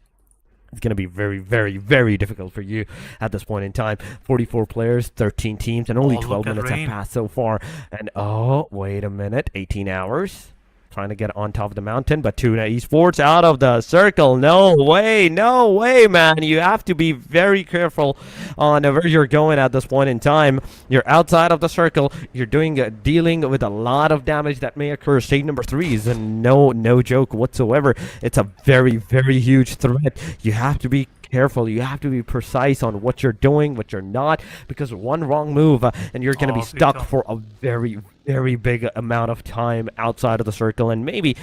it's going to be very difficult for you at this point in time. 44 players, 13 teams, and only 12 minutes have passed so far. And oh, wait a minute, 18 hours. Trying to get on top of the mountain, but Tuna Esports out of the circle. No way, man. You have to be very careful on where you're going at this point in time. You're outside of the circle. You're dealing with a lot of damage that may occur. Stage number 3 is no joke whatsoever. It's a very huge threat. You have to be careful. You have to be precise on what you're doing, what you're not, because one wrong move and you're going to be stuck for a very big amount of time outside of the circle, and maybe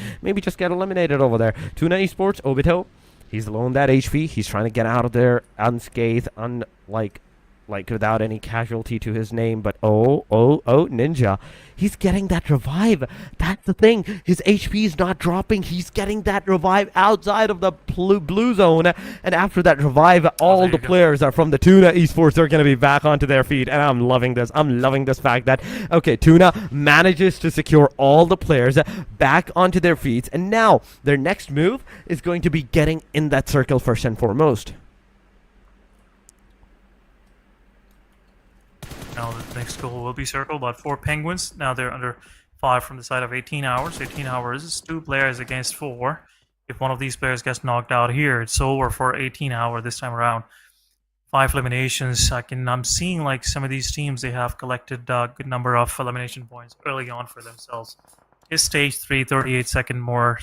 just get eliminated over there. Tuna Esports, Obito, he's low on that HP. He's trying to get out of there unscathed, like without any casualty to his name, but oh, Ninja, he's getting that revive. That's the thing. His HP is not dropping. He's getting that revive outside of the blue zone. And after that revive, all the players are from the Tuna Esports are going to be back onto their feet. And I'm loving this. I'm loving this fact that, okay, Tuna manages to secure all the players back onto their feet. And now their next move is going to be getting in that circle first and foremost. Now the next goal will be circle, about 4 penguins. Now they're under 5 from the side of 18 hours. 18 hours is 2 players against 4. If one of these players gets knocked out here, it's over for 18 hour this time around. 5 eliminations. I'm seeing like some of these teams, they have collected a good number of elimination points early on for themselves. It's stage 3, 38 second more,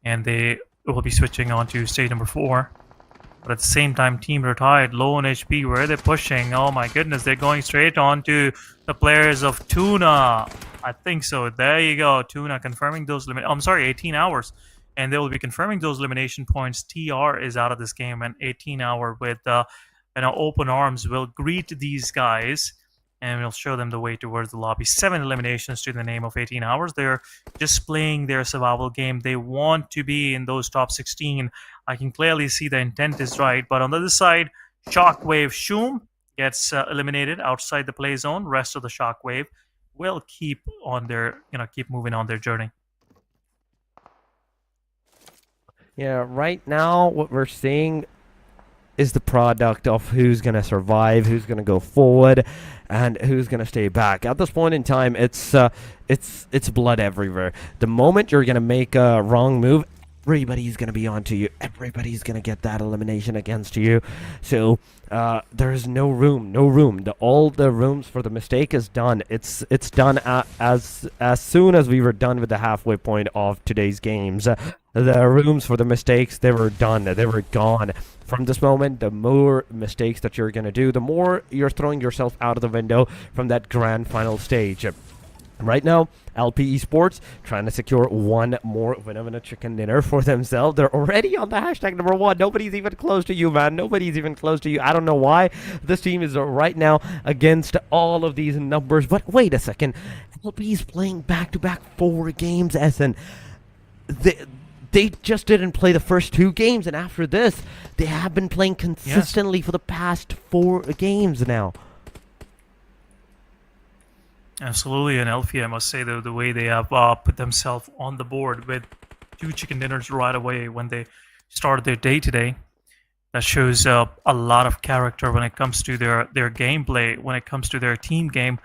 and they will be switching on to stage number 4. But at the same time, Team Retired, low on HP. Where are they pushing? Oh my goodness, they're going straight on to the players of Tuna. I think so. There you go. Tuna confirming those 18 hours. And they will be confirming those elimination points. TR is out of this game, and 18 hour with open arms will greet these guys. And we'll show them the way towards the lobby. 7 eliminations to the name of 18 hours. They're just playing their survival game. They want to be in those top 16. I can clearly see the intent is right. But on the other side, Shockwave Shum gets eliminated outside the play zone. Rest of the Shockwave will keep moving on their journey. Yeah, right now what we're seeing is the product of who's going to survive, who's going to go forward, and who's going to stay back. At this point in time, it's blood everywhere. The moment you're going to make a wrong move, everybody's going to be onto you. Everybody's going to get that elimination against you. So there's no room. All the rooms for the mistake is done. It's done as soon as we were done with the halfway point of today's games. The rooms for the mistakes, they were done. They were gone. From this moment, the more mistakes that you're going to do, the more you're throwing yourself out of the window from that grand final stage. Right now, LP Esports trying to secure one more win-a chicken dinner for themselves. They're already on the hashtag number 1. Nobody's even close to you, man. Nobody's even close to you. I don't know why this team is right now against all of these numbers. But wait a second. LP's playing back-to-back 4 games, Essen. They just didn't play the first 2 games, and after this, they have been playing consistently for the past 4 games now. Absolutely, and Elfie, I must say, the way they have put themselves on the board with 2 chicken dinners right away when they started their day today, that shows a lot of character when it comes to their gameplay, when it comes to their team game.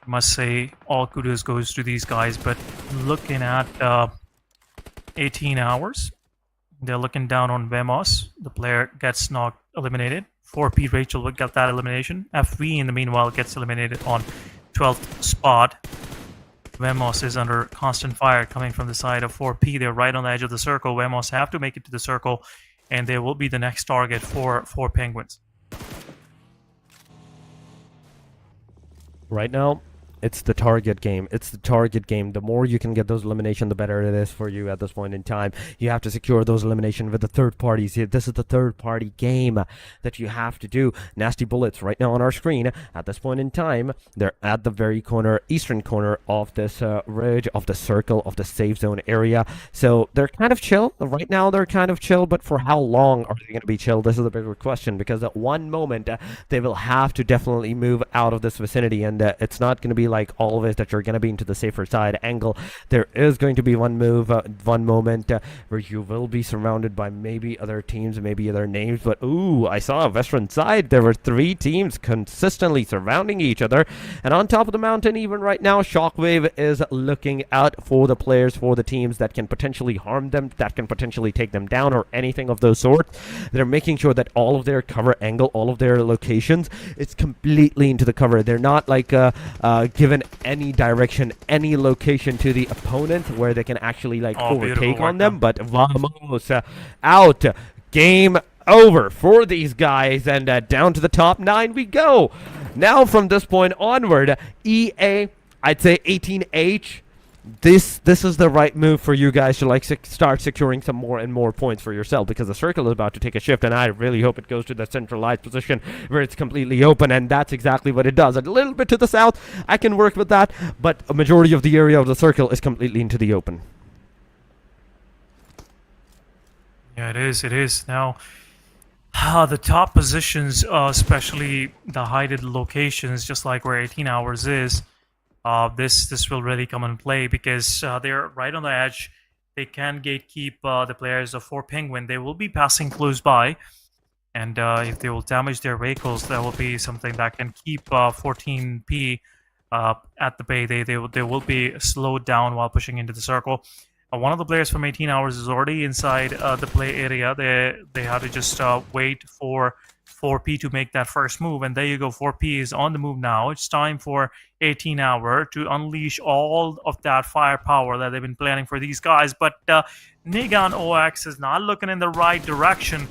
I must say, all kudos goes to these guys, but looking at 18 hours, they're looking down on Vemos. The player gets eliminated. 4P Rachel will get that elimination. FV, in the meanwhile, gets eliminated on 12th spot. Vemos is under constant fire coming from the side of 4P. They're right on the edge of the circle. Vemos have to make it to the circle, and they will be the next target for Penguins. Right now, it's the target game. The more you can get those eliminations, the better it is for you at this point in time. You have to secure those eliminations with the third parties. This is the third party game that you have to do. Nasty Bullets right now on our screen. At this point in time, they're at the very eastern corner of this ridge, of the circle, of the safe zone area. So they're kind of chill. Right now, they're kind of chill, but for how long are they going to be chill? This is the bigger question, because at one moment, they will have to definitely move out of this vicinity, and it's not going to be like always that you're going to be into the safer side angle. There is going to be one moment where you will be surrounded by maybe other teams, maybe other names, but ooh, I saw a veteran side. There were 3 teams consistently surrounding each other, and on top of the mountain, even right now, Shockwave is looking out for the players, for the teams that can potentially harm them, that can potentially take them down, or anything of those sorts. They're making sure that all of their cover angle, all of their locations, it's completely into the cover. They're not like given any direction, any location to the opponent where they can actually overtake on them. But vamos, out. Game over for these guys, and down to the top 9 we go. Now from this point onward, EA, I'd say 18H, this is the right move for you guys to like start securing some more and more points for yourself, because the circle is about to take a shift, and I really hope it goes to the centralized position where it's completely open, and that's exactly what it does. A little bit to the south, I can work with that, but a majority of the area of the circle is completely into the open. Yeah, it is. It is. Now, the top positions, especially the hidden locations, just like where 18 hours is, this will really come into play because they're right on the edge. They can gatekeep the players of 4 Penguin. They will be passing close by, and if they will damage their vehicles, that will be something that can keep 14P at the bay. They will be slowed down while pushing into the circle. One of the players from 18 hours is already inside the play area. They have to just wait for 4P to make that first move, and there you go. 4P is on the move now. It's time for 18 hour to unleash all of that firepower that they've been planning for these guys. But Nigan OX is not looking in the right direction.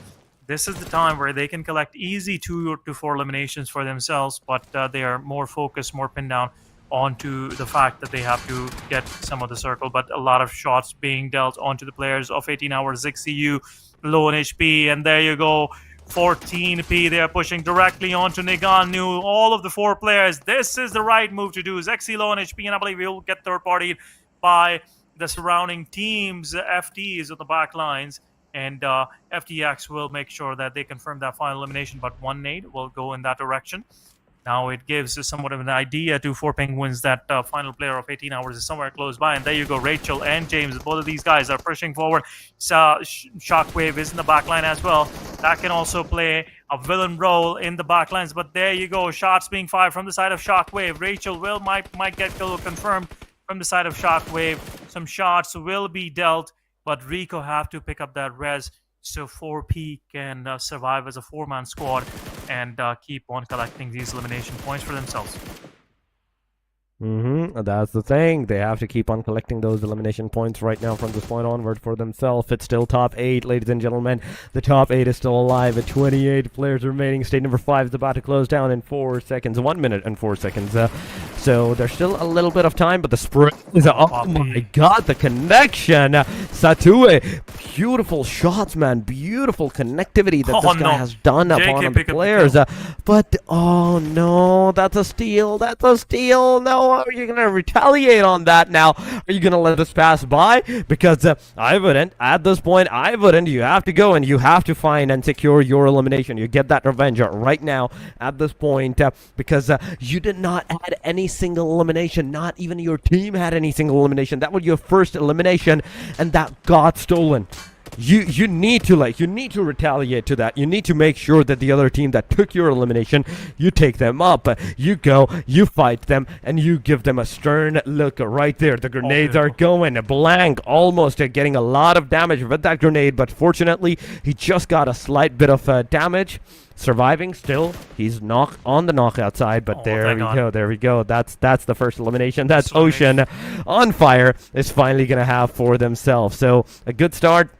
This is the time where they can collect easy 2 to 4 eliminations for themselves, but they are more focused, more pinned down onto the fact that they have to get some of the circle. But a lot of shots being dealt onto the players of 18 hours. ZXCU low on HP, and there you go. 14P, they are pushing directly onto Niganu. All of the 4 players, this is the right move to do. Zexi low on HP, and I believe he'll get third party by the surrounding teams, FTs on the back lines, and FTX will make sure that they confirm that final elimination, but 1 nade will go in that direction. Now it gives somewhat of an idea to 4 Penguins that final player of 18 hours is somewhere close by. And there you go, Rachel and James. Both of these guys are pushing forward. Shockwave is in the backline as well. That can also play a villain role in the backlines. But there you go, shots being fired from the side of Shockwave. Rachel might get kill confirmed from the side of Shockwave. Some shots will be dealt, but Rico have to pick up that res, so 4P can survive as a 4-man squad and keep on collecting these elimination points for themselves. That's the thing. They have to keep on collecting those elimination points right now from this point onward for themselves. It's still top 8, ladies and gentlemen. The top 8 is still alive at 28 players remaining. State number 5 is about to close down in 4 seconds. 1 minute and 4 seconds. So there's still a little bit of time, but the sprint is... Oh my god, the connection! Satue, beautiful shots, man. Beautiful connectivity that this guy has done upon the players. But, oh no, that's a steal. That's a steal. No, are you going to retaliate on that now? Are you going to let this pass by? Because I wouldn't. At this point, I wouldn't. You have to go and you have to find and secure your elimination. You get that revenge right now at this point because you did not add any single elimination. Not even your team had any single elimination. That was your first elimination, and that got stolen. You need to retaliate to that. You need to make sure that the other team that took your elimination, you take them up. You go, you fight them, and you give them a stern look right there. The grenades are going blank, almost getting a lot of damage with that grenade, but fortunately, he just got a slight bit of damage. Surviving still. He's on the knockout side, but there we go. That's the first elimination. That's Ocean on fire is finally gonna have for themselves. So a good start.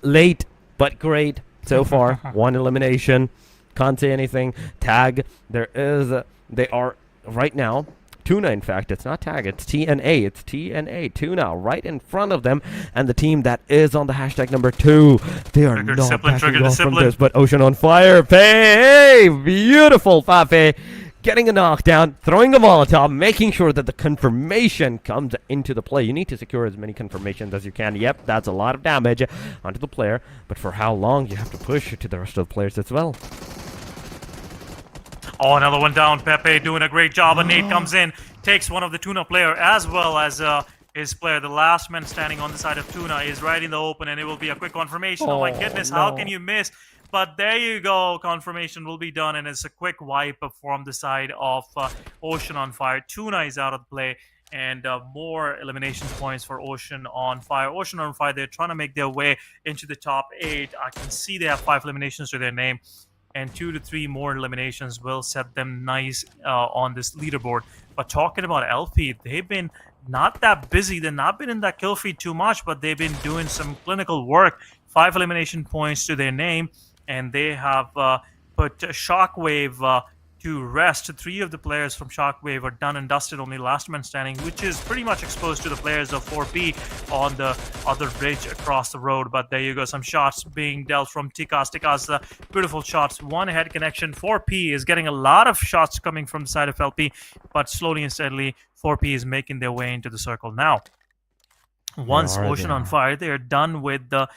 Late, but great so far. 1 elimination. Can't say anything. Tag. They are right now. Tuna, in fact. It's not Tag. It's TNA. It's TNA. Tuna right in front of them. And the team that is on the hashtag number 2. They are not backing off from this. But Ocean on fire. Hey! Beautiful, Fafe. Getting a knockdown, throwing a Molotov, making sure that the confirmation comes into the play. You need to secure as many confirmations as you can. Yep, that's a lot of damage onto the player, but for how long you have to push to the rest of the players as well. Oh, another one down. Pepe doing a great job. And Nate comes in, takes one of the Tuna player as well as his player. The last man standing on the side of Tuna is right in the open, and it will be a quick confirmation. Oh my goodness, no. How can you miss? But there you go, confirmation will be done, and it's a quick wipe from the side of Ocean on fire. Tuna is out of play, and more elimination points for Ocean on fire. Ocean on fire, they're trying to make their way into the top 8. I can see they have 5 eliminations to their name, and 2 to 3 more eliminations will set them nice on this leaderboard. But talking about LP, they've been not that busy. They've not been in that kill feed too much, but they've been doing some clinical work. 5 elimination points to their name. And they have put Shockwave to rest. 3 of the players from Shockwave are done and dusted, only last man standing, which is pretty much exposed to the players of 4P on the other bridge across the road. But there you go, some shots being dealt from Tikas. Tikas, beautiful shots, one head connection. 4P is getting a lot of shots coming from the side of LP, but slowly and steadily 4P is making their way into the circle. Now, once Ocean on Fire, they're done with the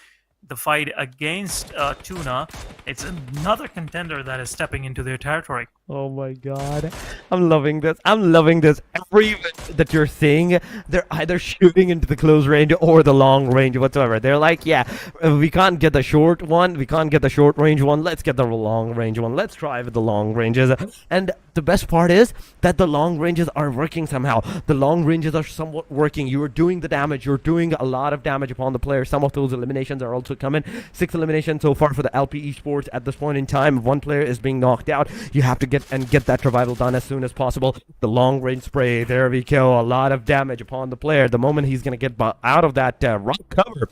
fight against Tuna. It's another contender that is stepping into their territory. Oh my god. I'm loving this. I'm loving this. Every event that you're seeing, they're either shooting into the close range or the long range whatsoever. They're like, yeah, we can't get the short one. We can't get the short range one. Let's get the long range one. Let's try with the long ranges. And the best part is that the long ranges are working somehow. The long ranges are somewhat working. You are doing the damage. You're doing a lot of damage upon the player. Some of those eliminations are also coming. 6 eliminations so far for the LP Esports at this point in time. If one player is being knocked out, you have to get that revival done as soon as possible. The long range spray, there we go. A lot of damage upon the player. The moment he's going to get out of that rock cover,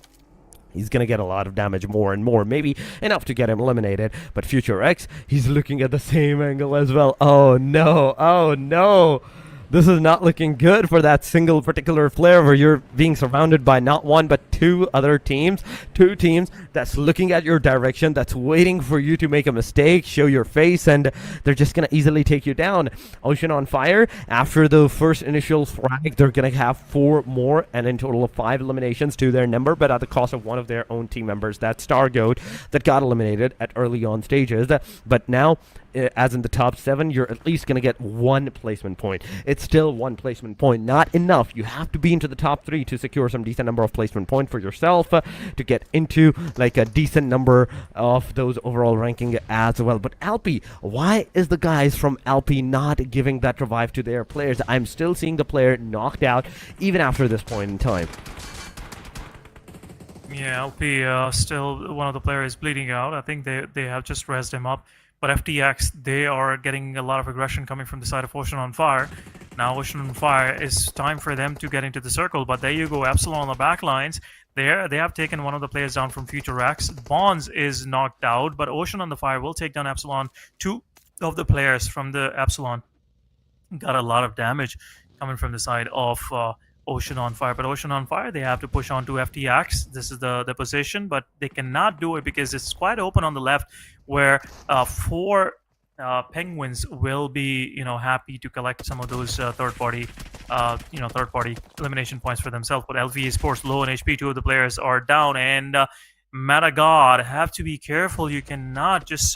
he's going to get a lot of damage, more and more, maybe enough to get him eliminated. But Future X, he's looking at the same angle as well. Oh no, oh no. This is not looking good for that single particular player where you're being surrounded by not one but 2 other teams. 2 teams that's looking at your direction, that's waiting for you to make a mistake, show your face, and they're just going to easily take you down. Ocean on Fire, after the first initial frag, they're going to have 4 more, and in total of 5 eliminations to their number, but at the cost of one of their own team members, that's Stargoat, that got eliminated at early on stages. But now, as in the top 7, you're at least going to get 1 placement point. It's still 1 placement point, not enough. You have to be into the top 3 to secure some decent number of placement points for yourself, to get into like a decent number of those overall ranking as well. But LP, why is the guys from LP not giving that revive to their players? I'm still seeing the player knocked out even after this point in time. Yeah, LP still one of the players bleeding out. I think they have just rezzed him up. But FTX, they are getting a lot of aggression coming from the side of Ocean on Fire. Now Ocean on Fire, it's time for them to get into the circle. But there you go, Epsilon on the back lines. They have taken one of the players down from Future X. Bonds is knocked out, but Ocean on the Fire will take down Epsilon. 2 of the players from the Epsilon got a lot of damage coming from the side of Ocean on Fire. But Ocean on Fire, they have to push on to FTX. This is the position, but they cannot do it because it's quite open on the left, where 4 Penguins will be happy to collect some of those third-party elimination points for themselves. But LV Esports low on HP. 2 of the players are down, and Matagod, have to be careful. You cannot just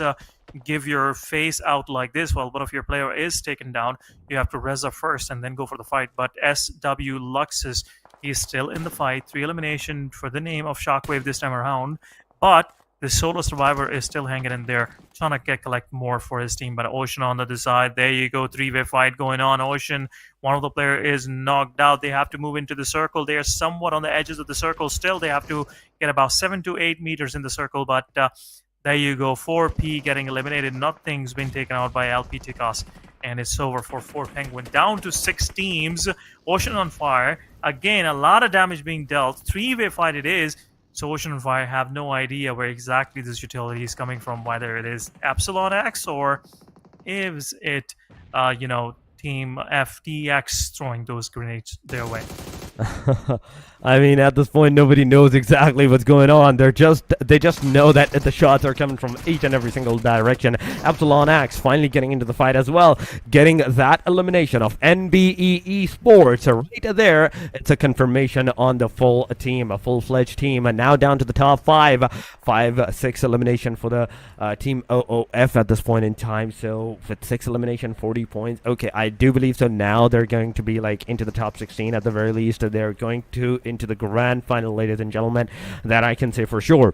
give your face out like this while one of your player is taken down. You have to res up first and then go for the fight. But SW Luxus, he's still in the fight. 3 elimination for the name of Shockwave this time around, but the solo survivor is still hanging in there, trying to collect more for his team. But Ocean on the other side, there you go, 3-way fight going on. Ocean, one of the player is knocked out. They have to move into the circle. They are somewhat on the edges of the circle still. They have to get about 7 to 8 meters in the circle, but there you go, 4P getting eliminated. Nothing's been taken out by LP Tikas, and it's over for 4 Penguin. Down to 6 teams. Ocean on Fire. Again, a lot of damage being dealt. 3-way fight it is. So Ocean on Fire have no idea where exactly this utility is coming from, whether it is Epsilon X or is it, Team FTX throwing those grenades their way. I mean, at this point, nobody knows exactly what's going on. They just know that the shots are coming from each and every single direction. Epsilon X finally getting into the fight as well, getting that elimination of NBE Esports right there. It's a confirmation on the full team, a full-fledged team, and now down to the top 5. 5-6 elimination for the team OOF at this point in time. So with 6 elimination, 40 points. Okay, I do believe so. Now they're going to be like into the top 16 at the very least. They're going to into the grand final, ladies and gentlemen. That I can say for sure.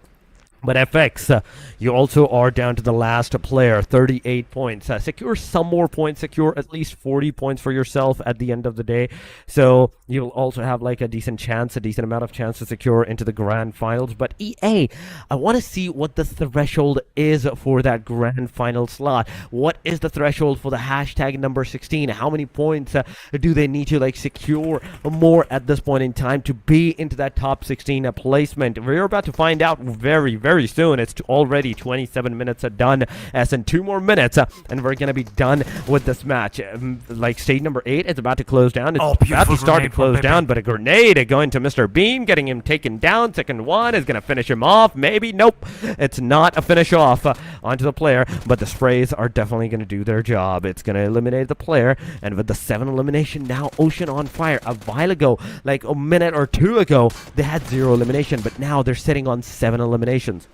But FX, you also are down to the last player, 38 points. Secure some more points, secure at least 40 points for yourself at the end of the day. So you'll also have like a decent amount of chance to secure into the grand finals. But EA, I want to see what the threshold is for that grand final slot. What is the threshold for the hashtag number 16? How many points do they need to like secure more at this point in time to be into that top 16 placement? We're about to find out very, very very soon. It's already 27 minutes done, as in 2 more minutes, and we're gonna be done with this match. Like stage number 8 is about to close down. It's about to beautiful start to grenade close from down, but a grenade going to Mr. Beam, getting him taken down. Second one is gonna finish him off. Maybe, nope, it's not a finish off onto the player, but the sprays are definitely gonna do their job. It's gonna eliminate the player, and with the 7 elimination now, Ocean on fire. A while ago, like a minute or 2 ago, they had 0 elimination, but now they're sitting on 7 eliminations.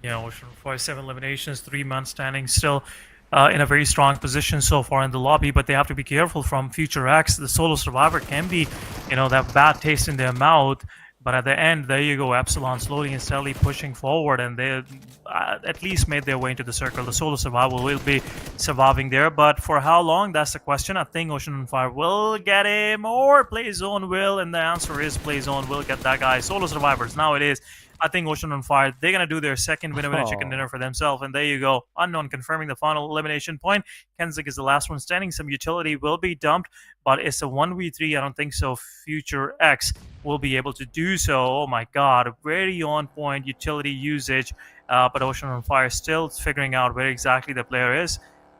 You know, Ocean on Fire, 7 eliminations, 3-man standing, still in a very strong position so far in the lobby, but they have to be careful from Future X. The solo survivor can be, you know, that bad taste in their mouth. But at the end, there you go, Epsilon slowly and steadily pushing forward, and they at least made their way into the circle. The solo survivor will be surviving there, but for how long, that's the question. I think Ocean on Fire will get him, or Playzone will, and the answer is Playzone will get that guy. Solo survivors, now it is. I think Ocean on Fire, they're going to do their second winner chicken dinner for themselves, and there you go. Unknown confirming the final elimination point. Kenzik is the last one standing. Some utility will be dumped, but it's a 1v3. I don't think so. Future X will be able to do so. Oh my god, very on point utility usage, but Ocean on Fire still figuring out where exactly the player is.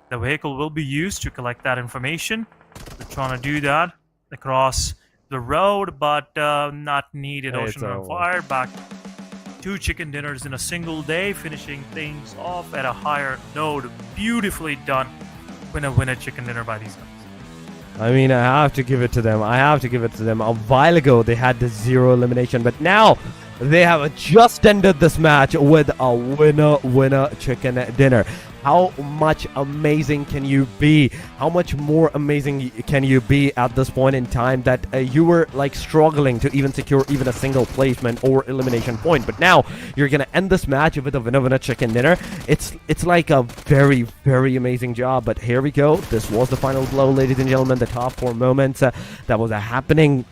The vehicle will be used to collect that information. They're trying to do that across the road, but not needed. Ocean on Fire back. 2 chicken dinners in a single day, finishing things off at a higher note. Beautifully done. Winner chicken dinner by these guys. I mean, I have to give it to them. A while ago, they had the 0 elimination, but now they have just ended this match with a winner chicken dinner. How much amazing can you be? How much more amazing can you be at this point in time that you were like struggling to even secure even a single placement or elimination point, but now you're gonna end this match with a winner chicken dinner. It's like a very, very amazing job. But here we go. This was the final blow, ladies and gentlemen. The top 4 moments that was happening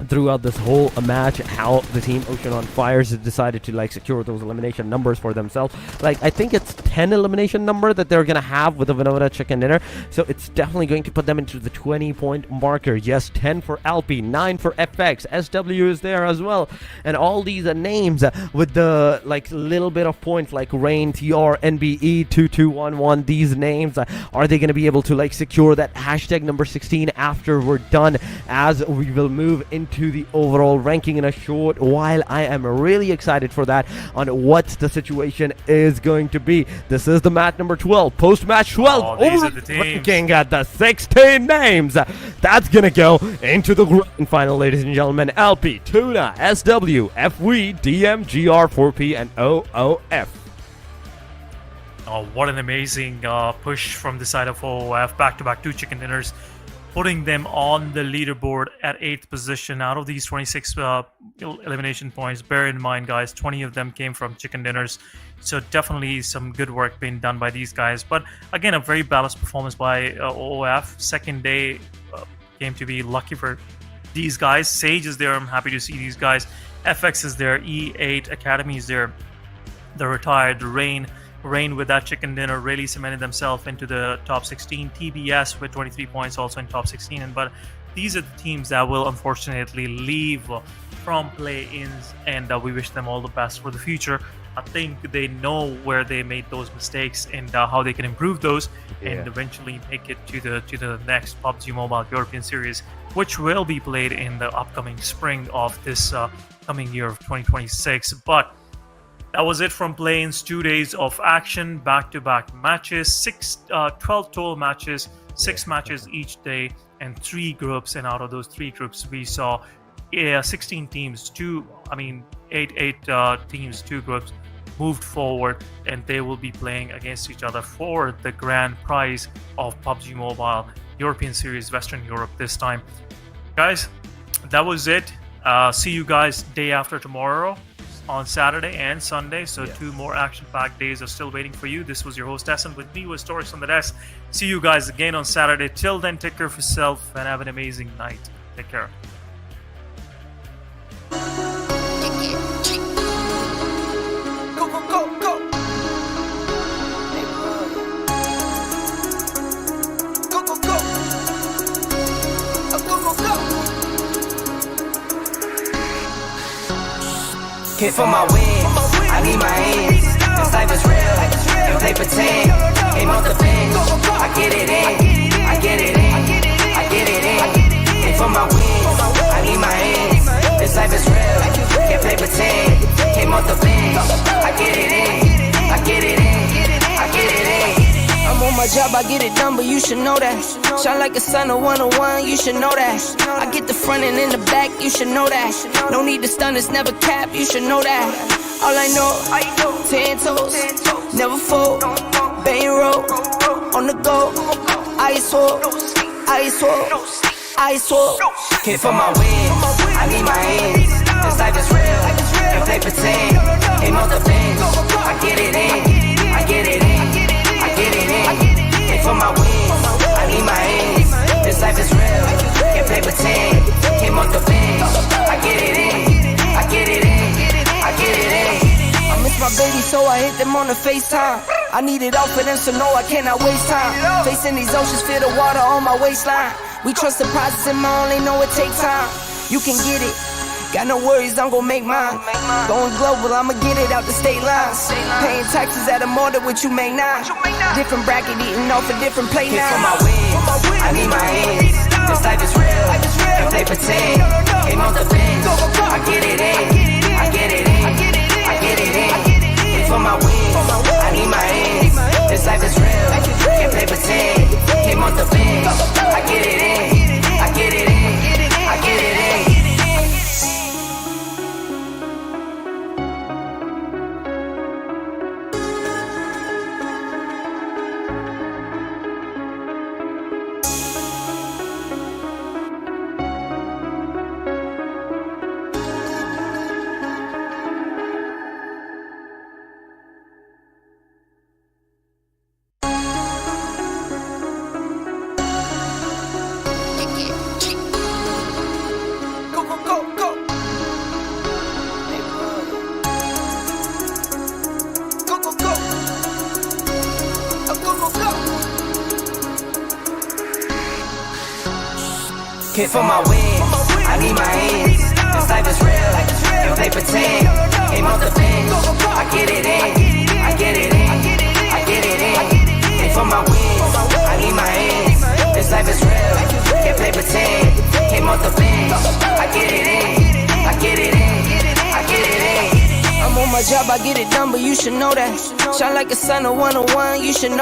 throughout this whole match, how the team Ocean on Fires decided to like secure those elimination numbers for themselves. Like, I think it's 10 elimination number that they're gonna have with the Vanilla Chicken Dinner, so it's definitely going to put them into the 20-point marker. Yes, 10 for Alpi, 9 for FX, SW is there as well, and all these names with the like little bit of points like Rain, TR, NBE, 2211. These names, are they gonna be able to like secure that hashtag number 16 after we're done, as we will move into the overall ranking in a short while? I am really excited for that, on what the situation is going to be. This is the match number 12, post-match 12, these are the teams. ranking at the 16 names. That's gonna go into the grand final, ladies and gentlemen. LP, Tuna, SW, FW, DM, GR, 4P, and OOF. Oh, what an amazing push from the side of OOF. Back-to-back 2 chicken dinners, putting them on the leaderboard at 8th position. Out of these 26 elimination points, bear in mind, guys, 20 of them came from chicken dinners. So definitely some good work being done by these guys. But again, a very balanced performance by OOF. Second day came to be lucky for these guys. Sage is there. I'm happy to see these guys. FX is there. E8 Academy is there. The retired Rain with that chicken dinner really cemented themselves into the top 16. TBS with 23 points also in top 16. But these are the teams that will unfortunately leave from play-ins, and we wish them all the best for the future. I think they know where they made those mistakes and how they can improve those, and eventually make it to the next PUBG Mobile European Series, which will be played in the upcoming spring of this coming year of 2026. But that was it from play-ins. 2 days of action, back-to-back matches, 12 total matches, 6 matches each day, and 3 groups. And out of those 3 groups, we saw 16 teams, 8 teams, 2 groups moved forward, and they will be playing against each other for the grand prize of PUBG Mobile European Series Western Europe this time. Guys, that was it. See you guys day after tomorrow on Saturday and Sunday. So 2 more action-packed days are still waiting for you. This was your host Essen, with me was Torres on the desk. See you guys again on Saturday. Till then, take care of yourself and have an amazing night. Take care. Go, go, go, go. Go, go, go. Go, go, go. Came for my wins, I need my ends. This life is real, and play pretend. Aim off the bench, I get it in, I get it in, I get it in. Came for my wins, I need my ends. This life is real, can't play pretend. Came off the bench, I get it in, I get it in, I get it in. I'm on my job, I get it done, but you should know that. Shine like a sun, a 101, you should know that. I get the front and in the back, you should know that. No need to stun, it's never cap, you should know that. All I know, 10 toes, never fold, bang roll, on the go, ice wall, ice wall, ice wall. Came for my wins, I need my ends. This life is real, and play pretend. Aim off the bench, I get it in, I get it in, I get it in. Came for my wins, I need my ends. This life is real, and play pretend. Came off the bench, I get it in, I get it in, I get it in. I miss my baby, so I hit them on the FaceTime. I need it all for them, so no, I cannot waste time. Facing these oceans, feel the water on my waistline. We trust the process and my only know it takes time. You can get it, got no worries, I'm gon' make mine. Going global, I'ma get it out the state lines. Paying taxes at a more than what you make now. Different bracket, eating off a different plate Came for now. my wins, I need my ends. This life is real, and play pretend. Came off the bench, I get it in, I get it in, I get it in. Came for my wins, I need my ends. This life is real, can't play pretend. Came off the bench, I get it in, I get it in, I get it in. Came for my wins, I need my ends. This life is real, and play pretend. Aim off the bench, I get it in, I get it in, I get it in. Came for my wins, I need my ends. This life is real, can't play pretend. Came off the bench, I get it in, I get it in, I get it in. I'm on my job, I get it done, but you should know that. Shine like a sun, a 101, you should know